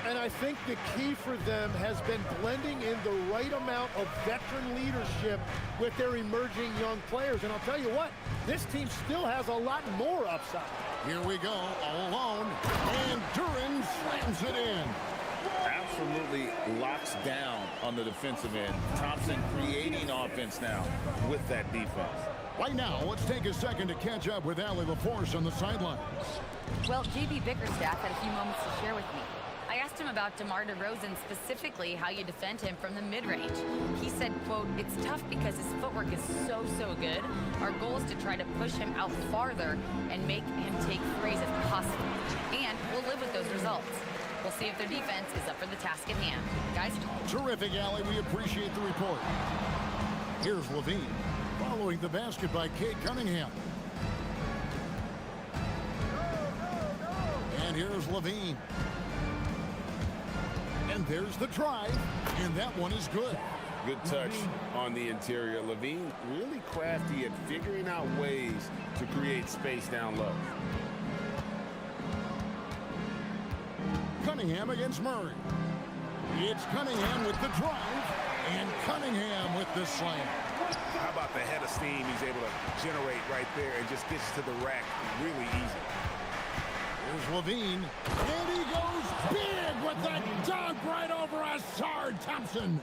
And I think the key for them has been blending in the right amount of veteran leadership with their emerging young players. And I'll tell you what, this team still has a lot more upside. Here we go, all alone. And Duran slams it in. Absolutely locks down on the defensive end. Thompson creating offense now with that defense. Right now, let's take a second to catch up with Allie LaForce on the sidelines. Well, JB Bickerstaff had a few moments to share with me. I asked him about DeMar DeRozan, specifically how you defend him from the mid-range. He said, quote, "It's tough because his footwork is so good. Our goal is to try to push him out farther and make him take threes if possible. And we'll live with those results. We'll see if their defense is up for the task at hand." Guys? Terrific, Allie. We appreciate the report. Here's Levine, following the basket by Cade Cunningham. And here's Levine. And there's the drive, and that one is good. Good touch on the interior. Levine really crafty at figuring out ways to create space down low. Cunningham against Murray. It's Cunningham with the drive, and Cunningham with the slam. How about the head of steam he's able to generate right there and just gets to the rack really easy. Here's Levine, and he goes big with that dunk right over Asar Thompson.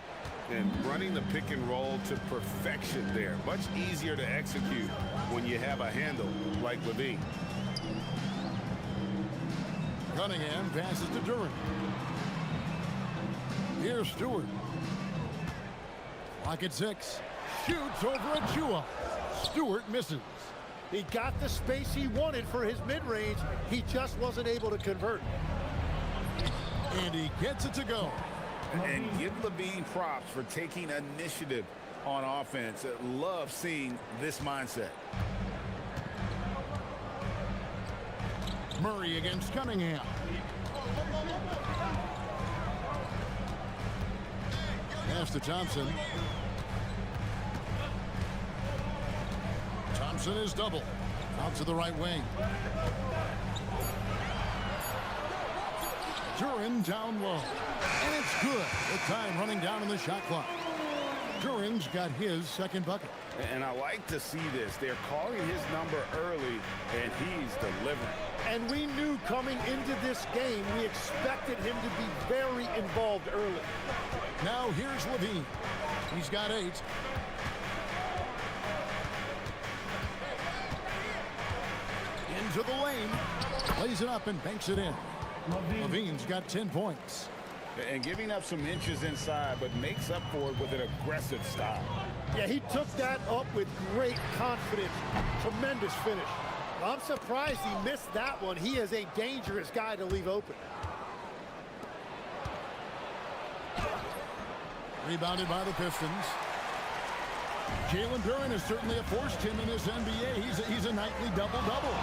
And running the pick and roll to perfection there. Much easier to execute when you have a handle like Levine. Cunningham passes to Duran. Here's Stewart. Clock at 6. Shoots over Achua. Stewart misses. He got the space he wanted for his mid-range. He just wasn't able to convert. And he gets it to go. And give Levine props for taking initiative on offense. Love seeing this mindset. Murray against Cunningham. Pass to Thompson. Thompson is double. Out to the right wing. Duran down low. And it's good. The time running down on the shot clock. Duran's got his second bucket. And I like to see this. They're calling his number early, and he's delivering. And we knew coming into this game, we expected him to be very involved early. Now here's Levine. He's got 8. Into the lane. Plays it up and banks it in. Levine's got 10 points. And giving up some inches inside, but makes up for it with an aggressive style. Yeah, he took that up with great confidence. Tremendous finish. I'm surprised he missed that one. He is a dangerous guy to leave open. Rebounded by the Pistons. Jalen Duran has certainly forced him in his NBA. He's a nightly double-double.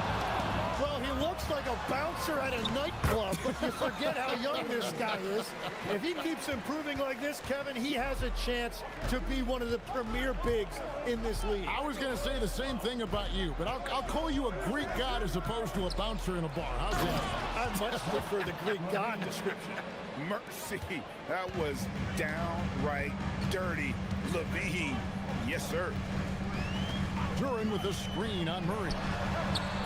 Well, he looks like a bouncer at a nightclub, but you forget how young this guy is. If he keeps improving like this, Kevin, he has a chance to be one of the premier bigs in this league. I was going to say the same thing about you, but I'll call you a Greek god as opposed to a bouncer in a bar. How's that? I much prefer the Greek god description. Mercy. That was downright dirty. Levine. Yes, sir. Duran with a screen on Murray.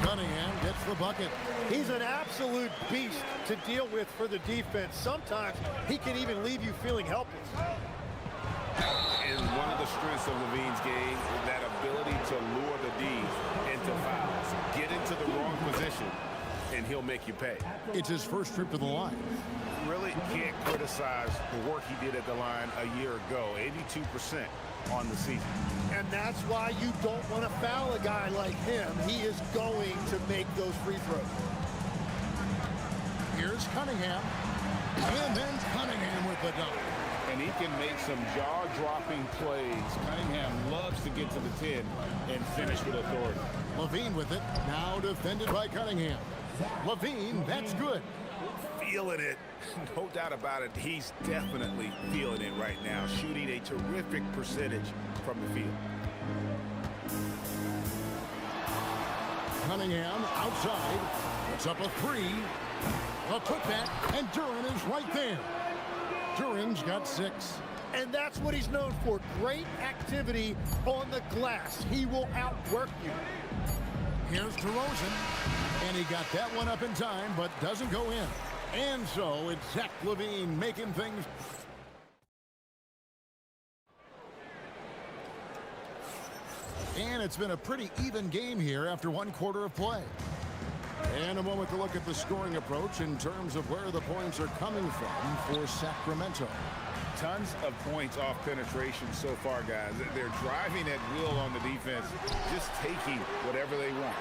Cunningham gets the bucket. He's an absolute beast to deal with for the defense. Sometimes he can even leave you feeling helpless. And one of the strengths of Levine's game is that ability to lure the D's into fouls. Get into the wrong position, and he'll make you pay. It's his first trip to the line. Really can't criticize the work he did at the line a year ago. 82% on the season. And that's why you don't want to foul a guy like him. He is going to make those free throws. Here's Cunningham. And then Cunningham with the dunk. and he can make some jaw-dropping plays. Cunningham loves to get to the 10 and finish with authority. Levine with it, now defended by Cunningham. Levine, that's good. Feeling it. No doubt about it. He's definitely feeling it right now. Shooting a terrific percentage from the field. Cunningham outside. Puts up a three. A putback, and Duran is right there. Duran's got 6. And that's what he's known for. Great activity on the glass. He will outwork you. Here's DeRozan. And he got that one up in time, but doesn't go in. And so it's Zach LaVine making things. And it's been a pretty even game here after 1 quarter of play. And a moment to look at the scoring approach in terms of where the points are coming from for Sacramento. Tons of points off penetration so far, guys. They're driving at will on the defense, just taking whatever they want.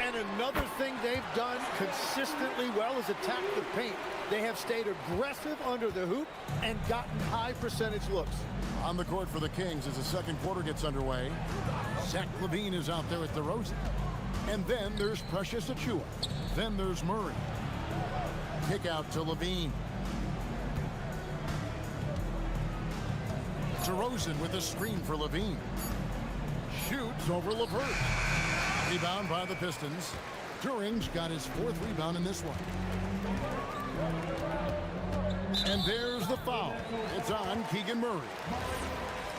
And another thing they've done consistently well is attack the paint. They have stayed aggressive under the hoop and gotten high percentage looks. On the court for the Kings as the second quarter gets underway. Zach LaVine is out there at DeRozan. And then there's Precious Achiuwa. Then there's Murray. Kick out to LaVine. DeRozan with a screen for LaVine. Shoots over LeVert. Rebound by the Pistons. Duran's got his 4th rebound in this one. And there's the foul. It's on Keegan Murray.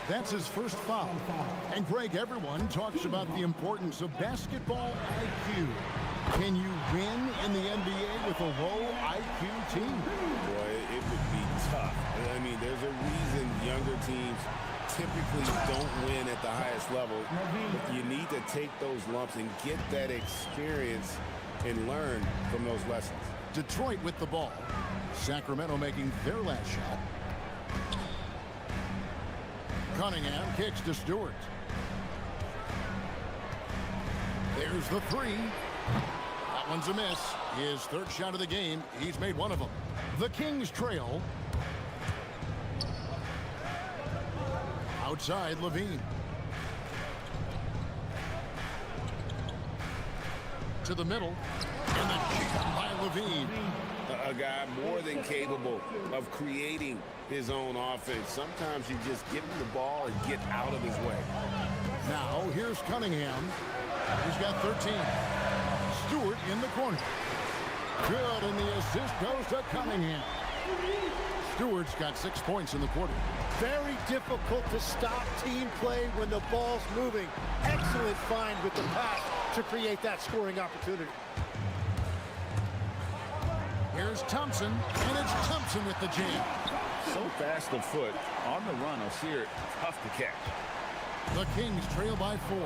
That's his first foul. And Greg, everyone talks about the importance of basketball IQ. Can you win in the NBA with a low IQ team? Boy, it would be tough. I mean, there's a reason younger teams typically don't win at the highest level. But you need to take those lumps and get that experience and learn from those lessons. Detroit with the ball. Sacramento making their last shot. Cunningham kicks to Stewart. There's the 3. That one's a miss. His 3rd shot of the game. He's made one of them. The Kings trail. Outside, LaVine. To the middle. And the jam by LaVine. A guy more than capable of creating his own offense. Sometimes you just give him the ball and get out of his way. Now, here's Cunningham. He's got 13. Stewart in the corner. Good, and the assist goes to Cunningham. Stewart's got 6 points in the quarter. Very difficult to stop team play when the ball's moving. Excellent find with the pass to create that scoring opportunity. Here's Thompson, and it's Thompson with the jam. So fast of foot. On the run, O'Sear, tough to catch. The Kings trail by 4.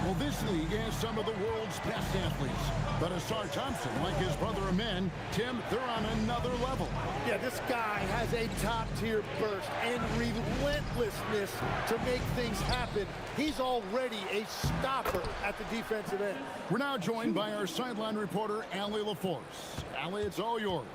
Well, this league has some of the world's best athletes. But Asar Thompson, like his brother Amen, Tim, they're on another level. Yeah, this guy has a top-tier burst and relentlessness to make things happen. He's already a stopper at the defensive end. We're now joined by our sideline reporter, Allie LaForce. Allie, it's all yours.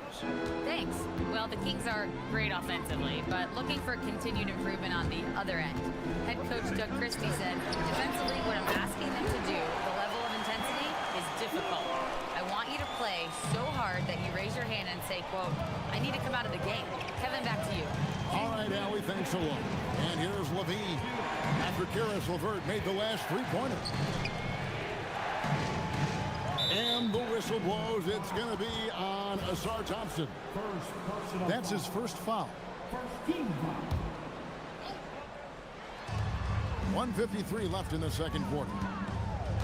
Thanks. Well, the Kings are great offensively, but looking for continued improvement on the other end. Head coach Doug Christie said, defensively, what I'm asking them to do, the level of intensity, is difficult. I want you to play so hard that you raise your hand and say, quote, I need to come out of the game. Kevin, back to you. All right, Allie, thanks a lot. And here's LaVine. After Karis LeVert made the last 3-pointer. And the whistle blows. It's going to be on Asar Thompson. That's his first foul. 1:53 left in the second quarter.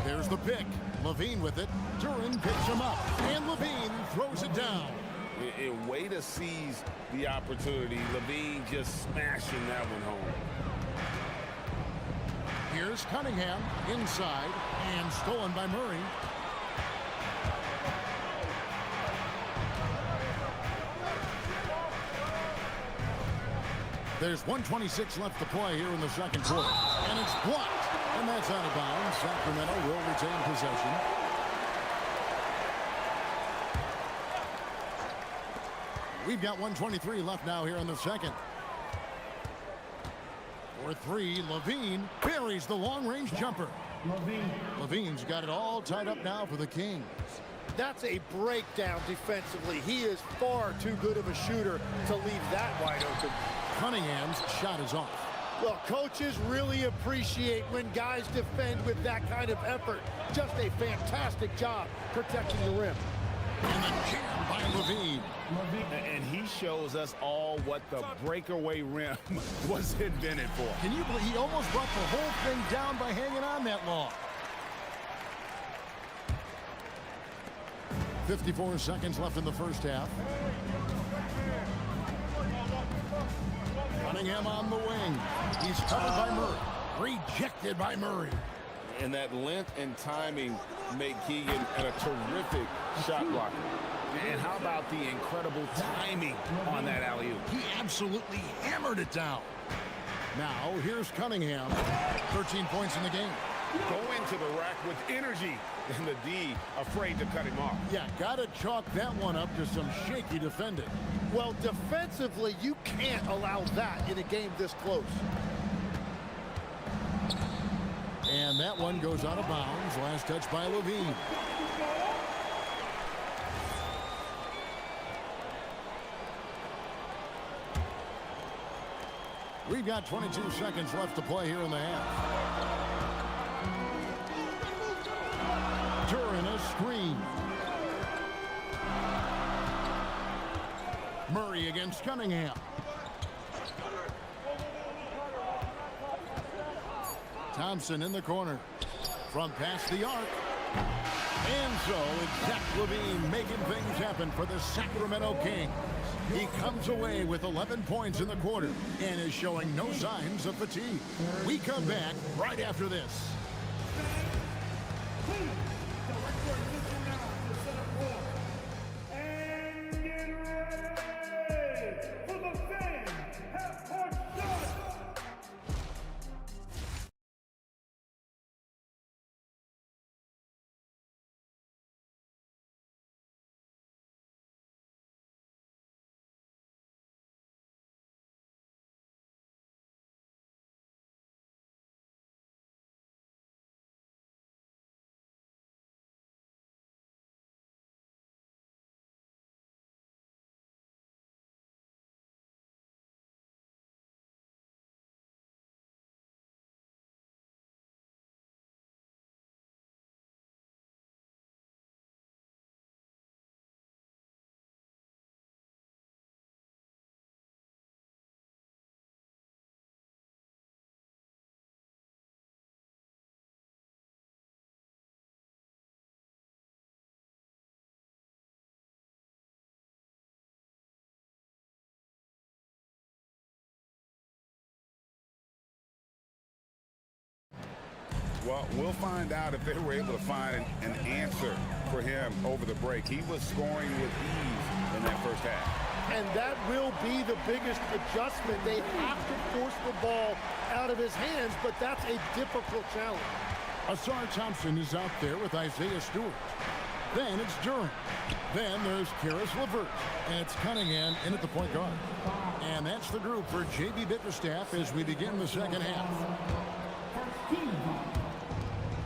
There's the pick. LaVine with it. Duran picks him up. And LaVine throws it down. And way to seize the opportunity. LaVine just smashing that one home. Here's Cunningham inside and stolen by Murray. There's 1:26 left to play here in the second quarter. And it's blocked. And that's out of bounds. Sacramento will retain possession. We've got 1:23 left now here in the second. For three, Levine buries the long-range jumper. Levine's got it all tied up now for the Kings. That's a breakdown defensively. He is far too good of a shooter to leave that wide open. Cunningham's shot is off. Well, coaches really appreciate when guys defend with that kind of effort. Just a fantastic job protecting the rim. And the jam by Levine. And he shows us all what the breakaway rim was invented for. Can you believe he almost brought the whole thing down by hanging on that long? 54 seconds left in the first half. Cunningham on the wing. He's covered by Murray. Rejected by Murray. And that length and timing make Keegan a terrific shot blocker. And how about the incredible timing on that alley-oop? He absolutely hammered it down. Now, here's Cunningham. 13 points in the game. Go into the rack with energy. And the D afraid to cut him off. Yeah, gotta chalk that one up to some shaky defending. Well, defensively, you can't allow that in a game this close. And that one goes out of bounds. Last touch by Levine. We've got 22 seconds left to play here in the half. During a screen. Murray against Cunningham. Thompson in the corner. From past the arc. And so it's Zach Levine making things happen for the Sacramento Kings. He comes away with 11 points in the quarter and is showing no signs of fatigue. We come back right after this. Well, we'll find out if they were able to find an answer for him over the break. He was scoring with ease in that first half. And that will be the biggest adjustment. They have to force the ball out of his hands, but that's a difficult challenge. Asar Thompson is out there with Isaiah Stewart. Then it's Durant. Then there's Karis LeVert. And it's Cunningham in at the point guard. And that's the group for J.B. Bickerstaff as we begin the second half.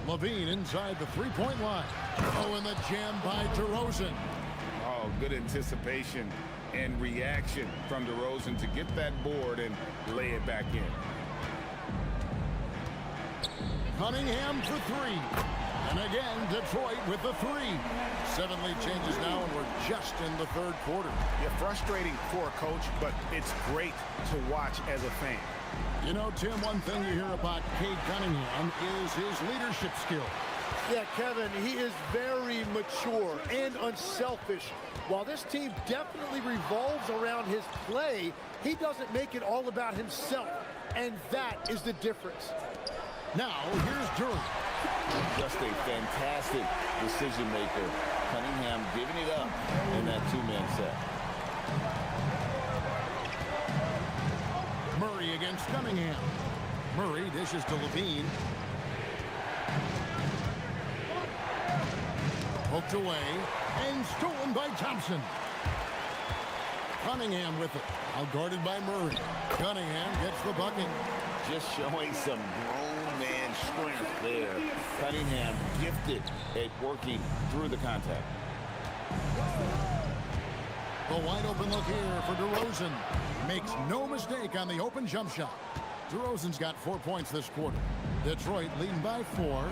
Levine inside the three-point line. Oh, and the jam by DeRozan. Oh, good anticipation and reaction from DeRozan to get that board and lay it back in. Cunningham for three. And again, Detroit with the three. 7 lead changes now, and we're just in the third quarter. Yeah, frustrating for a coach, but it's great to watch as a fan. You know, Tim, one thing you hear about Cade Cunningham is his leadership skills. Yeah, Kevin, he is very mature and unselfish. While this team definitely revolves around his play, he doesn't make it all about himself, and that is the difference. Now, here's Durant. Just a fantastic decision maker. Cunningham giving it up in that two-man set. Murray against Cunningham. Murray dishes to Levine. Poked away and stolen by Thompson. Cunningham with it. Out guarded by Murray. Cunningham gets the bucket. Just showing some grown man strength there. Cunningham gifted at working through the contact. A wide open look here for DeRozan. Makes no mistake on the open jump shot. DeRozan's got 4 points this quarter. Detroit leading by 4.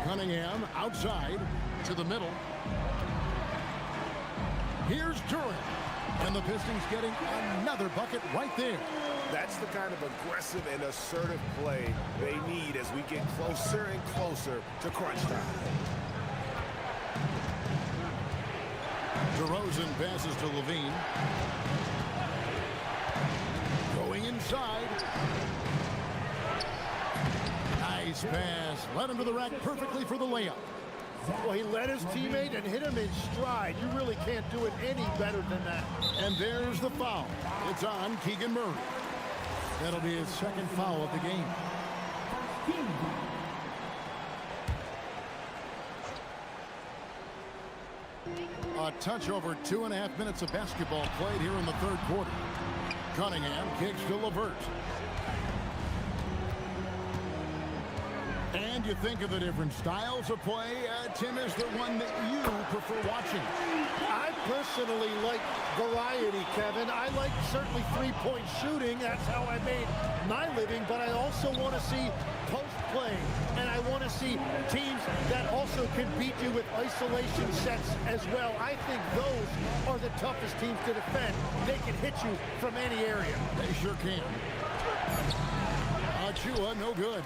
Cunningham outside to the middle. Here's Durant. And the Pistons getting another bucket right there. That's the kind of aggressive and assertive play they need as we get closer and closer to crunch time. DeRozan passes to Levine. Going inside. Nice pass. Led him to the rack perfectly for the layup. Well, he led his teammate and hit him in stride. You really can't do it any better than that. And there's the foul. It's on Keegan Murray. That'll be his second foul of the game. A touch over 2.5 minutes of basketball played here in the third quarter. Cunningham kicks to LeVert. And you think of the different styles of play. Tim, is the one that you prefer watching? I personally like variety, Kevin. I like certainly three-point shooting. That's how I made my living. But I also want to see post play. And I want to see teams that also can beat you with isolation sets as well. I think those are the toughest teams to defend. They can hit you from any area. They sure can. Achua, no good.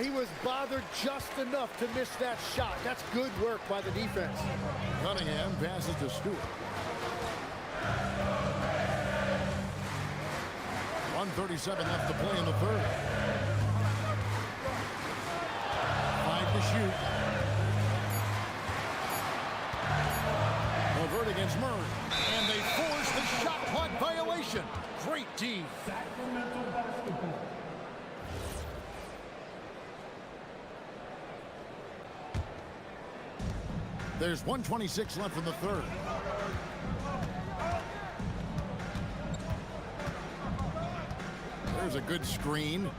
He was bothered just enough to miss that shot. That's good work by the defense. Cunningham passes to Stewart. 1:37 left to play in the third. 5 to shoot. LeVert against Murray. And they force the shot clock violation. Great team. There's 1:26 left in the third. There's a good screen.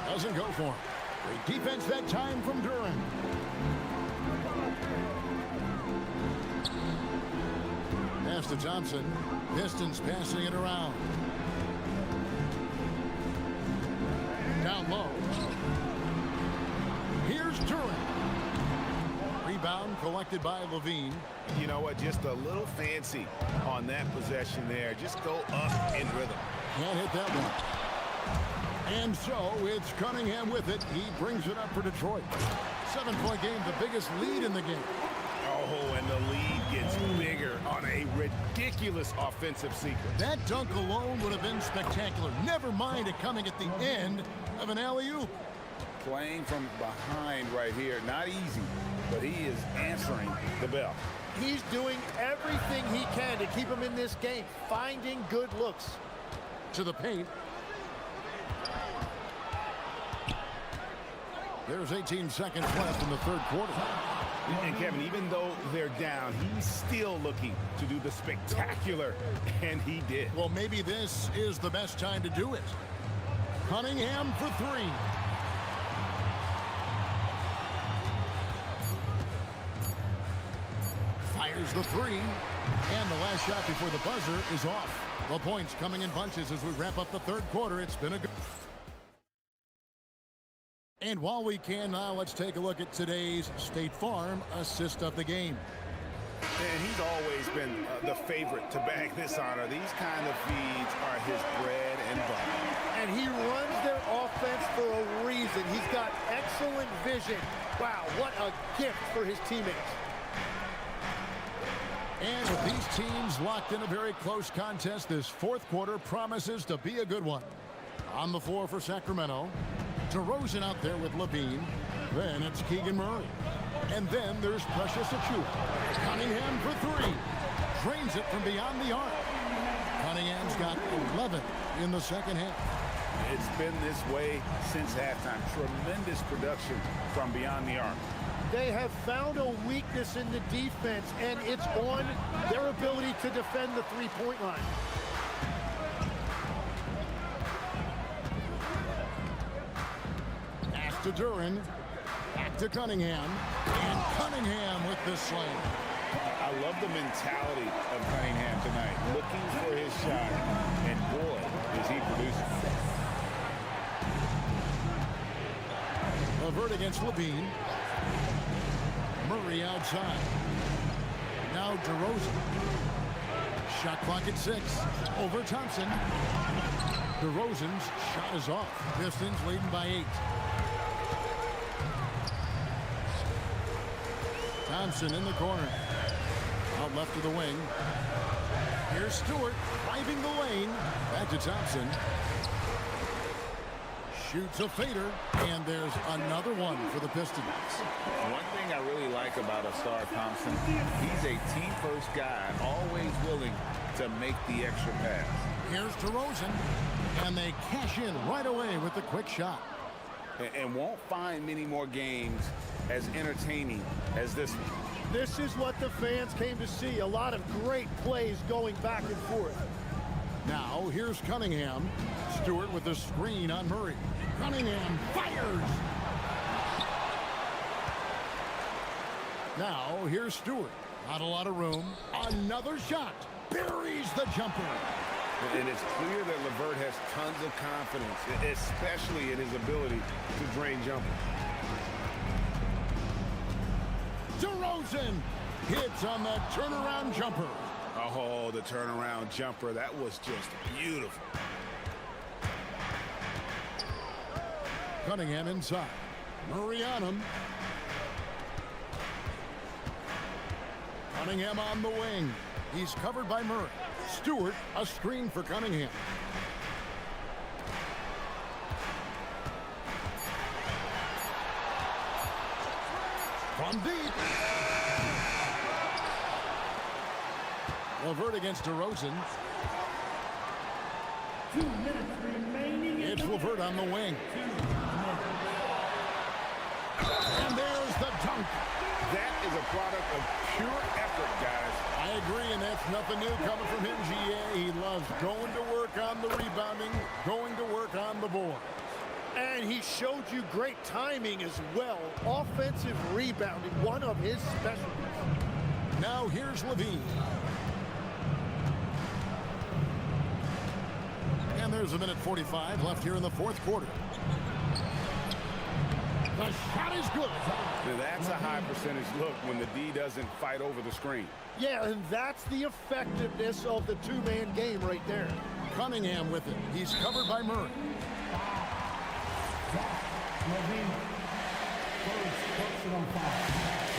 Doesn't go for him. Great defense that time from Durant. Pass to Thompson. Pistons passing it around. Down low. Here's Durant. Rebound collected by Levine. You know what? Just a little fancy on that possession there. Just go up in rhythm. Can't hit that one. And so it's Cunningham with it. He brings it up for Detroit. 7-point game, the biggest lead in the game. Oh, and the lead gets bigger on a ridiculous offensive sequence. That dunk alone would have been spectacular. Never mind it coming at the end of an alley-oop. Playing from behind right here. Not easy, but he is answering the bell. He's doing everything he can to keep him in this game, finding good looks. To the paint. There's 18 seconds left in the third quarter. And Kevin, even though they're down, he's still looking to do the spectacular, and he did. Well, maybe this is the best time to do it. Cunningham for three. Fires the three. And the last shot before the buzzer is off. The points coming in bunches as we wrap up the third quarter. It's been a good... And while we can now, let's take a look at today's State Farm assist of the game. And he's always been the favorite to bag this honor. These kind of feeds are his bread and butter. And he runs their offense for a reason. He's got excellent vision. Wow, what a gift for his teammates. And with these teams locked in a very close contest, this fourth quarter promises to be a good one. On the floor for Sacramento, DeRozan out there with Levine. Then it's Keegan Murray. And then there's Precious Achua. Cunningham for three. Drains it from beyond the arc. Cunningham's got 11 in the second half. It's been this way since halftime. Tremendous production from beyond the arc. They have found a weakness in the defense, and it's on their ability to defend the three-point line. to Duran. Back to Cunningham. And Cunningham with the slam. I love the mentality of Cunningham tonight. Looking for his shot. And boy, is he producing. Levert against Levine. Murray outside. Now DeRozan. Shot clock at 6. Over Thompson. DeRozan's shot is off. Pistons leading by 8. Thompson in the corner. Out left to the wing. Here's Stewart driving the lane. Back to Thompson. Shoots a fader, and there's another one for the Pistons. One thing I really like about Asar Thompson, he's a team-first guy, always willing to make the extra pass. Here's DeRozan, and they cash in right away with the quick shot. And won't find many more games as entertaining as this one. This is what the fans came to see. A lot of great plays going back and forth. Now, here's Cunningham. Stewart with the screen on Murray. Cunningham fires! Now, here's Stewart. Not a lot of room. Another shot. Buries the jumper. And it's clear that Levert has tons of confidence, especially in his ability to drain jumpers. DeRozan hits on the turnaround jumper. Oh, the turnaround jumper. That was just beautiful. Cunningham inside. Murray on him. Cunningham on the wing. He's covered by Murray. Stewart, a screen for Cunningham. From deep. Levert against DeRozan. 2 minutes remaining. It's Levert on the wing. And there's the dunk. That is a product of pure effort, guys. I agree, and that's nothing new coming from him, GA. He loves going to work on the rebounding, going to work on the board. And he showed you great timing as well. Offensive rebounding, one of his specialties. Now here's Levine. And there's 1:45 left here in the fourth quarter. The shot is good. Now that's a high percentage look when the D doesn't fight over the screen. Yeah, and that's the effectiveness of the two-man game right there. Cunningham with it. He's covered by Murray.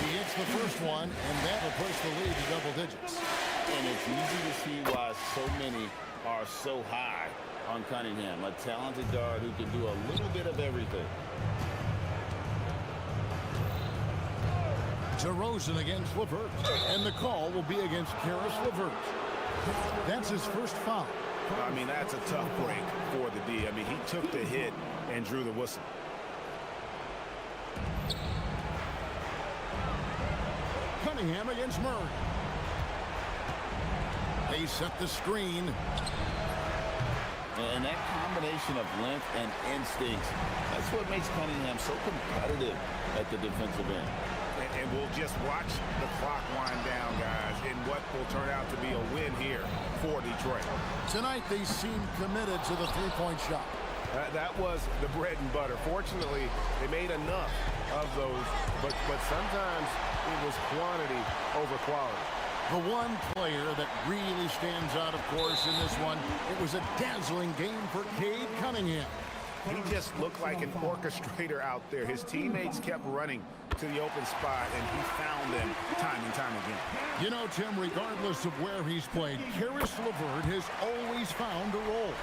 He hits the first one, and that will push the lead to double digits. And it's easy to see why so many are so high on Cunningham, a talented guard who can do a little bit of everything. DeRozan against Levert, and the call will be against Karis Levert. That's his first foul. I mean, that's a tough break for the D. I mean, he took the hit and drew the whistle. Cunningham against Murray. They set the screen. And that combination of length and instincts, that's what makes Cunningham so competitive at the defensive end. And we'll just watch the clock wind down, guys, in what will turn out to be a win here for Detroit. Tonight, they seem committed to the three-point shot. That was the bread and butter. Fortunately, they made enough of those, but sometimes it was quantity over quality. The one player that really stands out, of course, in this one, it was a dazzling game for Cade Cunningham. He just looked like an orchestrator out there. His teammates kept running to the open spot, and he found them time and time again. You know, Tim, regardless of where he's played, Karis Levert has always found a role.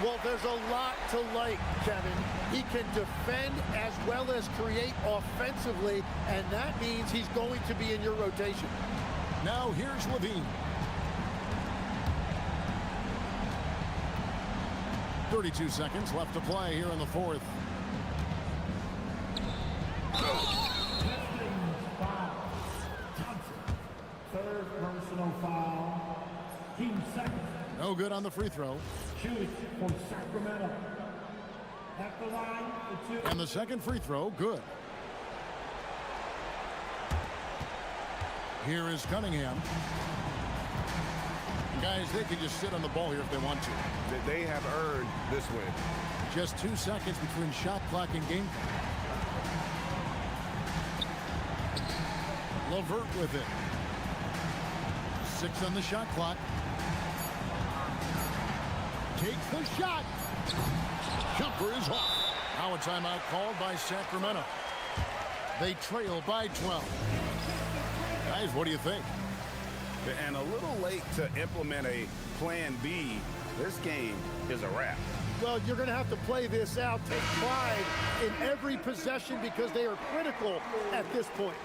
Well, there's a lot to like, Kevin. He can defend as well as create offensively, and that means he's going to be in your rotation. Now here's Levine. 32 seconds left to play here in the fourth. Third personal foul. Team second. No good on the free throw. Shooting for Sacramento. At the line, the 2. And the second free throw, good. Here is Cunningham. Guys, they can just sit on the ball here if they want to. They have earned this win. Just 2 seconds between shot clock and game clock. Levert with it. 6 on the shot clock. Takes the shot. Jumper is off. Now a timeout called by Sacramento. They trail by 12. Guys, what do you think? And a little late to implement a plan B. This game is a wrap. Well, you're going to have to play this out, take pride in every possession because they are critical at this point.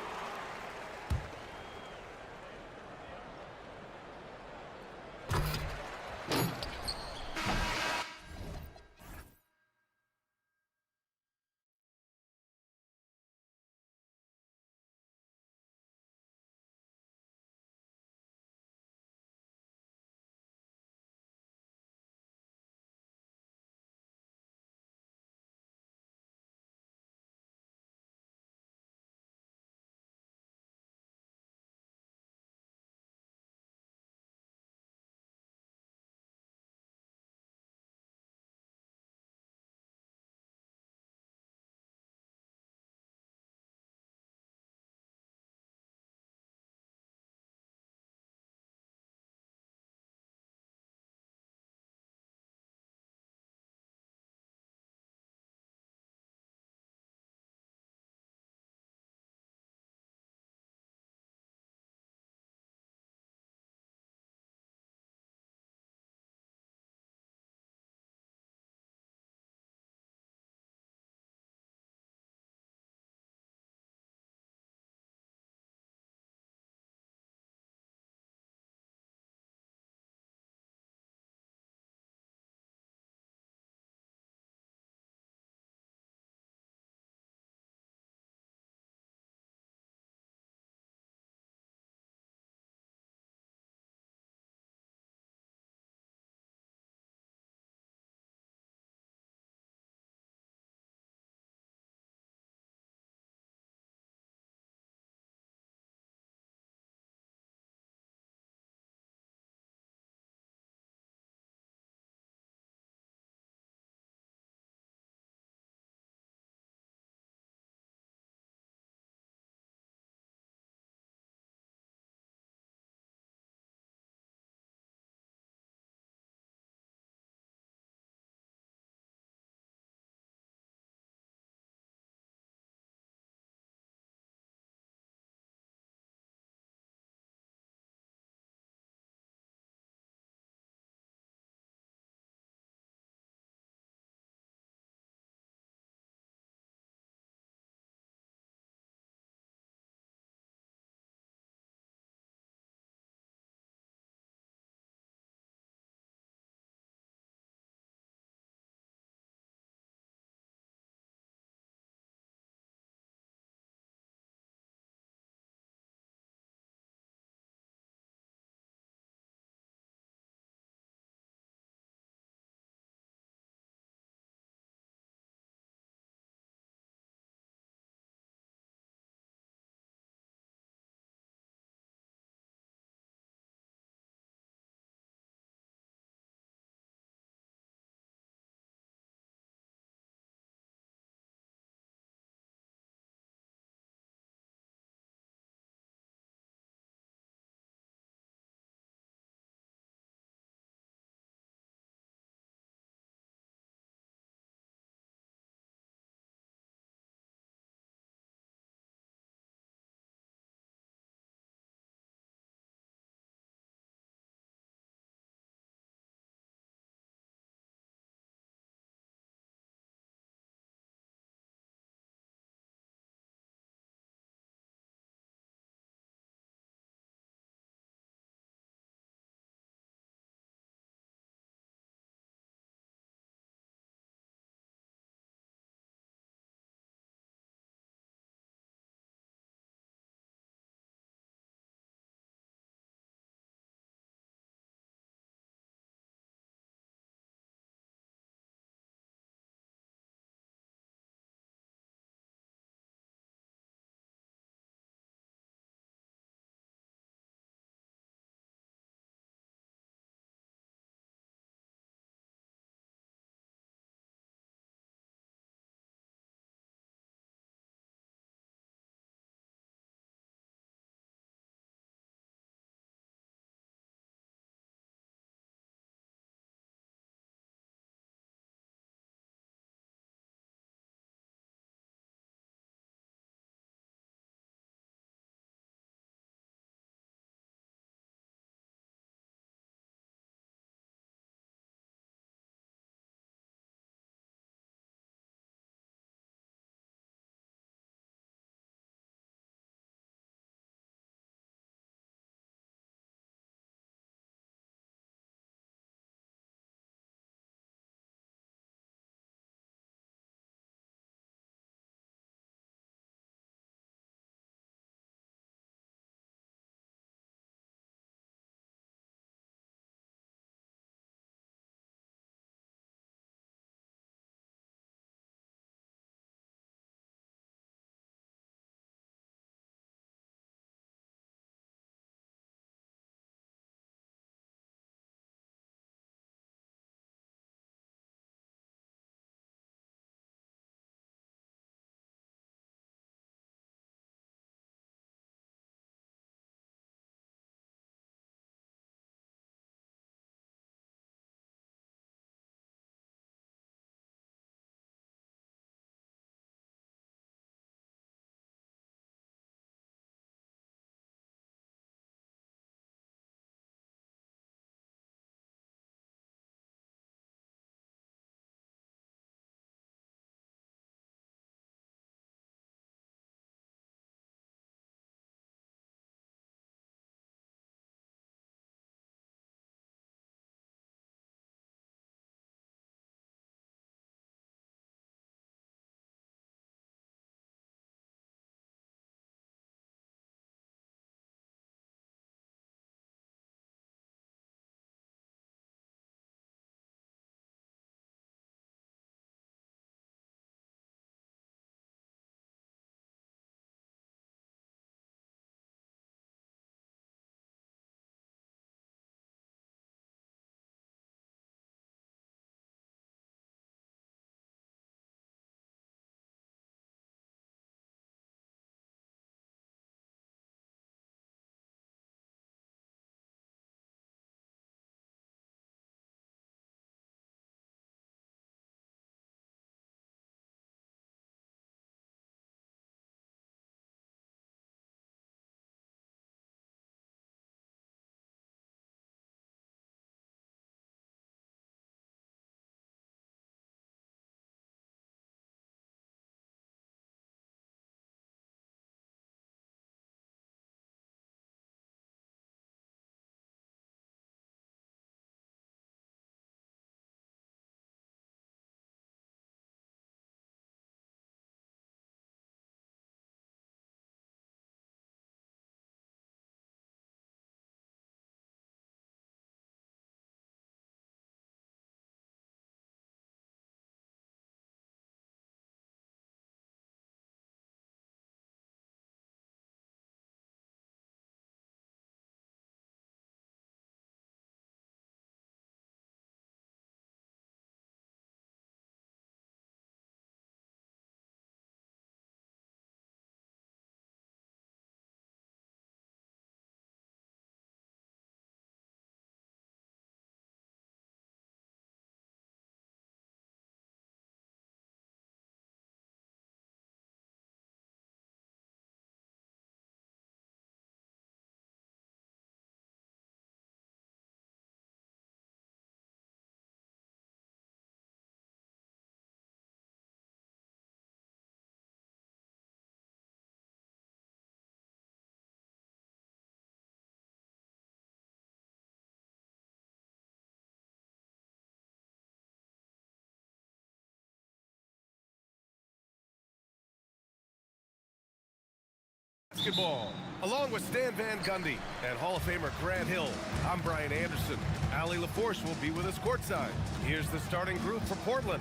Basketball. Along with Stan Van Gundy and Hall of Famer Grant Hill, I'm Brian Anderson. Ali LaForce will be with us courtside. Here's the starting group for Portland.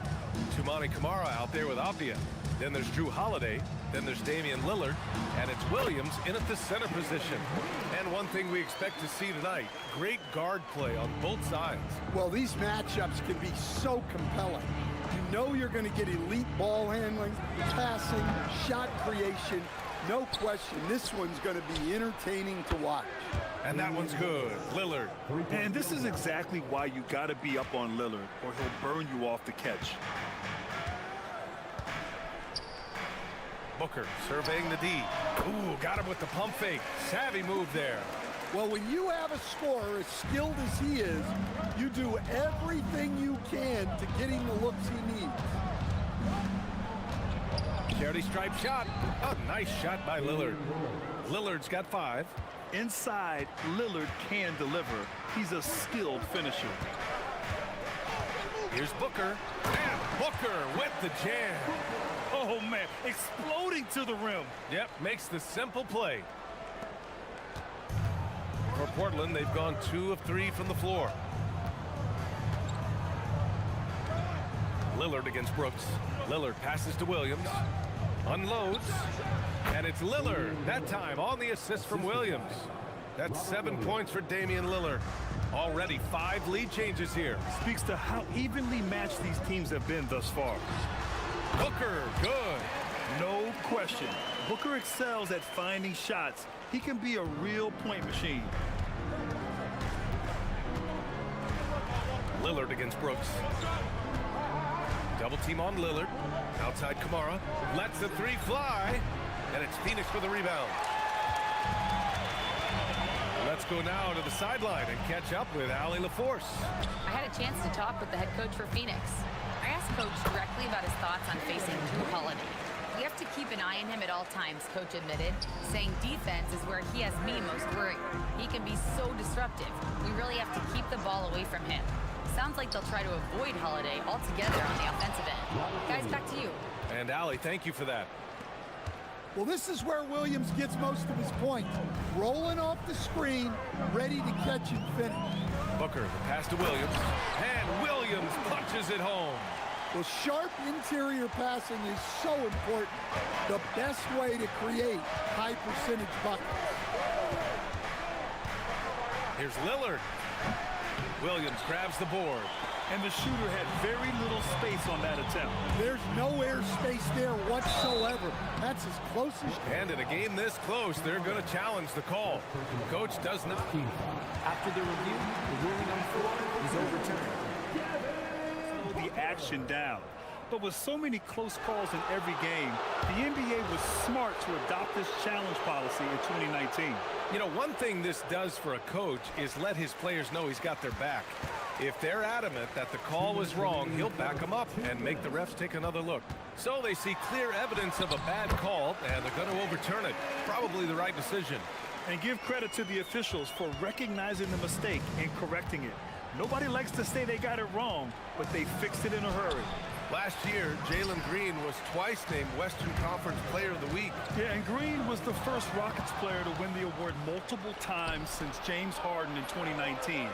Tumani Kamara out there with Avdia. Then there's Drew Holiday. Then there's Damian Lillard. And it's Williams in at the center position. And one thing we expect to see tonight, great guard play on both sides. Well, these matchups can be so compelling. You know you're going to get elite ball handling, passing, shot creation. No question, this one's going to be entertaining to watch. And that one's good. Lillard. And this is exactly why you got to be up on Lillard, or he'll burn you off the catch. Booker surveying the D. Ooh, got him with the pump fake. Savvy move there. Well, when you have a scorer as skilled as he is, you do everything you can to get him the looks he needs. Charity stripe shot. A nice shot by Lillard. Lillard's got 5. Inside, Lillard can deliver. He's a skilled finisher. Here's Booker. And Booker with the jam. Oh, man, exploding to the rim. Yep, makes the simple play. For Portland, they've gone 2 of 3 from the floor. Lillard against Brooks. Lillard passes to Williams. Unloads. And it's Lillard. That time on the assist from Williams. That's 7 points for Damian Lillard. Already 5 lead changes here. Speaks to how evenly matched these teams have been thus far. Booker, good. No question. Booker excels at finding shots. He can be a real point machine. Lillard against Brooks. Double team on Lillard. Outside Kamara. Lets the 3 fly. And it's Phoenix for the rebound. Let's go now to the sideline and catch up with Ali LaForce. I had a chance to talk with the head coach for Phoenix. I asked Coach directly about his thoughts on facing Drew Holiday. We have to keep an eye on him at all times, Coach admitted, saying defense is where he has me most worried. He can be so disruptive. We really have to keep the ball away from him. Sounds like they'll try to avoid Holiday altogether on the offensive end. Guys, back to you. And Ali, thank you for that. Well, this is where Williams gets most of his points. Rolling off the screen, ready to catch and finish. Booker, the pass to Williams. And Williams punches it home. Well, sharp interior passing is so important. The best way to create high percentage buckets. Here's Lillard. Williams grabs the board. And the shooter had very little space on that attempt. There's no air space there whatsoever. That's as close as... And in a game this close, they're going to challenge the call. Coach does not... After the review, the ruling on the floor is overturned. Slow the action down. But with so many close calls in every game, the NBA was smart to adopt this challenge policy in 2019. You know, one thing this does for a coach is let his players know he's got their back. If they're adamant that the call was wrong, he'll back them up and make the refs take another look. So they see clear evidence of a bad call, and they're going to overturn it. Probably the right decision. And give credit to the officials for recognizing the mistake and correcting it. Nobody likes to say they got it wrong, but they fixed it in a hurry. Last year, Jalen Green was twice named Western Conference Player of the Week. Yeah, and Green was the first Rockets player to win the award multiple times since James Harden in 2019.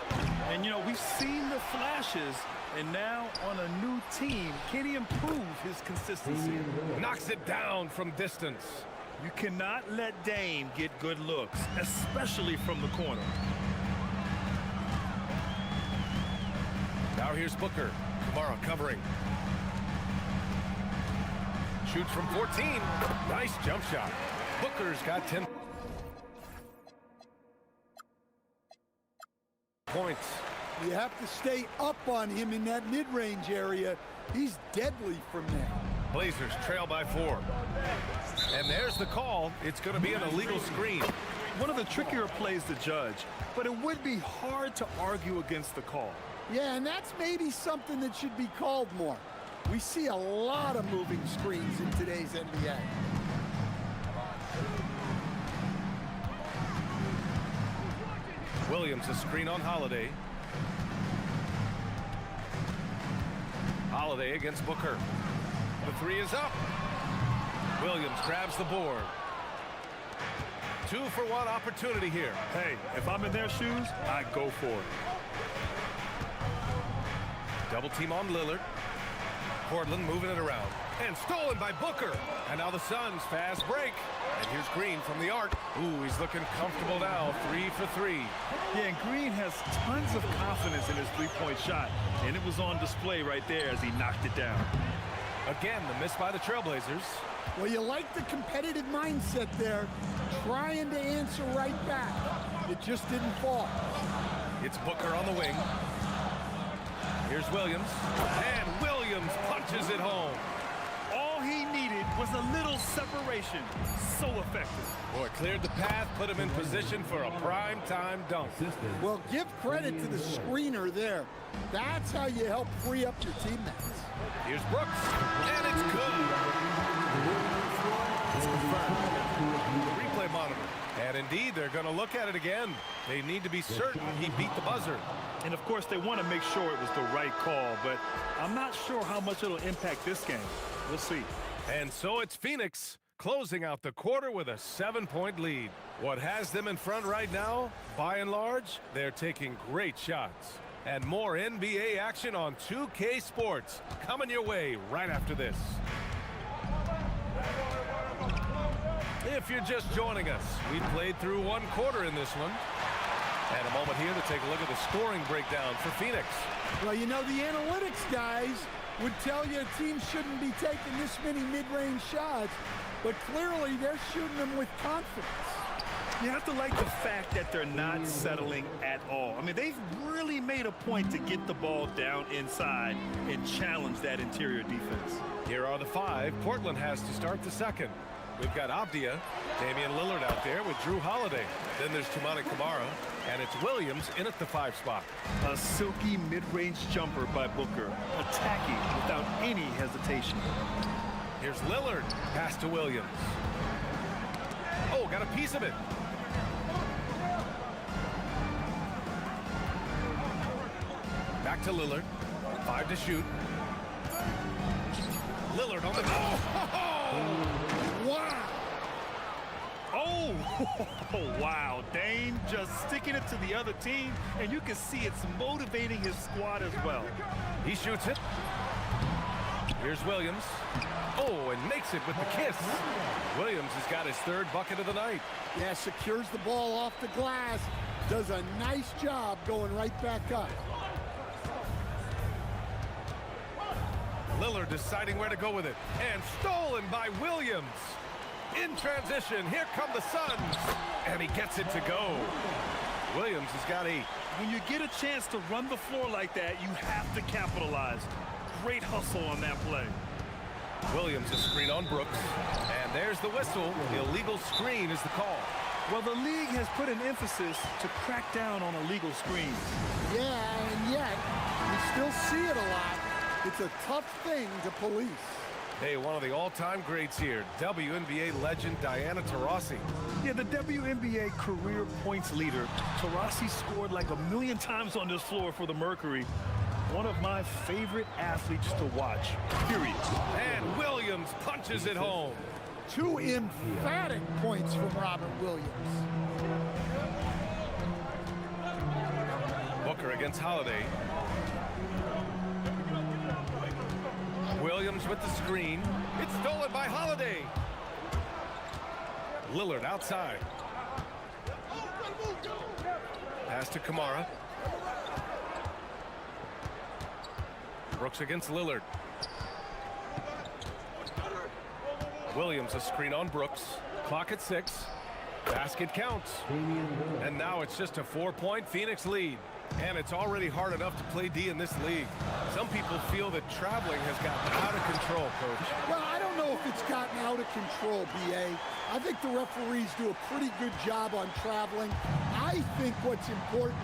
And, you know, we've seen the flashes, and now on a new team, can he improve his consistency? Knocks it down from distance. You cannot let Dame get good looks, especially from the corner. Now here's Booker. Kamara covering. Shoots from 14. Nice jump shot. Booker's got 10 points. You have to stay up on him in that mid-range area. He's deadly from there. Blazers trail by 4. And there's the call. It's going to be an illegal screen. One of the trickier plays to judge, but it would be hard to argue against the call. Yeah, and that's maybe something that should be called more. We see a lot of moving screens in today's NBA. Williams, a screen on Holiday. Holiday against Booker. The 3 is up. Williams grabs the board. 2-for-1 opportunity here. Hey, if I'm in their shoes, I go for it. Double team on Lillard. Portland moving it around. And stolen by Booker. And now the Suns fast break. And here's Green from the arc. Ooh, he's looking comfortable now. 3 for 3. Yeah, and Green has tons of confidence in his three-point shot. And it was on display right there as he knocked it down. Again, the miss by the Trailblazers. Well, you like the competitive mindset there, trying to answer right back. It just didn't fall. It's Booker on the wing. Here's Williams. And Williams punches it home. All he needed was a little separation. So effective. Boy, cleared the path, put him in position for a prime-time dunk. Well, give credit to the screener there. That's how you help free up your teammates. Here's Brooks, and it's good. Replay monitor. And indeed, they're going to look at it again. They need to be certain he beat the buzzer. And of course, they want to make sure it was the right call, but I'm not sure how much it'll impact this game. We'll see. And so it's Phoenix closing out the quarter with a 7-point lead. What has them in front right now? By and large, they're taking great shots. And more NBA action on 2K Sports coming your way right after this. If you're just joining us, we played through one quarter in this one. And a moment here to take a look at the scoring breakdown for Phoenix. Well, you know, the analytics guys would tell you a team shouldn't be taking this many mid-range shots, but clearly they're shooting them with confidence. You have to like the fact that they're not settling at all. I mean, they've really made a point to get the ball down inside and challenge that interior defense. Here are the 5 Portland has to start the second. We've got Abdia, Damian Lillard out there with Drew Holiday. Then there's Tumani Kamara, and it's Williams in at the 5 spot. A silky mid-range jumper by Booker, attacking without any hesitation. Here's Lillard, pass to Williams. Oh, got a piece of it. Back to Lillard, 5 to shoot. Lillard on the goal. Wow! Oh, wow. Dame just sticking it to the other team, and you can see it's motivating his squad as well. He shoots it. Here's Williams. Oh, and makes it with the kiss. Williams has got his 3rd bucket of the night. Yeah, secures the ball off the glass. Does a nice job going right back up. Lillard deciding where to go with it. And stolen by Williams. In transition, here come the Suns. And he gets it to go. Williams has got 8. When you get a chance to run the floor like that, you have to capitalize. Great hustle on that play. Williams a screen on Brooks. And there's the whistle. Illegal screen is the call. Well, the league has put an emphasis to crack down on illegal screens. Yeah, and yet, you still see it a lot. It's a tough thing to police. Hey, one of the all-time greats here, WNBA legend Diana Taurasi. Yeah, the WNBA career points leader. Taurasi scored like 1,000,000 times on this floor for the Mercury. One of my favorite athletes to watch, period. And Williams punches it home. 2 emphatic points from Robert Williams. Booker against Holiday. Williams with the screen. It's stolen by Holiday. Lillard outside. Pass to Kamara. Brooks against Lillard. Williams a screen on Brooks. Clock at 6. Basket counts. And now it's just a 4-point Phoenix lead. And it's already hard enough to play D in this league. Some people feel that traveling has gotten out of control, Coach. Well, I don't know if it's gotten out of control, B.A. I think the referees do a pretty good job on traveling. I think what's important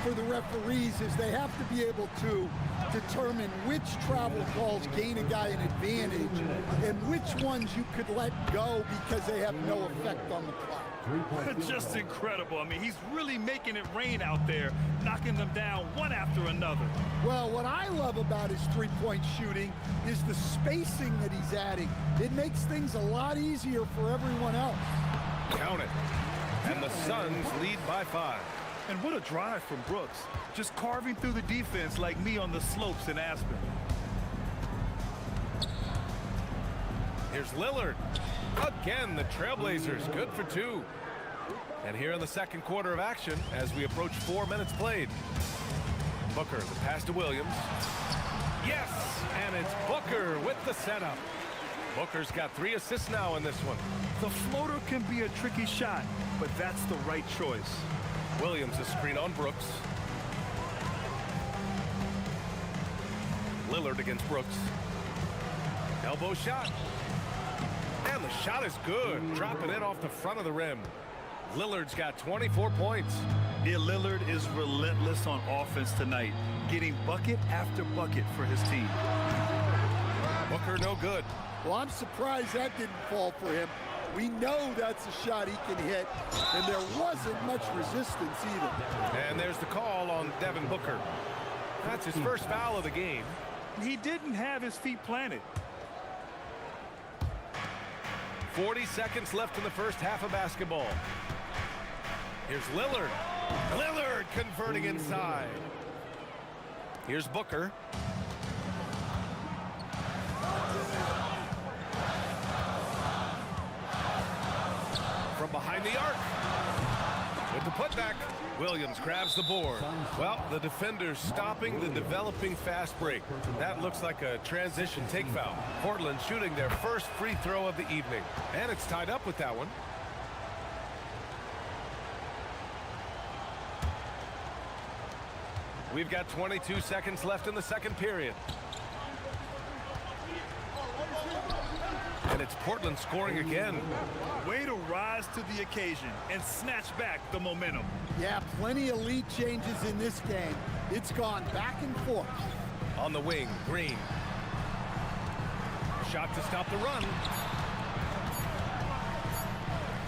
for the referees is they have to be able to determine which travel calls gain a guy an advantage and which ones you could let go because they have no effect on the clock. Just incredible. I mean, he's really making it rain out there, knocking them down one after another. Well, what I love about his three-point shooting is the spacing that he's adding. It makes things a lot easier for everyone else. Count it. And the Suns lead by 5. And what a drive from Brooks. Just carving through the defense like me on the slopes in Aspen. Here's Lillard. Again, the Trailblazers good for 2. And here in the second quarter of action as we approach 4 minutes played. Booker, the pass to Williams. Yes, and it's Booker with the setup. Booker's got 3 assists now in this one. The floater can be a tricky shot, but that's the right choice. Williams a screen on Brooks. Lillard against Brooks. Elbow shot. And the shot is good. Dropping it off the front of the rim. Lillard's got 24 points. Yeah, Lillard is relentless on offense tonight, getting bucket after bucket for his team. Booker no good. Well, I'm surprised that didn't fall for him. We know that's a shot he can hit, and there wasn't much resistance either. And there's the call on Devin Booker. That's his first foul of the game. He didn't have his feet planted. 40 seconds left in the first half of basketball. Here's Lillard. Lillard converting inside. Here's Booker. From behind the arc. With the putback, Williams grabs the board. Well, the defender's stopping the developing fast break. That looks like a transition take foul. Portland shooting their first free throw of the evening. And it's tied up with that one. We've got 22 seconds left in the second period. And it's Portland scoring again. Way to rise to the occasion and snatch back the momentum. Yeah, plenty of lead changes in this game. It's gone back and forth. On the wing, Green. Shot to stop the run.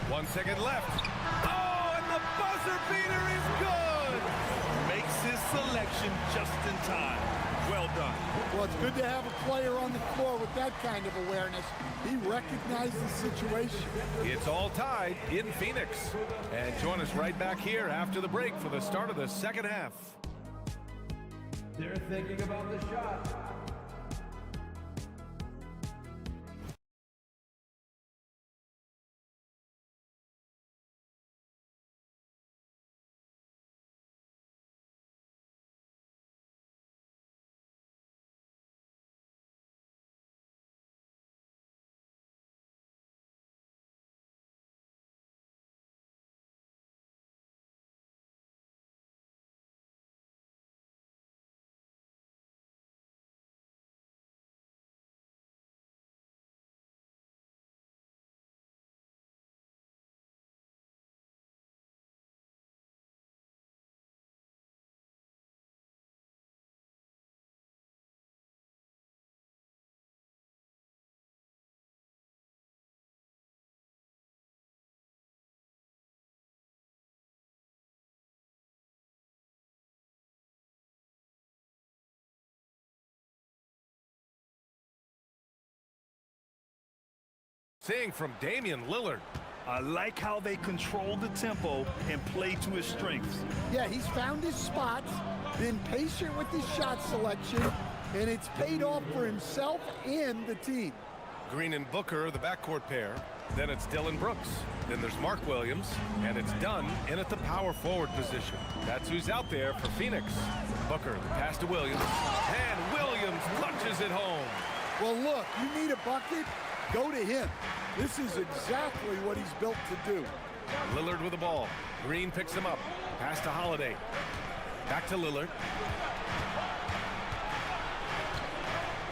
1 second left. Oh, and the buzzer beater is good. Makes his selection just in time. Well done. Well, it's good to have a player on the floor with that kind of awareness. He recognized the situation. It's all tied in Phoenix. And join us right back here after the break for the start of the second half. They're thinking about the shot. Seeing from Damian Lillard. I like how they control the tempo and play to his strengths. Yeah, he's found his spots, been patient with his shot selection, and it's paid off for himself and the team. Green and Booker, the backcourt pair. Then it's Dylan Brooks. Then there's Mark Williams. And it's Dunn in at the power forward position. That's who's out there for Phoenix. Booker, the pass to Williams. And Williams punches it home. Well, look, you need a bucket, go to him. This is exactly what he's built to do. Lillard with the ball. Green picks him up. Pass to Holiday. Back to Lillard.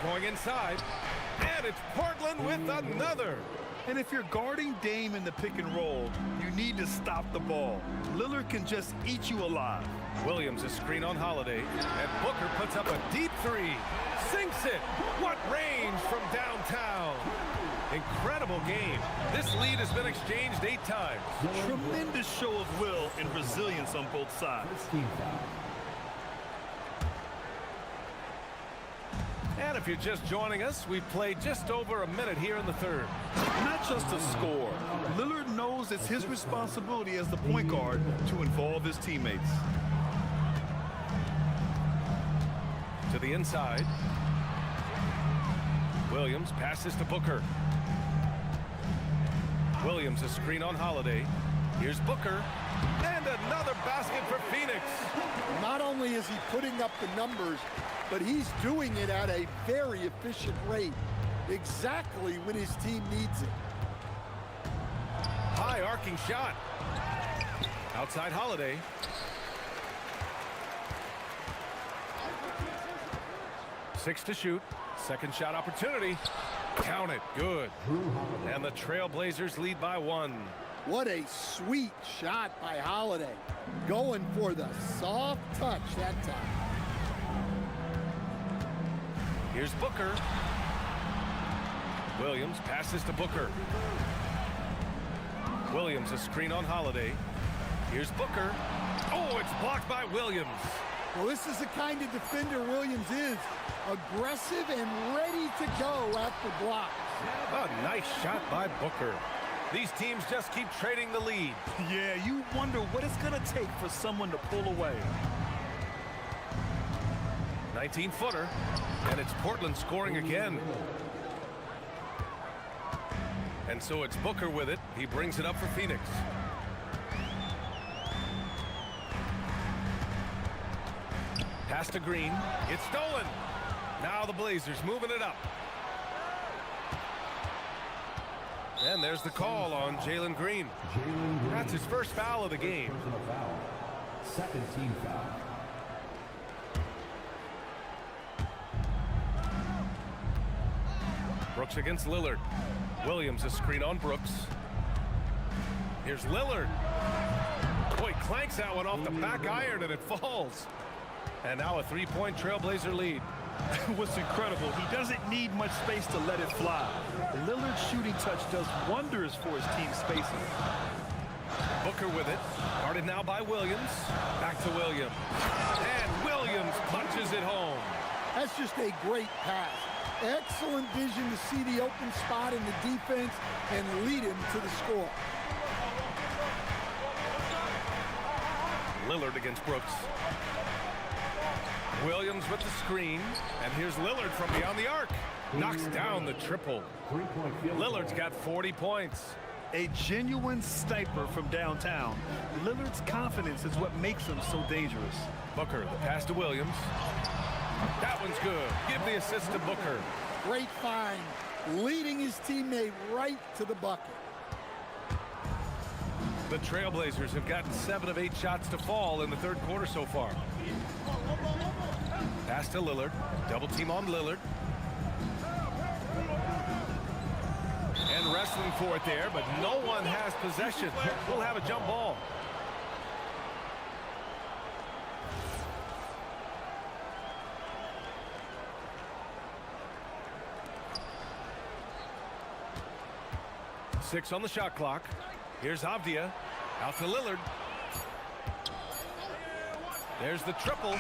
Going inside. And it's Portland with another. And if you're guarding Dame in the pick and roll, you need to stop the ball. Lillard can just eat you alive. Williams a screen on Holiday. And Booker puts up a deep three. Sinks it. What range from downtown. Incredible game. This lead has been exchanged 8 times. Tremendous show of will and resilience on both sides. And if you're just joining us, we've played just over a minute here in the third. Not just a score, Lillard knows it's his responsibility as the point guard to involve his teammates. To the inside. Williams passes to Booker. Williams a screen on Holiday. Here's Booker. And another basket for Phoenix. Not only is he putting up the numbers, but he's doing it at a very efficient rate. Exactly when his team needs it. High arcing shot. Outside Holiday. Six to shoot. Second shot opportunity. Count it. Good. And the Trailblazers lead by 1. What a sweet shot by Holiday. Going for the soft touch that time. Here's Booker. Williams passes to Booker. Williams a screen on Holiday. Here's Booker. Oh, it's blocked by Williams. Well, this is the kind of defender Williams is. Aggressive and ready to go after blocks. A nice shot by Booker. These teams just keep trading the lead. Yeah, you wonder what it's going to take for someone to pull away. 19-footer, and it's Portland scoring again. And so it's Booker with it. He brings it up for Phoenix. Pass to Green. It's stolen. Now the Blazers moving it up. And there's the call on Jalen Green. That's his first foul of the game. Second team foul. Brooks against Lillard. Williams a screen on Brooks. Here's Lillard. Boy, clanks that one off the back iron and it falls. And now a three-point Trailblazer lead. What's incredible, he doesn't need much space to let it fly. Lillard's shooting touch does wonders for his team's spacing. Booker with it. Guarded now by Williams. Back to Williams. And Williams punches it home. That's just a great pass. Excellent vision to see the open spot in the defense and lead him to the score. Lillard against Brooks. Williams with the screen. And here's Lillard from beyond the arc. Knocks down the triple. Lillard's got 40 points. A genuine sniper from downtown. Lillard's confidence is what makes him so dangerous. Booker, the pass to Williams. That one's good. Give the assist to Booker. Great find. Leading his teammate right to the bucket. The Trailblazers have gotten 7 of 8 shots to fall in the third quarter so far. Pass to Lillard. Double team on Lillard. And wrestling for it there, but no one has possession. We'll have a jump ball. Six on the shot clock. Here's Avdia. Out to Lillard. There's the triple.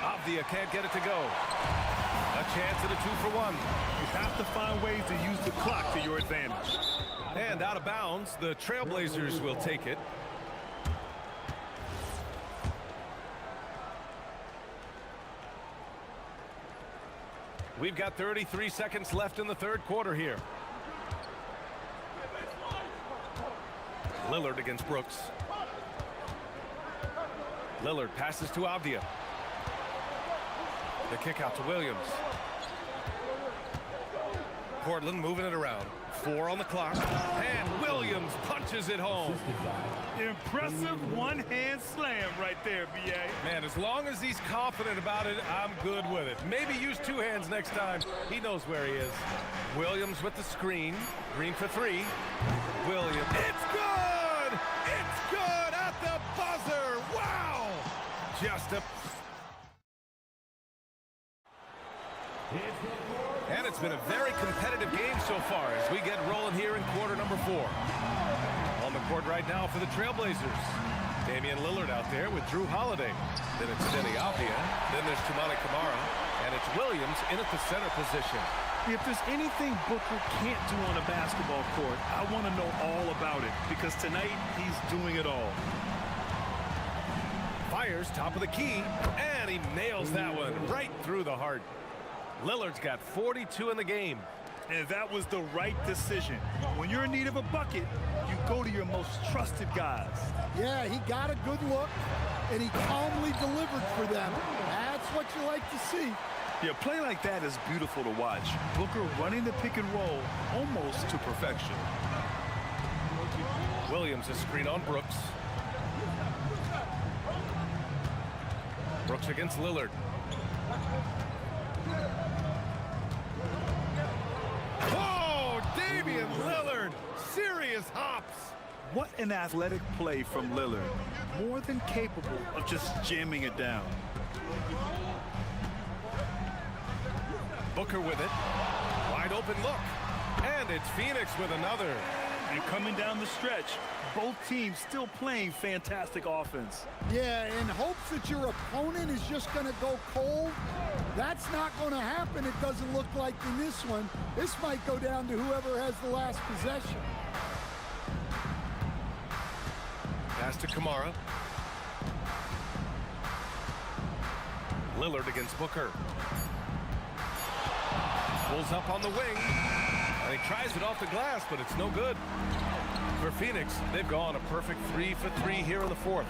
Avdia can't get it to go. A chance at a 2-for-1. You have to find ways to use the clock to your advantage. And out of bounds, the Trailblazers will take it. We've got 33 seconds left in the third quarter here. Lillard against Brooks. Lillard passes to Avdia. The kick out to Williams. Portland moving it around. 4 on the clock. And Williams punches it home. Impressive one-hand slam right there, B.A. Man, as long as he's confident about it, I'm good with it. Maybe use 2 hands next time. He knows where he is. Williams with the screen. Green for 3. Williams. It's good! It's good at the buzzer! Wow! Just a... And it's been a very competitive game so far as we get rolling here in quarter number 4. On the court right now for the Trailblazers. Damian Lillard out there with Drew Holiday. Then it's Denny Avdia. Then there's Toumani Camara. And it's Williams in at the center position. If there's anything Booker can't do on a basketball court, I want to know all about it because tonight he's doing it all. Fires top of the key, and he nails that one right through the heart. Lillard's got 42 in the game. And that was the right decision. When you're in need of a bucket, you go to your most trusted guys. Yeah, he got a good look, and he calmly delivered for them. That's what you like to see. Yeah, play like that is beautiful to watch. Booker running the pick and roll almost to perfection. Williams a screen on Brooks. Brooks against Lillard. Whoa, Damian Lillard, serious hops. What an athletic play from Lillard. More than capable of just jamming it down. Booker with it. Wide open look. And it's Phoenix with another. And coming down the stretch, both teams still playing fantastic offense. Yeah, in hopes that your opponent is just going to go cold. That's not going to happen, it doesn't look like in this one. This might go down to whoever has the last possession. Pass to Kamara. Lillard against Booker. Pulls up on the wing. And he tries it off the glass, but it's no good. For Phoenix, they've gone a perfect 3 for 3 here in the fourth.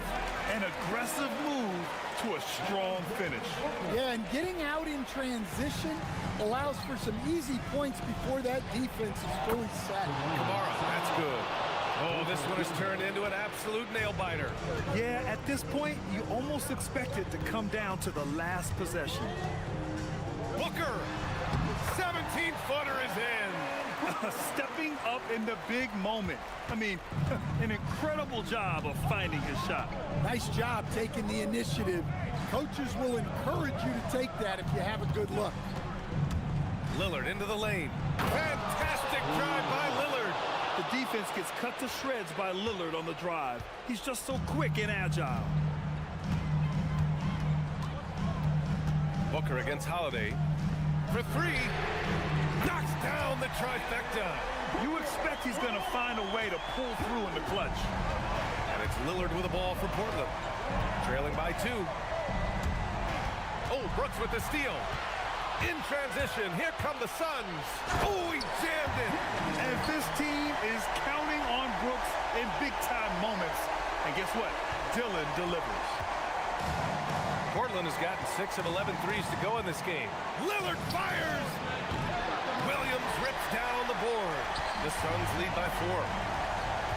An aggressive move to a strong finish. Yeah, and getting out in transition allows for some easy points before that defense is fully set. Kamara, that's good. Oh, this one has turned into an absolute nail-biter. Yeah, at this point, you almost expect it to come down to the last possession. Booker, 17-footer is in. Stepping up in the big moment. I mean, an incredible job of finding his shot. Nice job taking the initiative. Coaches will encourage you to take that if you have a good look. Lillard into the lane. Fantastic drive by Lillard. The defense gets cut to shreds by Lillard on the drive. He's just so quick and agile. Booker against Holiday. For three. Knocks down the trifecta. You expect he's going to find a way to pull through in the clutch. And it's Lillard with the ball for Portland. Trailing by 2. Oh, Brooks with the steal. In transition, here come the Suns. Oh, he jammed it. And this team is counting on Brooks in big-time moments. And guess what? Dylan delivers. Portland has gotten 6 of 11 threes to go in this game. Lillard fires. Williams rips down the board. The Suns lead by 4.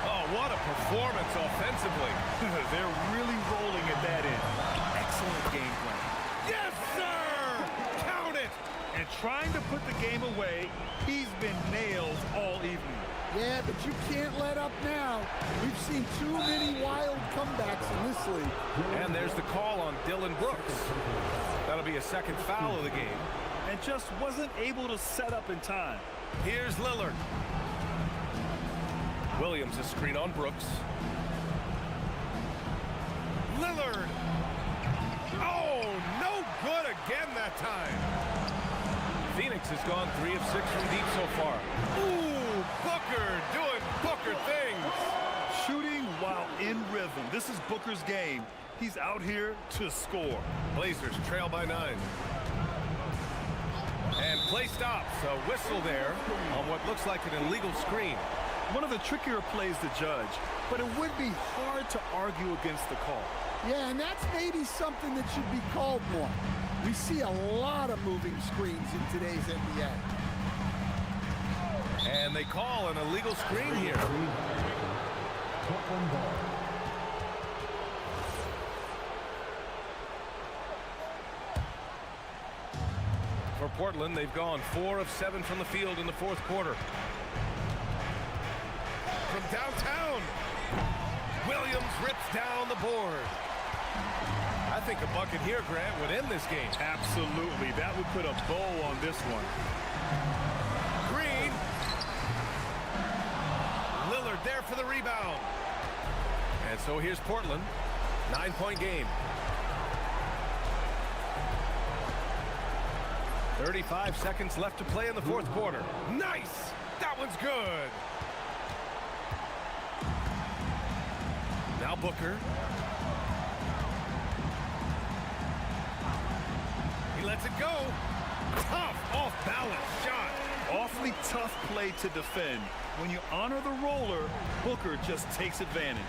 Oh, what a performance offensively. They're really rolling at that end. Excellent game plan. Yes, sir! Count it! And trying to put the game away, he's been nailed all evening. Yeah, but you can't let up now. We've seen too many wild comebacks in this league. And there's the call on Dylan Brooks. That'll be a second foul of the game. And just wasn't able to set up in time. Here's Lillard. Williams a screen on Brooks. Lillard! Oh, no good again that time. Phoenix has gone 3 of 6 from deep so far. Ooh, Booker doing Booker things. Shooting while in rhythm. This is Booker's game. He's out here to score. Blazers trail by 9. And play stops. A whistle there on what looks like an illegal screen. One of the trickier plays to judge, but it would be hard to argue against the call. Yeah, and that's maybe something that should be called more. We see a lot of moving screens in today's NBA. And they call an illegal screen here. For Portland, they've gone 4 of 7 from the field in the fourth quarter. From downtown, Williams rips down the board. I think a bucket here, Grant, would end this game. Absolutely. That would put a bow on this one. Green. Lillard there for the rebound. And so here's Portland. 9-point game. 35 seconds left to play in the fourth quarter. Nice! That one's good. Now Booker. He lets it go. Tough off-balance shot. Awfully tough play to defend. When you honor the roller, Booker just takes advantage.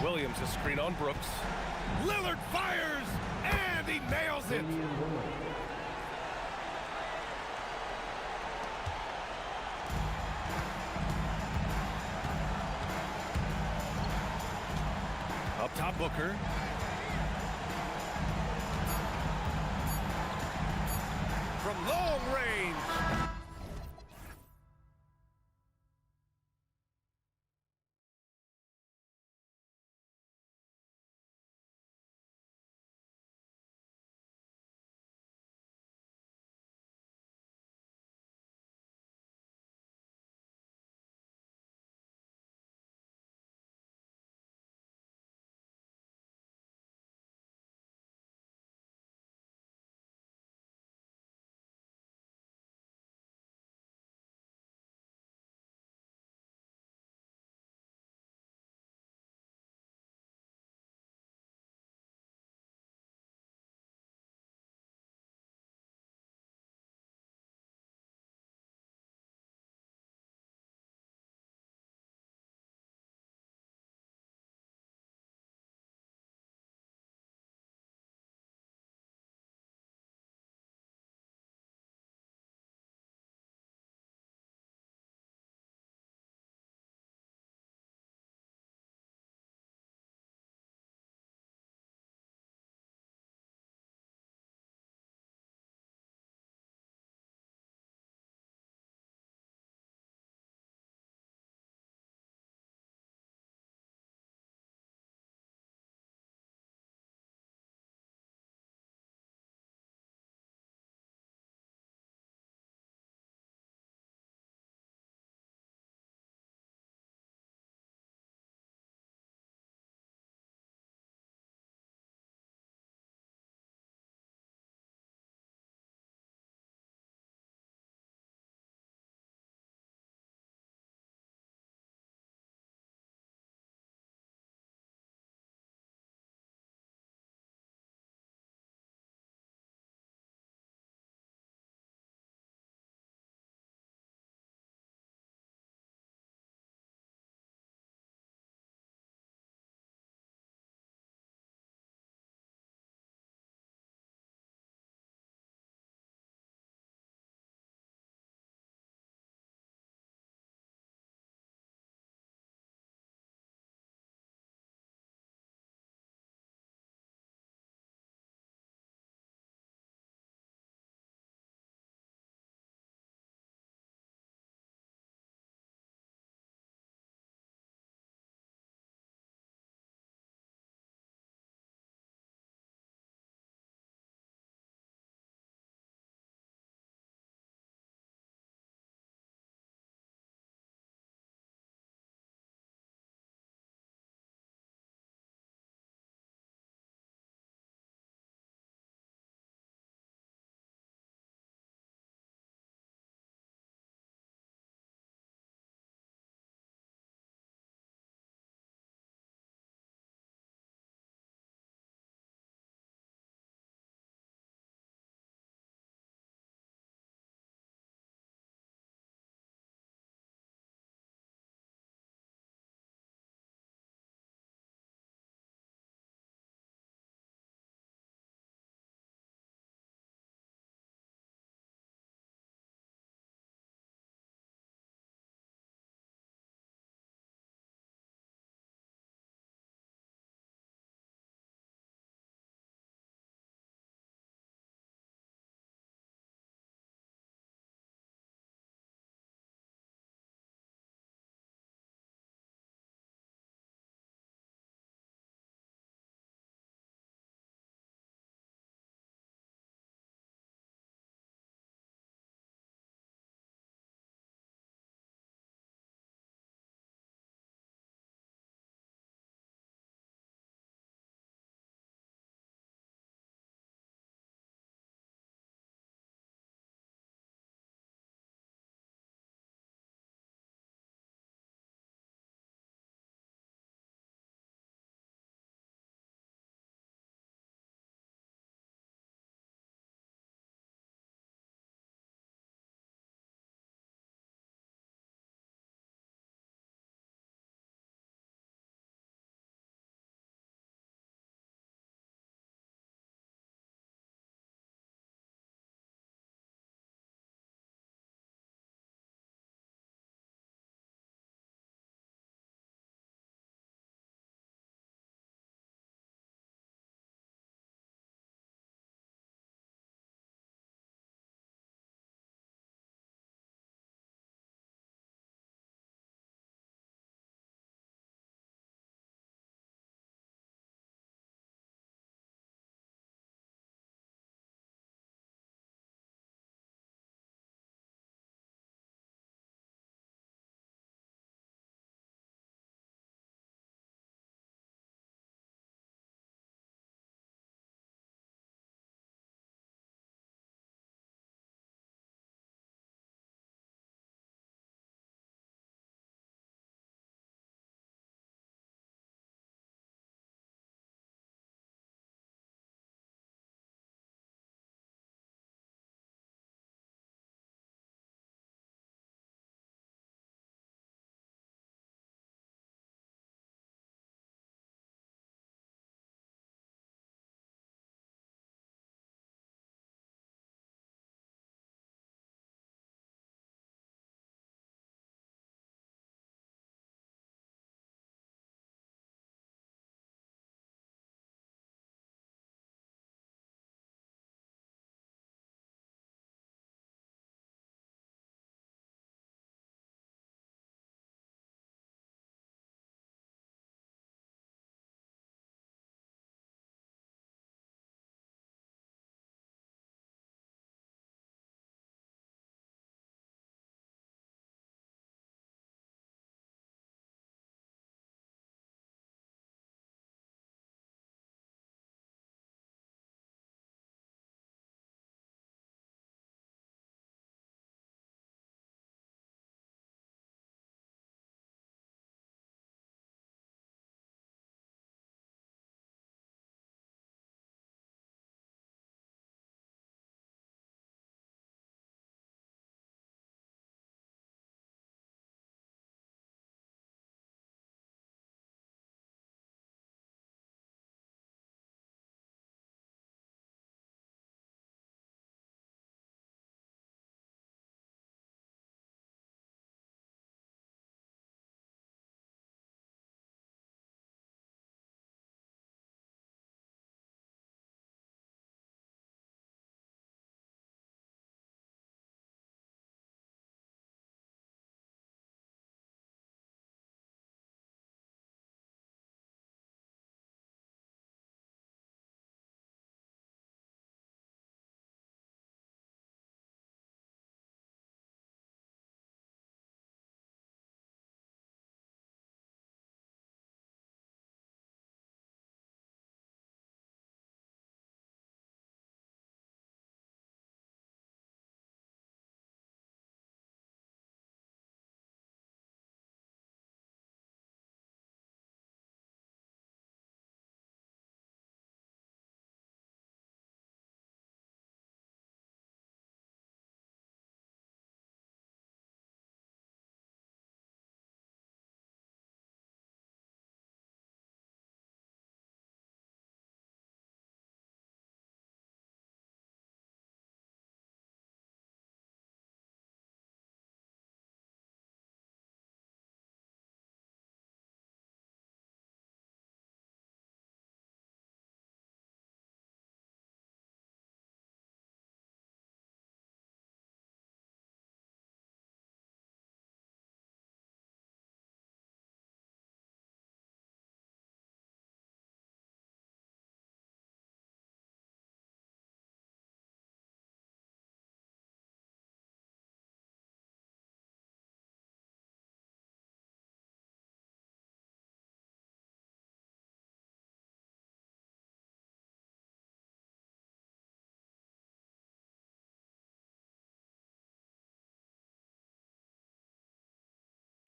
Williams a screen on Brooks. Lillard fires, and he nails it. Up top, Booker. From long range.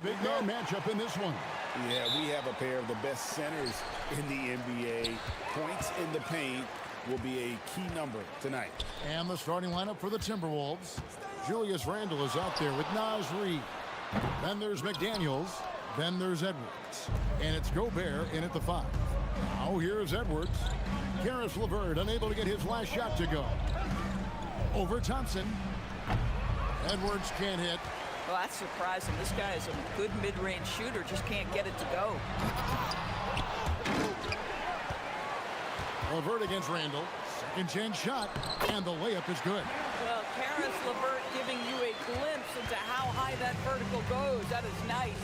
Big man matchup in this one. Yeah, we have a pair of the best centers in the NBA. Points in the paint will be a key number tonight. And the starting lineup for the Timberwolves. Julius Randle is out there with Naz Reid. Then there's McDaniels. Then there's Edwards. And it's Gobert in at the 5. Now here's Edwards. Karis LeVert unable to get his last shot to go. Over Thompson. Edwards can't hit. Well, that's surprising. This guy is a good mid-range shooter, just can't get it to go. LeVert against Randle. Second chance shot. And the layup is good. Well, Karis LeVert giving you a glimpse into how high that vertical goes. That is nice.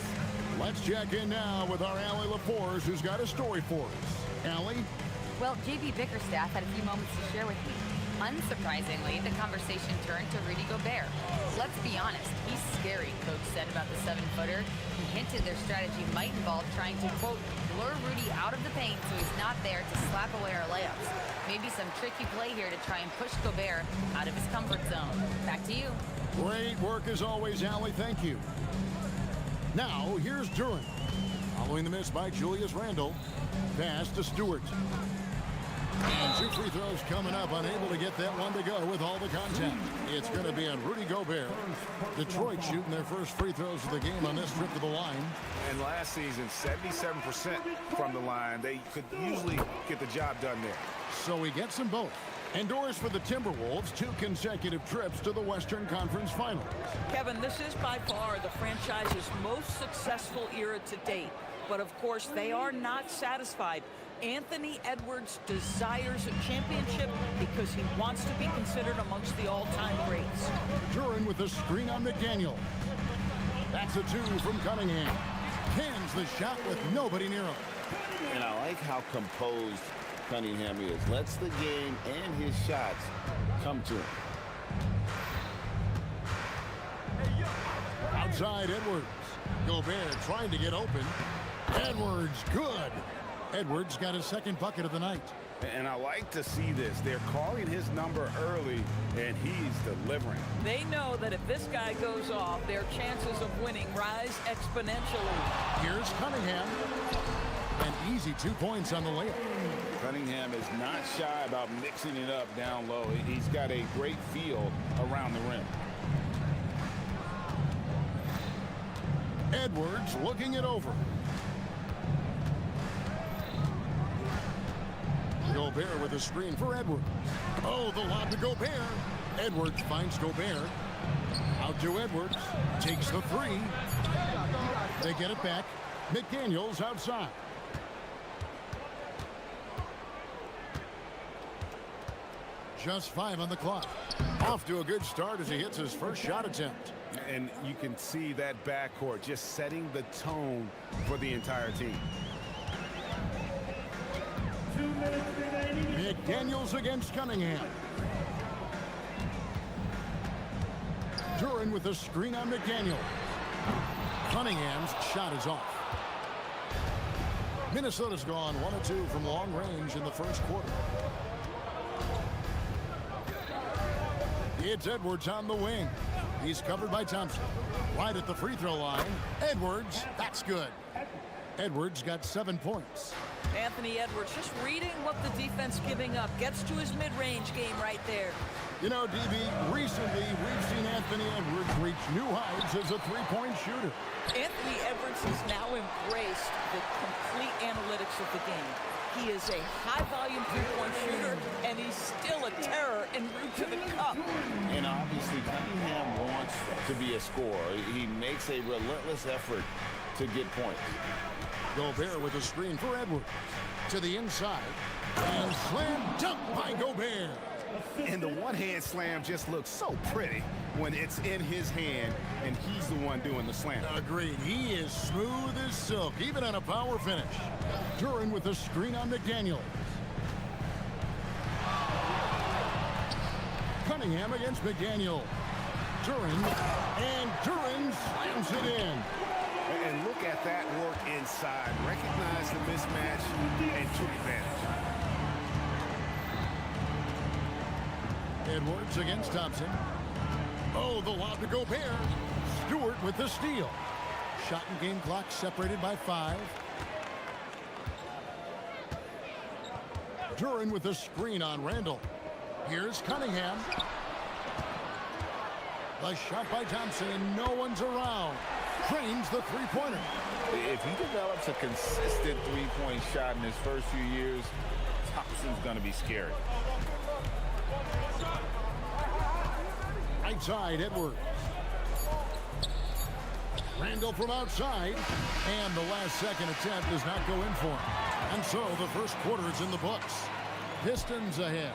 Let's check in now with our Allie LaForce, who's got a story for us. Allie? Well, JB Bickerstaff had a few moments to share with me. Unsurprisingly, the conversation turned to Rudy Gobert. Let's be honest, he's scary, Coach said about the 7-footer. He hinted their strategy might involve trying to, quote, lure Rudy out of the paint so he's not there to slap away our layups. Maybe some tricky play here to try and push Gobert out of his comfort zone. Back to you. Great work as always, Allie. Thank you. Now, here's Duran. Following the miss by Julius Randle. Pass to Stewart. And 2 free throws coming up. Unable to get that one to go with all the contact. It's going to be on Rudy Gobert. Detroit shooting their first free throws of the game on this trip to the line. And last season, 77% from the line. They could usually get the job done there. So he gets them both. Endorsed for the Timberwolves, 2 consecutive trips to the Western Conference Finals. Kevin, this is by far the franchise's most successful era to date. But of course, they are not satisfied. Anthony Edwards desires a championship because he wants to be considered amongst the all-time greats. Duran with a screen on McDaniel. That's a 2 from Cunningham. Cans the shot with nobody near him. And I like how composed Cunningham is. Lets the game and his shots come to him. Outside Edwards. Gobert trying to get open. Edwards, good. Edwards got his second bucket of the night. And I like to see this. They're calling his number early, and he's delivering. They know that if this guy goes off, their chances of winning rise exponentially. Here's Cunningham. An easy 2 points on the layup. Cunningham is not shy about mixing it up down low. He's got a great feel around the rim. Edwards looking it over. Gobert with a screen for Edwards. Oh, the lob to Gobert. Edwards finds Gobert. Out to Edwards. Takes the 3. They get it back. McDaniels outside. Just 5 on the clock. Off to a good start as he hits his first shot attempt. And you can see that backcourt just setting the tone for the entire team. 2 minutes remaining. McDaniels against Cunningham. Duran with a screen on McDaniel. Cunningham's shot is off. Minnesota's gone 1 of 2 from long range in the first quarter. It's Edwards on the wing. He's covered by Thompson. Right at the free throw line. Edwards, that's good. Edwards got 7 points. Anthony Edwards just reading what the defense giving up. Gets to his mid-range game right there. You know, DB, recently we've seen Anthony Edwards reach new heights as a 3-point shooter. Anthony Edwards has now embraced the complete analytics of the game. He is a high-volume 3-point shooter, and he's still a terror en route to the cup. And obviously, Cunningham wants to be a scorer. He makes a relentless effort to get points. Gobert with a screen for Edwards. To the inside. And slam dunk by Gobert. And the one-hand slam just looks so pretty when it's in his hand and he's the one doing the slam. Agreed. He is smooth as silk, even on a power finish. Duran with a screen on McDaniel. Cunningham against McDaniel. Duran, and Duran slams it in. And look at that work inside. Recognize the mismatch and took advantage. Edwards against Thompson. Oh, the lob to Gobert. Stewart with the steal. Shot and game clock separated by 5. Duran with a screen on Randall. Here's Cunningham. The shot by Thompson, and no one's around. Trains the three-pointer. If he develops a consistent three-point shot in his first few years, Thompson's going to be scary. Right side, Edwards. Randall from outside, and the last second attempt does not go in for him. And so the first quarter is in the books. Pistons ahead.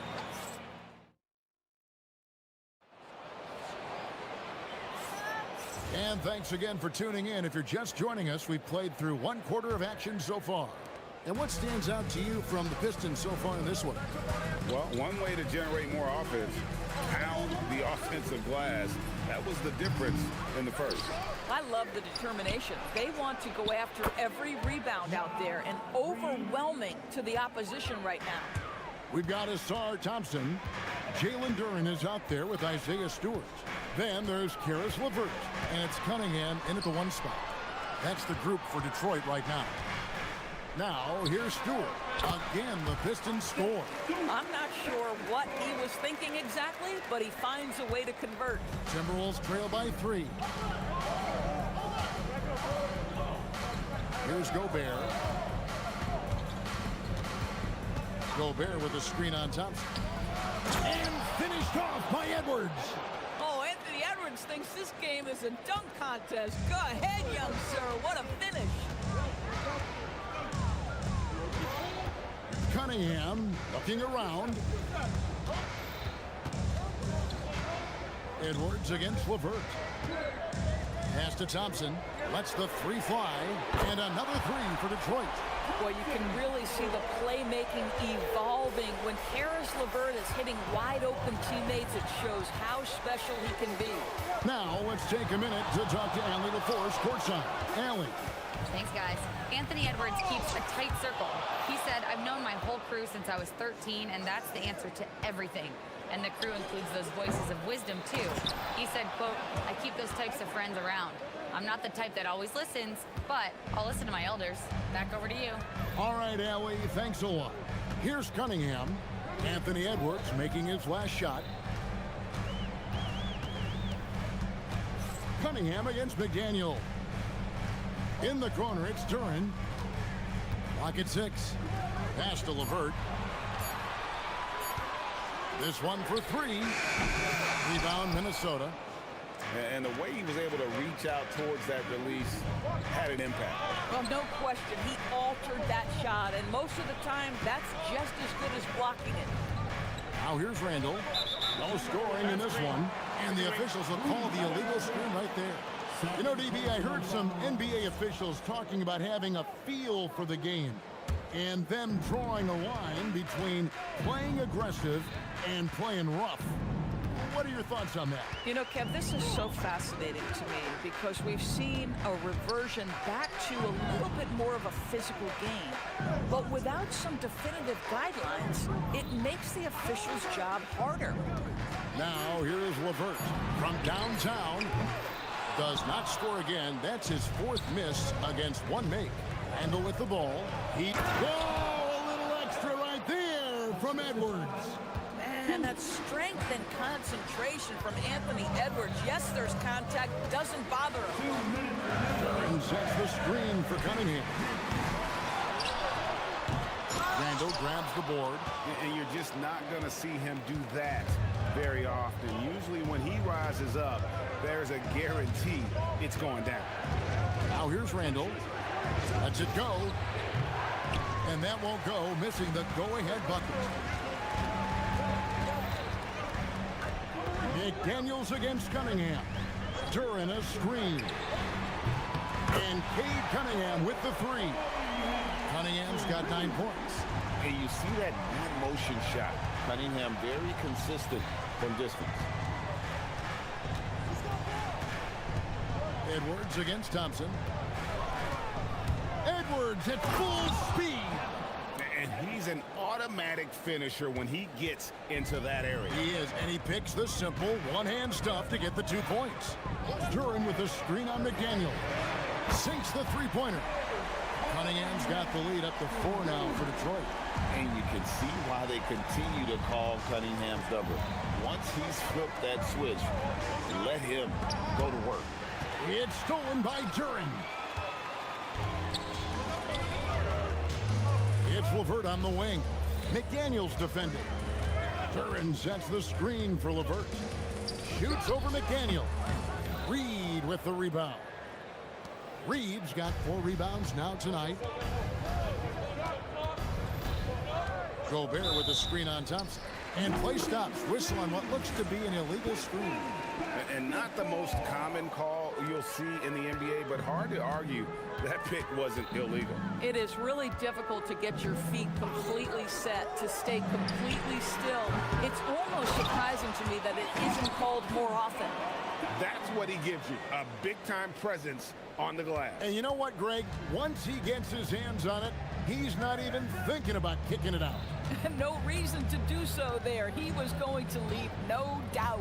And thanks again for tuning in. If you're just joining us, we've played through one quarter of action so far. And what stands out to you from the Pistons so far in this one? Well, one way to generate more offense, pound the offensive glass. That was the difference in the first. I love the determination. They want to go after every rebound out there and overwhelming to the opposition right now. We've got Asar Thompson. Jalen Duran is out there with Isaiah Stewart. Then there's Karis LeVert, and it's Cunningham in at the 1 spot. That's the group for Detroit right now. Now, here's Stewart. Again, the Pistons score. I'm not sure what he was thinking exactly, but he finds a way to convert. Timberwolves trail by 3. Here's Gobert. Gobert with a screen on Thompson. And finished off by Edwards. Oh, Anthony Edwards thinks this game is a dunk contest. Go ahead, young sir. What a finish. Cunningham looking around. Edwards against LeVert. Pass to Thompson. Lets the 3 fly. And another 3 for Detroit. Well, you can really see the playmaking evolving. When Karis LeVert is hitting wide-open teammates, it shows how special he can be. Now, let's take a minute to talk to Allie LaForce courtside. Allie. Thanks, guys. Anthony Edwards keeps a tight circle. He said, I've known my whole crew since I was 13, and that's the answer to everything. And the crew includes those voices of wisdom, too. He said, quote, I keep those types of friends around. I'm not the type that always listens, but I'll listen to my elders. Back over to you. All right, Allie, thanks a lot. Here's Cunningham. Anthony Edwards making his last shot. Cunningham against McDaniel. In the corner, it's Duran. Lock at 6. Pass to LeVert. This one for 3. Rebound, Minnesota. And the way he was able to reach out towards that release had an impact. Well, no question. He altered that shot, and most of the time, that's just as good as blocking it. Now here's Randall. No scoring in this one. And the officials will call the illegal screen right there. You know, DB, I heard some NBA officials talking about having a feel for the game and them drawing a line between playing aggressive and playing rough. What are your thoughts on that? You know, Kev, this is so fascinating to me because we've seen a reversion back to a little bit more of a physical game. But without some definitive guidelines, it makes the officials' job harder. Now, here is LeVert from downtown. Does not score again. That's his 4th miss against 1 make. Randall with the ball. A little extra right there from Edwards. Man, that strength and concentration from Anthony Edwards. Yes, there's contact. Doesn't bother him. And sets the screen for Cunningham. Randall grabs the board. And you're just not going to see him do that very often. Usually when he rises up, there's a guarantee it's going down. Now here's Randall. Lets it go. And that won't go, missing the go-ahead bucket. McDaniels against Cunningham. Duran a screen. And Cade Cunningham with the 3. Cunningham's got 9 points. And you see that motion shot. Cunningham very consistent from distance. Edwards against Thompson. Edwards at full speed. And he's an automatic finisher when he gets into that area. He is, and he picks the simple one-hand stuff to get the 2 points. Duran with a screen on McDaniel. Sinks the three-pointer. Cunningham's got the lead up to 4 now for Detroit. And you can see why they continue to call Cunningham's double. Once he's flipped that switch, let him go to work. It's stolen by Duren. It's Levert on the wing. McDaniels defending. Duren sets the screen for Levert. Shoots over McDaniel. Reed with the rebound. Reed's got 4 rebounds now tonight. Gobert with the screen on Thompson. And play stops. Whistle on what looks to be an illegal screen. And not the most common call you'll see in the NBA, but hard to argue that pick wasn't illegal. It is really difficult to get your feet completely set, to stay completely still. It's almost surprising to me that it isn't called more often. That's what he gives you, a big-time presence on the glass. And you know what, Greg? Once he gets his hands on it, he's not even thinking about kicking it out. No reason to do so there. He was going to leave, no doubt.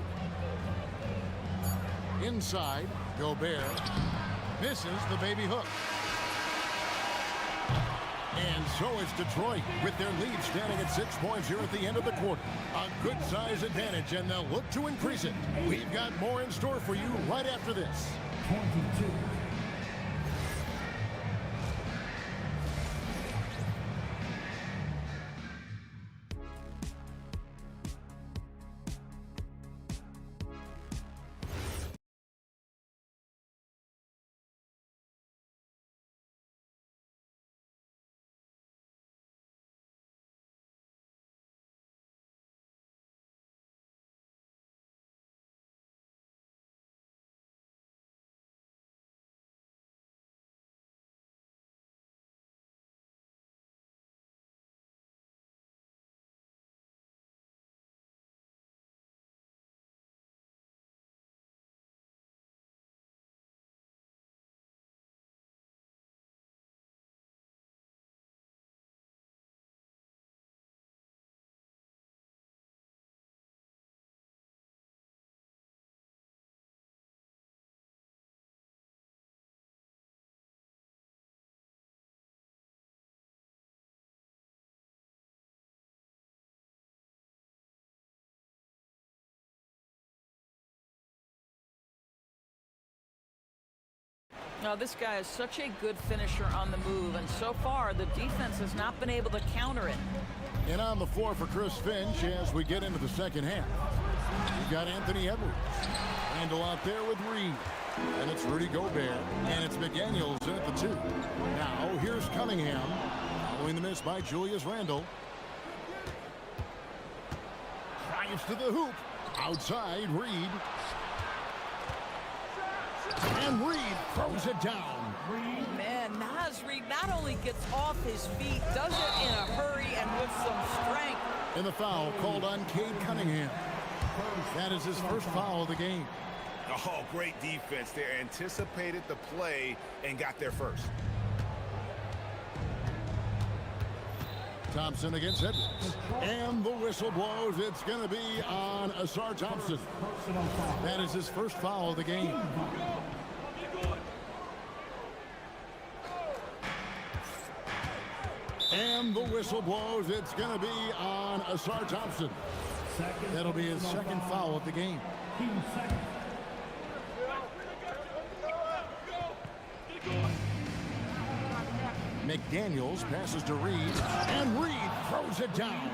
Inside, Gobert misses the baby hook. And so is Detroit with their lead standing at 6 points here at the end of the quarter. A good size advantage, and they'll look to increase it. We've got more in store for you right after this. 22. Now, this guy is such a good finisher on the move, and so far the defense has not been able to counter it. And on the floor for Chris Finch as we get into the second half. We've got Anthony Edwards. Randall out there with Reed. And it's Rudy Gobert. And it's McDaniels in at the 2. Now, here's Cunningham. Following the miss by Julius Randle. Drives to the hoop. Outside, Reed. And Reed throws it down. Man, Naz Reed not only gets off his feet, does it in a hurry and with some strength. And the foul called on Cade Cunningham. That is his first foul of the game. Oh, great defense there. Anticipated the play and got there first. Thompson against Edwards. And the whistle blows. It's going to be on Asar Thompson. That is his first foul of the game. And the whistle blows. It's going to be on Asar Thompson. That'll be his second foul of the game. McDaniels passes to Reed, and Reed throws it down.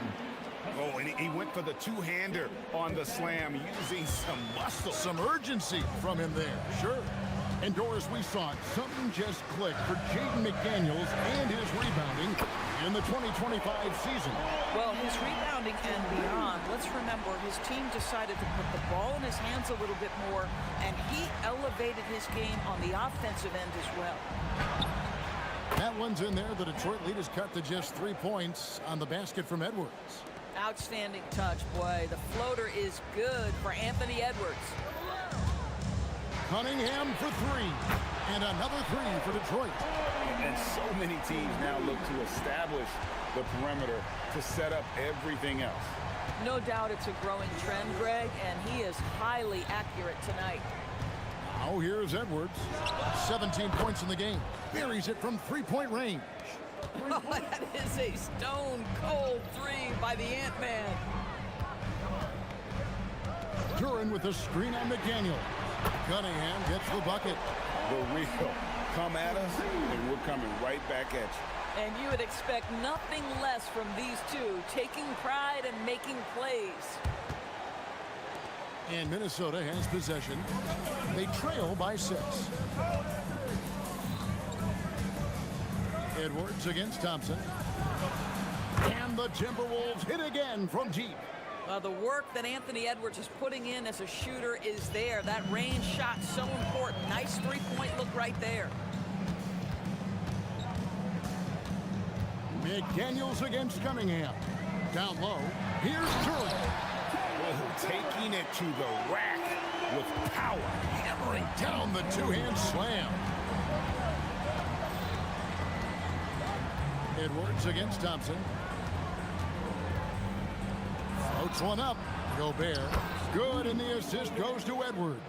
Oh, and he went for the two-hander on the slam, using some muscle. Some urgency from him there, sure. And Doris, we saw it. Something just clicked for Jaden McDaniels and his rebounding in the 2025 season. Well, his rebounding and beyond, let's remember his team decided to put the ball in his hands a little bit more, and he elevated his game on the offensive end as well. That one's in there. The Detroit lead is cut to just 3 points on the basket from Edwards. Outstanding touch, boy. The floater is good for Anthony Edwards. Cunningham for 3. And another 3 for Detroit. And so many teams now look to establish the perimeter to set up everything else. No doubt it's a growing trend, Greg, and he is highly accurate tonight. Now here's Edwards. 17 points in the game. Buries it from three-point range. Oh, that is a stone-cold three by the Ant-Man. Duran with a screen on McDaniel. Cunningham gets the bucket. The real. Come at us, and we're coming right back at you. And you would expect nothing less from these two, taking pride and making plays. And Minnesota has possession. They trail by 6. Edwards against Thompson. And the Timberwolves hit again from deep. The work that Anthony Edwards is putting in as a shooter is there. That range shot so important. Nice three-point look right there. McDaniels against Cunningham. Down low. Here's Duran. Taking it to the rack with power. Hammering down the two-hand slam. Edwards against Thompson. Floats one up. Gobert. Good, and the assist goes to Edwards.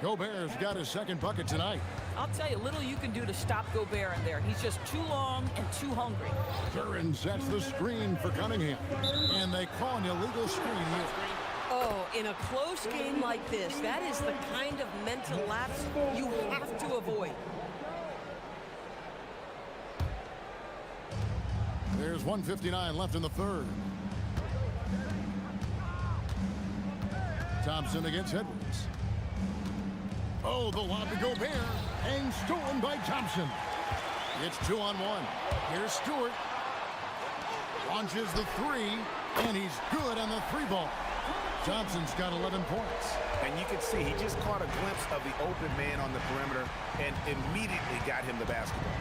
Gobert's got his second bucket tonight. I'll tell you, little you can do to stop Gobert in there. He's just too long and too hungry. Duran sets the screen for Cunningham. And they call an illegal screen here. Oh, in a close game like this, that is the kind of mental lapse you have to avoid. There's 1:59 left in the third. Thompson against Edwards. Oh, the lob to Gobert, and stolen by Thompson. It's 2-on-1. Here's Stewart. Launches the three, and he's good on the three ball. Thompson's got 11 points. And you can see he just caught a glimpse of the open man on the perimeter and immediately got him the basketball.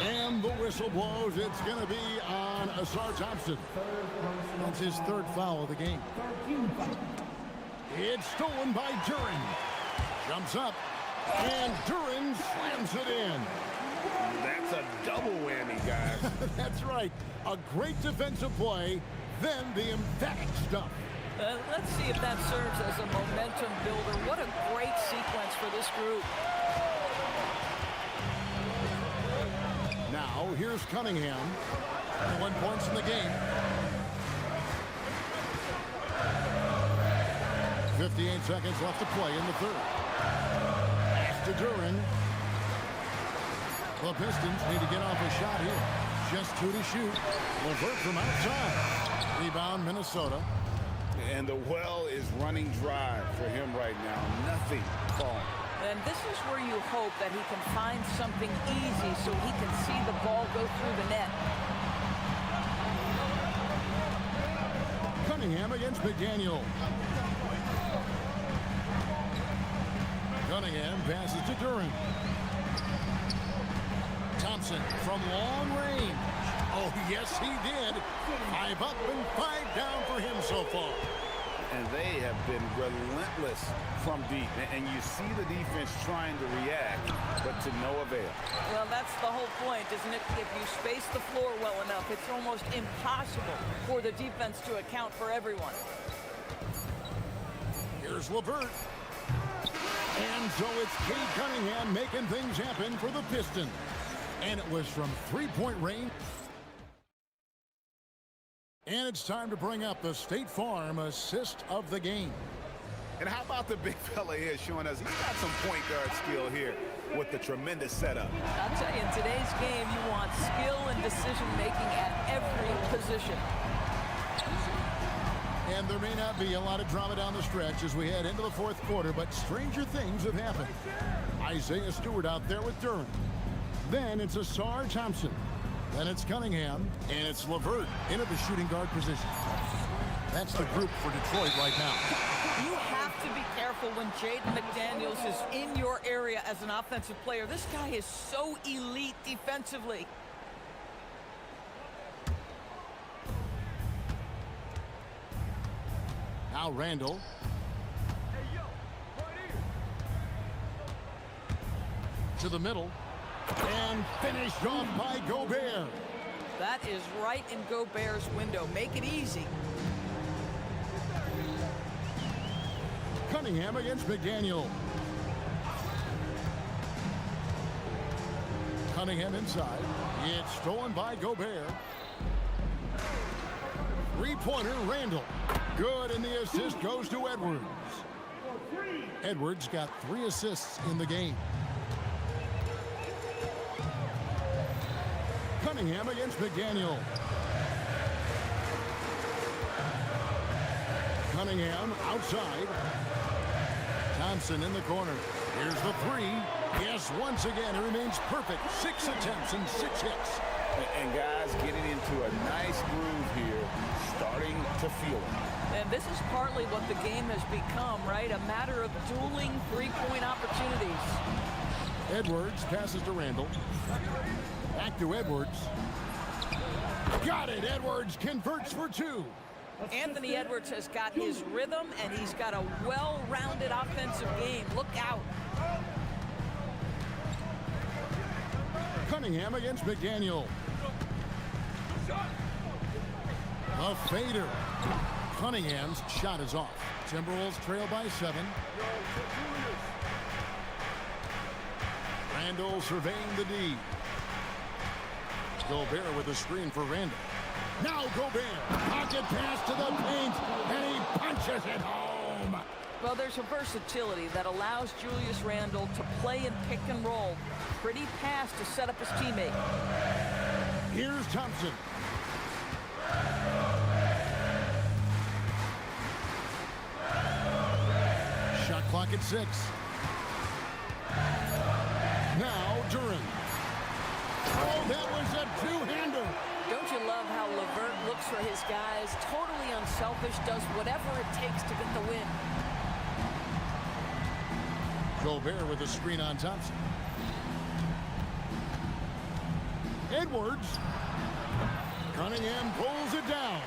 And the whistle blows. It's going to be on Asar Thompson. That's his third foul of the game. It's stolen by Duran. Jumps up, and Duran slams it in. That's a double whammy, guys. That's right. A great defensive play, then the emphatic stuff. Let's see if that serves as a momentum builder. What a great sequence for this group. Now, here's Cunningham. 1 points in the game. 58 seconds left to play in the third. Pass to Duran. The Pistons need to get off a shot here. Just 2 to shoot. LeVert from outside. Rebound, Minnesota. And the well is running dry for him right now. Nothing falling. And this is where you hope that he can find something easy so he can see the ball go through the net. Cunningham against McDaniel. Cunningham passes to Duran. Thompson from long range. Oh, yes, he did. 5 up and 5 down for him so far. And they have been relentless from deep. And you see the defense trying to react, but to no avail. Well, that's the whole point, isn't it? If you space the floor well enough, it's almost impossible for the defense to account for everyone. Here's LeVert. And so it's Cade Cunningham making things happen for the Pistons. And it was from three-point range. And it's time to bring up the State Farm assist of the game. And how about the big fella here showing us he's got some point guard skill here with the tremendous setup. I'll tell you, in today's game, you want skill and decision-making at every position. And there may not be a lot of drama down the stretch as we head into the fourth quarter, but stranger things have happened. Isaiah Stewart out there with Duran. Then it's Asar Thompson. Then it's Cunningham, and it's LeVert into the shooting guard position. That's the group for Detroit right now. You have to be careful when Jaden McDaniels is in your area as an offensive player. This guy is so elite defensively. Now Randall. To the middle. And finished off by Gobert. That is right in Gobert's window. Make it easy. Cunningham against McDaniel. Cunningham inside. It's stolen by Gobert. Three-pointer, Randall. Good, and the assist goes to Edwards. Edwards got 3 assists in the game. Cunningham against McDaniel. Cunningham outside. Thompson in the corner. Here's the 3. Yes, once again, it remains perfect. 6 attempts and 6 hits. And guys getting into a nice groove here, starting to feel it. And this is partly what the game has become, right? A matter of dueling three-point opportunities. Edwards passes to Randall. Back to Edwards. Got it. Edwards converts for 2. Anthony Edwards has got his rhythm, and he's got a well-rounded offensive game. Look out. Cunningham against McDaniel. A fader. Cunningham's shot is off. Timberwolves trail by 7. Randall surveying the D. Gobert with a screen for Randall. Now Gobert. Pocket pass to the paint, and he punches it home. Well, there's a versatility that allows Julius Randle to play in pick and roll. Pretty pass to set up his teammate. Here's Thompson. Shot clock at 6. Now Duran. Oh, that was a two-hander. Don't you love how LeVert looks for his guys? Totally unselfish, does whatever it takes to get the win. Gobert with a screen on Thompson. Edwards. Cunningham pulls it down.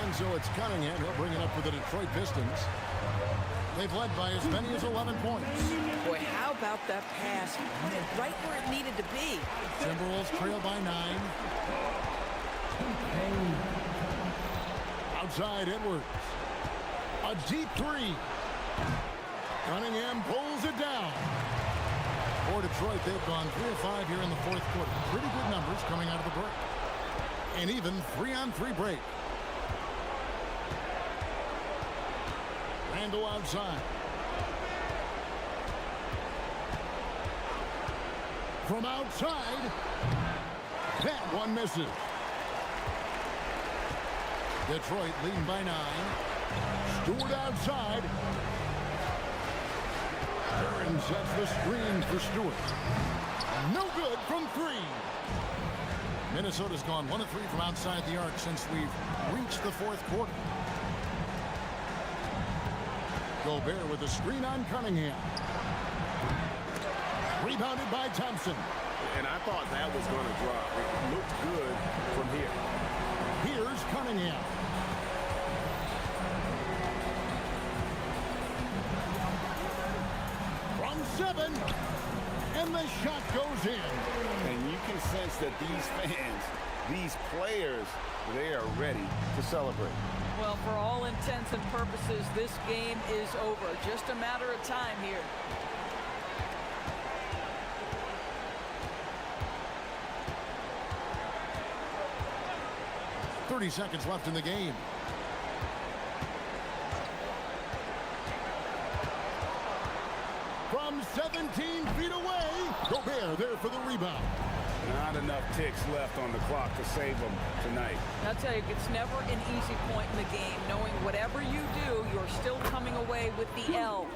And so it's Cunningham. He'll bring it up for the Detroit Pistons. They've led by as many as 11 points. Boy, how about that pass? Right where it needed to be. Timberwolves trail by 9. Outside Edwards. A deep 3. Cunningham pulls it down. For Detroit, they've gone 3 of 5 here in the 4th quarter. Pretty good numbers coming out of the break. An even 3-on-3 break. Randall outside. From outside, that one misses. Detroit leading by 9. Stewart outside. Duran sets the screen for Stewart. No good from 3. Minnesota's gone 1 of 3 from outside the arc since we've reached the 4th quarter. Gobert with a screen on Cunningham. Rebounded by Thompson. And I thought that was going to drop. It looked good from here. Here's Cunningham. From 7. And the shot goes in. And you can sense that these fans, these players, they are ready to celebrate. Well, for all intents and purposes, this game is over. Just a matter of time here. .30 seconds left in the game. From 17 feet away, Gobert there for the rebound. Not enough ticks left on the clock to save them tonight. I'll tell you, it's never an easy point in the game, knowing whatever you do, you're still coming away with the L.